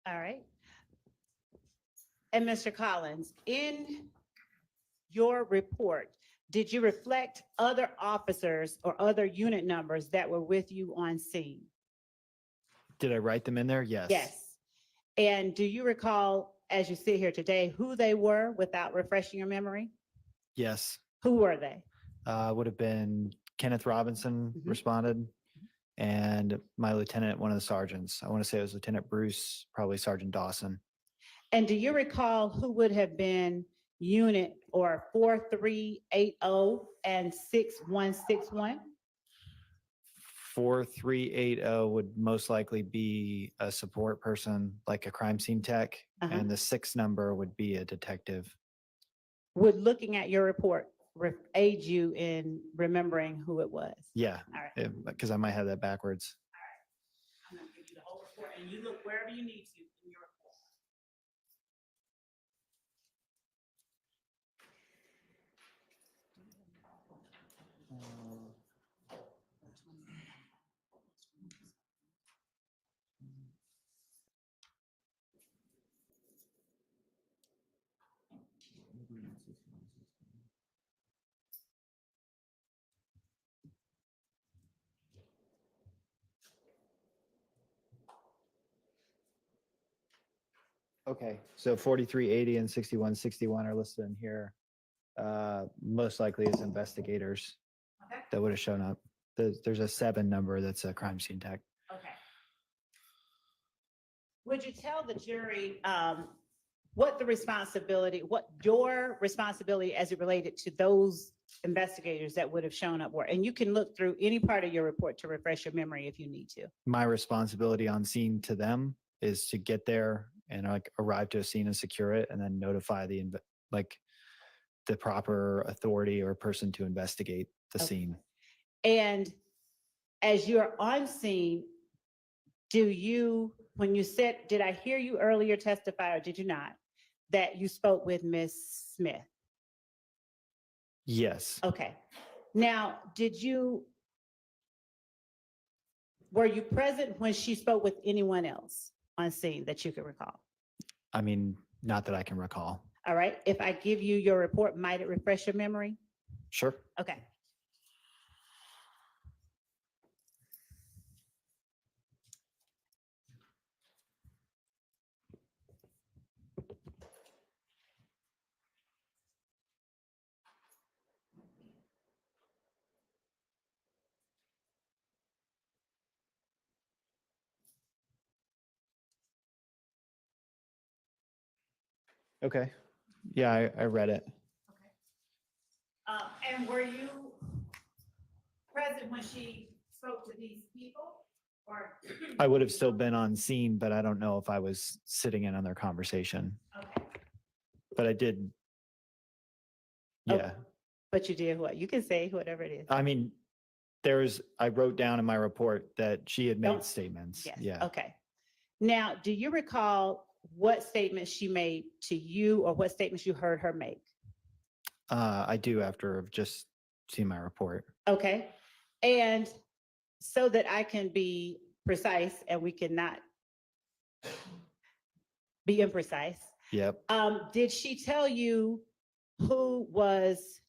All right. And Mr. Collins, in your report, did you reflect other officers or other unit numbers that were with you on scene? Did I write them in there? Yes. Yes. And do you recall, as you sit here today, who they were without refreshing your memory? Yes. Who were they? Would have been Kenneth Robinson responded, and my lieutenant, one of the sergeants. I want to say it was Lieutenant Bruce, probably Sergeant Dawson. And do you recall who would have been unit or 4380 and 6161? 4380 would most likely be a support person, like a crime scene tech, and the 6 number would be a detective. Would looking at your report aid you in remembering who it was? Yeah, All right. because I might have that backwards. I'm going to give you the whole report, and you look wherever you need to in your report. Okay, so 4380 and 6161 are listed in here. Most likely as investigators that would have shown up. There's a 7 number that's a crime scene tech. Okay. Would you tell the jury what your responsibility as it related to those investigators that would have shown up were? And you can look through any part of your report to refresh your memory if you need to. My responsibility on scene to them is to get there and arrive to a scene and secure it, and then notify the proper authority or person to investigate the scene. And as you're on scene, when you said, did I hear you earlier testify or did you not, that you spoke with Ms. Smith? Yes. Okay. Now, were you present when she spoke with anyone else on scene that you could recall? I mean, not that I can recall. All right. If I give you your report, might it refresh your memory? Sure. Okay. Okay. Yeah, I read it. And were you present when she spoke to these people? Or I would have still been on scene, but I don't know if I was sitting in on their conversation. Okay. But I did. Yeah. But you did what? You can say whatever it is. I mean, I wrote down in my report that she had made statements. Yes. Yeah. Okay. Now, do you recall what statements she made to you or what statements you heard her make? I do, after I've just seen my report. Okay. And so that I can be precise and we cannot be imprecise, Yep. Did she tell you who was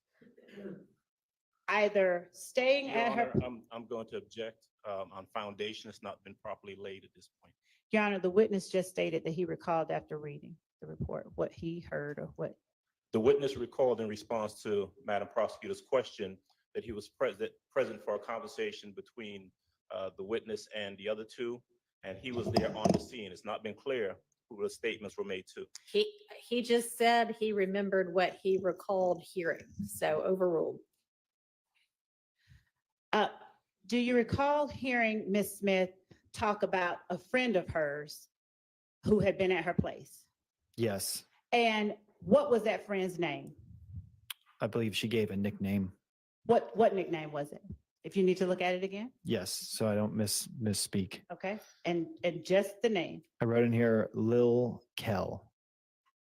either staying Your at her? Honor, I'm going to object on foundation. It's not been properly laid at this point. Your Honor, the witness just stated that he recalled after reading the report what he heard or what. The witness recalled in response to Madam Prosecutor's question that he was present for a conversation between the witness and the other two, and he was there on the scene. It's not been clear who the statements were made to. He just said he remembered what he recalled hearing, so overruled. Do you recall hearing Ms. Smith talk about a friend of hers who had been at her place? Yes. And what was that friend's name? I believe she gave a nickname. What nickname was it? If you need to look at it again. Yes, so I don't misspeak. Okay, and just the name. I wrote in here Lil Kel,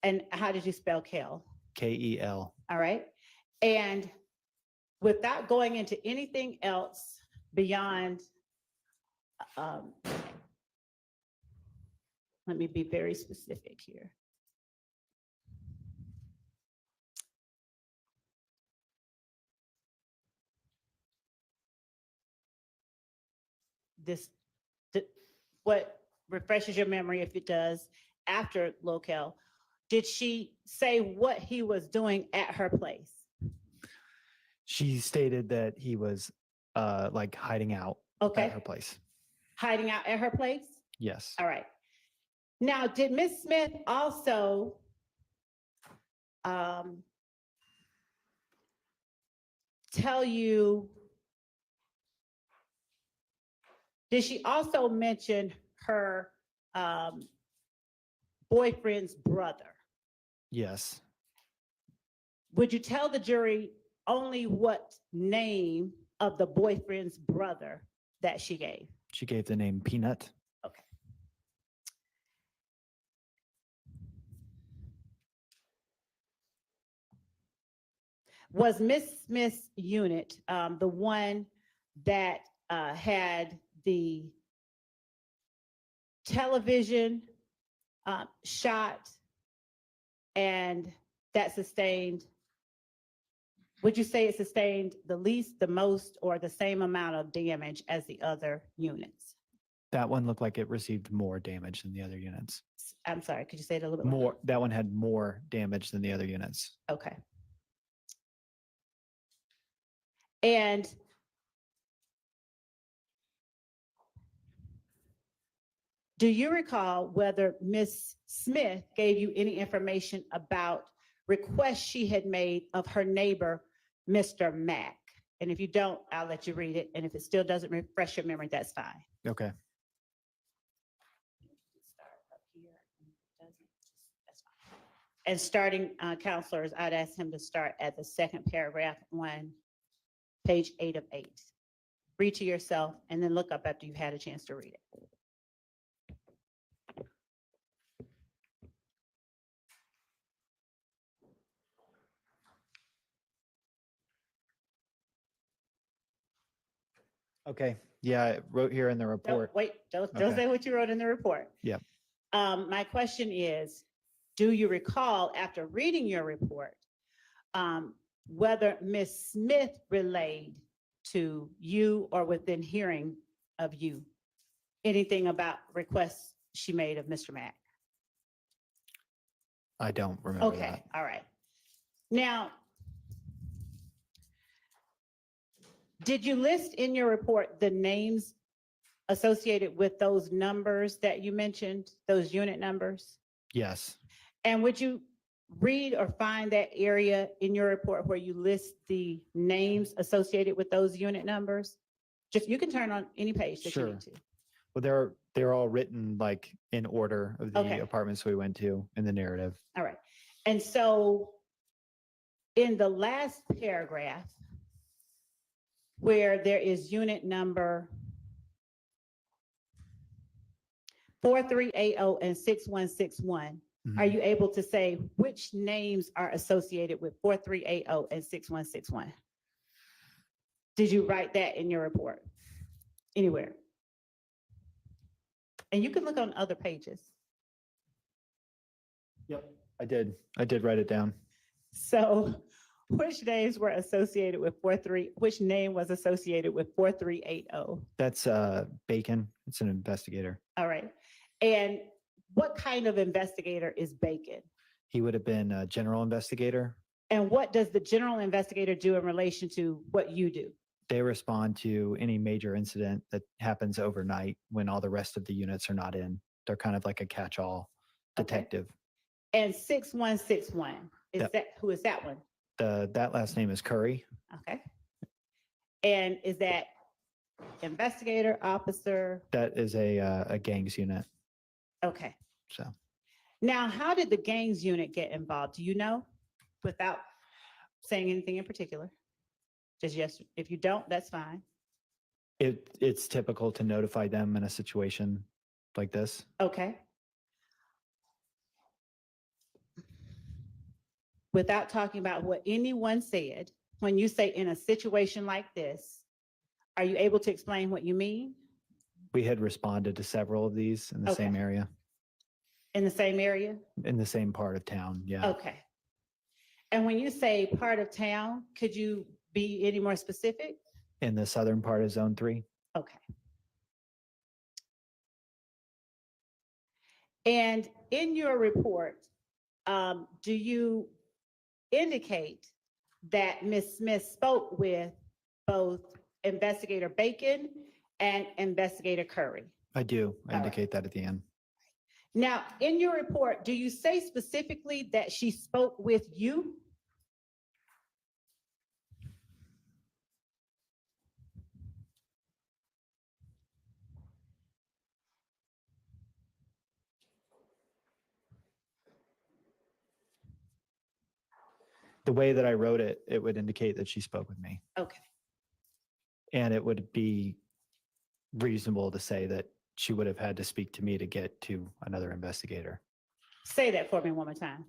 And how did you spell Kel? Kel. All right. And without going into anything else beyond, let me be very specific here. What refreshes your memory, if it does, after Locale, did she say what he was doing at her place? She stated that he was like hiding out at her place. Hiding out at her place? Yes. All right. Now, did Ms. Smith also tell you, did she also mention her boyfriend's brother? Yes. Would you tell the jury only what name of the boyfriend's brother that she gave? She gave the name Peanut. Okay. Was Miss Smith's unit the one that had the television shot and that sustained, would you say it sustained the least, the most, or the same amount of damage as the other units? That one looked like it received more damage than the other units. I'm sorry, could you say it a little bit More, that one had more damage than the other units. Okay. And do you recall whether Ms. Smith gave you any information about requests she had made of her neighbor, Mr. Mack? And if you don't, I'll let you read it. And if it still doesn't refresh your memory, that's fine. Okay. And starting, counselors, I'd ask him to start at the second paragraph on page 8 of 8. Read to yourself and then look up after you've had a chance to read it. Okay. Yeah, I wrote here in the report. Don't Okay. say what you wrote in the report. Yep. My question is, do you recall after reading your report, whether Ms. Smith relayed to you or within hearing of you anything about requests she made of Mr. Mack? I don't remember Okay, that. all right. Now, did you list in your report the names associated with those numbers that you mentioned, those unit numbers? Yes. And would you read or find that area in your report where you list the names associated with those unit numbers? Just, you can turn on any page that you Sure. need to. Well, they're all written like in order of the Okay. apartments we went to in the narrative. All right. And so in the last paragraph, where there is unit number 4380 and 6161, are you able to say which names are associated with 4380 and 6161? Did you write that in your report? Anywhere? And you can look on other pages. Yep. I did write it down. So which names were associated with which name was associated with 4380? That's Bacon. It's an investigator. All right. And what kind of investigator is Bacon? He would have been a general investigator. And what does the general investigator do in relation to what you do? They respond to any major incident that happens overnight when all the rest of the units are not in. They're kind of like a catch-all detective. And 6161, who is that one? That last name is Curry. Okay. And is that investigator, officer? That is a gangs unit. Okay. So Now, how did the gangs unit get involved? Do you know? Without saying anything in particular? Just yes, if you don't, that's fine. it's typical to notify them in a situation like this. Okay. Without talking about what anyone said, when you say in a situation like this, are you able to explain what you mean? We had responded to several of these in the same area, In the same area? in the same part of town. Yeah. Okay. And when you say part of town, could you be any more specific? In the southern part of Zone 3. Okay. And in your report, do you indicate that Ms. Smith spoke with both Investigator Bacon and Investigator Curry? I do. I indicate that at the end. Now, in your report, do you say specifically that she spoke with you? The way that I wrote it, it would indicate that she spoke with me. Okay. And it would be reasonable to say that she would have had to speak to me to get to another investigator. Say that for me one more time.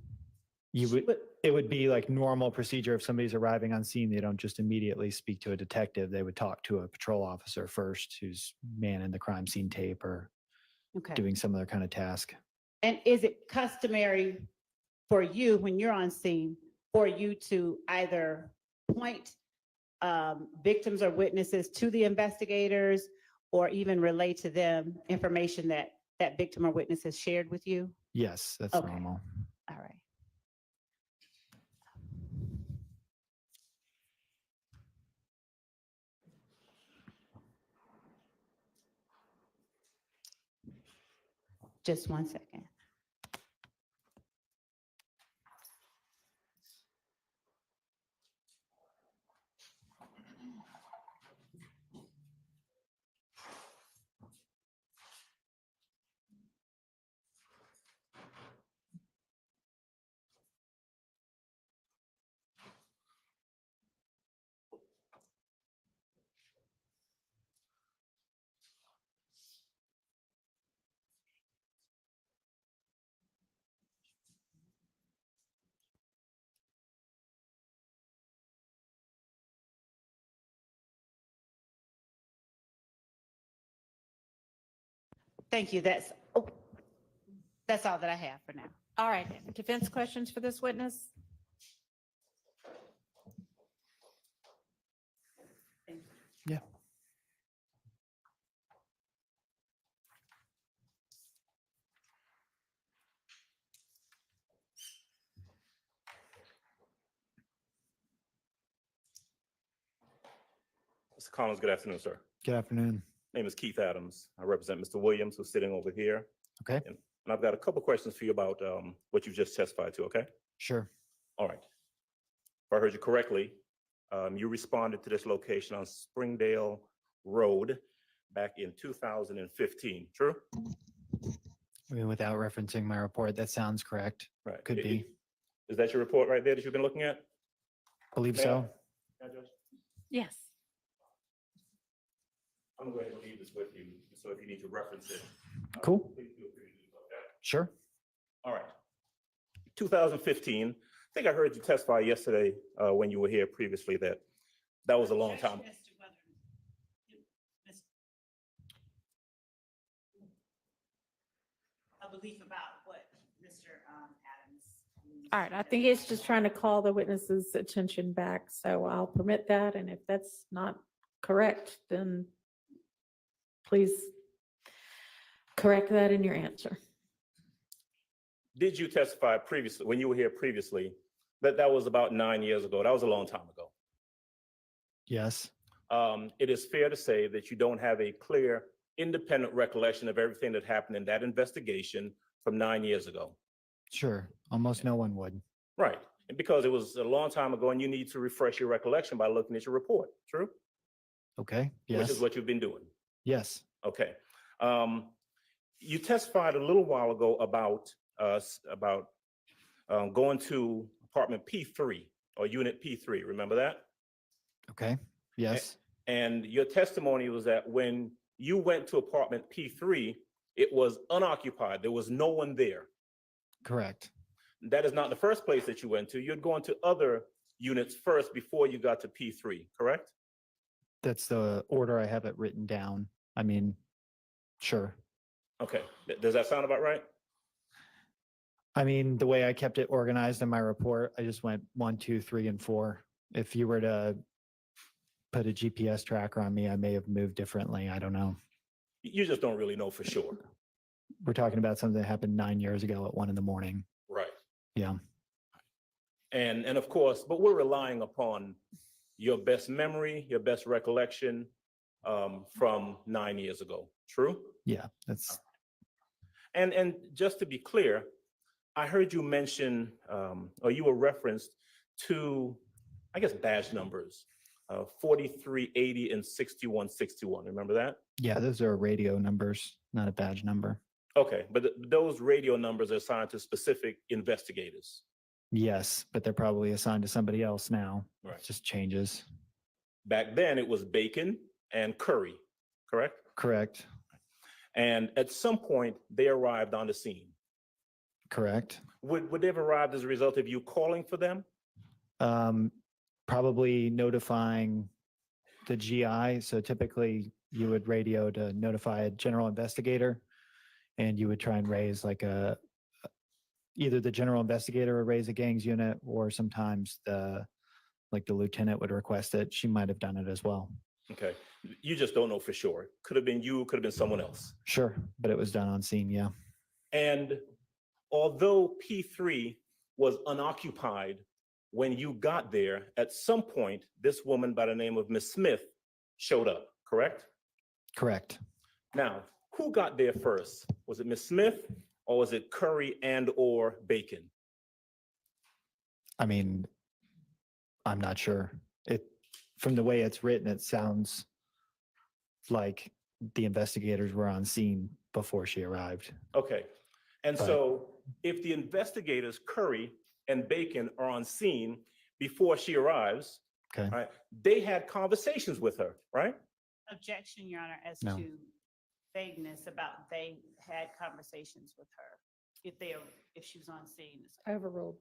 It would be like normal procedure. If somebody's arriving on scene, they don't just immediately speak to a detective. They would talk to a patrol officer first who's manning the crime scene tape or doing some other kind of task. And is it customary for you, when you're on scene, for you to either point victims or witnesses to the investigators or even relay to them information that that victim or witness has shared with you? Yes, that's normal. All right. Just 1 second. Thank you. That's all that I have for now. All right, defense questions for this witness? Yeah. Mr. Collins, good afternoon, sir. Good afternoon. Name is Keith Adams. I represent Mr. Williams, who's sitting over here. Okay. And I've got a couple questions for you about what you just testified to, okay? Sure. All right. If I heard you correctly, you responded to this location on Springdale Road back in 2015, true? I mean, without referencing my report, that sounds correct. Right. Could be. Is that your report right there that you've been looking at? Believe Ma'am? so. Yeah, Judge? Yes. I'm going to go ahead and leave this with you, so if you need to reference it. Cool. Please feel free to do so, okay? Sure. All right. 2015, I think I heard you testify yesterday when you were here previously that was a long time. A belief about what Mr. Adams All right, I think it's just trying to call the witness's attention back, so I'll permit that, and if that's not correct, then please correct that in your answer. Did you testify previously, when you were here previously, that that was about 9 years ago? That was a long time ago. Yes, It is fair to say that you don't have a clear, independent recollection of everything that happened in that investigation from 9 years ago. sure. Almost no one would. Right. And because it was a long time ago and you need to refresh your recollection by looking at your report. True? Okay, Which yes, is what you've been doing. yes, Okay. You testified a little while ago about going to apartment P3 or unit P3. Remember that? okay, yes, And your testimony was that when you went to apartment P3, it was unoccupied. There was no one there. correct. That is not the first place that you went to. You'd gone to other units first before you got to P3, correct? That's the order I have it written down. I mean, sure. Okay. Does that sound about right? I mean, the way I kept it organized in my report, I just went 1, 2, 3, and 4. If you were to put a GPS tracker on me, I may have moved differently. I don't know. You just don't really know for sure. We're talking about something that happened 9 years ago at 1 a.m. Right. Yeah. And of course, but we're relying upon your best memory, your best recollection from 9 years ago. True? Yeah, that's And just to be clear, I heard you mention, or you were referenced to, I guess, badge numbers, 4380 and 6161. Remember that? yeah, those are radio numbers, not a badge number. Okay, but those radio numbers are assigned to specific investigators. Yes, but they're probably assigned to somebody else now. Right. It just changes. Back then, it was Bacon and Curry, correct? Correct. And at some point, they arrived on the scene. Correct. Would they have arrived as a result of you calling for them? Probably notifying the GI. So typically you would radio to notify a general investigator, and you would try and raise like either the general investigator would raise a gangs unit, or sometimes the lieutenant would request it. She might have done it as well. Okay, you just don't know for sure. Could have been you, could have been someone else. Sure, but it was done on scene, yeah. And although P3 was unoccupied when you got there, at some point, this woman by the name of Miss Smith showed up, correct? Correct. Now, who got there first? Was it Miss Smith, or was it Curry and or Bacon? I mean, I'm not sure. From the way it's written, it sounds like the investigators were on scene before she arrived. Okay, and But- so if the investigators, Curry and Bacon, are on scene before she arrives, Okay. right, they had conversations with her, right? Objection, Your Honor, as No. to vagueness about they had conversations with her if she was on scene. Overruled.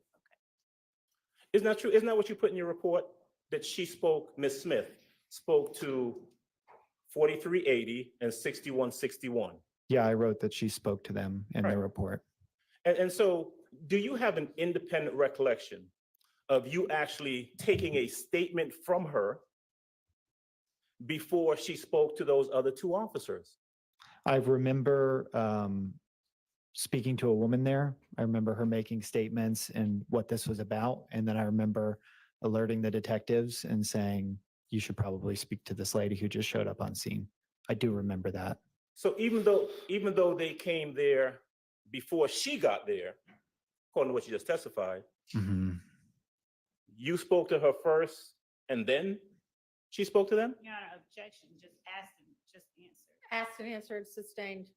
Isn't that true? Isn't that what you put in your report? That she spoke, Ms. Smith spoke to 4380 and 6161. Yeah, I wrote that she spoke to them in the report. And so do you have an independent recollection of you actually taking a statement from her before she spoke to those other two officers? I remember speaking to a woman there. I remember her making statements and what this was about. And then I remember alerting the detectives and saying, you should probably speak to this lady who just showed up on scene. I do remember that. So even though they came there before she got there, according to what you just testified, Mhm. you spoke to her first and then she spoke to them? Your Honor, objection, just ask them, just answer. Asked and answered, sustained.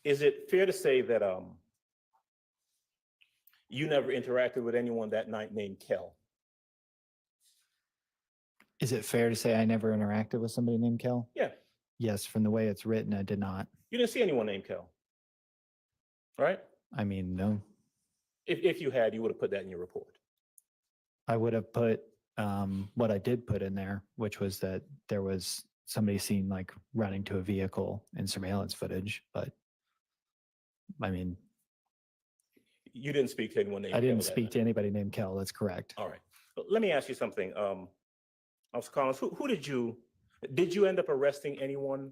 Is it fair to say that you never interacted with anyone that night named Kel? Is it fair to say I never interacted with somebody named Kel? Yeah. Yes, from the way it's written, I did not. You didn't see anyone named Kel, right? I mean, no. If you had, you would have put that in your report. I would have put what I did put in there, which was that there was somebody seen like running to a vehicle in surveillance footage. But I mean, You didn't speak to anyone named I didn't Kelly that speak night? to anybody named Kel. That's correct. All right. But let me ask you something. Officer Collins, who did you end up arresting anyone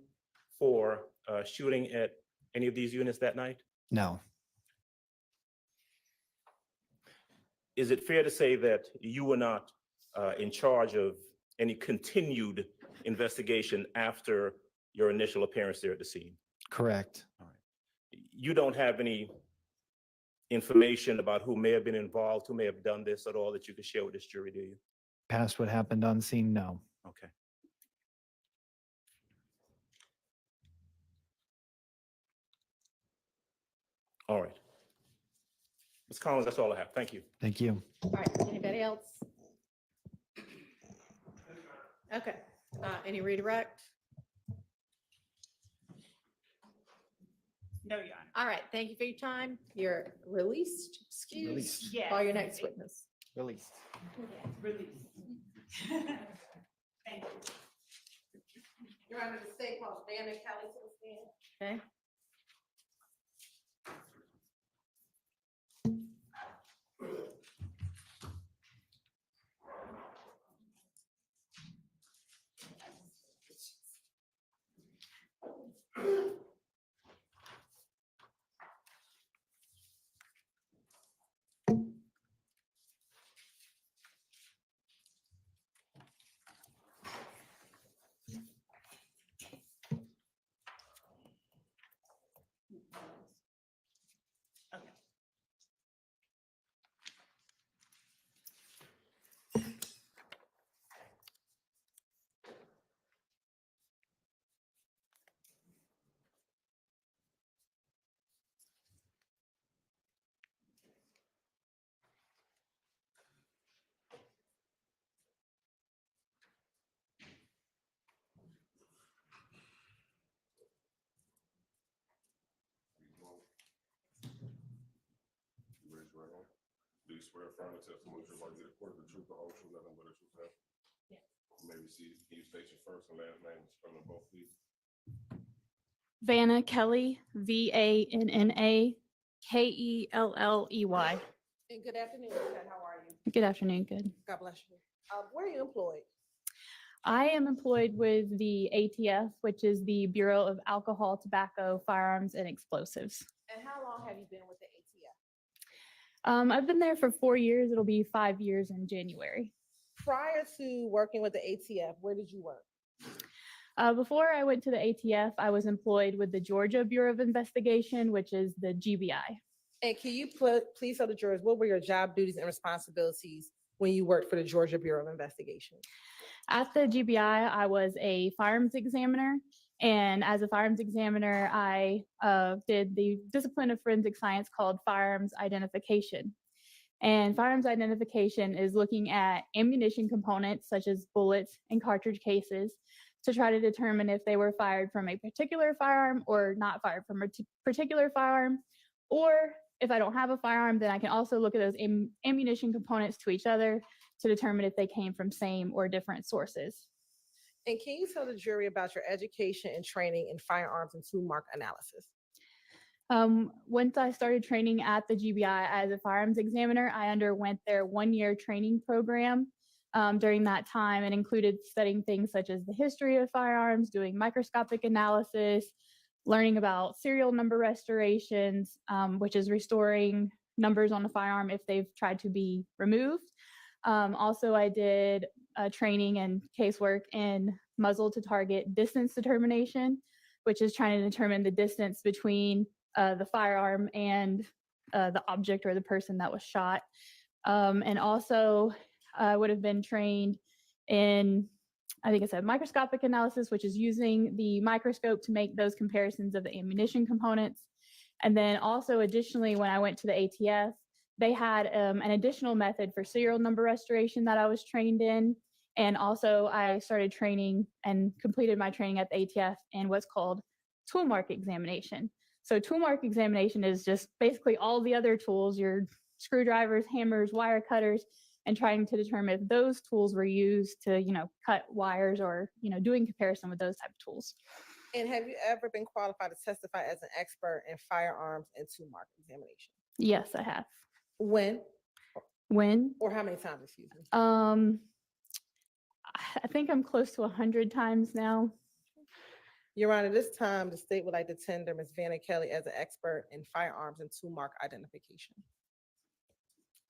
for shooting at any of these units that night? No, Is it fair to say that you were not in charge of any continued investigation after your initial appearance there at the scene? correct. You don't have any information about who may have been involved, who may have done this at all that you could share with this jury, do you? Past what happened on scene, no. Okay. All right. Ms. Collins, that's all I have. Thank you. Thank you. All right, anybody else? Okay, any redirect? No, Your Honor. All right, thank you for your time. You're released, excused. Released. Yes. Call your next witness. Released. Release. Thank you. Your Honor, the state calls Vanna Kelly to the stand. Okay. Raise your right hand. Do you swear affirm the testimony you're about to give the court the truth, the whole truth, nothing but the truth? Yes. You may receive. Can you state your first and last name, spell them both, please? Vanna Kelly, Vanna Kelley. And good afternoon, Ted. How are you? Good afternoon, good. God bless you. Where are you employed? I am employed with the ATF, which is the Bureau of Alcohol, Tobacco, Firearms, and Explosives. And how long have you been with the ATF? I've been there for 4 years. It'll be 5 years in January. Prior to working with the ATF, where did you work? Before I went to the ATF, I was employed with the Georgia Bureau of Investigation, which is the GBI. And can you please tell the jurors, what were your job duties and responsibilities when you worked for the Georgia Bureau of Investigation? At the GBI, I was a firearms examiner. And as a firearms examiner, I did the discipline of forensic science called firearms identification. And firearms identification is looking at ammunition components such as bullets and cartridge cases to try to determine if they were fired from a particular firearm or not fired from a particular firearm. Or if I don't have a firearm, then I can also look at those ammunition components to each other to determine if they came from same or different sources. And can you tell the jury about your education and training in firearms and tool mark analysis? Once I started training at the GBI as a firearms examiner, I underwent their 1-year training program. During that time, it included studying things such as the history of firearms, doing microscopic analysis, learning about serial number restorations, which is restoring numbers on the firearm if they've tried to be removed. Also, I did training and casework in muzzle to target distance determination, which is trying to determine the distance between the firearm and the object or the person that was shot. And also, I would have been trained in, I think I said microscopic analysis, which is using the microscope to make those comparisons of the ammunition components. And then also additionally, when I went to the ATF, they had an additional method for serial number restoration that I was trained in. And also I started training and completed my training at the ATF in what's called tool mark examination. So tool mark examination is just basically all the other tools, your screwdrivers, hammers, wire cutters, and trying to determine if those tools were used to, cut wires or, doing comparison with those type of tools. And have you ever been qualified to testify as an expert in firearms and tool mark examination? Yes, I have. When? When? Or how many times, excuse me? I think I'm close to 100 times now. Your Honor, this time the state would like to tender Ms. Vanna Kelly as an expert in firearms and two-mark identification.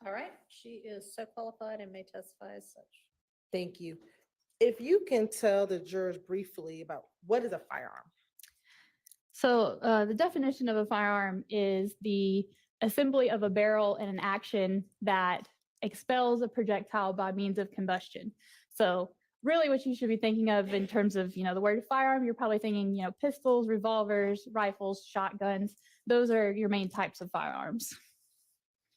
All right, she is so qualified and may testify as such. Thank you. If you can tell the jurors briefly about what is a firearm? So the definition of a firearm is the assembly of a barrel in an action that expels a projectile by means of combustion. So really what you should be thinking of in terms of, the word firearm, you're probably thinking, pistols, revolvers, rifles, shotguns. Those are your main types of firearms.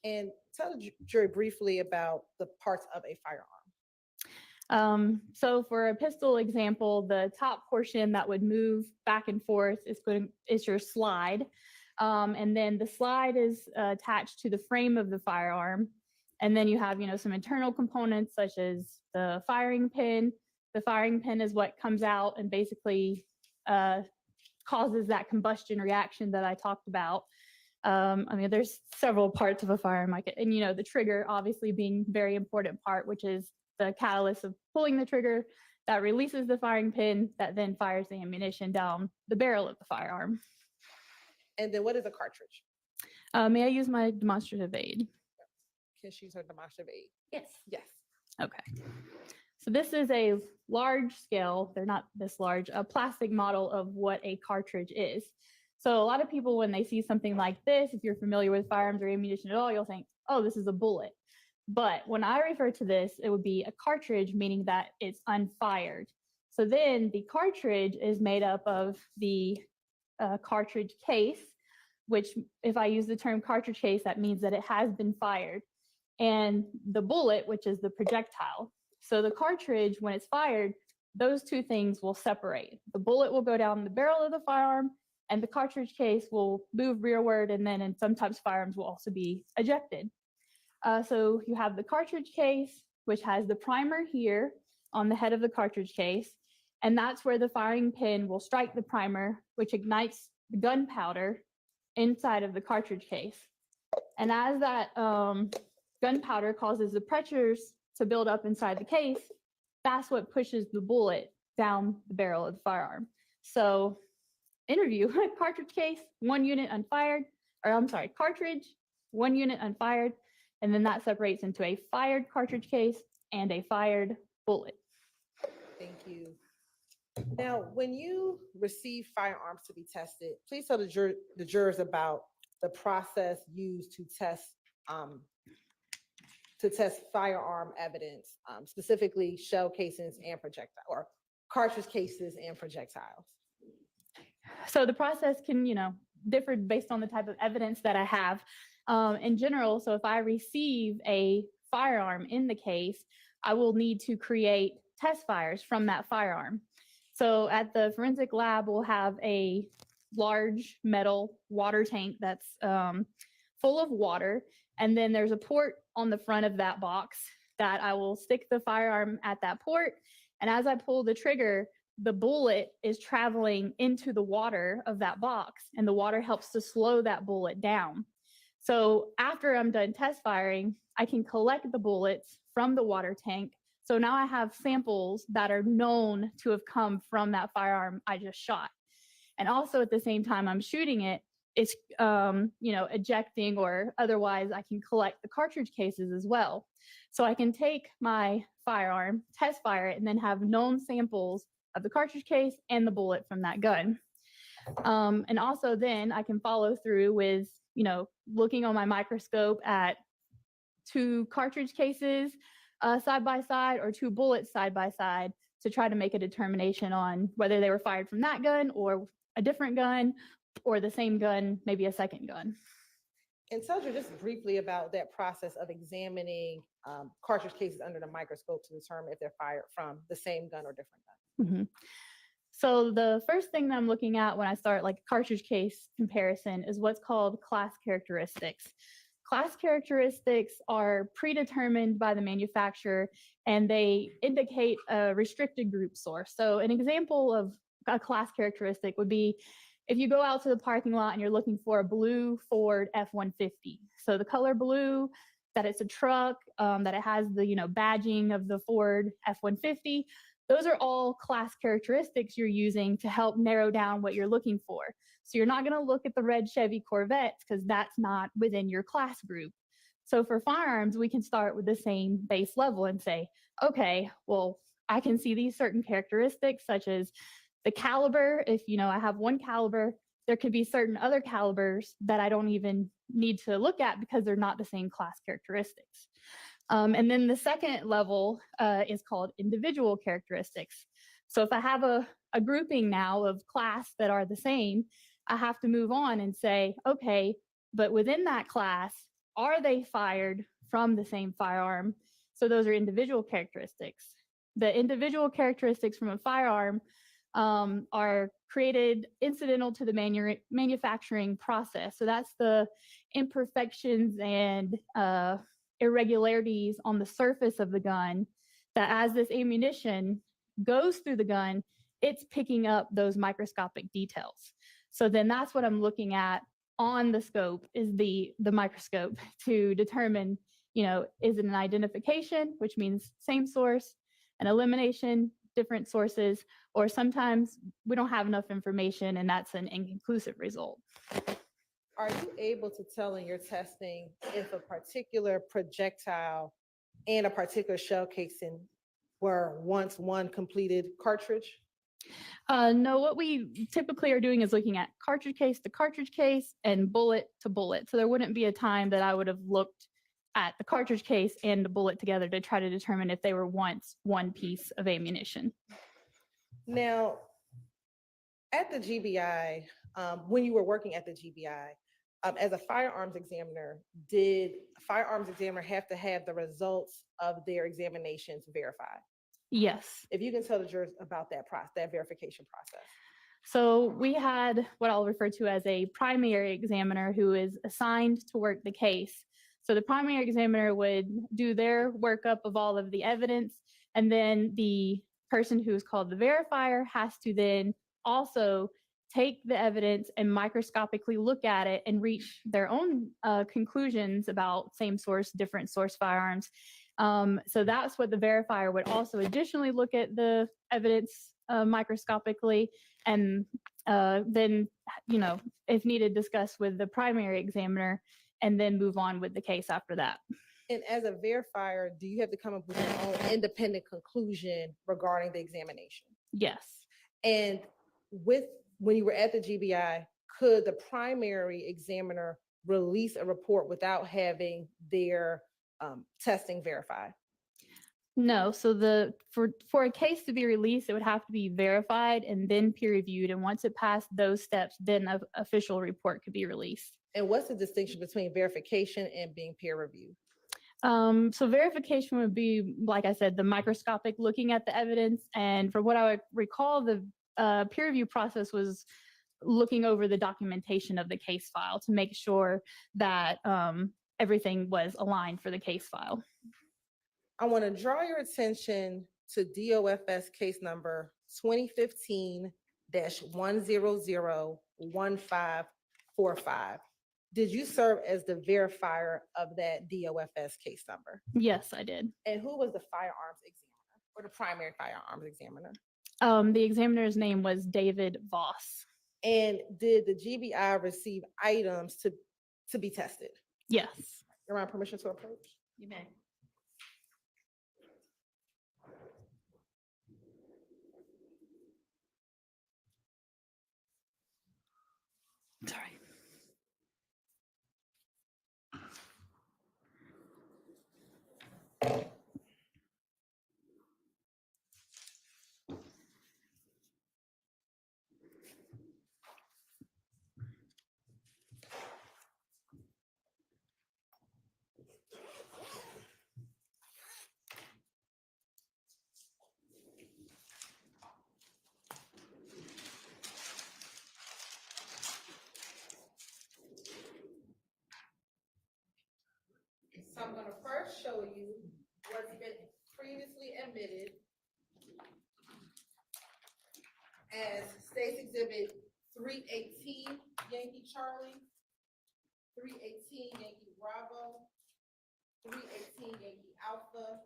And tell the jury briefly about the parts of a firearm. So for a pistol example, the top portion that would move back and forth is your slide. And then the slide is attached to the frame of the firearm. And then you have, some internal components such as the firing pin. The firing pin is what comes out and basically causes that combustion reaction that I talked about. There's several parts of a firearm, and the trigger obviously being a very important part, which is the catalyst of pulling the trigger that releases the firing pin that then fires the ammunition down the barrel of the firearm. And then what is a cartridge? May I use my demonstrative aid? Can she use her demonstrative aid? Yes. Yes. Okay. So this is a large scale, they're not this large, a plastic model of what a cartridge is. So a lot of people, when they see something like this, if you're familiar with firearms or ammunition at all, you'll think, oh, this is a bullet. But when I refer to this, it would be a cartridge, meaning that it's unfired. So then the cartridge is made up of the cartridge case, which if I use the term cartridge case, that means that it has been fired. And the bullet, which is the projectile. So the cartridge, when it's fired, those two things will separate. The bullet will go down the barrel of the firearm, and the cartridge case will move rearward, and then in sometimes firearms will also be ejected. So you have the cartridge case, which has the primer here on the head of the cartridge case, and that's where the firing pin will strike the primer, which ignites the gunpowder inside of the cartridge case. And as that gunpowder causes the pressures to build up inside the case, that's what pushes the bullet down the barrel of the firearm. So interview, cartridge case, 1 unit unfired, cartridge, 1 unit unfired, and then that separates into a fired cartridge case and a fired bullet. Thank you. Now, when you receive firearms to be tested, please tell the jurors about the process used to test firearm evidence, specifically shell casings and projectile, or cartridge cases and projectiles. So the process can, differ based on the type of evidence that I have. In general, so if I receive a firearm in the case, I will need to create test fires from that firearm. So at the forensic lab, we'll have a large metal water tank that's full of water. And then there's a port on the front of that box that I will stick the firearm at that port. And as I pull the trigger, the bullet is traveling into the water of that box, and the water helps to slow that bullet down. So after I'm done test firing, I can collect the bullets from the water tank. So now I have samples that are known to have come from that firearm I just shot. And also at the same time I'm shooting it, it's ejecting, or otherwise I can collect the cartridge cases as well. So I can take my firearm, test fire it, and then have known samples of the cartridge case and the bullet from that gun. And also then I can follow through with, looking on my microscope at 2 cartridge cases side by side, or 2 bullets side by side, to try to make a determination on whether they were fired from that gun or a different gun, or the same gun, maybe a second gun. And tell you just briefly about that process of examining cartridge cases under the microscope to determine if they're fired from the same gun or different gun. Mm-hmm. So the first thing that I'm looking at when I start like a cartridge case comparison is what's called class characteristics. Class characteristics are predetermined by the manufacturer, and they indicate a restricted group source. So an example of a class characteristic would be if you go out to the parking lot and you're looking for a blue Ford F-150, so the color blue, that it's a truck, that it has the, badging of the Ford F-150, those are all class characteristics you're using to help narrow down what you're looking for. So you're not going to look at the red Chevy Corvettes because that's not within your class group. So for firearms, we can start with the same base level and say, okay, well, I can see these certain characteristics such as the caliber. If, I have one caliber, there could be certain other calibers that I don't even need to look at because they're not the same class characteristics. And then the second level is called individual characteristics. So if I have a grouping now of class that are the same, I have to move on and say, okay, but within that class, are they fired from the same firearm? So those are individual characteristics. The individual characteristics from a firearm are created incidental to the manufacturing process. So that's the imperfections and irregularities on the surface of the gun that as this ammunition goes through the gun, it's picking up those microscopic details. So then that's what I'm looking at on the scope is the microscope to determine, is it an identification, which means same source, an elimination, different sources, or sometimes we don't have enough information and that's an inconclusive result. Are you able to tell in your testing if a particular projectile and a particular shell casing were once one completed cartridge? No, what we typically are doing is looking at cartridge case to cartridge case and bullet to bullet. So there wouldn't be a time that I would have looked at the cartridge case and the bullet together to try to determine if they were once one piece of ammunition. Now, at the GBI, when you were working at the GBI, as a firearms examiner, did a firearms examiner have to have the results of their examinations verified? Yes. If you can tell the jurors about that process, that verification process. So we had what I'll refer to as a primary examiner who is assigned to work the case. So the primary examiner would do their workup of all of the evidence, and then the person who's called the verifier has to then also take the evidence and microscopically look at it and reach their own conclusions about same source, different source firearms. So that's what the verifier would also additionally look at the evidence microscopically, and then, if needed, discuss with the primary examiner and then move on with the case after that. And as a verifier, do you have to come up with your own independent conclusion regarding the examination? Yes. And when you were at the GBI, could the primary examiner release a report without having their testing verified? No. So for a case to be released, it would have to be verified and then peer reviewed. And once it passed those steps, then an official report could be released. And what's the distinction between verification and being peer reviewed? So verification would be, like I said, the microscopic looking at the evidence. And from what I would recall, the peer review process was looking over the documentation of the case file to make sure that everything was aligned for the case file. I want to draw your attention to DOFS case number 2015-1001545. Did you serve as the verifier of that DOFS case number? Yes, I did. And who was the firearms examiner or the primary firearms examiner? The examiner's name was David Voss. And did the GBI receive items to be tested? Yes. Your Honor, permission to approach? You may. Sorry. So I'm going to first show you what's been previously admitted as State's Exhibit 318 Yankee Charlie, 318 Yankee Bravo, 318 Yankee Alpha,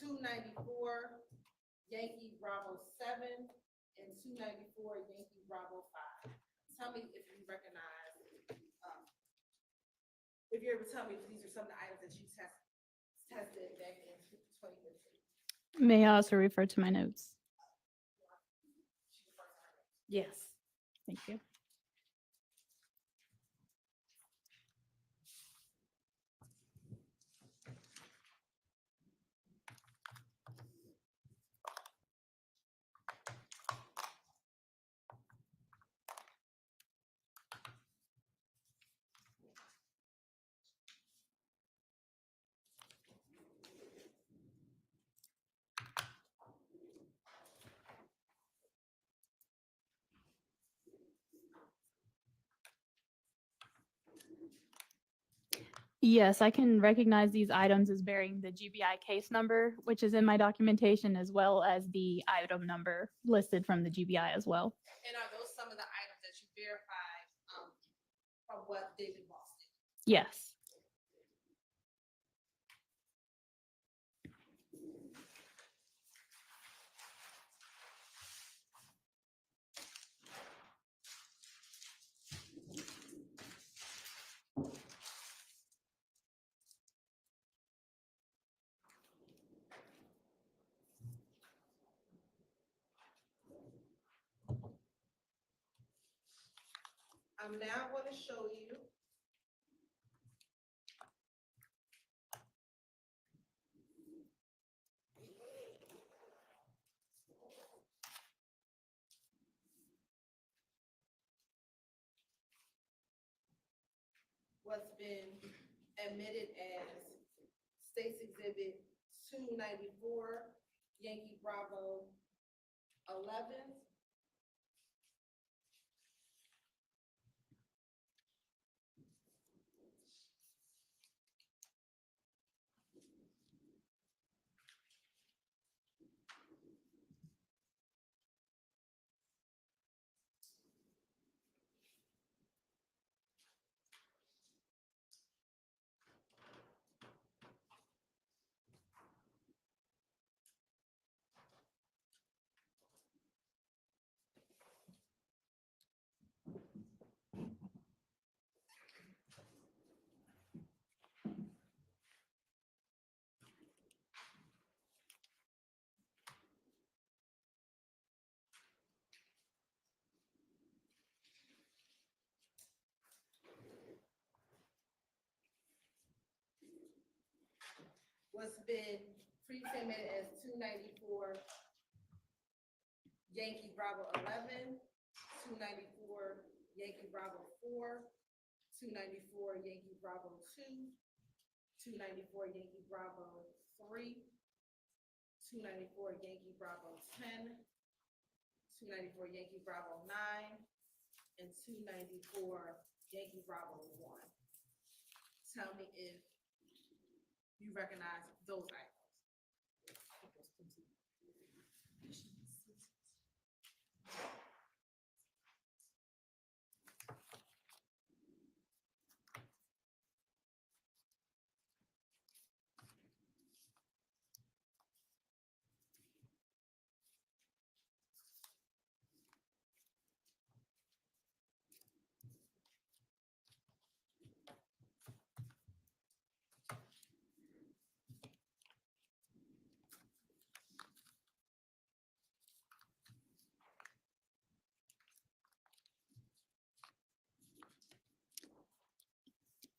294 Yankee Bravo 7, and 294 Yankee Bravo 5. Tell me if you recognize, if you're able to tell me if these are some of the items that you tested back in 2015. May I also refer to my notes? Yes. Thank you. Yes, I can recognize these items as bearing the GBI case number, which is in my documentation, as well as the item number listed from the GBI as well. And are those some of the items that you verified from what David Boston? Yes. I'm now going to show you what's been admitted as State's Exhibit 294, Yankee Bravo 11, what's been previously admitted as 294, Yankee Bravo 11, 294, Yankee Bravo 4, 294, Yankee Bravo 2, 294, Yankee Bravo 3, 294, Yankee Bravo 10, 294, Yankee Bravo 9, and 294, Yankee Bravo 1. Tell me if you recognize those items.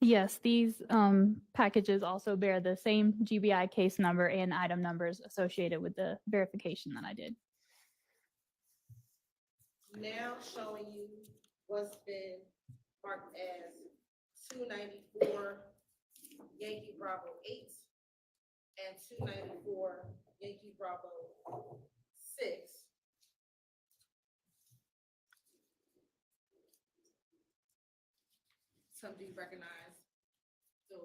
Yes, these packages also bear the same GBI case number and item numbers associated with the verification that I did. Now showing you what's been marked as 294 Yankee Bravo 8 and 294 Yankee Bravo 6. Some do you recognize those?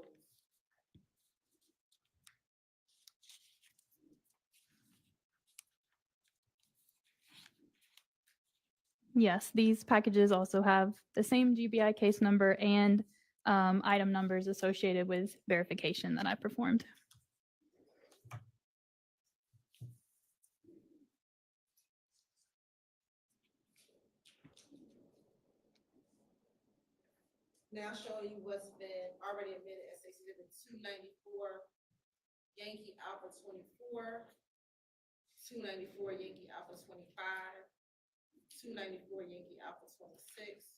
Yes, these packages also have the same GBI case number and item numbers associated with verification that I performed. Now showing you what's been already admitted as Exhibit 294, Yankee Alpha 24, 294 Yankee Alpha 25, 294 Yankee Alpha 26,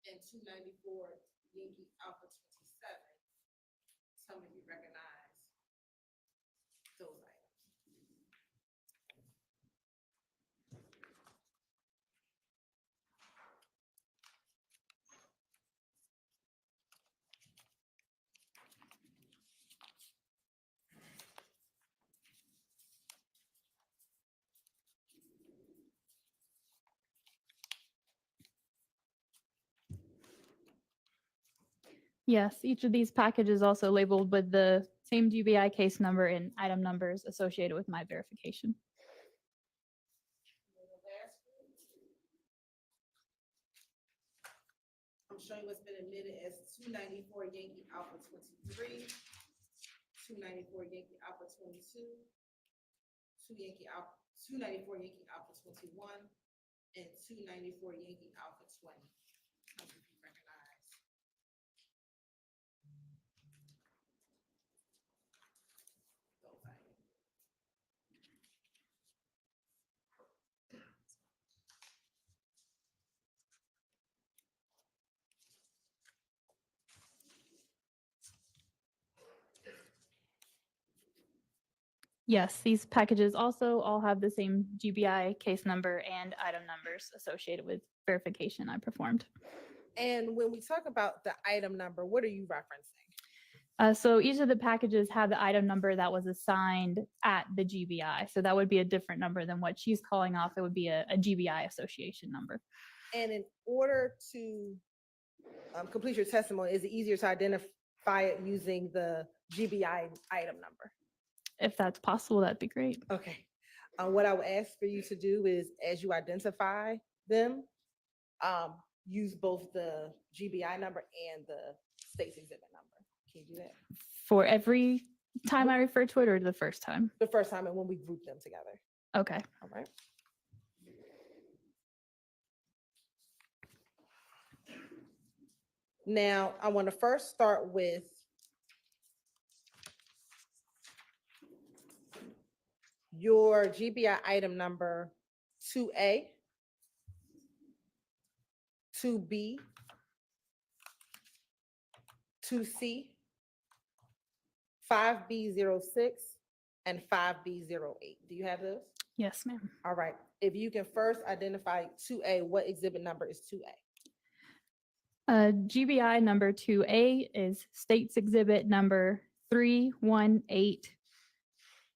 and 294 Yankee Alpha 27. Tell me if you recognize those items. Yes, each of these packages also labeled with the same GBI case number and item numbers associated with my verification. I'm showing what's been admitted as 294 Yankee Alpha 23, 294 Yankee Alpha 22, 294 Yankee Alpha 21, and 294 Yankee Alpha 20. Tell me if you recognize those items. Yes, these packages also all have the same GBI case number and item numbers associated with verification I performed. And when we talk about the item number, what are you referencing? So each of the packages have the item number that was assigned at the GBI. So that would be a different number than what she's calling off. It would be a GBI association number. And in order to complete your testimony, is it easier to identify it using the GBI item number? If that's possible, that'd be great. Okay. What I would ask for you to do is, as you identify them, use both the GBI number and the state's exhibit number. Can you do that? For every time I refer to it, or the first time? The first time, and when we group them together. Okay. All right. Now, I want to first start with your GBI item number 2A, 2B, 2C, 5B06, and 5B08. Do you have those? Yes, ma'am. All right. If you can first identify 2A, what exhibit number is 2A? GBI number 2A is State's Exhibit number 318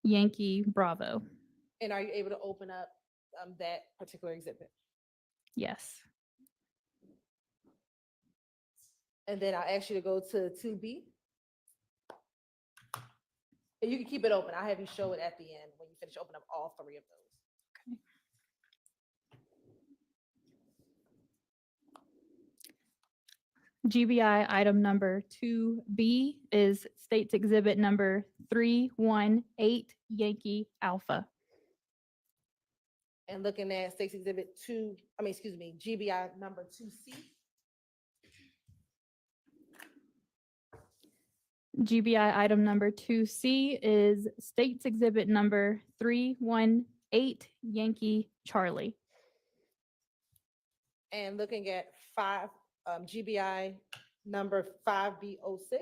Yankee Bravo. And are you able to open up that particular exhibit? Yes. And then I'll ask you to go to 2B. And you can keep it open. I'll have you show it at the end when you finish opening up all three of those. GBI item number 2B is State's Exhibit number 318 Yankee Alpha. And looking at State's Exhibit GBI number 2C. GBI item number 2C is State's Exhibit number 318 Yankee Charlie. And looking at GBI number 5B06.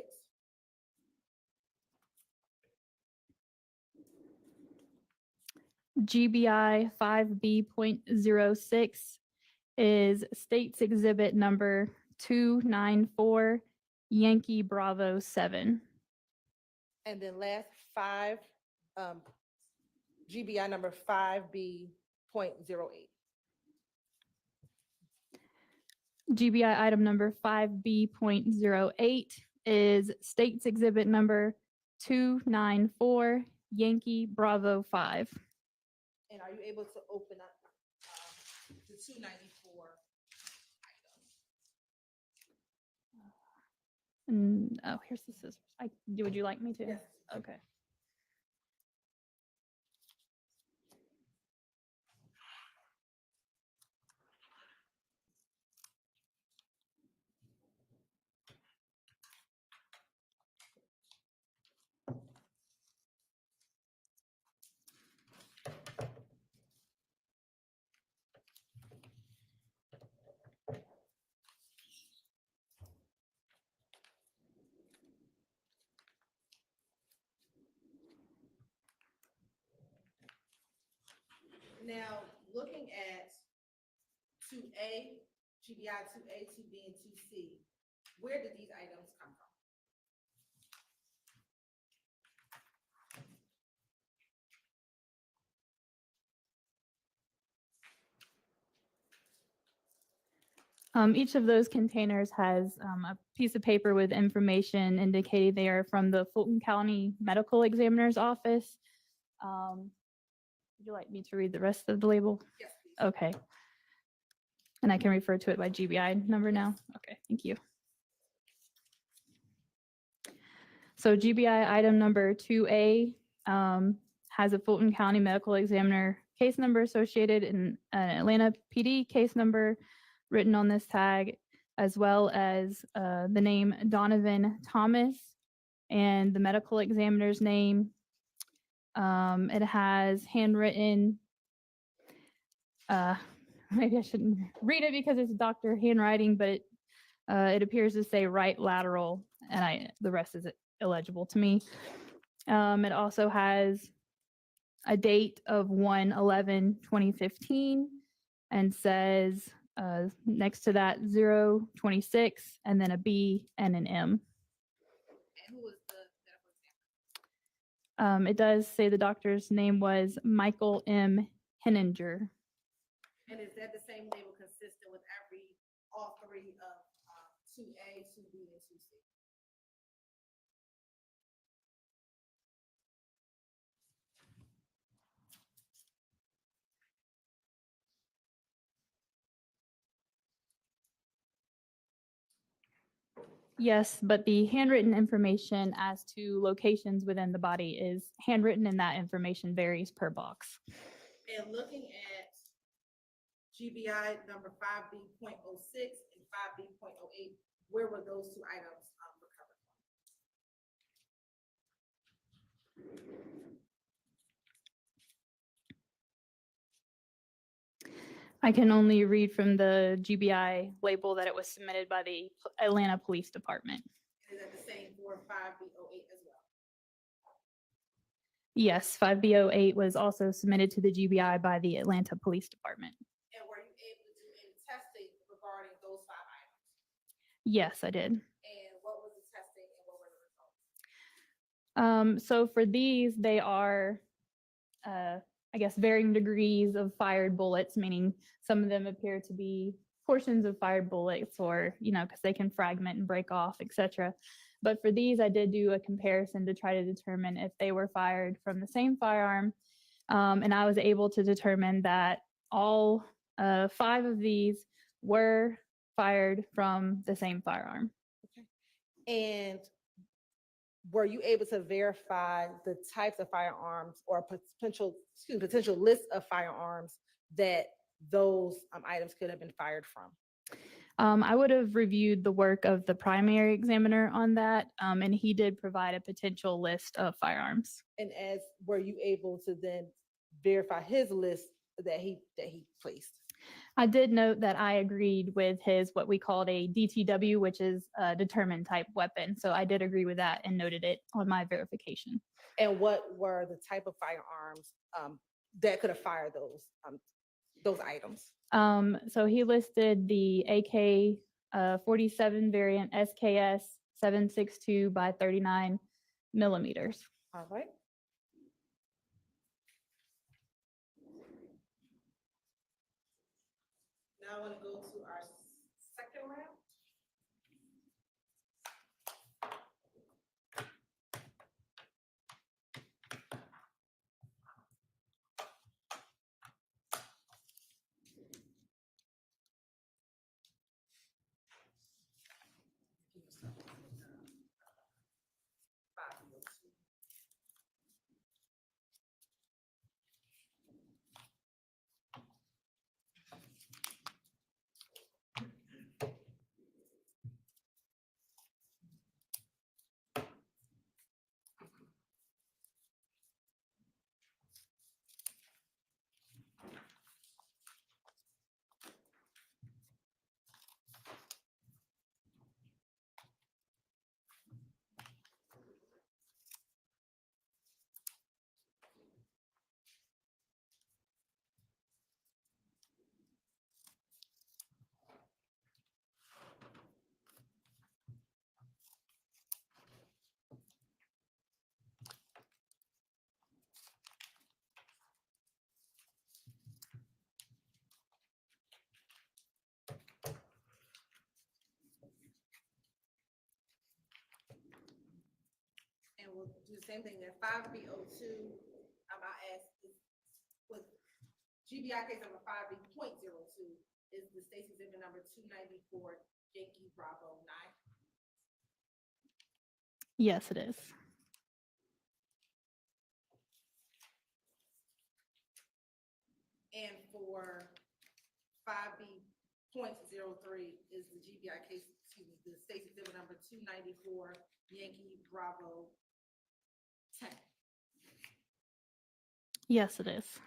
GBI 5B.06 is State's Exhibit number 294 Yankee Bravo 7. And then last GBI number 5B.08. GBI item number 5B.08 is State's Exhibit number 294 Yankee Bravo 5. And are you able to open up the 294 Oh, here's the scissors. Would you like me to? Yes. Okay. Now, looking at 2A, GBI 2A, 2B, and 2C, where did these items come from? Each of those containers has a piece of paper with information indicating they are from the Fulton County Medical Examiner's Office. Would you like me to read the rest of the label? Yes, please. Okay. And I can refer to it by GBI number now? Okay, thank you. So GBI item number 2A has a Fulton County Medical Examiner case number associated in an Atlanta PD case number written on this tag, as well as the name Donovan Thomas and the medical examiner's name. It has handwritten, maybe I shouldn't read it because it's doctor handwriting, but it appears to say right lateral, and the rest is illegible to me. It also has a date of 1/11/2015 and says next to that 026 and then a B and an M. And who was the medical examiner? It does say the doctor's name was Michael M. Henninger. And is that the same label consistent with all three of 2A, 2B, and 2C? Yes, but the handwritten information as to locations within the body is handwritten, and that information varies per box. And looking at GBI number 5B.06 and 5B.08, where were those two items recovered from? I can only read from the GBI label that it was submitted by the Atlanta Police Department. Is that the same for 5B.08 as well? Yes, 5B08 was also submitted to the GBI by the Atlanta Police Department. And were you able to do any testing regarding those 5 items? Yes, I did. And what was the testing and what were the results? So for these, they are, I guess, varying degrees of fired bullets, meaning some of them appear to be portions of fired bullets or, because they can fragment and break off, etc. But for these, I did do a comparison to try to determine if they were fired from the same firearm. And I was able to determine that all 5 of these were fired from the same firearm. And were you able to verify the types of firearms or potential list of firearms that those items could have been fired from? I would have reviewed the work of the primary examiner on that, and he did provide a potential list of firearms. And were you able to then verify his list that he placed? I did note that I agreed with his, what we called a DTW, which is a determined type weapon. So I did agree with that and noted it on my verification. And what were the type of firearms that could have fired those items? So he listed the AK-47 variant SKS 7.62 by 39 millimeters. All right. Now I want to go to our second round. do the same thing, that 5B02, I asked, was GBI case number 5B.02 is the state's exhibit number 294, Yankee Bravo 9. Yes, it is. And for 5B.03 is the GBI case, excuse me, the state's exhibit number 294, Yankee Bravo 10. Yes, it is.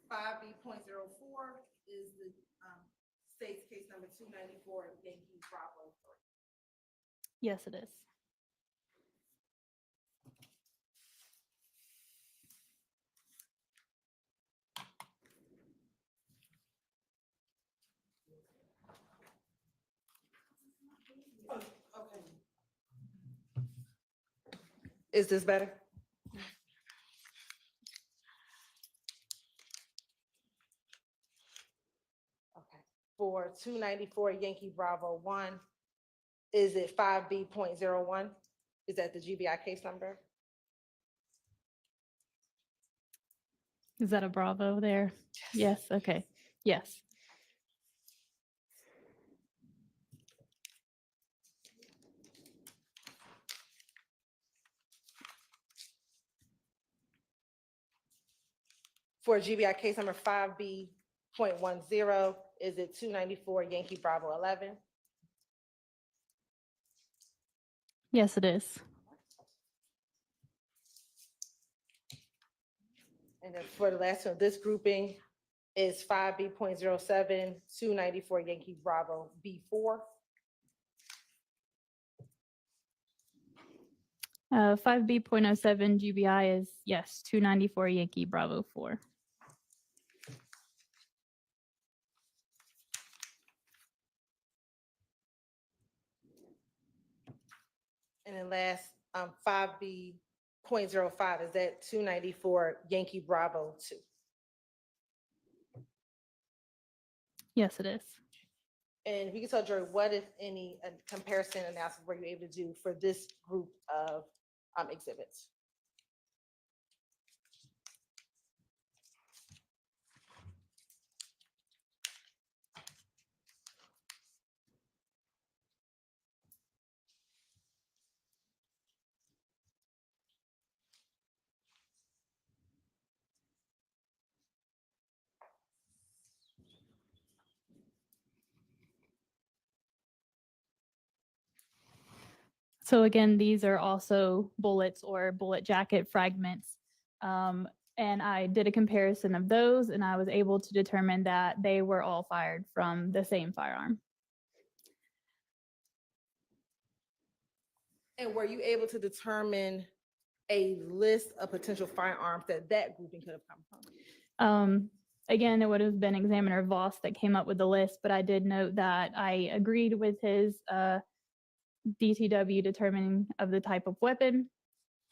Five B.04 is the state's case number 294, Yankee Bravo 3. Yes, it is. Okay. Is this better? Okay. For 294 Yankee Bravo 1, is it 5B.01? Is that the GBI case number? Is that a Bravo there? Yes, okay. Yes. For GBI case number 5B.10, is it 294 Yankee Bravo 11? Yes, it is. And then for the last one, this grouping is 5B.07, 294 Yankee Bravo B4. 5B.07 GBI is, yes, 294 Yankee Bravo 4. And then last, 5B.05, is that 294 Yankee Bravo 2? Yes, it is. And if you can tell Jory, what, if any, comparison analysis were you able to do for this group of exhibits? So again, these are also bullets or bullet jacket fragments. And I did a comparison of those, and I was able to determine that they were all fired from the same firearm. And were you able to determine a list of potential firearms that that grouping could have come from? Again, it would have been Examiner Voss that came up with the list, but I did note that I agreed with his DTW determining of the type of weapon.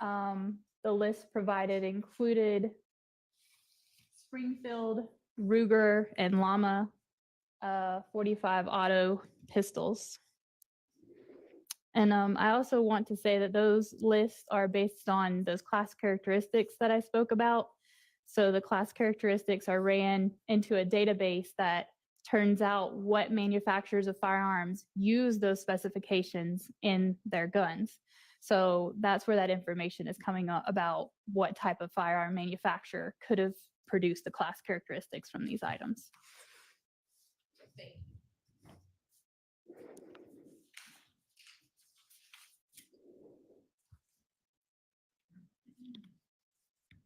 The list provided included Springfield, Ruger, and Llama 45 auto pistols. And I also want to say that those lists are based on those class characteristics that I spoke about. So the class characteristics are ran into a database that turns out what manufacturers of firearms use those specifications in their guns. So that's where that information is coming up about what type of firearm manufacturer could have produced the class characteristics from these items.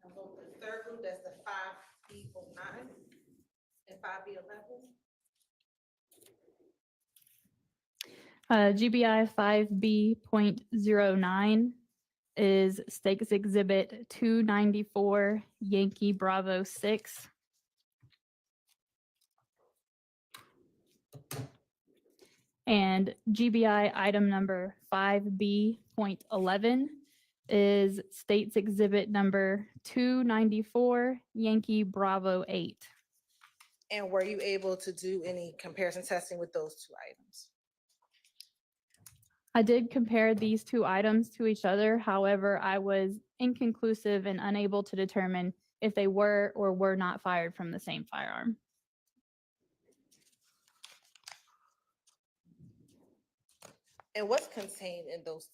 The third group, that's the 5B09 and 5B11. GBI 5B.09 is Stakes Exhibit 294 Yankee Bravo 6. And GBI item number 5B.11 is State's Exhibit number 294, Yankee Bravo 8. And were you able to do any comparison testing with those two items? I did compare these two items to each other. However, I was inconclusive and unable to determine if they were or were not fired from the same firearm. And what's contained in those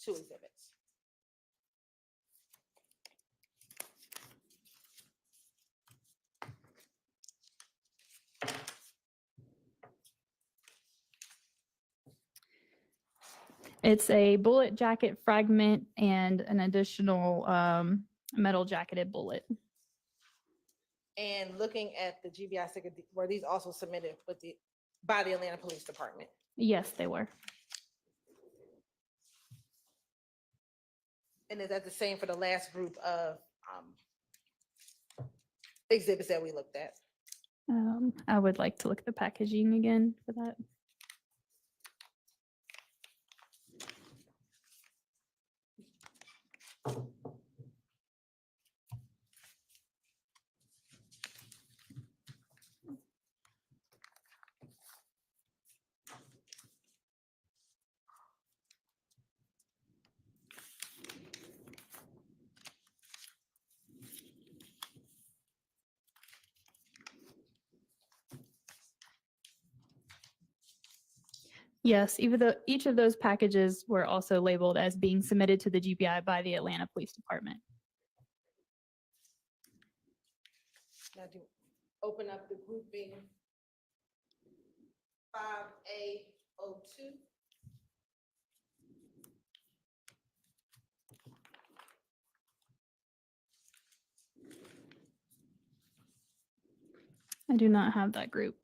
two exhibits? It's a bullet jacket fragment and an additional metal jacketed bullet. And looking at the GBI sticker, were these also submitted by the Atlanta Police Department? Yes, they were. And is that the same for the last group of exhibits that we looked at? I would like to look at the packaging again for that. Yes, even though each of those packages were also labeled as being submitted to the GBI by the Atlanta Police Department. Now do open up the grouping 5A02. I do not have that group.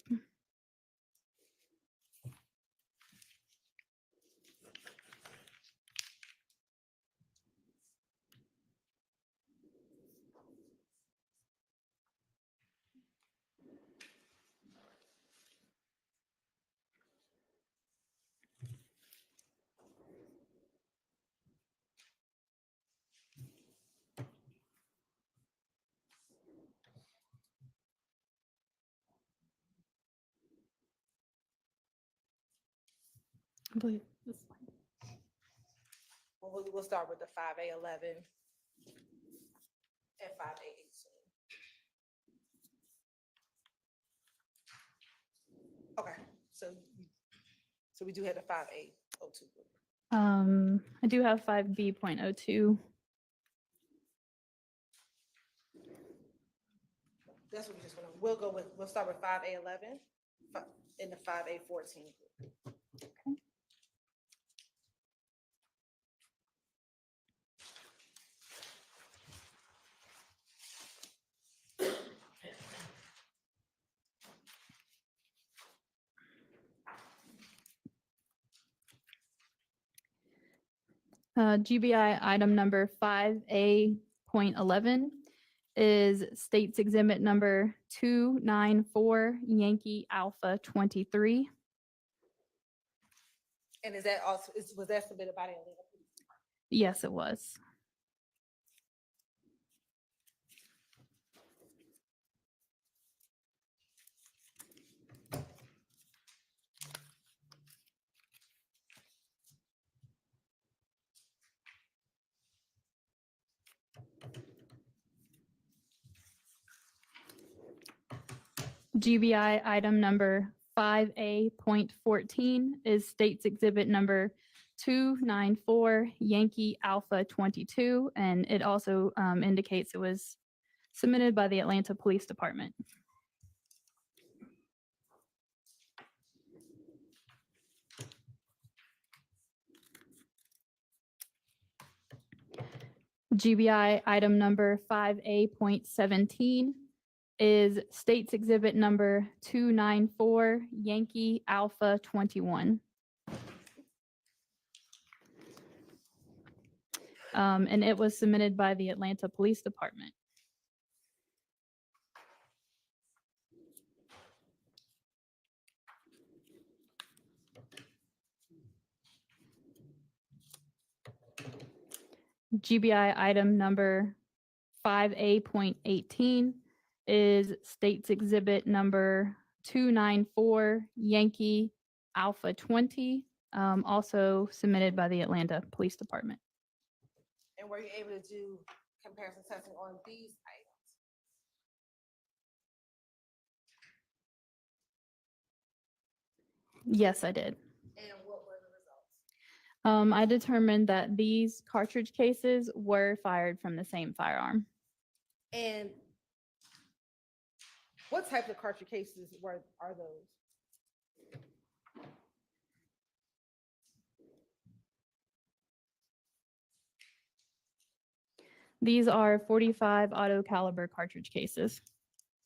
I believe this one. Well, we'll start with the 5A11 and 5A18. Okay, so we do have the 5A02 group. I do have 5B.02. That's what we just want to, we'll start with 5A11 and the 5A14 group. Okay. GBI item number 5A.11 is State's Exhibit number 294, Yankee Alpha 23. And is that also, was that submitted by the Atlanta Police Department? Yes, it was. GBI item number 5A.14 is State's Exhibit number 294, Yankee Alpha 22, and it also indicates it was submitted by the Atlanta Police Department. GBI item number 5A.17 is State's Exhibit number 294, Yankee Alpha 21. And it was submitted by the Atlanta Police Department. GBI item number 5A.18 is State's Exhibit number 294 Yankee Alpha 20, also submitted by the Atlanta Police Department. And were you able to do comparison testing on these items? Yes, I did. And what were the results? I determined that these cartridge cases were fired from the same firearm. And what types of cartridge cases are those? These are 45 auto caliber cartridge cases.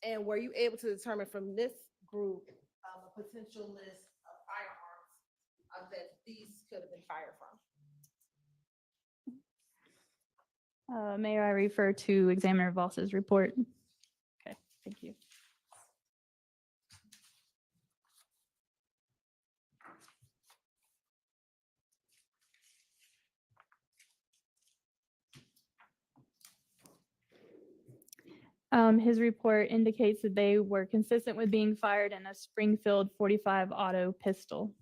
And were you able to determine from this group a potential list of firearms that these could have been fired from? May I refer to Examiner Voss's report? Okay, thank you. His report indicates that they were consistent with being fired in a Springfield 45 auto pistol.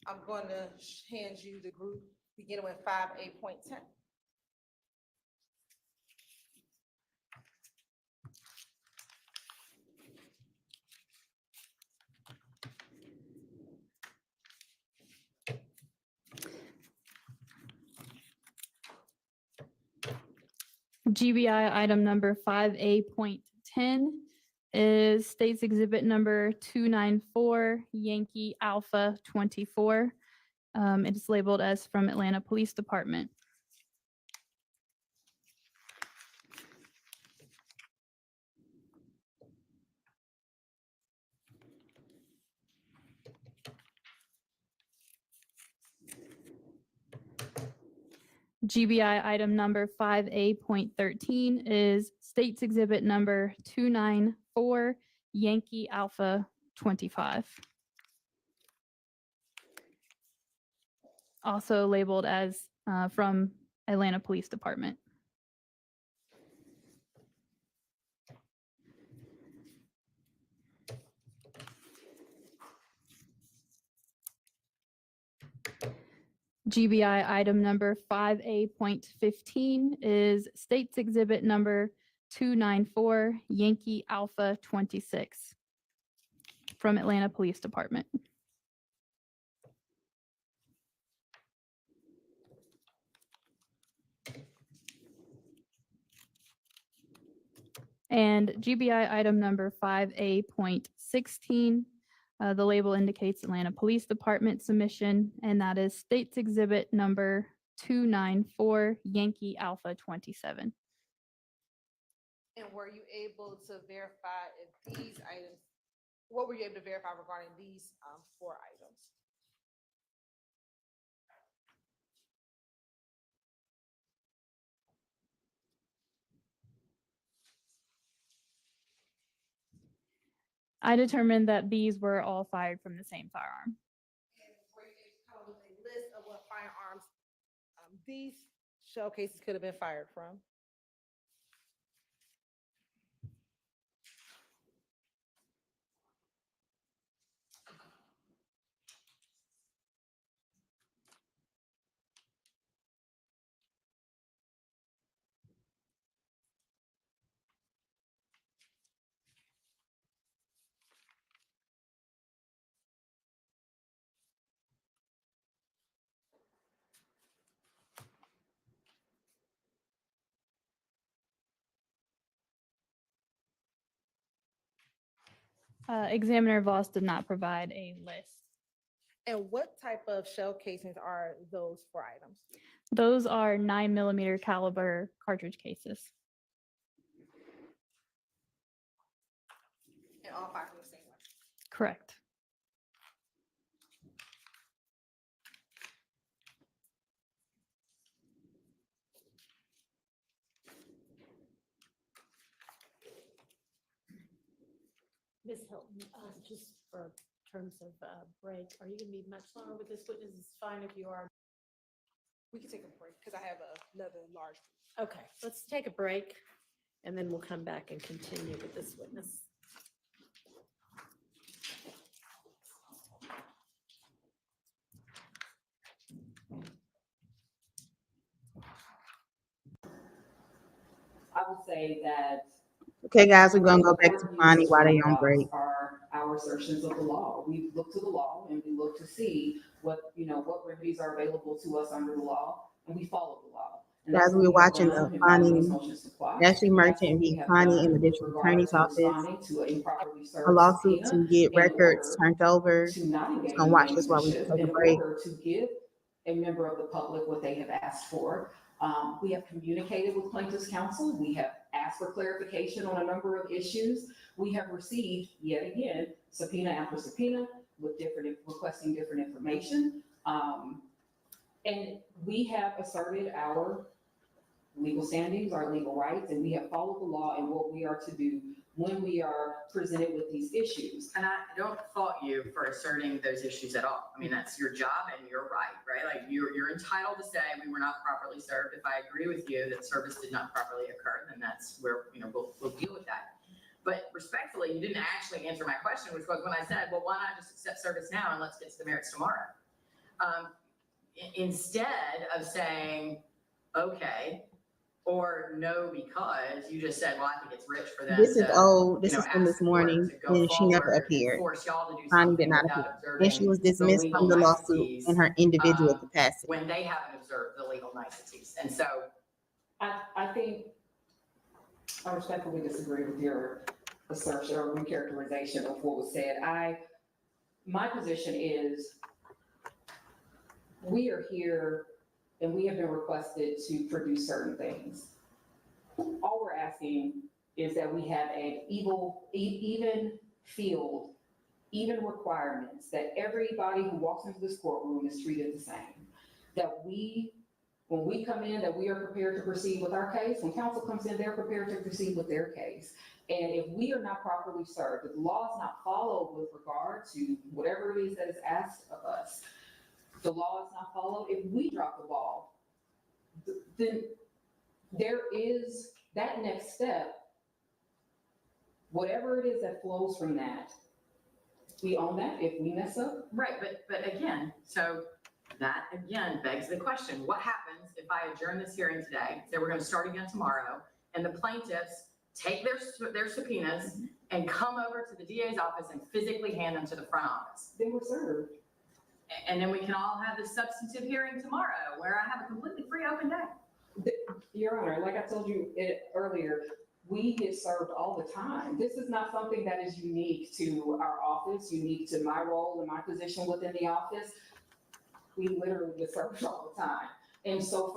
I'm going to hand you the group beginning with 5A.10. GBI item number 5A.10 is State's Exhibit number 294 Yankee Alpha 24. It is labeled as from Atlanta Police Department. GBI item number 5A.13 is State's Exhibit number 294 Yankee Alpha 25. Also labeled as from Atlanta Police Department. GBI item number 5A.15 is State's Exhibit number 294 Yankee Alpha 26 from Atlanta Police Department. And GBI item number 5A.16, the label indicates Atlanta Police Department submission, and that is State's Exhibit number 294 Yankee Alpha 27. And were you able to verify if these items, what were you able to verify regarding these 4 items? I determined that these were all fired from the same firearm. And were you able to come up with a list of what firearms these shell cases could have been fired from? Examiner Voss did not provide a list. And what type of shell casings are those 4 items? Those are 9mm caliber cartridge cases. And all five from the same one. Correct. Ms. Hilton, just for terms of break, are you going to be much longer with this witness? It's fine if you are. We can take a break because I have another large. Okay, let's take a break and then we'll come back and continue with this witness. I would say that Okay, guys, we're gonna go back to Bonnie while they on break. are our assertions of the law. We look to the law and we look to see what remedies are available to us under the law, and we follow the law. And Guys, that's what we're we have watching done the in filing these Bonnie, motions to quash. Ashley That's Merchant what we v. have Connie done in the with district regard attorney's to office. responding to an improperly A served lawsuit subpoena to get in records order turned over. to not Just engage gonna in watch this while we gamesmanship, take a in break. order to give a member of the public what they have asked for. We have communicated with plaintiff's counsel. We have asked for clarification on a number of issues. We have received, yet again, subpoena after subpoena with requesting different information. And we have asserted our legal standings, our legal rights, and we have followed the law and what we are to do when we are presented with these issues. And I don't fault you for asserting those issues at all. I mean, that's your job and you're right? Like you're entitled to say we were not properly served. If I agree with you that service did not properly occur, then that's where, we'll deal with that. But respectfully, you didn't actually answer my question, which was when I said, well, why not just accept service now and let's get to the merits tomorrow? Instead of saying, okay, or no, because you just said, well, I think it's rich for them. This is to, old. This you know, is from ask this the court morning, to go and she never forward and appeared. force y'all to do Bonnie did something not without appear, observing and she was the dismissed legal from the lawsuit niceties, in her individual capacity. when they haven't observed the legal niceties. And so I think I respectfully disagree with your assertion or recharacterization of what was said. My position is we are here and we have been requested to produce certain things. All we're asking is that we have an even field, even requirements, that everybody who walks into this courtroom is treated the same. That when we come in, that we are prepared to proceed with our case. When counsel comes in, they're prepared to proceed with their case. And if we are not properly served, if the law is not followed with regard to whatever it is that is asked of us, the law is not followed, if we drop the ball, then there is that next step, whatever it is that flows from that, we own that if we mess up. right, but again, so that again begs the question, what happens if I adjourn this hearing today, say we're going to start again tomorrow, and the plaintiffs take their subpoenas and come over to the DA's office and physically hand them to the front office? They were served. And then we can all have this substantive hearing tomorrow where I have a completely free open day. Your Honor, like I told you earlier, we get served all the time. This is not something that is unique to our office, unique to my role and my position within the office. We literally get served all the time. And so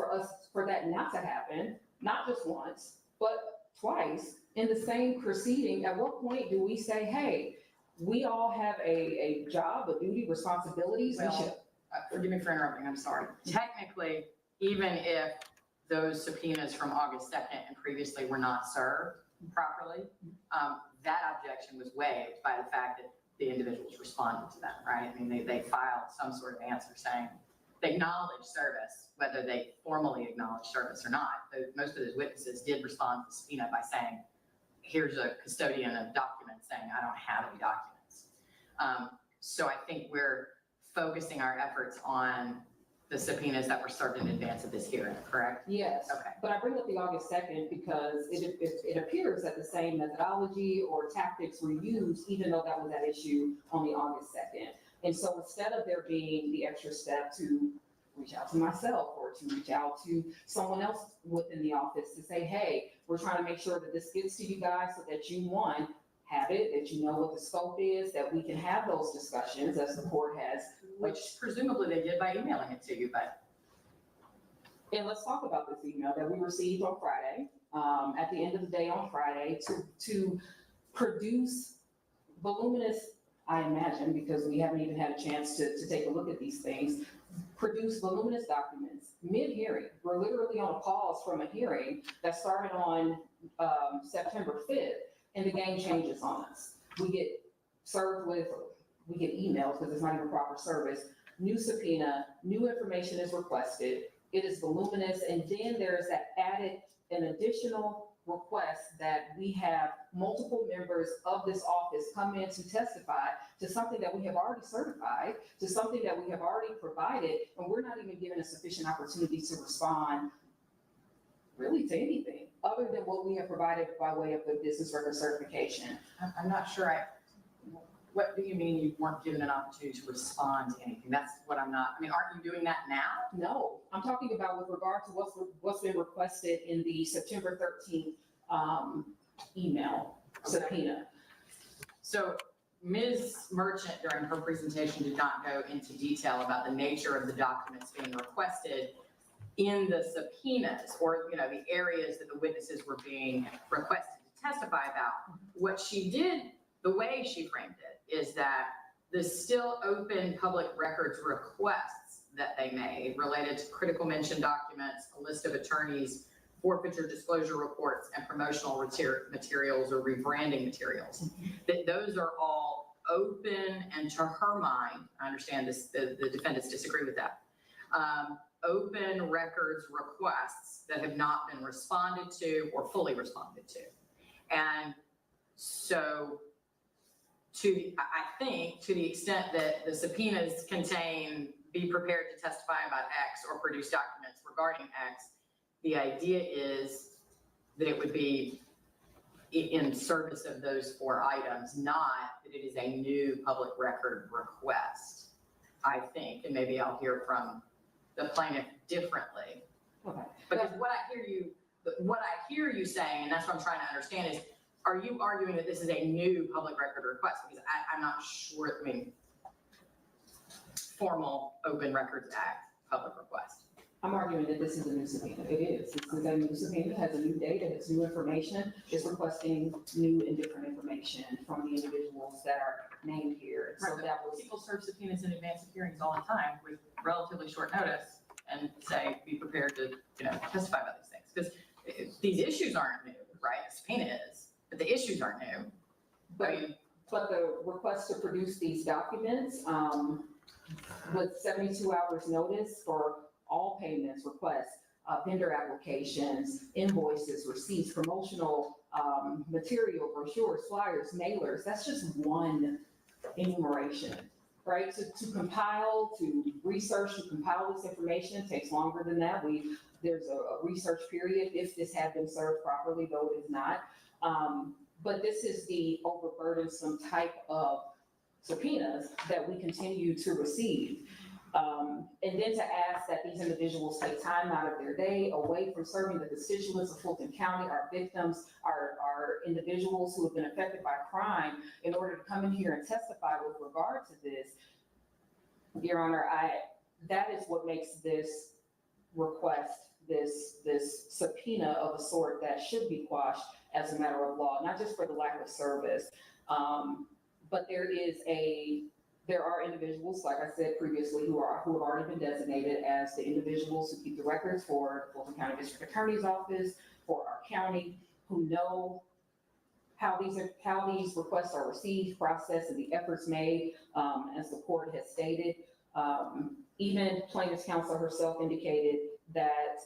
for that not to happen, not just once, but twice in the same proceeding, at what point do we say, hey, we all have a job, a duty, responsibilities? Well, forgive me for interrupting, I'm sorry. Technically, even if those subpoenas from August 2nd and previously were not served properly, that objection was waived by the fact that the individuals responded to them, right? I mean, they filed some sort of answer saying they acknowledge service, whether they formally acknowledge service or not. Most of those witnesses did respond to the subpoena by saying, here's a custodian of documents saying I don't have any documents. So I think we're focusing our efforts on the subpoenas that were served in advance of this hearing, correct? Yes. Okay. But I bring up the August 2nd because it appears that the same methodology or tactics were used, even though that was at issue on the August 2nd. And so instead of there being the extra step to reach out to myself or to reach out to someone else within the office to say, hey, we're trying to make sure that this gets to you guys so that you, one, have it, that you know what the scope is, that we can have those discussions as the court has. Which presumably they did by emailing it to you, but. And let's talk about this email that we received on Friday, at the end of the day on Friday, to produce voluminous, I imagine, because we haven't even had a chance to take a look at these things, produce voluminous documents mid-hearing. We're literally on a pause from a hearing that started on September 5th, and the game changes on us. We get served with, we get emails, because it's not even proper service, new subpoena, new information is requested, it is voluminous, and then there's that added, an additional request that we have multiple members of this office come in to testify to something that we have already certified, to something that we have already provided, and we're not even given a sufficient opportunity to respond really to anything other than what we have provided by way of the business record certification. I'm not sure what do you mean you weren't given an opportunity to respond to anything? That's what I'm not, I mean, aren't you doing that now? No, I'm talking about with regard to what's been requested in the September 13th email subpoena. So Ms. Merchant during her presentation did not go into detail about the nature of the documents being requested in the subpoenas, or, you know, the areas that the witnesses were being requested to testify about. What she did, the way she framed it, is that the still open public records requests that they made related to critical mention documents, a list of attorneys, forfeiture disclosure reports, and promotional materials or rebranding materials, that those are all open, and to her mind, I understand this, the defendants disagree with that, open records requests that have not been responded to or fully responded to. And so I think to the extent that the subpoenas contain be prepared to testify about X or produce documents regarding X, the idea is that it would be in service of those 4 items, not that it is a new public record request, I think, and maybe I'll hear from the plaintiff differently. Okay. Because what I hear you saying, and that's what I'm trying to understand, is are you arguing that this is a new public record request? Because I'm not sure, I mean, formal Open Records Act public request. I'm arguing that this is a new subpoena. It is. This is a new subpoena. It has a new date. It has new information. It's requesting new and different information from the individuals that are named here. So that was. People serve subpoenas in advance of hearings all the time with relatively short notice and say, be prepared to, you know, testify about these things. Because these issues aren't new, right? A subpoena is, but the issues aren't new. But the request to produce these documents with 72 hours notice for all payments, requests, vendor applications, invoices, receipts, promotional material, brochures, flyers, mailers, that's just one enumeration, right? To compile, to research, to compile this information takes longer than that. There's a research period if this had been served properly, though it is not. But this is the overburdensome type of subpoenas that we continue to receive. And then to ask that these individuals take time out of their day away from serving the constituents of Fulton County, our victims, our individuals who have been affected by crime, in order to come in here and testify with regard to this. Your Honor, that is what makes this request, this subpoena of a sort that should be quashed as a matter of law, not just for the lack of service. But there are individuals, like I said previously, who have already been designated as the individuals who keep the records for the Fulton County District Attorney's Office, for our county, who know how these requests are received, processed, and the efforts made, as the court has stated. Even plaintiff's counsel herself indicated that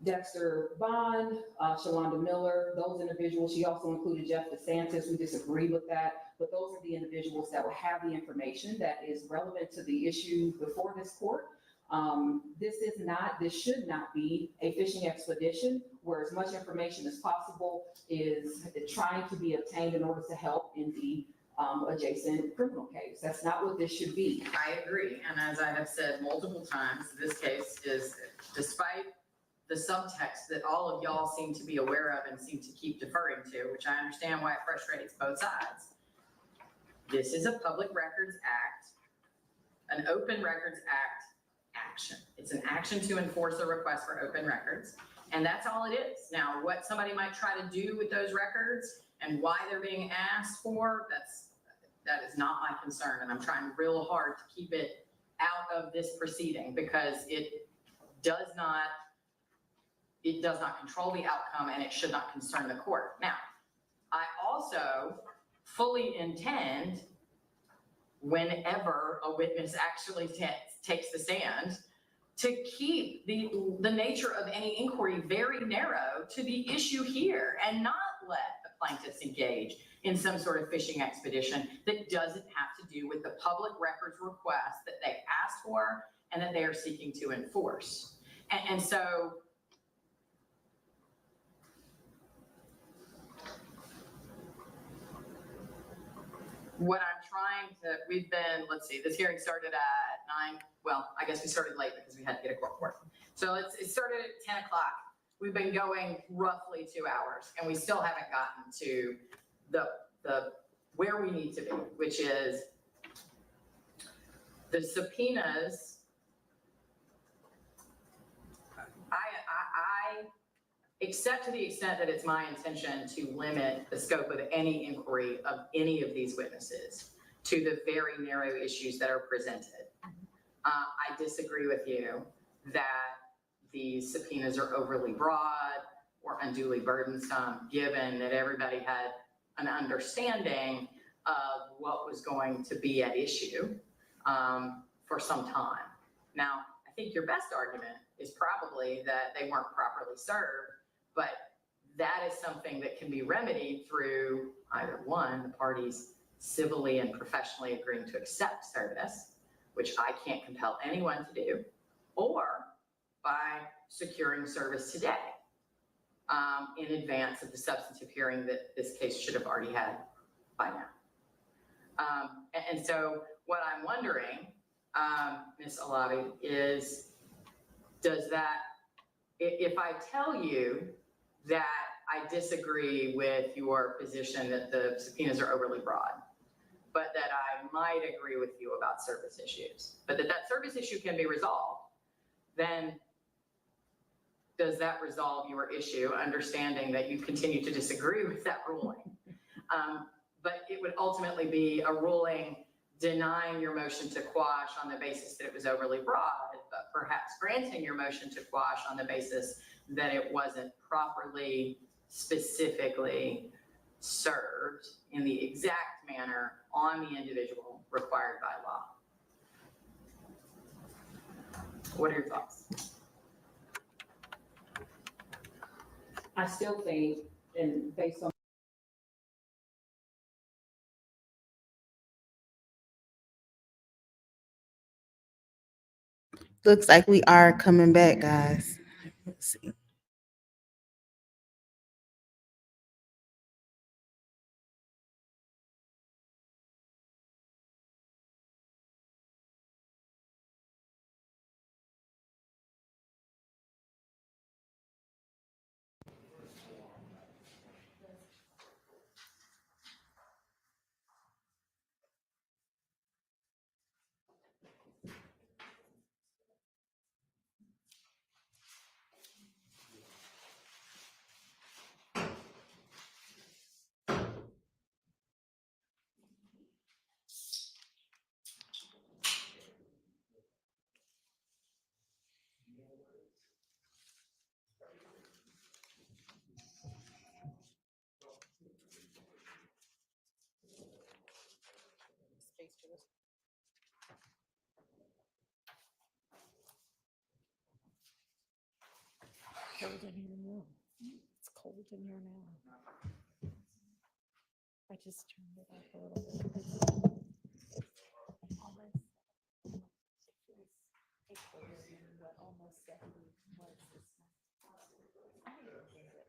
Dexter Bond, Shalonda Miller, those individuals, she also included Jeff DeSantis, we disagree with that, but those are the individuals that will have the information that is relevant to the issue before this court. This should not be a fishing expedition where as much information as possible is trying to be obtained in order to help in the adjacent criminal case. That's not what this should be. I agree, and as I have said multiple times, this case is, despite the subtext that all of y'all seem to be aware of and seem to keep deferring to, which I understand why it frustrates both sides. This is a Public Records Act, an Open Records Act action. It's an action to enforce a request for open records, and that's all it is. Now, what somebody might try to do with those records And why they're being asked for, that is not my concern. And I'm trying real hard to keep it out of this proceeding because it does not control the outcome and it should not concern the court. Now, I also fully intend, whenever a witness actually takes the stand, to keep the nature of any inquiry very narrow to the issue here and not let the plaintiffs engage in some sort of fishing expedition that doesn't have to do with the public records request that they asked for and that they are seeking to enforce. And so what I'm trying to, let's see, this hearing started at 9. Well, I guess we started late because we had to get a court report. So it started at 10 o'clock. We've been going roughly 2 hours and we still haven't gotten to the where we need to be, which is the subpoenas. I except to the extent that it's my intention to limit the scope of any inquiry of any of these witnesses to the very narrow issues that are presented. I disagree with you that these subpoenas are overly broad or unduly burdensome, given that everybody had an understanding of what was going to be at issue for some time. Now, I think your best argument is probably that they weren't properly served, but that is something that can be remedied through either one, the parties civilly and professionally agreeing to accept service, which I can't compel anyone to do, or by securing service today in advance of the substantive hearing that this case should have already had by now. And so what I'm wondering, Ms. Alavi, is does that, if I tell you that I disagree with your position that the subpoenas are overly broad, but that I might agree with you about service issues, but that service issue can be resolved, then does that resolve your issue, understanding that you continue to disagree with that ruling? But it would ultimately be a ruling denying your motion to quash on the basis that it was overly broad, but perhaps granting your motion to quash on the basis that it wasn't properly, specifically served in the exact manner on the individual required by law. What are your thoughts? I still think, and based on Looks like we are coming back, guys. Let's see. Cold in here now. It's cold in here now. I just turned it up a little bit. Almost. It feels colder than what almost 70 was this month. I don't even think it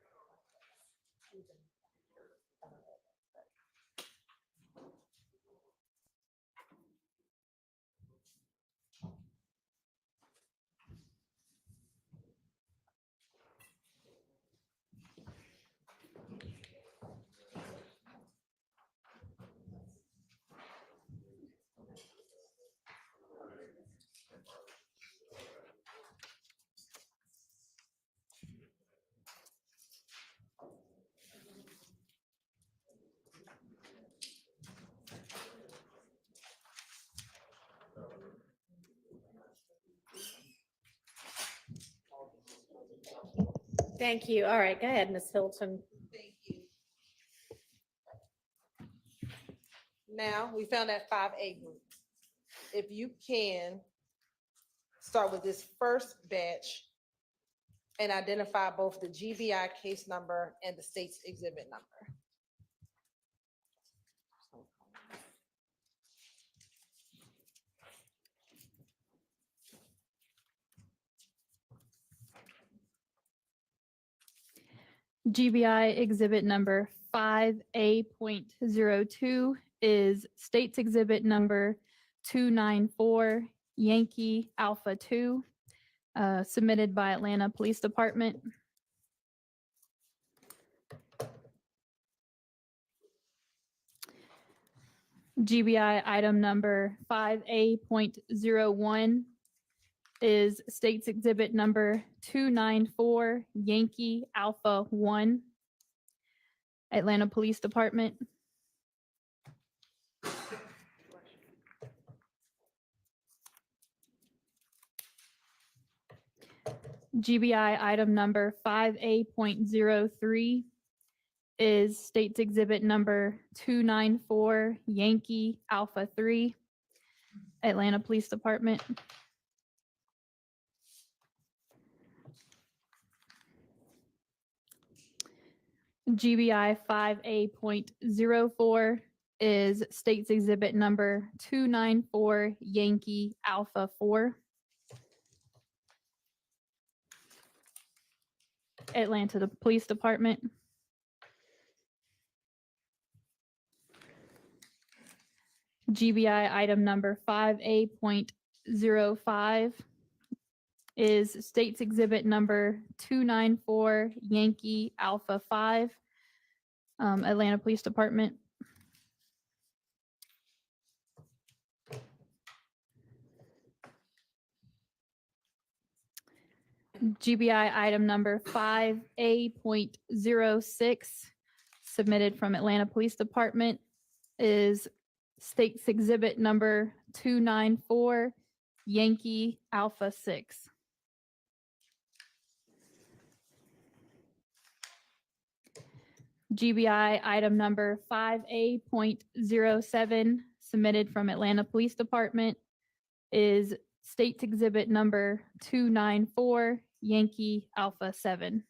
even Thank you. All right, go ahead, Ms. Hilton. Thank you. Now, we found that 5A group. If you can start with this first batch and identify both the GBI case number and the state's exhibit number. GBI exhibit number 5A.02 is State's exhibit number 294 Yankee Alpha 2, submitted by Atlanta Police Department. GBI item number 5A.01 is State's exhibit number 294 Yankee Alpha 1, Atlanta Police Department. GBI item number 5A.03 is State's exhibit number 294 Yankee Alpha 3, Atlanta Police Department. GBI 5A.04 is State's exhibit number 294 Yankee Alpha 4, Atlanta Police Department. GBI item number 5A.05 is State's exhibit number 294 Yankee Alpha 5, Atlanta Police Department. GBI item number 5A.06, submitted from Atlanta Police Department, is State's exhibit number 294 Yankee Alpha 6. GBI item number 5A.07, submitted from Atlanta Police Department, is State's exhibit number 294 Yankee Alpha 7.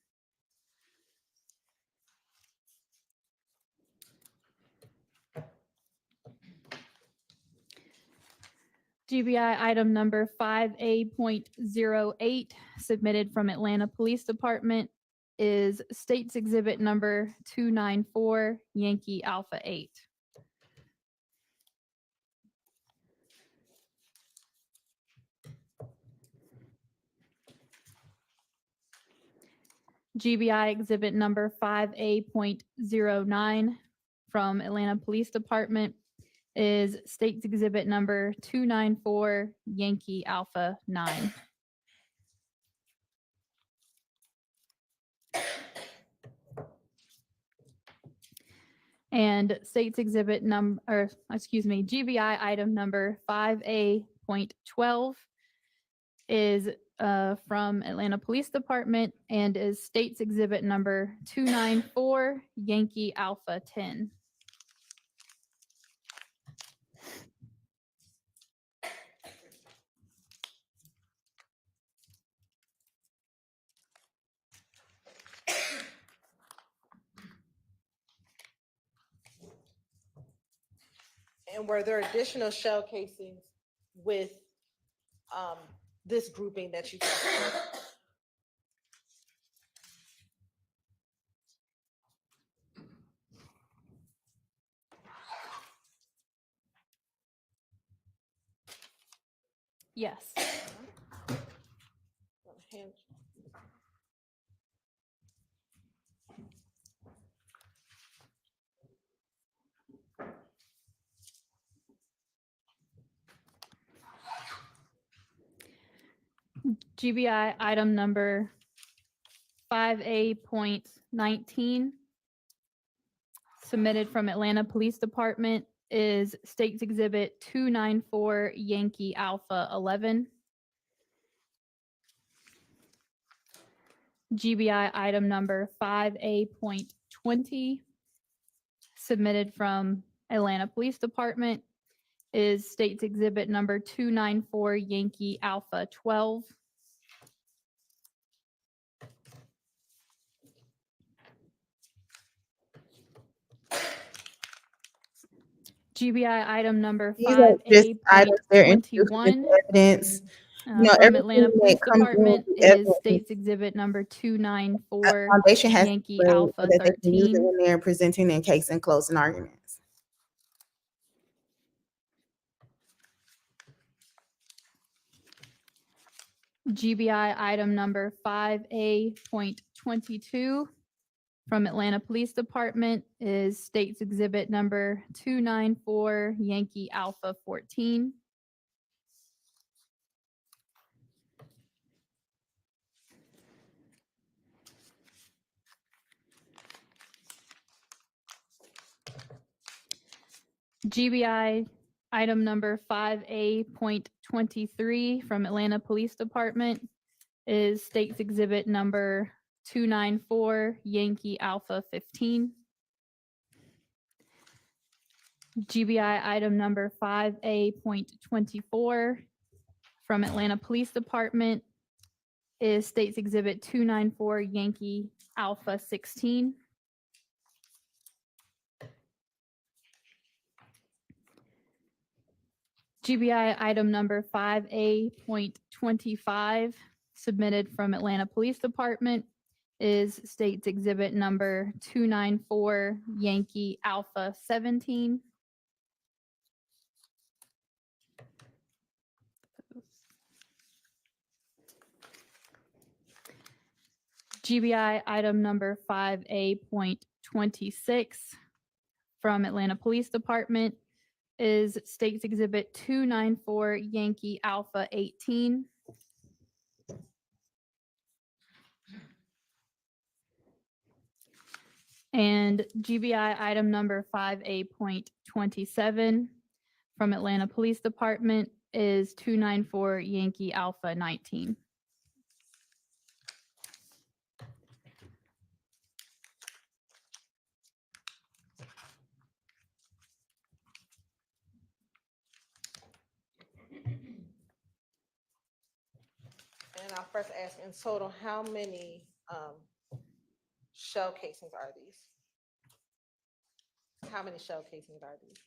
GBI item number 5A.08, submitted from Atlanta Police Department, is State's exhibit number 294 Yankee Alpha 8. GBI exhibit number 5A.09 from Atlanta Police Department is State's exhibit number 294 Yankee Alpha 9. And State's exhibit number, GBI item number 5A.12 is from Atlanta Police Department and is State's exhibit number 294 Yankee Alpha 10. And were there additional shell casings with this grouping that you talked about? Yes. GBI item number 5A.19, submitted from Atlanta Police Department, is State's exhibit 294 Yankee Alpha 11. GBI item number 5A.20, submitted from Atlanta Police Department, is State's Exhibit number 294 Yankee Alpha 12. GBI item number These are just items, they're introduced as 5A.21 evidence. You know, from everything Atlanta that Police comes in Department with is evidence, State's Exhibit number 294 foundation has to Yankee play so Alpha that they can use it 13. when they're presenting their case and closing arguments. GBI item number 5A.22 from Atlanta Police Department is State's Exhibit number 294 Yankee Alpha 14. GBI item number 5A.23 from Atlanta Police Department is State's Exhibit number 294 Yankee Alpha 15. GBI item number 5A.24 from Atlanta Police Department is State's Exhibit 294 Yankee Alpha 16. GBI item number 5A.25 submitted from Atlanta Police Department is State's Exhibit number 294 Yankee Alpha 17. GBI item number 5A.26 from Atlanta Police Department is State's Exhibit 294 Yankee Alpha 18. And GBI item number 5A.27 from Atlanta Police Department is 294 Yankee Alpha 19. And I'll first ask, in total, how many shell casings are these? How many shell casings are these?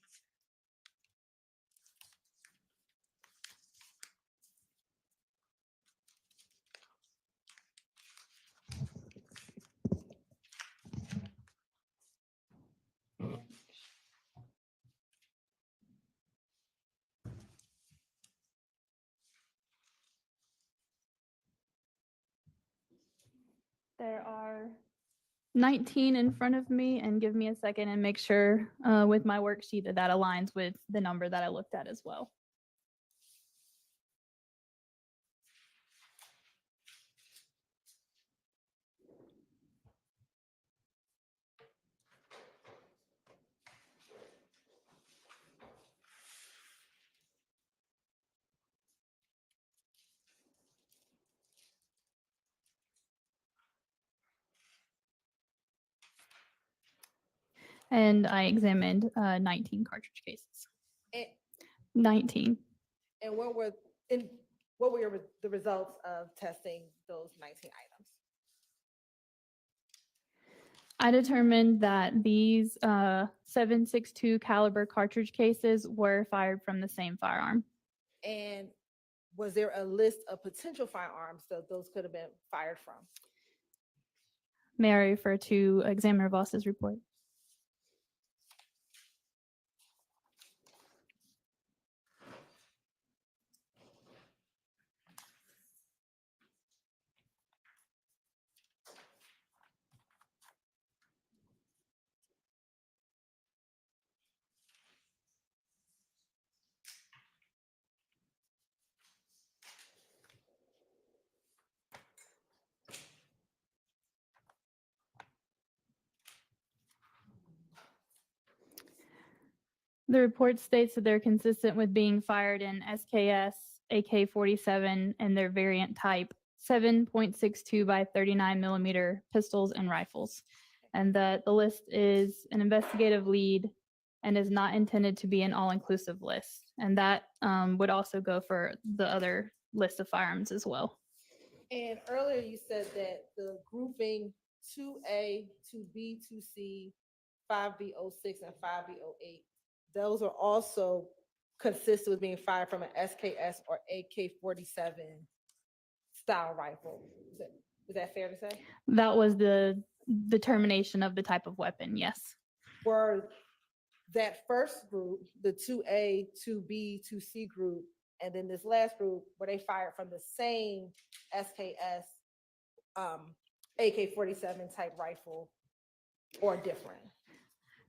There are 19 in front of me, and give me a second and make sure with my worksheet that that aligns with the number that I looked at as well. And I examined 19 cartridge cases. And, 19. and what were the results of testing those 19 items? I determined that these 7.62 caliber cartridge cases were fired from the same firearm. And was there a list of potential firearms that those could have been fired from? May I refer to Examiner Voss's report? The report states that they're consistent with being fired in SKS, AK-47, and their variant type 7.62 by 39 millimeter pistols and rifles. And the list is an investigative lead and is not intended to be an all-inclusive list. And that would also go for the other list of firearms as well. And earlier you said that the grouping 2A, 2B, 2C, 5B06 and 5B08, those are also consistent with being fired from an SKS or AK-47 style rifle. Is that fair to say? That was the determination of the type of weapon, yes. Were that first group, the 2A, 2B, 2C group, and then this last group, were they fired from the same SKS AK-47 type rifle or different?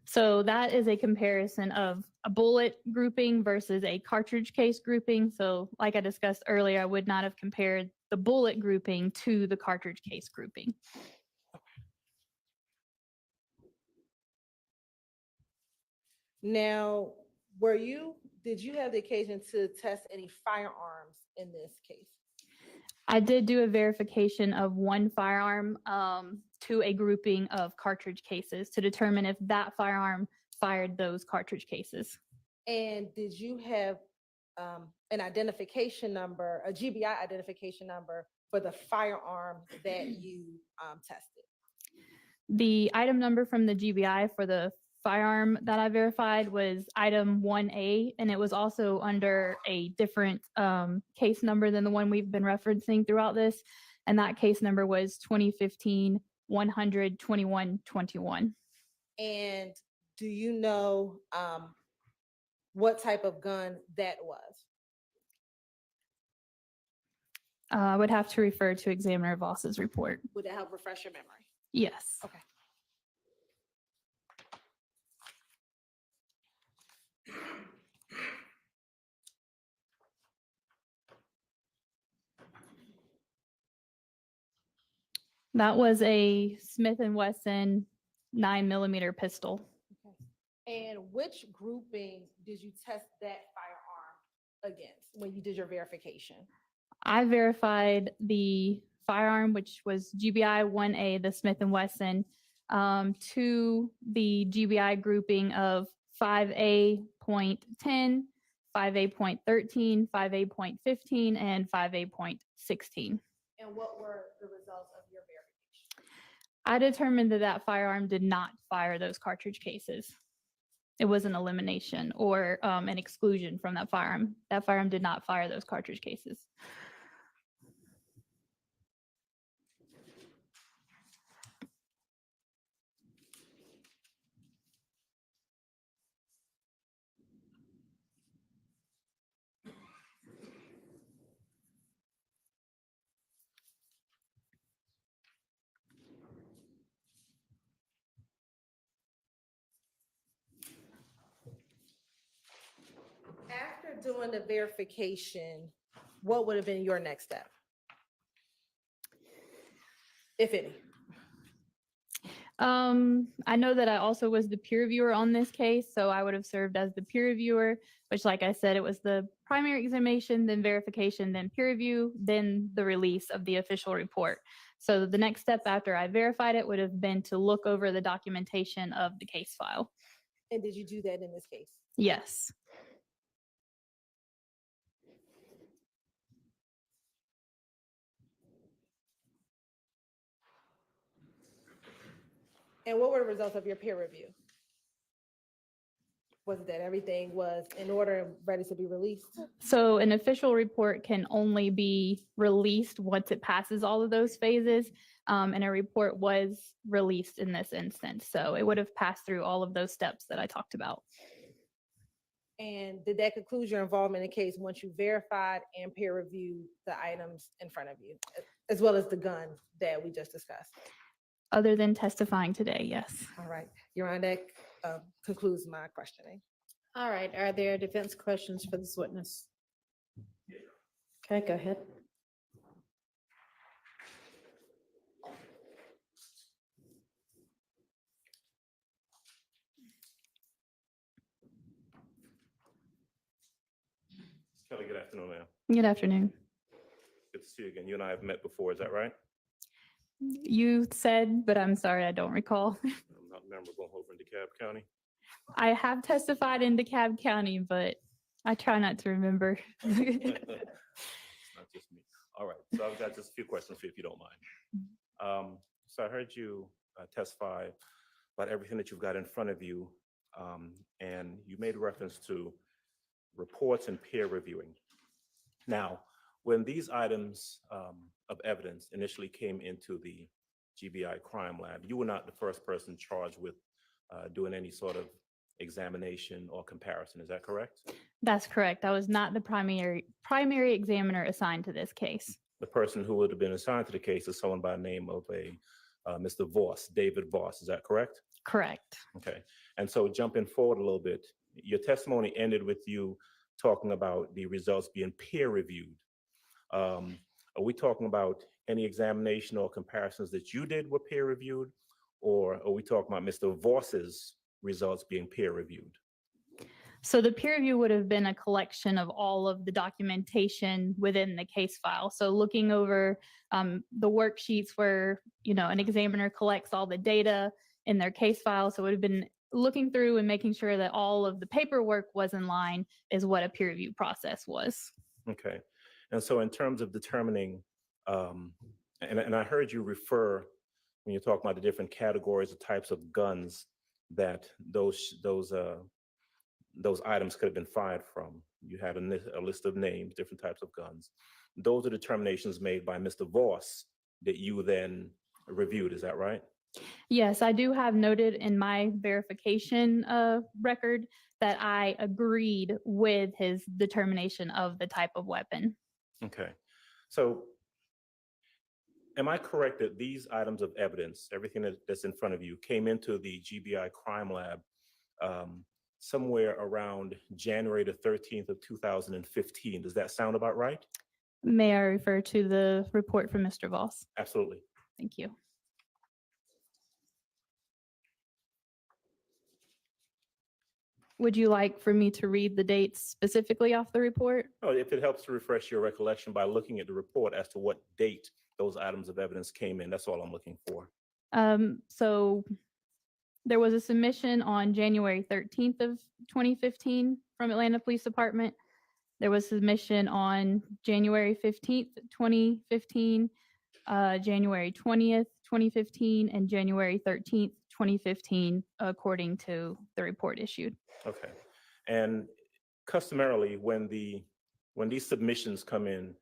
So that is a comparison of a bullet grouping versus a cartridge case grouping. So like I discussed earlier, I would not have compared the bullet grouping to the cartridge case grouping. Now, did you have the occasion to test any firearms in this case? I did do a verification of one firearm to a grouping of cartridge cases to determine if that firearm fired those cartridge cases. And did you have an identification number, a GBI identification number for the firearm that you tested? The item number from the GBI for the firearm that I verified was item 1A, and it was also under a different case number than the one we've been referencing throughout this. And that case number was 2015-100-2121. And do you know what type of gun that was? I would have to refer to Examiner Voss's report. Would that help refresh your memory? Yes. Okay. That was a Smith & Wesson 9mm pistol. And which grouping did you test that firearm against when you did your verification? I verified the firearm, which was GBI 1A, the Smith & Wesson, to the GBI grouping of 5A.10, 5A.13, 5A.15, and 5A.16. And what were the results of your verification? I determined that that firearm did not fire those cartridge cases. It was an elimination or an exclusion from that firearm. That firearm did not fire those cartridge cases. After doing the verification, what would have been your next step? If any. I know that I also was the peer reviewer on this case, so I would have served as the peer reviewer, which, like I said, it was the primary examination, then verification, then peer review, then the release of the official report. So the next step after I verified it would have been to look over the documentation of the case file. And did you do that in this case? Yes. And what were the results of your peer review? Was it that everything was in order and ready to be released? So an official report can only be released once it passes all of those phases, and a report was released in this instance. So it would have passed through all of those steps that I talked about. And did that conclude your involvement in the case once you verified and peer reviewed the items in front of you, as well as the gun that we just discussed? Other than testifying today, yes. All right, Your Honor, that concludes my questioning. All right, are there defense questions for this witness? Okay, go ahead. Kelly, good afternoon, ma'am. Good afternoon. Good Good to see you again. You and I have met before, is that right? You said, but I'm sorry, I don't recall. I'm not memorable over in DeKalb County. I have testified in DeKalb County, but I try not to remember. It's not just me. All right, so I've got just a few questions for you if you don't mind. So I heard you testify about everything that you've got in front of you, and you made reference to reports and peer reviewing. Now, when these items of evidence initially came into the GBI crime lab, you were not the first person charged with doing any sort of examination or comparison. Is that correct? That's correct. I was not the primary examiner assigned to this case. The person who would have been assigned to the case is someone by the name of a Mr. Voss, David Voss. Is that correct? Correct. Okay. And so jumping forward a little bit, your testimony ended with you talking about the results being peer reviewed. Are we talking about any examination or comparisons that you did were peer reviewed, or are we talking about Mr. Voss's results being peer reviewed? So the peer review would have been a collection of all of the documentation within the case file. So looking over the worksheets where, an examiner collects all the data in their case file. So it would have been looking through and making sure that all of the paperwork was in line is what a peer review process was. Okay. And so in terms of determining, and I heard you refer, when you're talking about the different categories of types of guns that those items could have been fired from. You had a list of names, different types of guns. Those are determinations made by Mr. Voss that you then reviewed, is that right? Yes, I do have noted in my verification record that I agreed with his determination of the type of weapon. Okay. So am I correct that these items of evidence, everything that's in front of you, came into the GBI crime lab somewhere around January the 13th of 2015? Does that sound about right? May I refer to the report from Mr. Voss? Absolutely. Thank you. Would you like for me to read the dates specifically off the report? Oh, if it helps to refresh your recollection by looking at the report as to what date those items of evidence came in, that's all I'm looking for. So there was a submission on January 13th of 2015 from Atlanta Police Department. There was a submission on January 15th, 2015, January 20th, 2015, and January 13th, 2015, according to the report issued. Okay. And customarily, when these submissions come in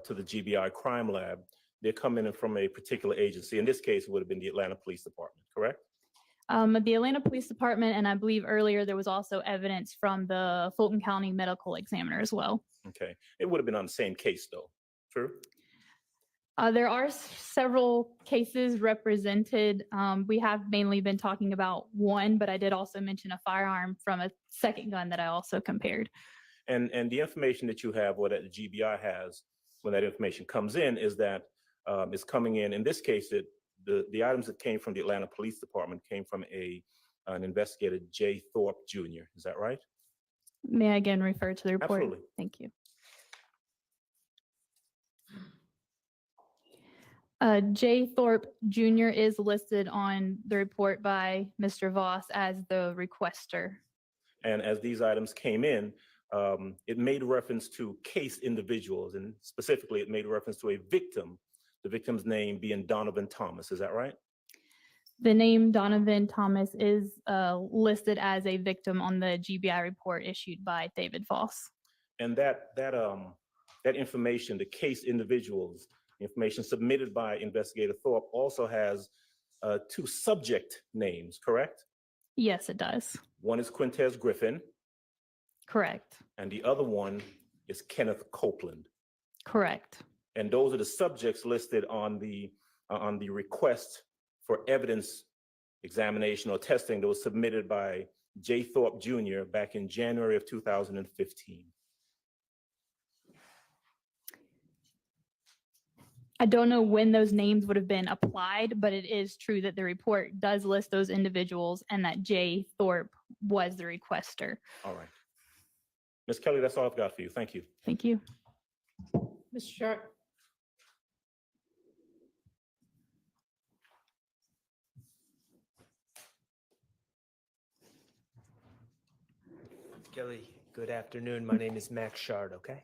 to the GBI crime lab, they come in from a particular agency. In this case, it would have been the Atlanta Police Department, correct? The Atlanta Police Department, and I believe earlier there was also evidence from the Fulton County Medical Examiner as well. Okay. It would have been on the same case though, true? There are several cases represented. We have mainly been talking about one, but I did also mention a firearm from a second gun that I also compared. And the information that you have, or that the GBI has, when that information comes in, is that it's coming in this case, the items that came from the Atlanta Police Department came from an investigator, J. Thorpe Jr. Is that right? May I again refer to the report? Absolutely. Thank you. J. Thorpe Jr. is listed on the report by Mr. Voss as the requester. And as these items came in, it made reference to case individuals, and specifically it made reference to a victim, the victim's name being Donovan Thomas. Is that right? The name Donovan Thomas is listed as a victim on the GBI report issued by David Voss. And that information, the case individuals, information submitted by Investigator Thorpe, also has two subject names, correct? Yes, it does. One is Quintez Griffin. Correct. And the other one is Kenneth Copeland. Correct. And those are the subjects listed on the request for evidence examination or testing that was submitted by J. Thorpe Jr. back in January of 2015. I don't know when those names would have been applied, but it is true that the report does list those individuals and that J. Thorpe was the requester. All right. Ms. Kelly, that's all I've got for you. Thank you. Thank you. Mr. Sharp? Kelly, good afternoon. My name is Max Shard, okay?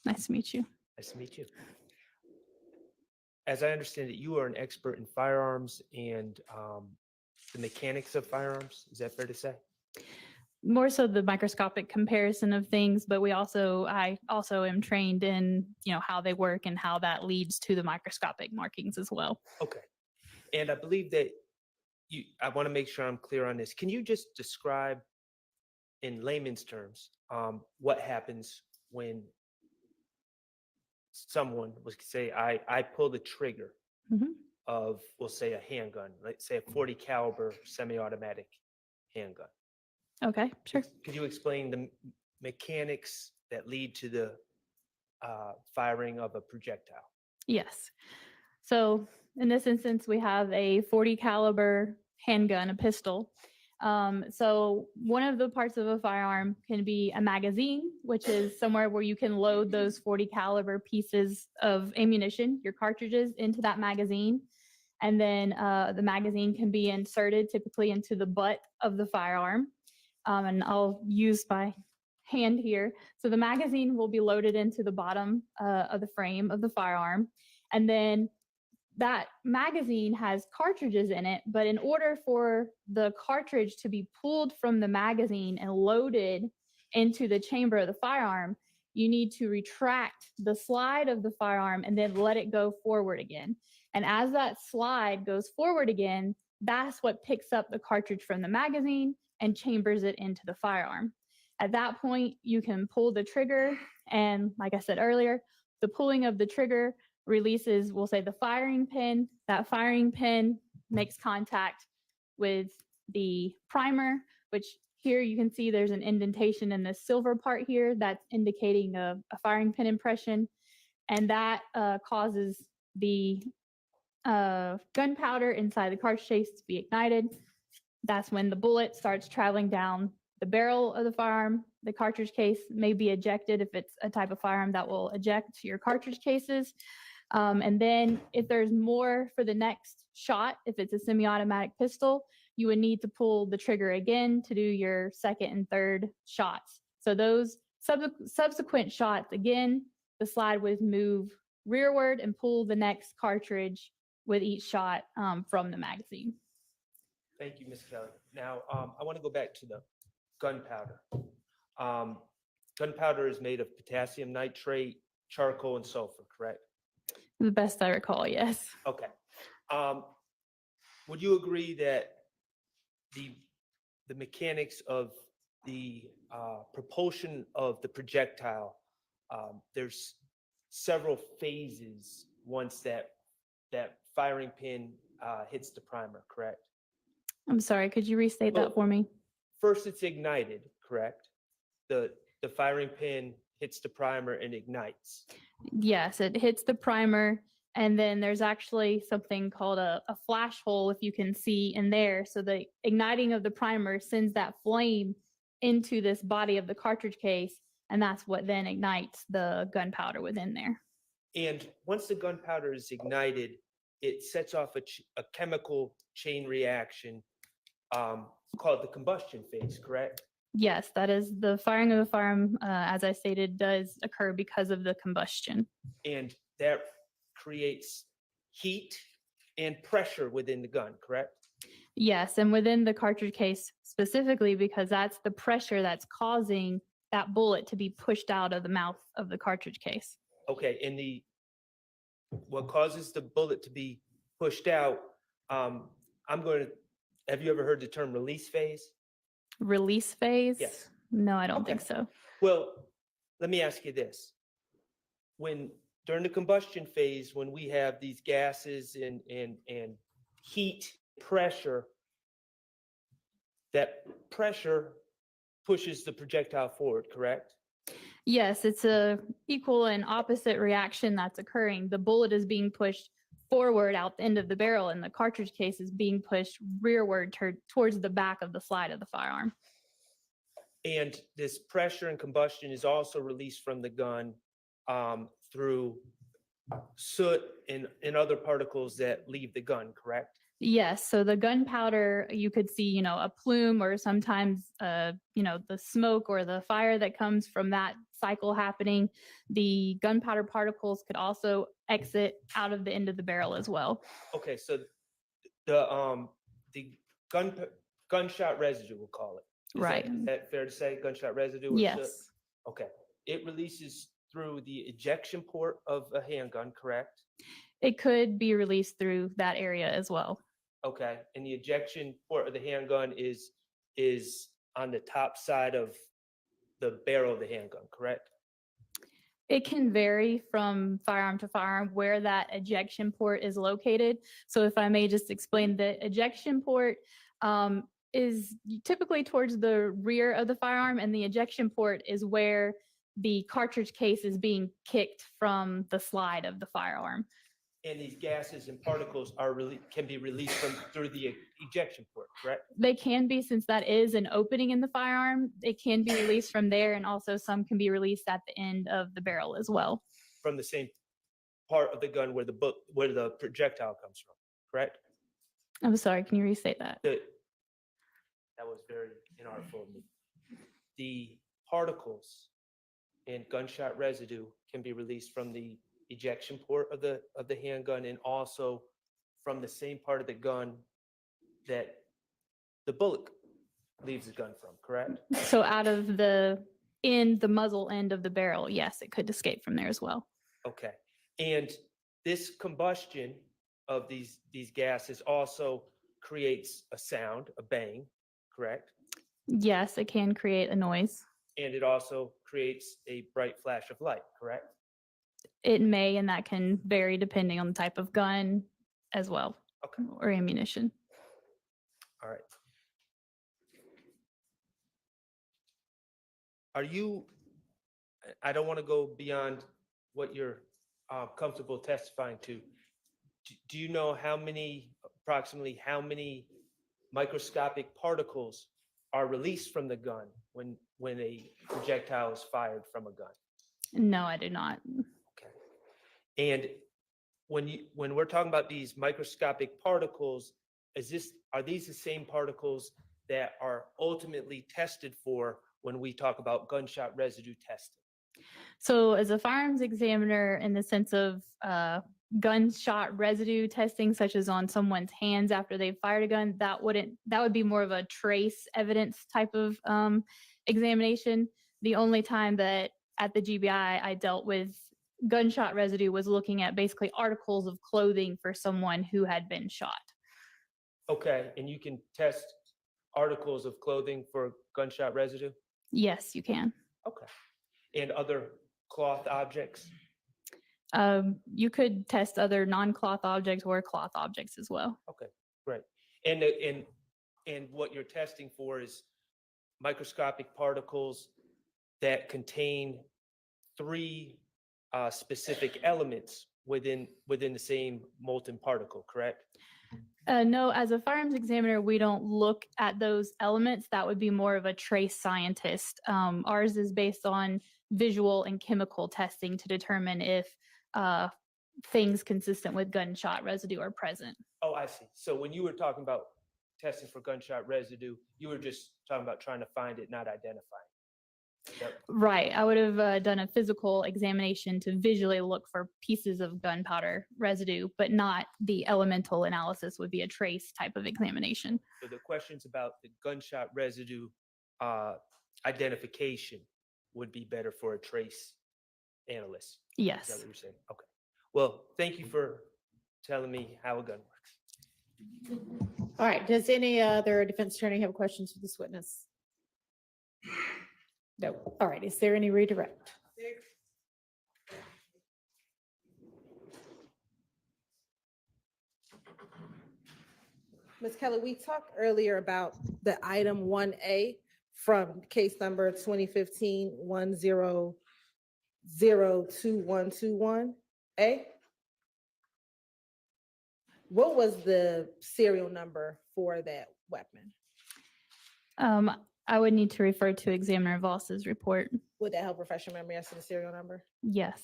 Nice to meet you. Nice to meet you. As I understand it, you are an expert in firearms and the mechanics of firearms. Is that fair to say? More so the microscopic comparison of things, but I also am trained in, how they work and how that leads to the microscopic markings as well. Okay. And I believe that I want to make sure I'm clear on this. Can you just describe in layman's terms what happens when someone was say, I pull the trigger of, we'll say, a handgun, let's say a 40 caliber semi-automatic handgun. Okay, sure. Could you explain the mechanics that lead to the firing of a projectile? Yes. So in this instance, we have a 40 caliber handgun, a pistol. So one of the parts of a firearm can be a magazine, which is somewhere where you can load those 40 caliber pieces of ammunition, your cartridges, into that magazine. And then the magazine can be inserted typically into the butt of the firearm. And I'll use my hand here. So the magazine will be loaded into the bottom of the frame of the firearm. And then that magazine has cartridges in it, but in order for the cartridge to be pulled from the magazine and loaded into the chamber of the firearm, you need to retract the slide of the firearm and then let it go forward again. And as that slide goes forward again, that's what picks up the cartridge from the magazine and chambers it into the firearm. At that point, you can pull the trigger, and like I said earlier, the pulling of the trigger releases, we'll say, the firing pin. That firing pin makes contact with the primer, which here you can see there's an indentation in the silver part here that's indicating a firing pin impression, and that causes the gunpowder inside the cartridge case to be ignited. That's when the bullet starts traveling down the barrel of the firearm. The cartridge case may be ejected if it's a type of firearm that will eject your cartridge cases. And then if there's more for the next shot, if it's a semi-automatic pistol, you would need to pull the trigger again to do your second and third shots. So those subsequent shots, again, the slide would move rearward and pull the next cartridge with each shot from the magazine. Thank you, Ms. Kelly. Now, I want to go back to the gunpowder. Gunpowder is made of potassium nitrate, charcoal, and sulfur, correct? The best I recall, yes. Okay. Would you agree that the mechanics of the propulsion of the projectile, there's several phases once that firing pin hits the primer, correct? I'm sorry, could you restate that for me? First, it's ignited, correct? The firing pin hits the primer and ignites. Yes, it hits the primer, and then there's actually something called a flash hole, if you can see in there. So the igniting of the primer sends that flame into this body of the cartridge case, and that's what then ignites the gunpowder within there. And once the gunpowder is ignited, it sets off a chemical chain reaction called the combustion phase, correct? Yes, that is the firing of the firearm, as I stated, does occur because of the combustion. And that creates heat and pressure within the gun, correct? Yes, and within the cartridge case specifically, because that's the pressure that's causing that bullet to be pushed out of the mouth of the cartridge case. Okay, and what causes the bullet to be pushed out, have you ever heard the term release phase? Release phase? Yes. No, I don't think so. Well, let me ask you this. During the combustion phase, when we have these gases and heat, pressure, that pressure pushes the projectile forward, correct? Yes, it's a equal and opposite reaction that's occurring. The bullet is being pushed forward out the end of the barrel, and the cartridge case is being pushed rearward towards the back of the slide of the firearm. And this pressure and combustion is also released from the gun through soot and other particles that leave the gun, correct? Yes, so the gunpowder, you could see, a plume or sometimes, the smoke or the fire that comes from that cycle happening. The gunpowder particles could also exit out of the end of the barrel as well. Okay, so the gunshot residue, we'll call it. Right. Is that fair to say, gunshot residue? Or Yes. Okay, it releases through the ejection port of a handgun, correct? It could be released through that area as well. Okay, and the ejection port of the handgun is on the top side of the barrel of the handgun, correct? It can vary from firearm to firearm where that ejection port is located. So if I may just explain, the ejection port is typically towards the rear of the firearm, and the ejection port is where the cartridge case is being kicked from the slide of the firearm. And these gases and particles can be released through the ejection port, correct? They can be, since that is an opening in the firearm, it can be released from there, and also some can be released at the end of the barrel as well. From the same part of the gun where the projectile comes from, correct? I'm sorry, can you restate that? That was very inartful of me. The particles and gunshot residue can be released from the ejection port of the handgun, and also from the same part of the gun that the bullet leaves the gun from, correct? So out of the muzzle end of the barrel, yes, it could escape from there as well. Okay, and this combustion of these gases also creates a sound, a bang, correct? Yes, it can create a noise. And it also creates a bright flash of light, correct? It may, and that can vary depending on the type of gun as well, or ammunition. All right. I don't want to go beyond what you're comfortable testifying to. Do you know approximately how many microscopic particles are released from the gun when a projectile is fired from a gun? No, I do not. And when we're talking about these microscopic particles, are these the same particles that are ultimately tested for when we talk about gunshot residue testing? So as a firearms examiner, in the sense of gunshot residue testing, such as on someone's hands after they've fired a gun, that would be more of a trace evidence type of examination. The only time that at the GBI I dealt with gunshot residue was looking at basically articles of clothing for someone who had been shot. Okay, and you can test articles of clothing for gunshot residue? Yes, you can. Okay. And other cloth objects? You could test other non-cloth objects or cloth objects as well. Okay, great. And what you're testing for is microscopic particles that contain three specific elements within the same molten particle, correct? No, as a firearms examiner, we don't look at those elements. That would be more of a trace scientist. Ours is based on visual and chemical testing to determine if things consistent with gunshot residue are present. Oh, I see. So when you were talking about testing for gunshot residue, you were just talking about trying to find it, not identifying it. Yep. Right. I would have done a physical examination to visually look for pieces of gunpowder residue, but not the elemental analysis would be a trace type of examination. So the questions about the gunshot residue identification would be better for a trace analyst. Yes. Is that what you're saying? Okay. Well, thank you for telling me how a gun works. All right. Does any other defense attorney have questions for this witness? No. All right. Is there any redirect? Ms. Kelly, we talked earlier about the item 1A from case number 2015-10-2121A. What was the serial number for that weapon? I would need to refer to Examiner Voss's report. Would that help refresh your memory as to the serial number? Yes.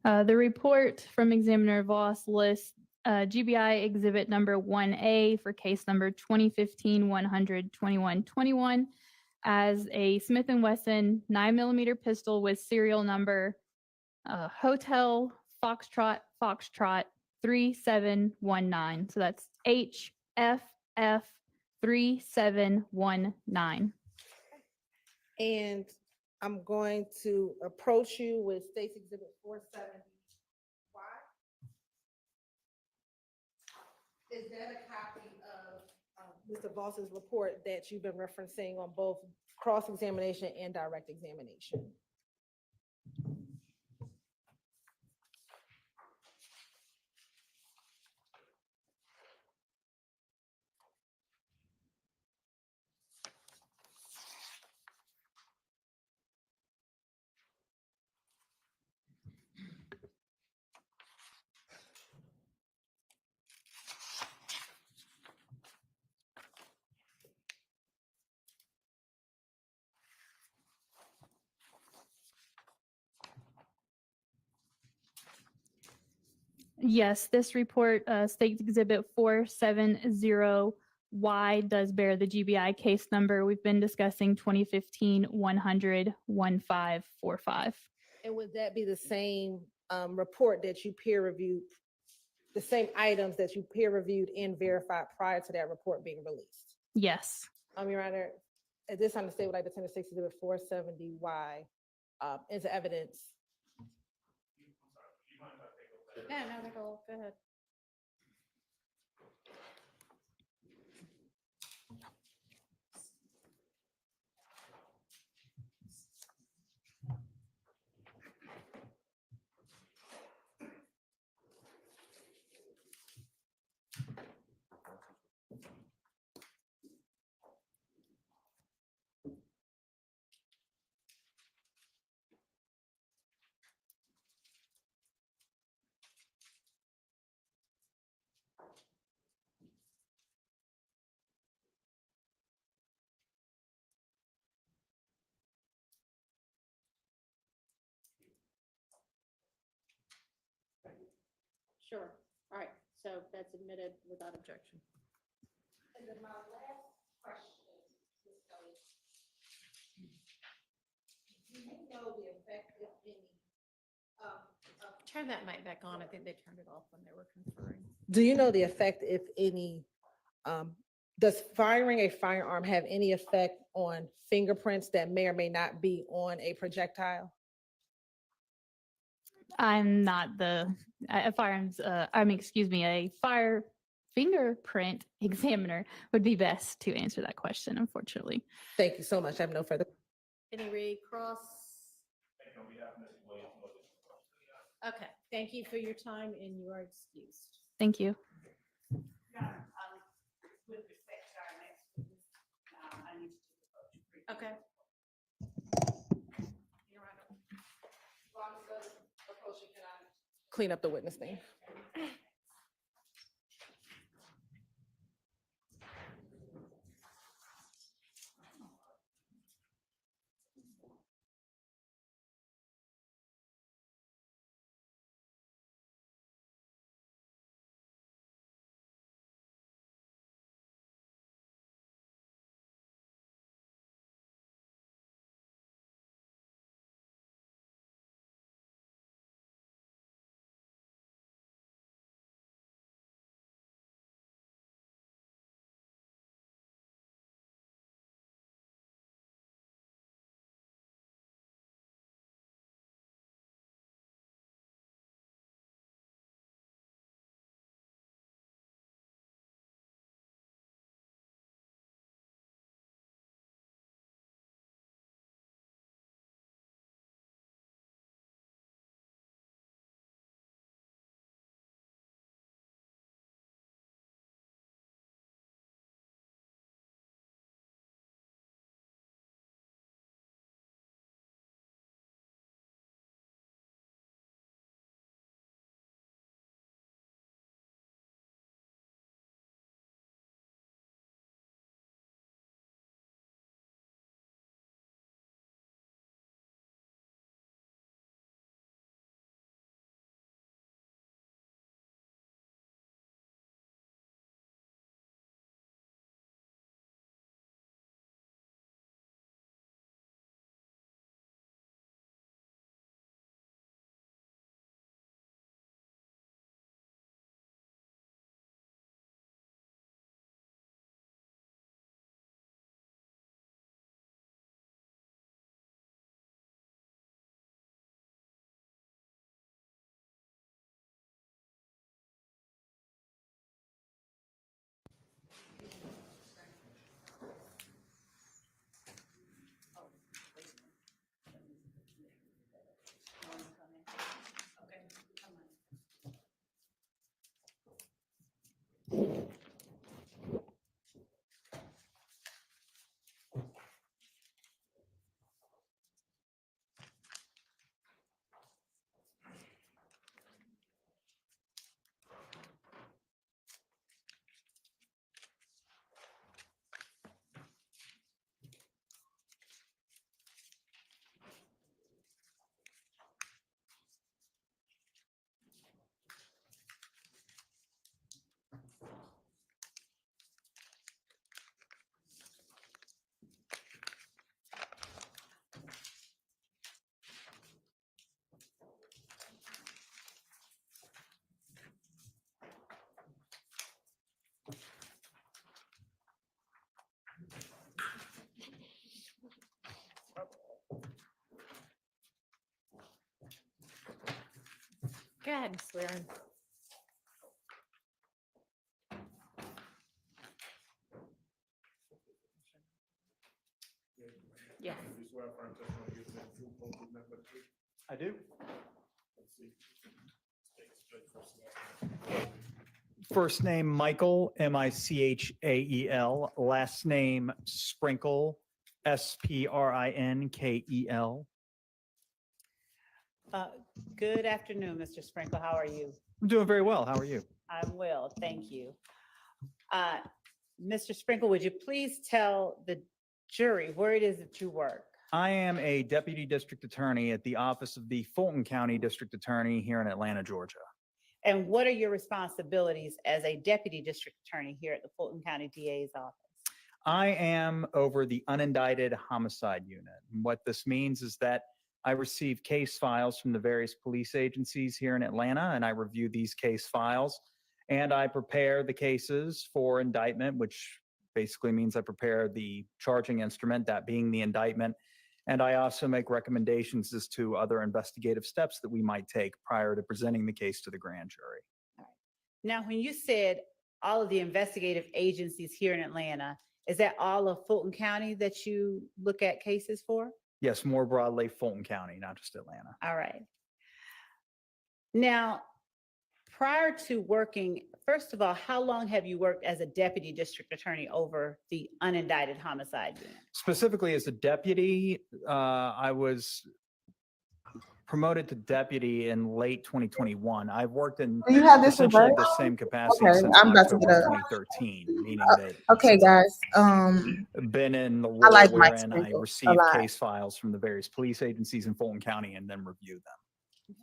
The report from Examiner Voss lists GBI exhibit number 1A for case number 2015-100-2121 as a Smith & Wesson 9mm pistol with serial number Hotel Foxtrot Foxtrot 3719. So that's HFF 3719. And I'm going to approach you with State's Exhibit 470. Is that a copy of Mr. Voss's report that you've been referencing on both cross-examination and direct examination? Yes, this report, State Exhibit 470Y, does bear the GBI case number. We've been discussing 2015-100-1545. And would that be the same report that you peer reviewed, the same items that you peer reviewed and verified prior to that report being released? Yes. Your Honor, at this time, the state would like to send the State Exhibit 470Y into evidence. Yeah, no, go ahead. Sure. All right. So that's admitted without objection. And then my last question, Ms. Kelly. Do you know the effect, if any, Turn that mic back on. I think they turned it off when they were conferring. do you know the effect, if any, does firing a firearm have any effect on fingerprints that may or may not be on a projectile? I'm not the firearms, a fire fingerprint examiner would be best to answer that question, unfortunately. Thank you so much. I have no further. Any recross? Okay, thank you for your time and you are excused. Thank you. With respect to our next witness, I need to Okay. Clean up the witness thing. ahead and swear in. Yeah. You swear affirm testimony you give the truth, whole truth, nothing but the truth? I do. Let's see. State first name. First name Michael, Michael. Last name Sprinkle, Sprinkel. Good afternoon, Mr. Sprinkle. How are you? I'm doing very well. How are you? I'm well, thank you. Mr. Sprinkle, would you please tell the jury where it is that you work? I am a deputy district attorney at the office of the Fulton County District Attorney here in Atlanta, Georgia. And what are your responsibilities as a deputy district attorney here at the Fulton County DA's office? I am over the unindicted homicide unit. And what this means is that I receive case files from the various police agencies here in Atlanta, and I review these case files, and I prepare the cases for indictment, which basically means I prepare the charging instrument, that being the indictment. And I also make recommendations as to other investigative steps that we might take prior to presenting the case to the grand jury. Now, when you said all of the investigative agencies here in Atlanta, is that all of Fulton County that you look at cases for? Yes, more broadly, Fulton County, not just Atlanta. All right. Now, prior to working, first of all, how long have you worked as a deputy district attorney over the unindicted homicide unit? Specifically as a deputy, I was promoted to deputy in late 2021. I've worked in Do you have this essentially reversed? the same capacity Okay, since I'm about to October get up. 2013, meaning that Okay, guys. been in the I role like Mike wherein I Sprinkle a receive lot. case files from the various police agencies in Fulton County and then review them.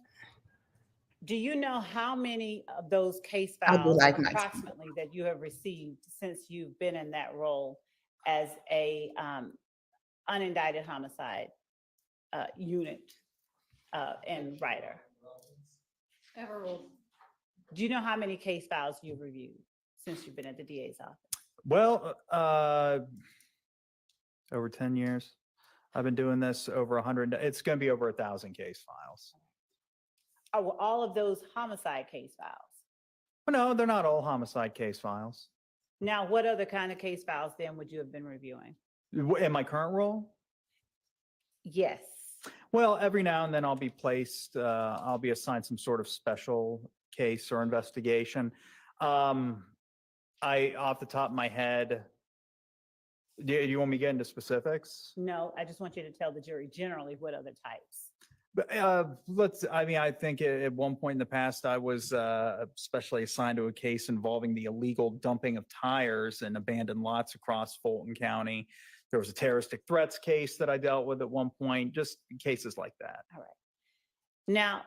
Do you know how many of those case I do files like Mike approximately that you have received since you've been in that role as a unindicted homicide unit and writer? Do you know how many case files you've reviewed since you've been at the DA's office? Well, over 10 years. I've been doing this over 100. It's going to be over 1,000 case files. Oh, well, all of those homicide case files? Well, no, they're not all homicide case files. Now, what other kind of case files then would you have been reviewing? In my current role? Yes. Well, every now and then I'll be assigned some sort of special case or investigation. Off the top of my head, do you want me to get into specifics? No, I just want you to tell the jury generally what other types. I think at one point in the past, I was specially assigned to a case involving the illegal dumping of tires in abandoned lots across Fulton County. There was a terroristic threats case that I dealt with at one point, just cases like that. All right. Now,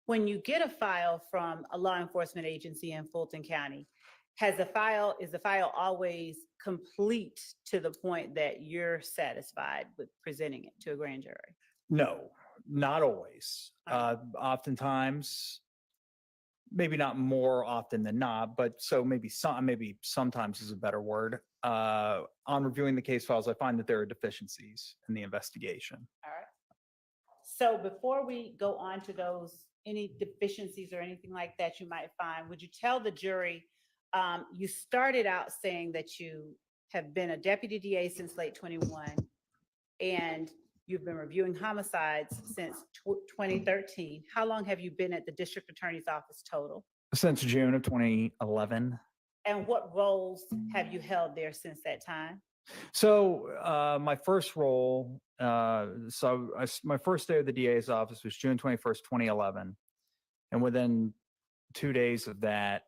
when you get a file from a law enforcement agency in Fulton County, is the file always complete to the point that you're satisfied with presenting it to a grand jury? No, not always. Oftentimes, maybe not more often than not, but so maybe sometimes is a better word. On reviewing the case files, I find that there are deficiencies in the investigation. All right. So before we go on to those, any deficiencies or anything like that you might find, would you tell the jury, you started out saying that you have been a deputy DA since late 21 and you've been reviewing homicides since 2013. How long have you been at the district attorney's office total? Since June of 2011. And what roles have you held there since that time? So my first role, my first day of the DA's office was June 21st, 2011. And within 2 days of that,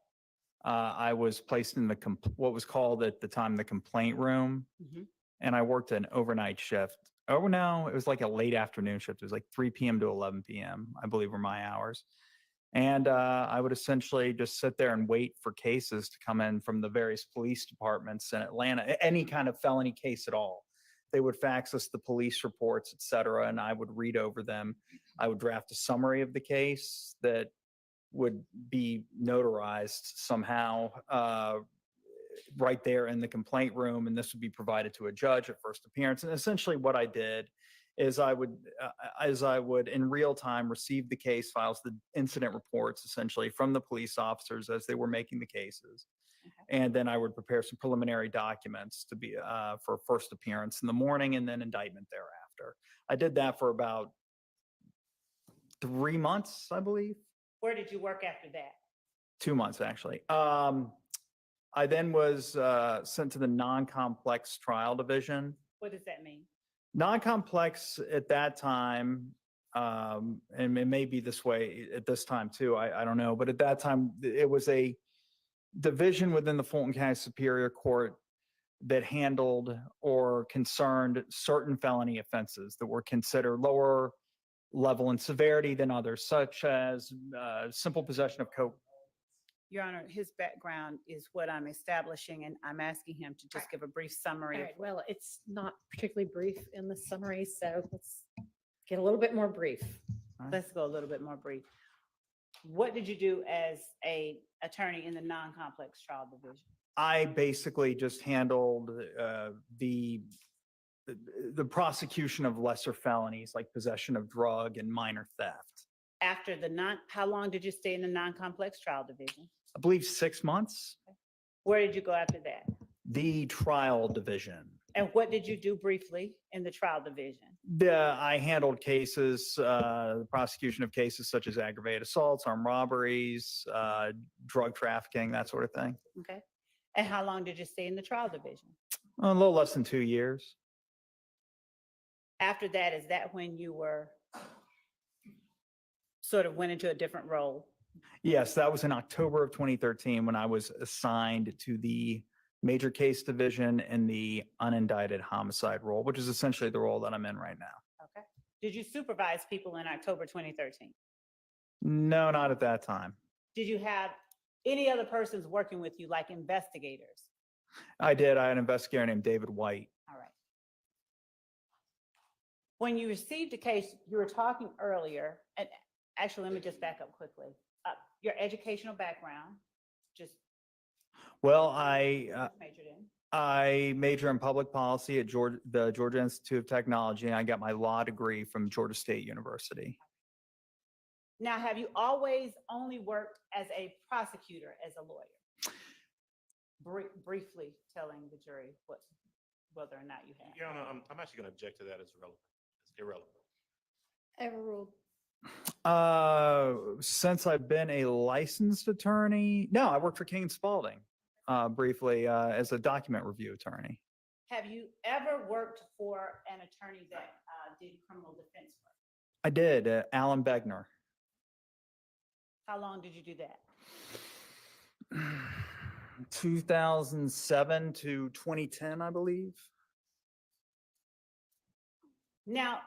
I was placed in what was called at the time the complaint room. Mm-hmm. And I worked an overnight shift. Oh, no, it was like a late afternoon shift. It was like 3 p.m. to 11 p.m., I believe were my hours. And I would essentially just sit there and wait for cases to come in from the various police departments in Atlanta, any kind of felony case at all. They would fax us the police reports, et cetera, and I would read over them. I would draft a summary of the case that would be notarized somehow right there in the complaint room, and this would be provided to a judge at first appearance. And essentially what I did is I would in real time receive the case files, the incident reports essentially from the police officers as they were making the cases. And then I would prepare some preliminary documents to be for first appearance in the morning and then indictment thereafter. I did that for about 3 months, I believe. Where did you work after that? 2 months, actually. I then was sent to the non-complex trial division. What does that mean? Non-complex at that time, and it may be this way at this time too, I don't know, but at that time, it was a division within the Fulton County Superior Court that handled or concerned certain felony offenses that were considered lower level in severity than others, such as simple possession of coke. Your Honor, his background is what I'm establishing, and I'm asking him to just give a brief summary. All right, well, it's not particularly brief in the summary, so let's get a little bit more brief. Let's go a little bit more brief. What did you do as a attorney in the non-complex trial division? I basically just handled the prosecution of lesser felonies like possession of drug and minor theft. After how long did you stay in the non-complex trial division? I believe 6 months. Where did you go after that? The trial division. And what did you do briefly in the trial division? I handled cases, the prosecution of cases such as aggravated assaults, armed robberies, drug trafficking, that sort of thing. Okay. And how long did you stay in the trial division? A little less than 2 years. After that, is that when you were sort of went into a different role? Yes, that was in October of 2013 when I was assigned to the major case division in the unindicted homicide role, which is essentially the role that I'm in right now. Okay. Did you supervise people in October 2013? No, not at that time. Did you have any other persons working with you, like investigators? I did. I had an investigator named David White. All right. When you received a case, you were talking earlier, and actually, let me just back up quickly. Your educational background, just. Well, majored in. I major in public policy at the Georgia Institute of Technology, and I got my law degree from Georgia State University. Now, have you always only worked as a prosecutor, as a lawyer? Briefly telling the jury whether or not you have. Your Honor, I'm actually going to object to that as irrelevant. Overruled. Since I've been a licensed attorney, no, I worked for King & Spalding briefly as a document review attorney. Have you ever worked for an attorney that did criminal defense work? I did, Alan Begner. How long did you do that? 2007 to 2010, I believe. Now,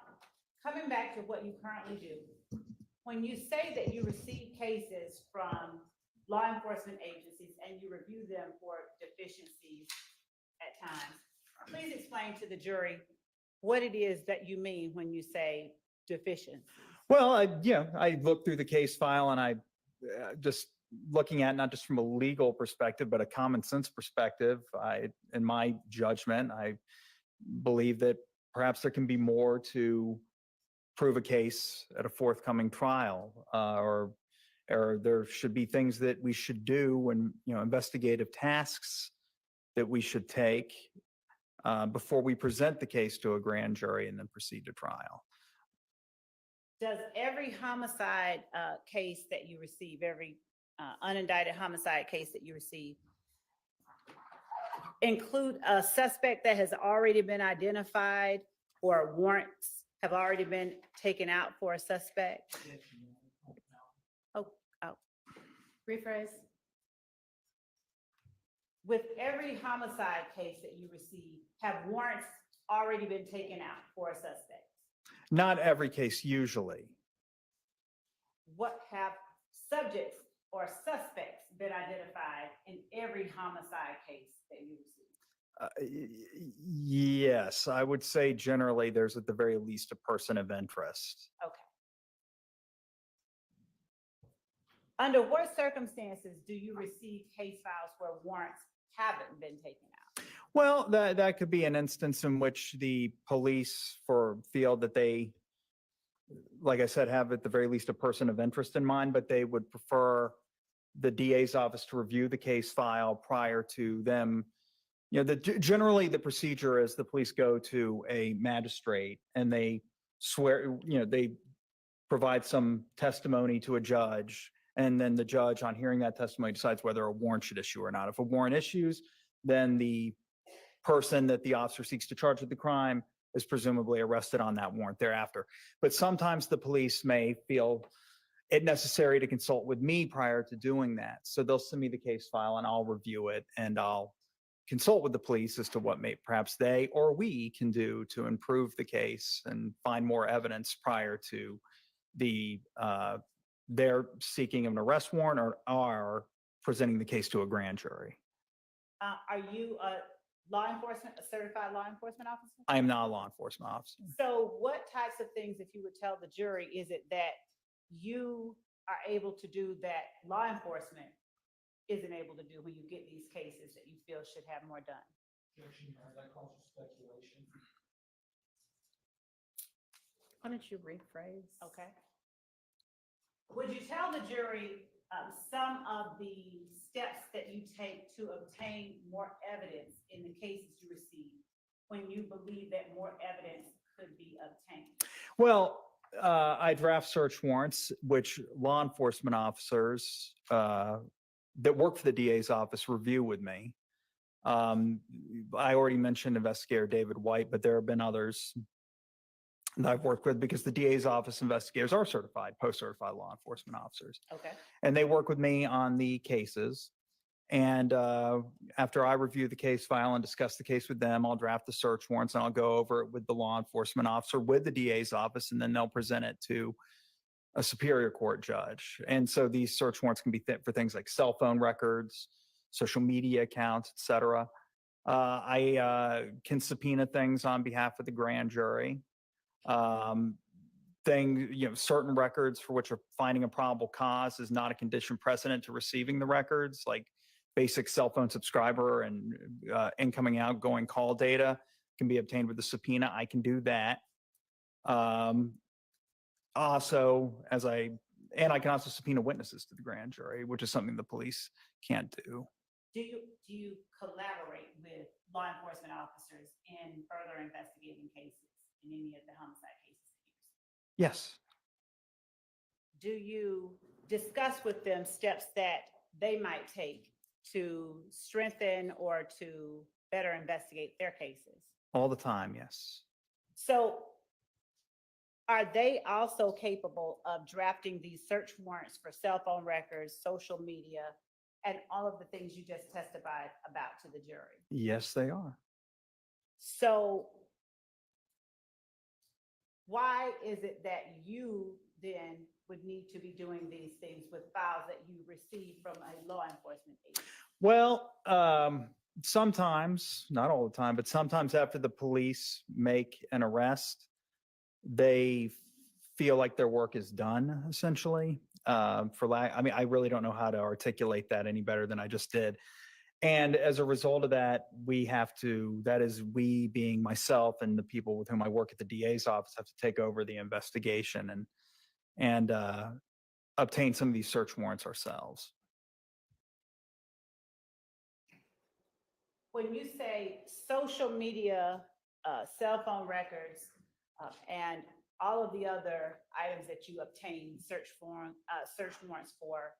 coming back to what you currently do, when you say that you receive cases from law enforcement agencies and you review them for deficiencies at times, please explain to the jury what it is that you mean when you say deficient. Well, I looked through the case file and I just looking at not just from a legal perspective, but a common sense perspective. In my judgment, I believe that perhaps there can be more to prove a case at a forthcoming trial, or there should be things that we should do when, investigative tasks that we should take before we present the case to a grand jury and then proceed to trial. Does every homicide case that you receive, every unindicted homicide case that you receive, include a suspect that has already been identified or warrants have already been taken out for a suspect? Oh. Rephrase. With every homicide case that you receive, have warrants already been taken out for a suspect? Not every case, usually. What have subjects or suspects been identified in every homicide case that you receive? Yes, I would say generally there's at the very least a person of interest. Okay. Under what circumstances do you receive case files where warrants haven't been taken out? Well, that could be an instance in which the police feel that they, like I said, have at the very least a person of interest in mind, but they would prefer the DA's office to review the case file prior to them. Generally the procedure is the police go to a magistrate and they swear, they provide some testimony to a judge, and then the judge, on hearing that testimony, decides whether a warrant should issue or not. If a warrant issues, then the person that the officer seeks to charge with the crime is presumably arrested on that warrant thereafter. But sometimes the police may feel it necessary to consult with me prior to doing that. So they'll send me the case file and I'll review it, and I'll consult with the police as to what perhaps they or we can do to improve the case and find more evidence prior to their seeking of an arrest warrant or are presenting the case to a grand jury. Are you a certified law enforcement officer? I am not a law enforcement officer. So what types of things, if you would tell the jury, is it that you are able to do that law enforcement isn't able to do when you get these cases that you feel should have more done? That calls for speculation. Why don't you rephrase? Okay. Would you tell the jury some of the steps that you take to obtain more evidence in the cases you receive when you believe that more evidence could be obtained? Well, I draft search warrants, which law enforcement officers that work for the DA's office review with me. I already mentioned Investigator David White, but there have been others that I've worked with because the DA's office investigators are certified, post-certified law enforcement officers. Okay. And they work with me on the cases. And after I review the case file and discuss the case with them, I'll draft the search warrants and I'll go over it with the law enforcement officer with the DA's office, and then they'll present it to a superior court judge. And so these search warrants can be for things like cell phone records, social media accounts, et cetera. I can subpoena things on behalf of the grand jury. Certain records for which finding a probable cause is not a condition precedent to receiving the records, like basic cell phone subscriber and incoming, outgoing call data can be obtained with the subpoena. I can do that. Also, I can also subpoena witnesses to the grand jury, which is something the police can't do. Do you collaborate with law enforcement officers in further investigating cases, in any of the homicide cases? Yes. Do you discuss with them steps that they might take to strengthen or to better investigate their cases? All the time, yes. So are they also capable of drafting these search warrants for cell phone records, social media, and all of the things you just testified about to the jury? Yes, they are. So why is it that you then would need to be doing these things with files that you receive from a law enforcement agent? Well, sometimes, not all the time, but sometimes after the police make an arrest, they feel like their work is done, essentially. I really don't know how to articulate that any better than I just did. And as a result of that, that is we being myself and the people with whom I work at the DA's office have to take over the investigation and obtain some of these search warrants ourselves. When you say social media, cell phone records, and all of the other items that you obtain search warrants for,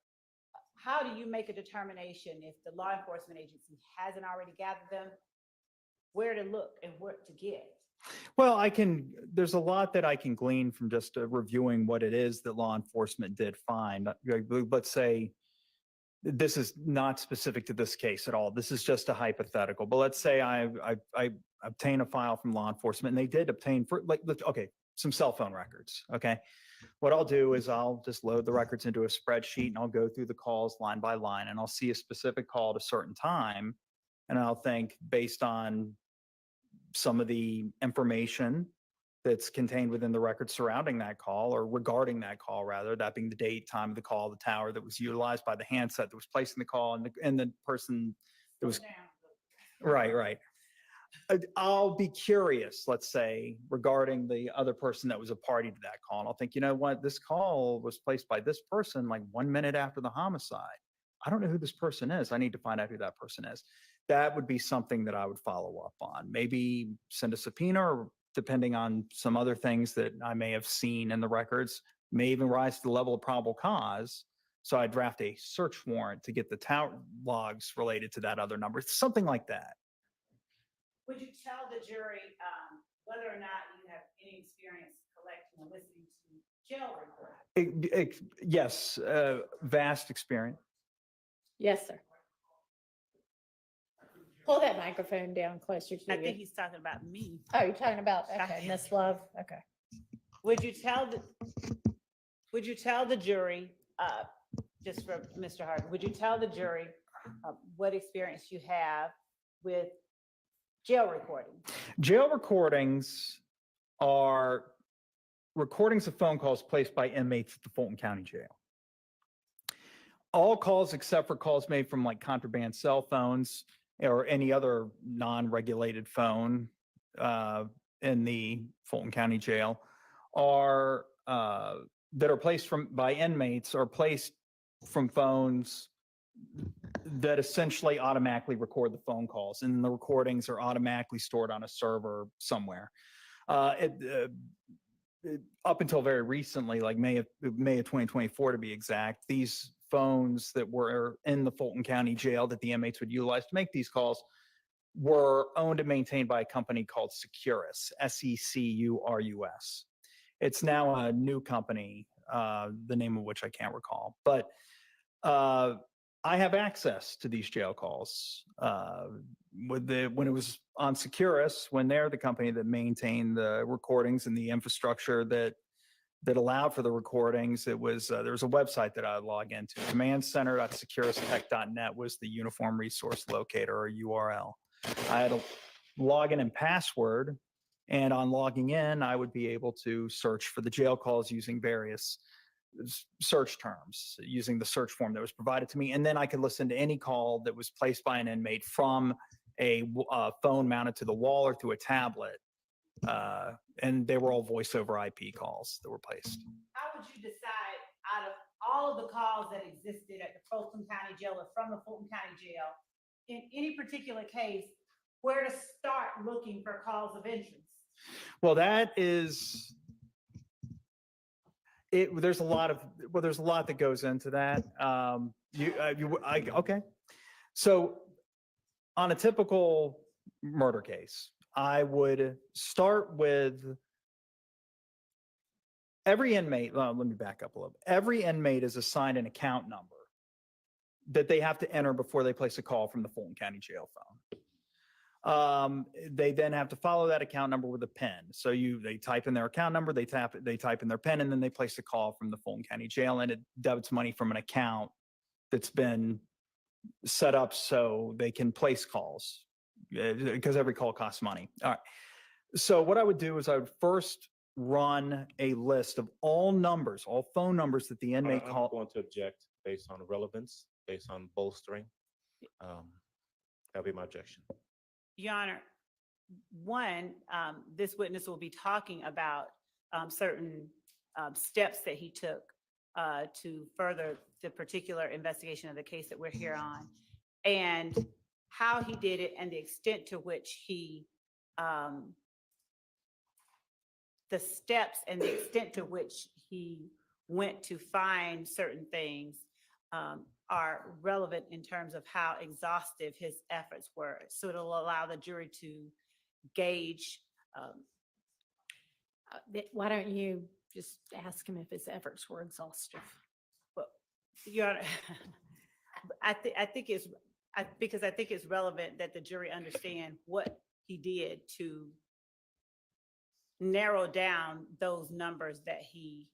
how do you make a determination if the law enforcement agency hasn't already gathered them, where to look and what to get? Well, there's a lot that I can glean from just reviewing what it is that law enforcement did find. Let's say this is not specific to this case at all. This is just a hypothetical, but let's say I obtain a file from law enforcement and they did obtain some cell phone records. Okay. What I'll do is I'll just load the records into a spreadsheet and I'll go through the calls line by line, and I'll see a specific call at a certain time. And I'll think, based on some of the information that's contained within the record surrounding that call, or regarding that call, rather, that being the date, time of the call, the tower that was utilized by the handset that was placing the call, and the person that was right. I'll be curious, let's say, regarding the other person that was a party to that call. And I'll think, you know what, this call was placed by this person like 1 minute after the homicide. I don't know who this person is. I need to find out who that person is. That would be something that I would follow up on. Maybe send a subpoena, or depending on some other things that I may have seen in the records, may even rise to the level of probable cause. So I draft a search warrant to get the tout logs related to that other number, something like that. Would you tell the jury whether or not you have any experience collecting and listening to jail recordings? Yes, vast experience. Yes, sir. Pull that microphone down closer to you. I think he's talking about me. Oh, you're talking about, okay, Miss Love, okay. Would you tell the jury, just for Mr. Hart, would you tell the jury what experience you have with jail recording? Jail recordings are recordings of phone calls placed by inmates at the Fulton County Jail. All calls except for calls made from like contraband cell phones or any other non-regulated phone in the Fulton County Jail are that are placed by inmates are placed from phones that essentially automatically record the phone calls, and the recordings are automatically stored on a server somewhere. Up until very recently, like May of 2024 to be exact, these phones that were in the Fulton County Jail that the inmates would utilize to make these calls were owned and maintained by a company called Securus, Securus. It's now a new company, the name of which I can't recall, but I have access to these jail calls when it was on Securus, when they're the company that maintained the recordings and the infrastructure that allowed for the recordings. It was there was a website that I would log into. commandcenter.securustech.net was the uniform resource locator, or URL. I had a login and password, and on logging in, I would be able to search for the jail calls using various search terms, using the search form that was provided to me. And then I could listen to any call that was placed by an inmate from a phone mounted to the wall or through a tablet. And they were all voice over IP calls that were placed. How would you decide out of all of the calls that existed at the Fulton County Jail or from the Fulton County Jail, in any particular case, where to start looking for calls of interest? Well, there's a lot that goes into that. Okay. So on a typical murder case, I would start with every inmate. Let me back up a little bit. Every inmate is assigned an account number that they have to enter before they place a call from the Fulton County Jail phone. They then have to follow that account number with a PIN. So they type in their account number, they type in their PIN, and then they place a call from the Fulton County Jail, and it debits money from an account that's been set up so they can place calls, because every call costs money. All right. So what I would do is I would first run a list of all phone numbers that the inmate called. I'm going to object based on relevance, based on bolstering. That'll be my objection. Your Honor, one, this witness will be talking about certain steps that he took to further the particular investigation of the case that we're here on, and how he did it and the extent to which he, the steps and the extent to which he went to find certain things are relevant in terms of how exhaustive his efforts were. So it'll allow the jury to gauge. Why don't you just ask him if his efforts were exhaustive? Well, Your Honor, I think it's relevant that the jury understand what he did to narrow down those numbers that he.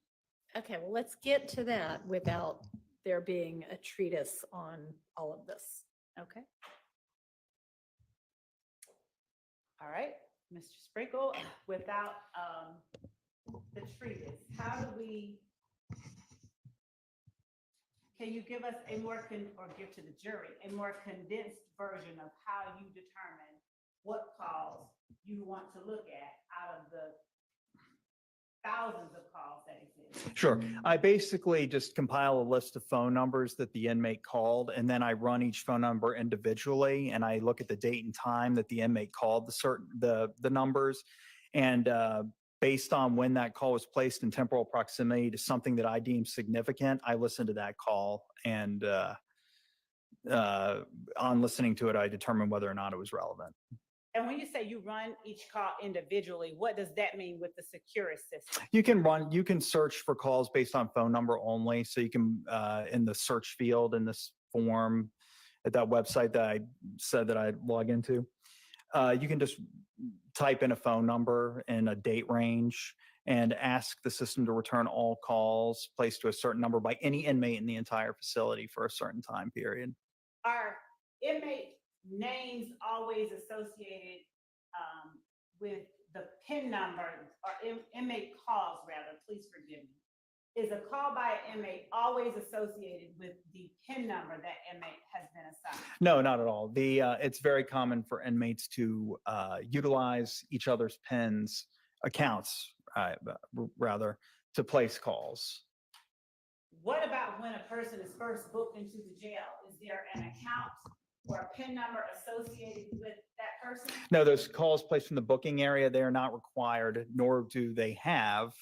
Okay, well, let's get to that without there being a treatise on all of this. Okay. All right, Mr. Sprinkle, without the treatise, can you give us a more, or give to the jury, a more condensed version of how you determine what calls you want to look at out of the thousands of calls that exist? Sure. I basically just compile a list of phone numbers that the inmate called, and then I run each phone number individually, and I look at the date and time that the inmate called the numbers, and based on when that call was placed in temporal proximity to something that I deem significant, I listen to that call, and on listening to it, I determine whether or not it was relevant. And when you say you run each call individually, what does that mean with the Securus system? You can search for calls based on phone number only. So you can, in the search field in this form at that website that I said that I log into, you can just type in a phone number and a date range and ask the system to return all calls placed to a certain number by any inmate in the entire facility for a certain time period. Are inmate names always associated with the PIN number, or inmate calls rather, please forgive me. Is a call by an inmate always associated with the PIN number that inmate has been assigned? No, not at all. It's very common for inmates to utilize each other's PINs, accounts, rather, to place calls. What about when a person is first booked into the jail? Is there an account or a PIN number associated with that person? No, those calls placed from the booking area, they are not required, nor do they have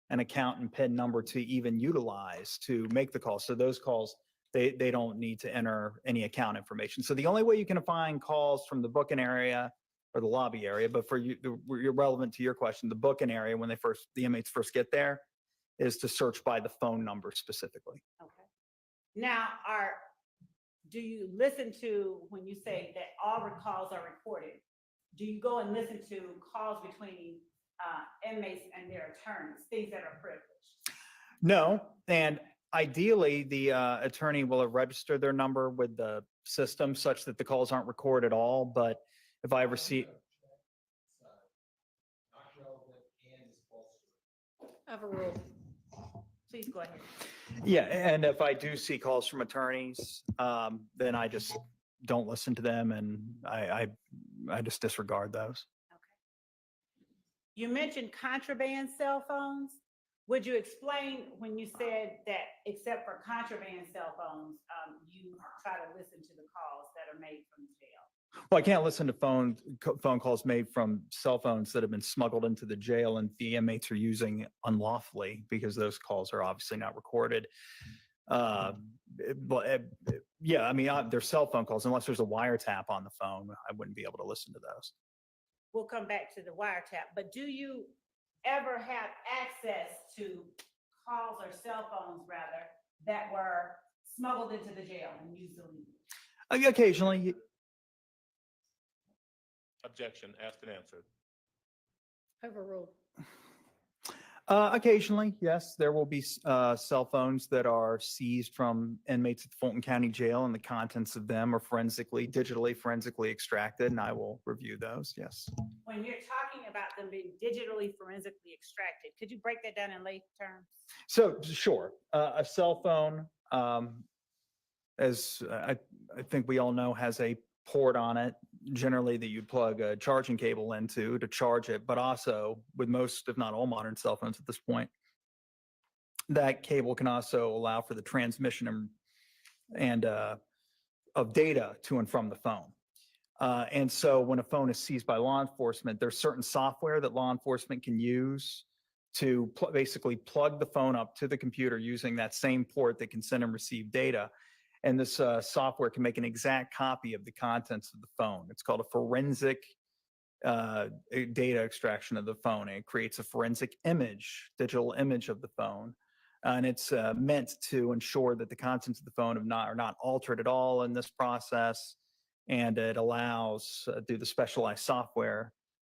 an account and PIN number to even utilize to make the call. So those calls, they don't need to enter any account information. So the only way you can find calls from the booking area or the lobby area, but for you, relevant to your question, the booking area, when the inmates first get there, is to search by the phone number specifically. Okay. Now, do you listen to, when you say that all calls are recorded, do you go and listen to calls between inmates and their attorneys, things that are privileged? No, and ideally, the attorney will have registered their number with the system such that the calls aren't recorded at all. But if I ever see, I have a rule. Please go ahead. yeah, and if I do see calls from attorneys, then I just don't listen to them, and I just disregard those. You mentioned contraband cell phones. Would you explain when you said that except for contraband cell phones, you try to listen to the calls that are made from the jail? Well, I can't listen to phone calls made from cell phones that have been smuggled into the jail and the inmates are using unlawfully, because those calls are obviously not recorded. Yeah, I mean, they're cell phone calls. Unless there's a wiretap on the phone, I wouldn't be able to listen to those. We'll come back to the wiretap, but do you ever have access to calls or cell phones rather that were smuggled into the jail and used illegally? Occasionally. Objection, asked and answered. Overruled. Occasionally, yes, there will be cell phones that are seized from inmates at the Fulton County Jail, and the contents of them are digitally forensically extracted, and I will review those, yes. When you're talking about them being digitally forensically extracted, could you break that down in lay terms? So, sure, a cell phone, as I think we all know, has a port on it, generally that you plug a charging cable into to charge it, but also with most, if not all, modern cell phones at this point, that cable can also allow for the transmission and of data to and from the phone. And so when a phone is seized by law enforcement, there's certain software that law enforcement can use to basically plug the phone up to the computer using that same port that can send and receive data. And this software can make an exact copy of the contents of the phone. It's called a forensic data extraction of the phone. And it creates a forensic image, digital image of the phone. And it's meant to ensure that the contents of the phone are not altered at all in this process. And it allows, through the specialized software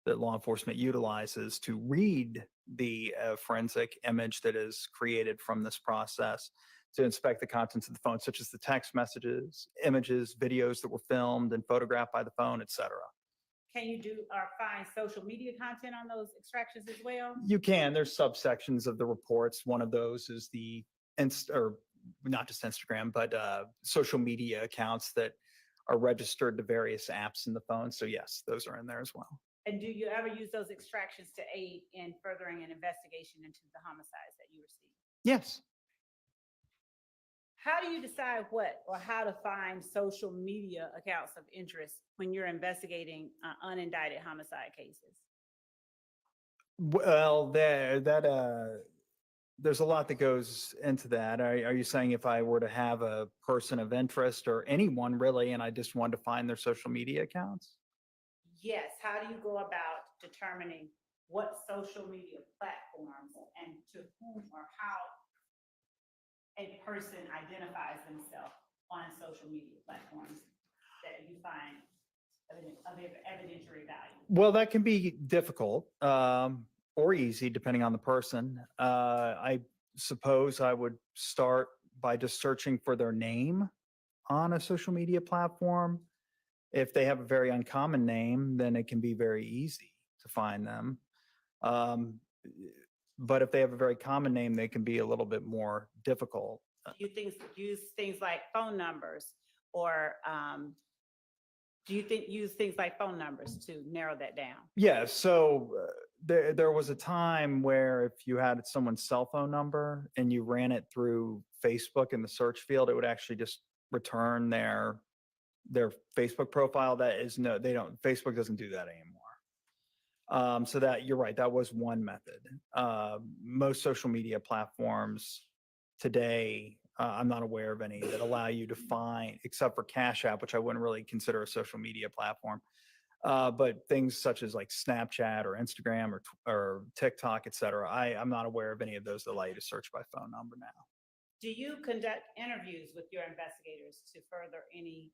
that law enforcement utilizes, to read the forensic image that is created from this process, to inspect the contents of the phone, such as the text messages, images, videos that were filmed and photographed by the phone, et cetera. Can you do or find social media content on those extractions as well? You can. There's subsections of the reports. One of those is or not just Instagram, but social media accounts that are registered to various apps in the phone. So yes, those are in there as well. And do you ever use those extractions to aid in furthering an investigation into the homicides that you received? Yes. How do you decide what or how to find social media accounts of interest when you're investigating unindicted homicide cases? Well, there's a lot that goes into that. Are you saying if I were to have a person of interest or anyone really, and I just wanted to find their social media accounts? Yes. How do you go about determining what social media platforms and to whom or how a person identifies themselves on social media platforms that you find of evidentiary value? Well, that can be difficult or easy depending on the person. I suppose I would start by just searching for their name on a social media platform. If they have a very uncommon name, then it can be very easy to find them. But if they have a very common name, they can be a little bit more difficult. Do you use things like phone numbers, or do you use things like phone numbers to narrow that down? Yeah, so there was a time where if you had someone's cell phone number and you ran it through Facebook in the search field, it would actually just return their Facebook profile. That is Facebook doesn't do that anymore. So that you're right, that was one method. Most social media platforms today, I'm not aware of any that allow you to find, except for Cash App, which I wouldn't really consider a social media platform. But things such as like Snapchat or Instagram or TikTok, et cetera, I'm not aware of any of those that allow you to search by phone number now. Do you conduct interviews with your investigators to further any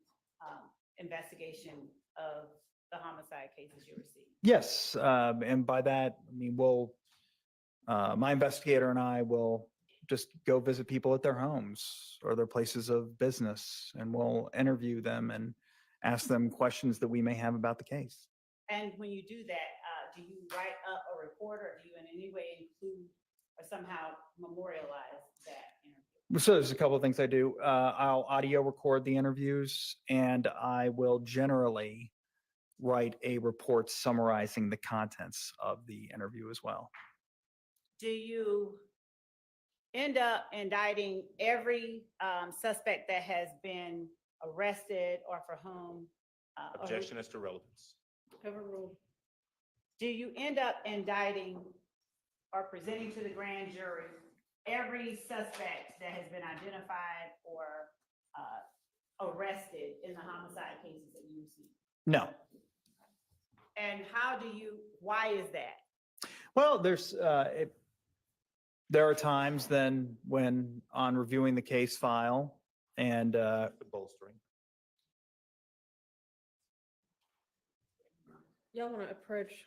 investigation of the homicide cases you receive? Yes, and by that, I mean, my investigator and I will just go visit people at their homes or their places of business, and we'll interview them and ask them questions that we may have about the case. And when you do that, do you write up a report, or do you in any way include or somehow memorialize that interview? So there's a couple of things I do. I'll audio record the interviews, and I will generally write a report summarizing the contents of the interview as well. Do you end up indicting every suspect that has been arrested or for whom? Objection as to relevance. Overruled. Do you end up indicting or presenting to the grand jury every suspect that has been identified or arrested in the homicide cases that you receive? No. And why is that? Well, there are times then when on reviewing the case file and The bolstering. Y'all want to approach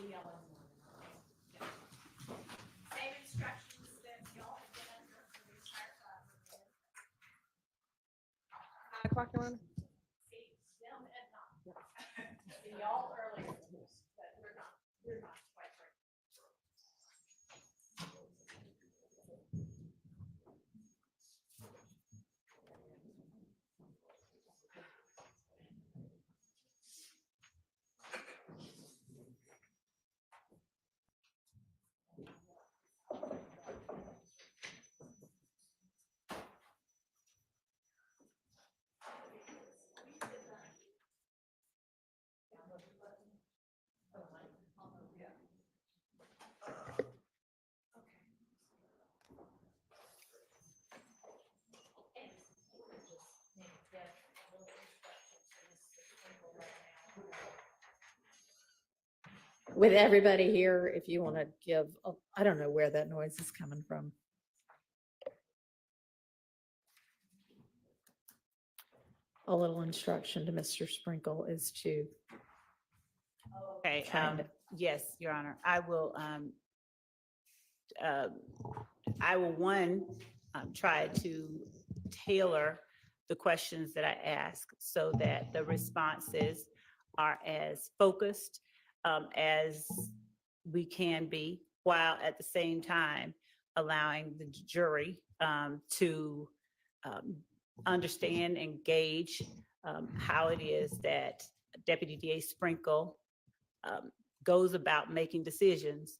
Same instructions that y'all have been under for the entire time. 9 o'clock, Your Honor? See, them and not. See y'all earlier, but we're not quite ready. With everybody here, if you want to give, I don't know where that noise is coming from. A little instruction to Mr. Sprinkle is to. Okay, kind of- yes, Your Honor, I will try to tailor the questions that I ask so that the responses are as focused as we can be, while at the same time allowing the jury to understand and gauge how it is that Deputy DA Sprinkle goes about making decisions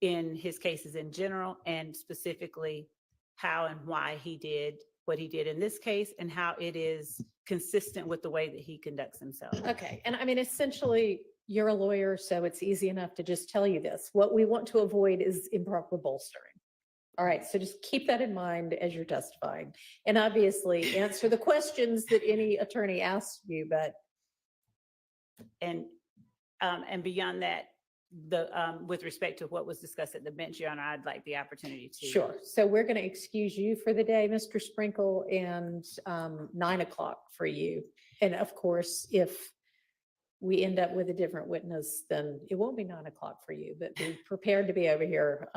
in his cases in general, and specifically how and why he did what he did in this case, and how it is consistent with the way that he conducts himself. Okay, and I mean, essentially, you're a lawyer, so it's easy enough to just tell you this. What we want to avoid is improper bolstering. All right, so just keep that in mind as you're testifying. And obviously answer the questions that any attorney asks you, but. And beyond that, with respect to what was discussed at the bench, Your Honor, I'd like the opportunity to. Sure. So we're going to excuse you for the day, Mr. Sprinkle, and 9 o'clock for you. And of course, if we end up with a different witness, then it won't be 9 o'clock for you, but be prepared to be over here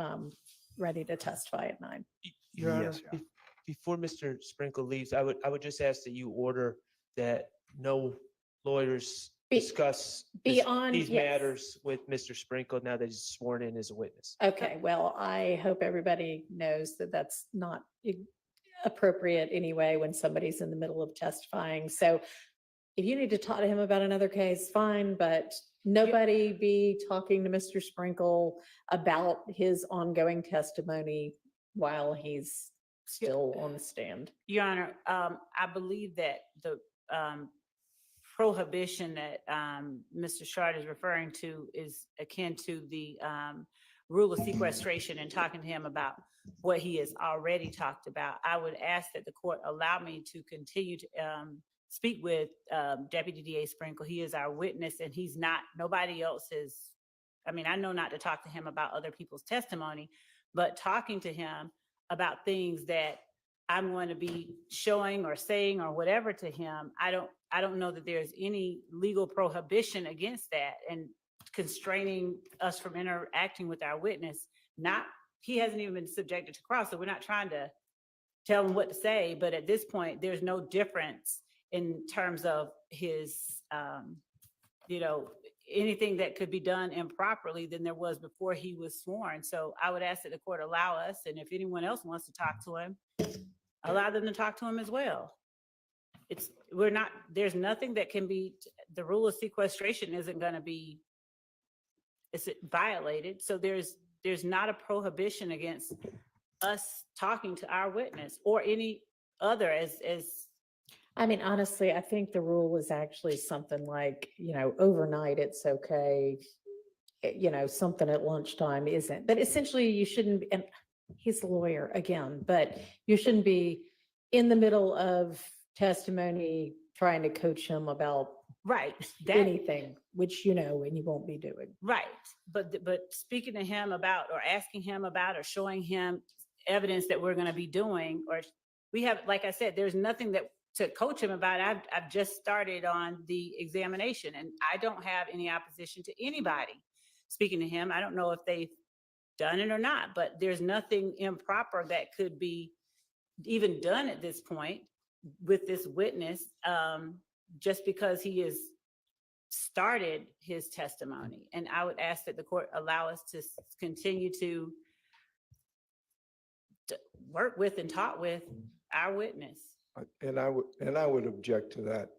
ready to testify at 9. Your Honor, Yes, Your Honor. before Mr. Sprinkle leaves, I would just ask that you order that no lawyers discuss beyond- these yes. matters with Mr. Sprinkle now that he's sworn in as a witness. Okay, well, I hope everybody knows that that's not appropriate anyway when somebody's in the middle of testifying. So if you need to talk to him about another case, fine, but nobody be talking to Mr. Sprinkle about his ongoing testimony while he's still on the stand. Your Honor, I believe that the prohibition that Mr. Shard is referring to is akin to the rule of sequestration, and talking to him about what he has already talked about. I would ask that the court allow me to continue to speak with Deputy DA Sprinkle. He is our witness, and he's not, nobody else is, I mean, I know not to talk to him about other people's testimony, but talking to him about things that I'm going to be showing or saying or whatever to him, I don't know that there's any legal prohibition against that, and constraining us from interacting with our witness. He hasn't even been subjected to cross, so we're not trying to tell him what to say, but at this point, there's no difference in terms of his, anything that could be done improperly than there was before he was sworn. So I would ask that the court allow us, and if anyone else wants to talk to him, allow them to talk to him as well. There's nothing that can be, the rule of sequestration isn't going to be, is it violated? So there's not a prohibition against us talking to our witness or any other as I mean, honestly, I think the rule is actually something like, overnight it's okay. Something at lunchtime isn't, but essentially you shouldn't be, and he's a lawyer again, but you shouldn't be in the middle of testimony trying to coach him about anything, which and you won't be doing. Right. But speaking to him about, or asking him about, or showing him evidence that we're going to be doing, or we have, like I said, there's nothing to coach him about. I've just started on the examination, and I don't have any opposition to anybody. speaking to him. I don't know if they've done it or not, but there's nothing improper that could be even done at this point with this witness, just because he has started his testimony. And I would ask that the court allow us to continue to work with and talk with our witness. And I would object to that.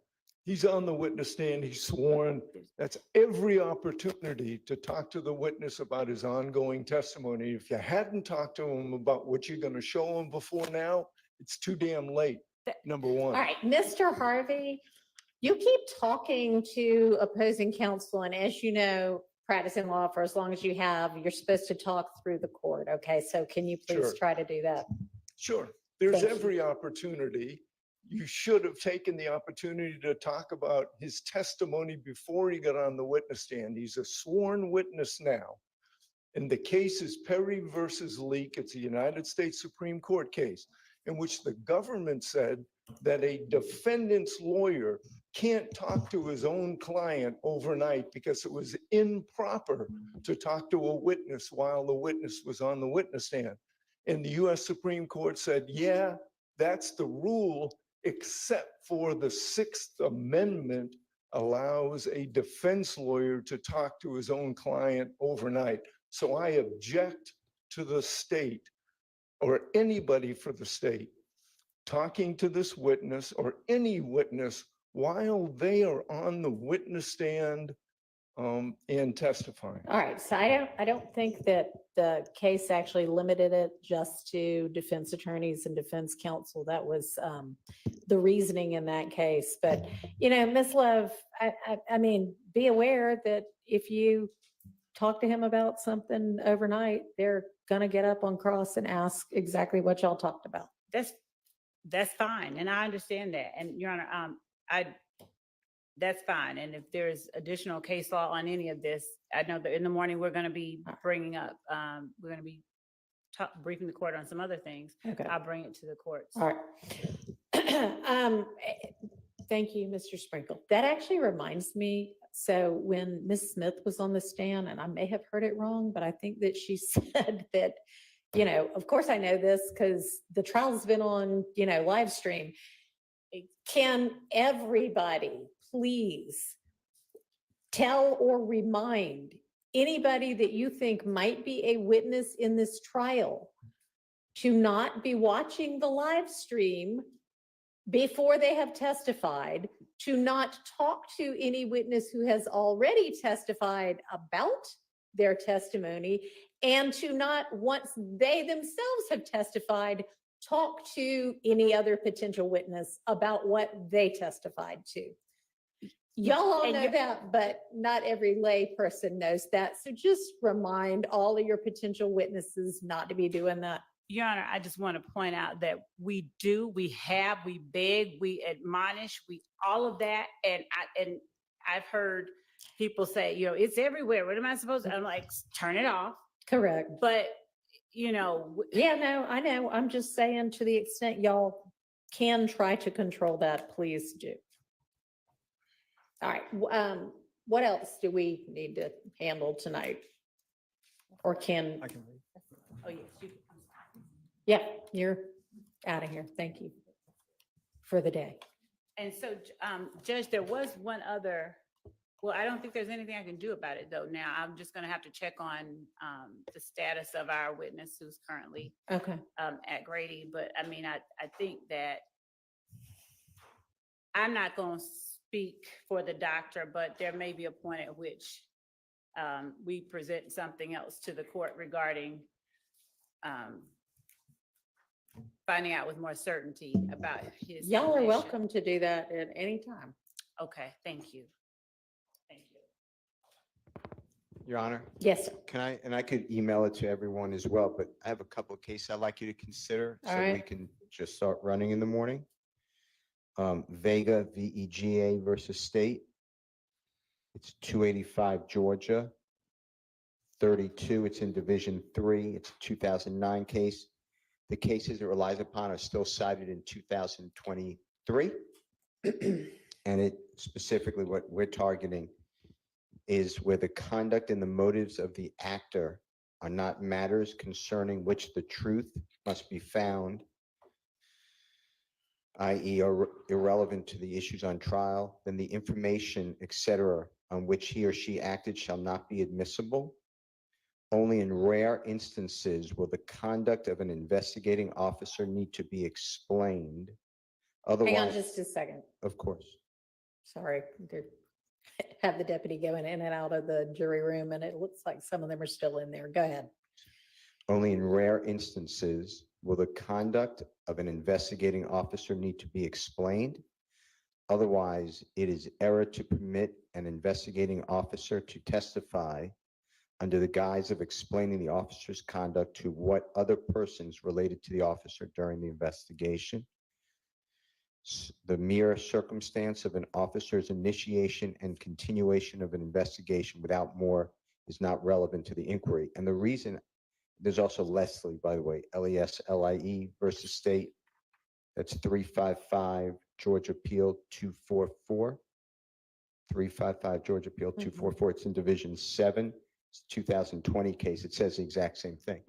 He's on the witness stand, he's sworn. That's every opportunity to talk to the witness about his ongoing testimony. If you hadn't talked to him about what you're gonna show him before now, it's too damn late, number one. All right, Mr. Harvey, you keep talking to opposing counsel, and as you know, practicing law for as long as you have, you're supposed to talk through the court, okay? So can you please Sure. try to do that? Sure, there's Thank you. every opportunity. You should have taken the opportunity to talk about his testimony before he got on the witness stand. He's a sworn witness now. And the case is Perry versus Leak. It's a United States Supreme Court case in which the government said that a defendant's lawyer can't talk to his own client overnight because it was improper to talk to a witness while the witness was on the witness stand. And the US Supreme Court said, yeah, that's the rule, except for the Sixth Amendment allows a defense lawyer to talk to his own client overnight. So I object to the state or anybody for the state talking to this witness or any witness while they are on the witness stand and testifying. All right, so I don't think that the case actually limited it just to defense attorneys and defense counsel. That was the reasoning in that case. But, you know, Ms. Love, I mean, be aware that if you talk to him about something overnight, they're gonna get up on cross and ask exactly what y'all talked about. That's fine, and I understand that. And Your Honor, that's fine. And if there's additional case law on any of this, I know that in the morning we're going to be bringing up, we're going to be briefing the court on some other things. Okay. I'll bring it to the courts. All right. Thank you, Mr. Sprinkle. That actually reminds me, so when Ms. Smith was on the stand, and I may have heard it wrong, but I think that she said that, you know, of course I know this because the trial's been on, you know, live stream. Can everybody please tell or remind anybody that you think might be a witness in this trial to not be watching the live stream before they have testified, to not talk to any witness who has already testified about their testimony, and to not, once they themselves have testified, talk to any other potential witness about what they testified to. Y'all all know that, but not every lay person knows that. So just remind all of your potential witnesses not to be doing that. Your Honor, I just want to point out that we beg, we admonish, all of that. And I've heard people say, you know, it's everywhere. What am I supposed to? I'm like, turn it off. Correct. But, you know. Yeah, no, I know. I'm just saying, to the extent y'all can try to control that, please do. All right. What else do we need to handle tonight? Or can? I can read. Oh, yes. Yeah, you're out of here. Thank you for the day. And so, Judge, there was one other, well, I don't think there's anything I can do about it though. Now, I'm just gonna have to check on the status of our witness who's currently Okay. At Grady. But I mean, I think that I'm not gonna speak for the doctor, but there may be a point at which we present something else to the court regarding finding out with more certainty about his. Y'all are condition. welcome to do that at any time. Okay, thank you. Thank you. Your Honor? Yes, sir. Can I, and I could email it to everyone as well, but I have a couple of cases I'd like you to consider All so we right. can just start running in the morning. Vega, VEGA versus State. It's 285 Georgia. 32, it's in Division 3. It's a 2009 case. The cases it relies upon are still cited in 2023. And it specifically what we're targeting is where the conduct and the motives of the actor are not matters concerning which the truth must be found, i.e. are irrelevant to the issues on trial, then the information, etc., on which he or she acted shall not be admissible. Only in rare instances will the conduct of an investigating officer need to be explained. Otherwise, Hang on just a second. of course. Sorry, have the deputy going in and out of the jury room, and it looks like some of them are still in there. Go ahead. Only in rare instances will the conduct of an investigating officer need to be explained. Otherwise, it is error to permit an investigating officer to testify under the guise of explaining the officer's conduct to what other persons related to the officer during the investigation. The mere circumstance of an officer's initiation and continuation of an investigation without more is not relevant to the inquiry. And the reason, there's also Leslie, by the way, Leslie versus State. That's 355 Georgia Appeal 244. 355 Georgia Appeal 244. It's in Division 7. It's a 2020 case. It says the exact same thing.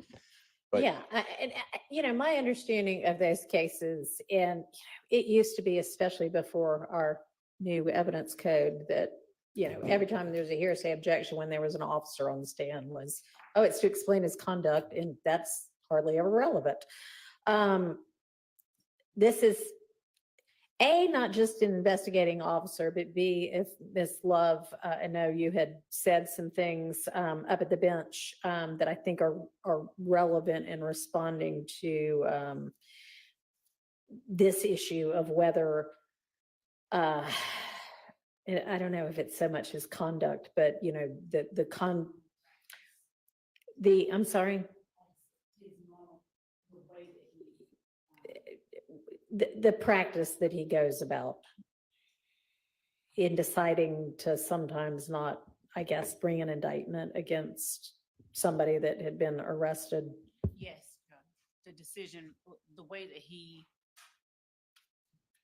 But Yeah, my understanding of those cases, and it used to be, especially before our new evidence code, that, every time there was a hearsay objection when there was an officer on the stand was, oh, it's to explain his conduct, and that's hardly ever relevant. This is A, not just an investigating officer, but B, if Ms. Love, I know you had said some things up at the bench that I think are relevant in responding to this issue of whether, I don't know if it's so much his conduct, but I'm sorry. The practice that he goes about in deciding to sometimes not, I guess, bring an indictment against somebody that had been arrested. Yes, the decision, the way that he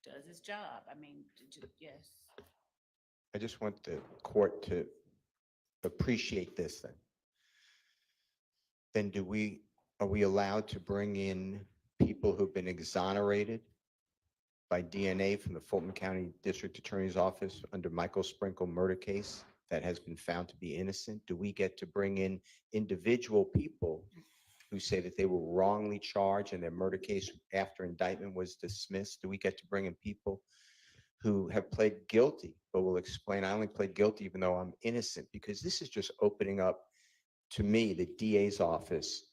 does his job. I mean, yes. I just want the court to appreciate this then. Then are we allowed to bring in people who've been exonerated by DNA from the Fulton County District Attorney's Office under Michael Sprinkle murder case that has been found to be innocent? Do we get to bring in individual people who say that they were wrongly charged in their murder case after indictment was dismissed? Do we get to bring in people who have pled guilty but will explain, I only pled guilty even though I'm innocent? Because this is just opening up, to me, the DA's office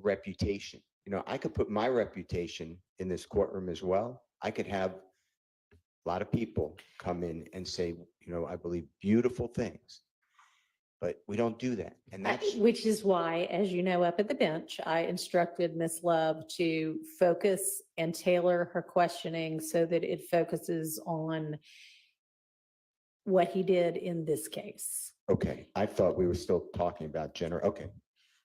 reputation. I could put my reputation in this courtroom as well. I could have a lot of people come in and say, I believe beautiful things, but we don't do that. And that's Which is why, as you know, up at the bench, I instructed Ms. Love to focus and tailor her questioning so that it focuses on what he did in this case. okay. I thought we were still talking about okay.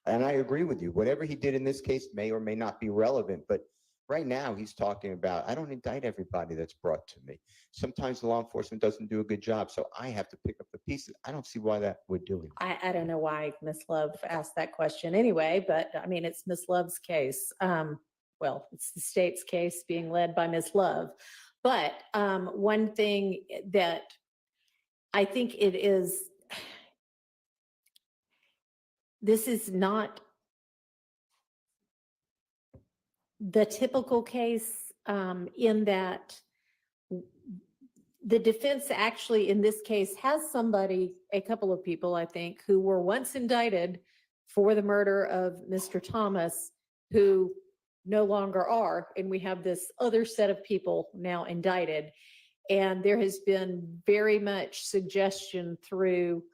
And I agree with you. Whatever he did in this case may or may not be relevant, but right now he's talking about, I don't indict everybody that's brought to me. Sometimes the law enforcement doesn't do a good job, so I have to pick up the pieces. I don't see why that would do it. I don't know why Ms. Love asked that question anyway, but I mean, it's Ms. Love's case. Well, it's the state's case being led by Ms. Love. But one thing that I think it is, this is not the typical case in that the defense actually in this case has a couple of people, I think, who were once indicted for the murder of Mr. Thomas, who no longer are. And we have this other set of people now indicted. And there has been very much suggestion through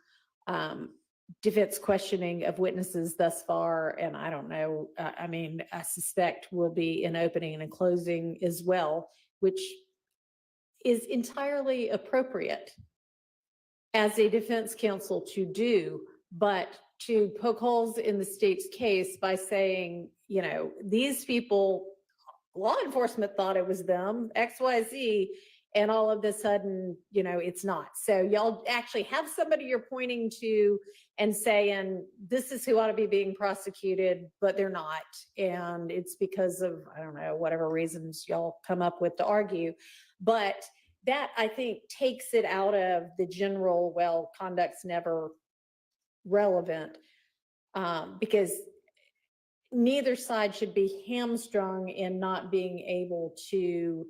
defense questioning of witnesses thus far. And I don't know, I suspect will be an opening and a closing as well, which is entirely appropriate as a defense counsel to do, but to poke holes in the state's case by saying, these people, law enforcement thought it was them, XYZ, and all of a sudden, it's not. So y'all actually have somebody you're pointing to and saying, this is who ought to be being prosecuted, but they're not. And it's because of, I don't know, whatever reasons y'all come up with to argue. But that, I think, takes it out of the general, well, conduct's never relevant, because neither side should be hamstrung in not being able to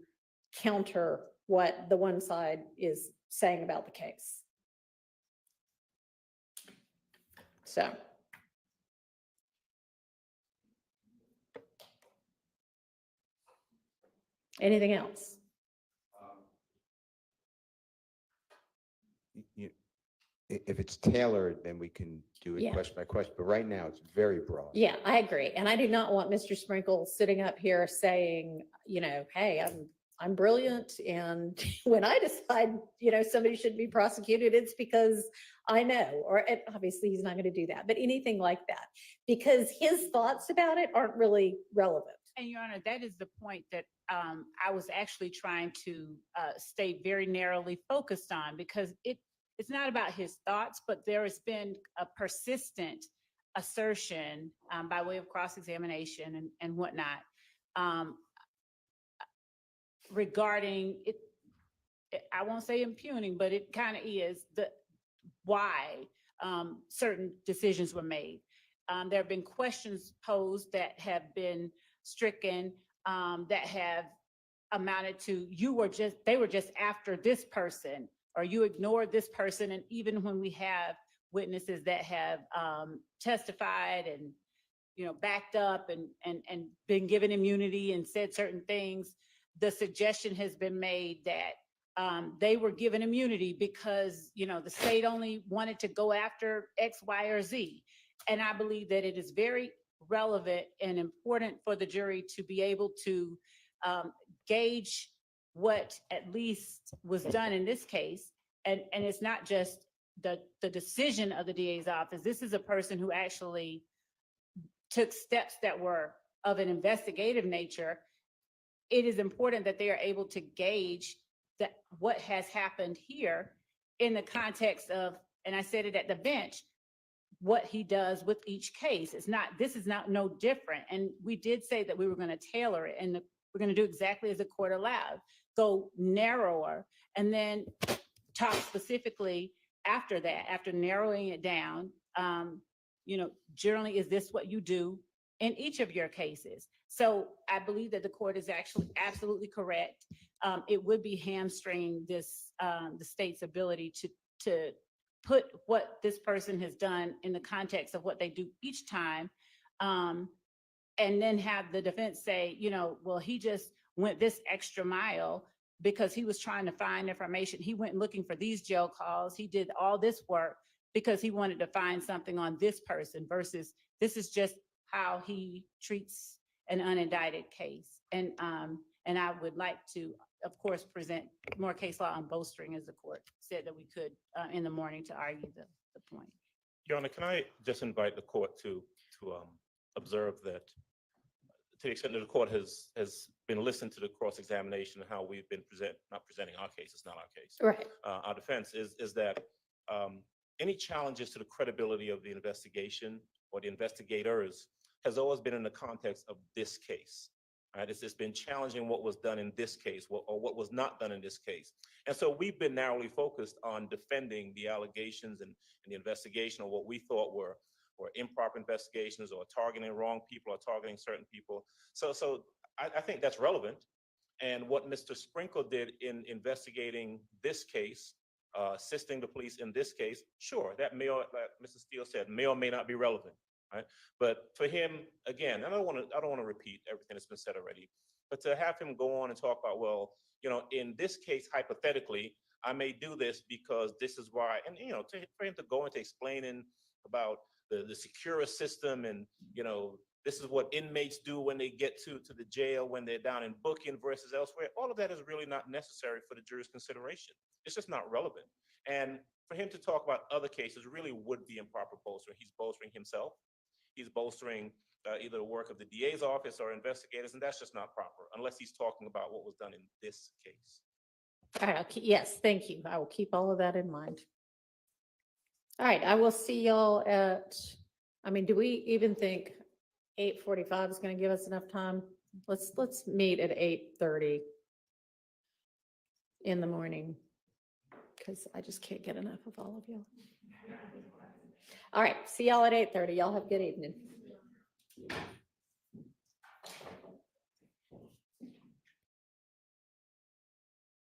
counter what the one side is saying about the case. So. Anything else? If it's tailored, then we can do it Yeah. question by question, but right now it's very broad. Yeah, I agree. And I do not want Mr. Sprinkle sitting up here saying, hey, I'm brilliant. And when I decide, somebody should be prosecuted, it's because I know, or and obviously he's not going to do that, but anything like that, because his thoughts about it aren't really relevant. And Your Honor, that is the point that I was actually trying to stay very narrowly focused on, because it's not about his thoughts, but there has been a persistent assertion by way of cross-examination and whatnot regarding it. I won't say impugning, but it kind of is why certain decisions were made. There have been questions posed that have been stricken, that have amounted to, they were just after this person, or you ignored this person. And even when we have witnesses that have testified and, backed up and been given immunity and said certain things, the suggestion has been made that they were given immunity because, the state only wanted to go after X, Y, or Z. And I believe that it is very relevant and important for the jury to be able to gauge what at least was done in this case. And it's not just the decision of the DA's office. This is a person who actually took steps that were of an investigative nature. It is important that they are able to gauge that what has happened here in the context of, and I said it at the bench, what he does with each case. This is not no different. And we did say that we were going to tailor it, and we're going to do exactly as the court allowed, go narrower, and then talk specifically after that, after narrowing it down, generally, is this what you do in each of your cases? So I believe that the court is actually absolutely correct. It would be hamstringing the state's ability to put what this person has done in the context of what they do each time, and then have the defense say, well, he just went this extra mile because he was trying to find information. He went looking for these jail calls. He did all this work because he wanted to find something on this person, versus this is just how he treats an unindicted case. And I would like to, of course, present more case law on bolstering, as the court said that we could in the morning, to argue the point. Your Honor, can I just invite the court to observe that, to the extent that the court has been listening to the cross-examination and how we've been not presenting our case, it's not our case. Right. Our defense is that any challenges to the credibility of the investigation or the investigators has always been in the context of this case. Right? It's been challenging what was done in this case, or what was not done in this case. And so we've been narrowly focused on defending the allegations and the investigation, or what we thought were improper investigations, or targeting wrong people, or targeting certain people. So I think that's relevant. And what Mr. Sprinkle did in investigating this case, assisting the police in this case, sure, that may, like Mr. Steele said, may or may not be relevant. Right? But for him, again, I don't want to repeat everything that's been said already, but to have him go on and talk about, well, in this case, hypothetically, I may do this because this is why, and for him to go into explaining about the secure system, and this is what inmates do when they get to the jail, when they're down in booking versus elsewhere, all of that is really not necessary for the jury's consideration. It's just not relevant. And for him to talk about other cases really would be improper bolstering. He's bolstering himself. He's bolstering either the work of the DA's office or investigators, and that's just not proper unless he's talking about what was done in this case. All right, yes, thank you. I will keep all of that in mind. All right, I will see y'all at, I mean, do we even think 8:45 is going to give us enough time? Let's meet at 8:30 in the morning, because I just can't get enough of all of you. All right, see y'all at 8:30. Y'all have a good evening.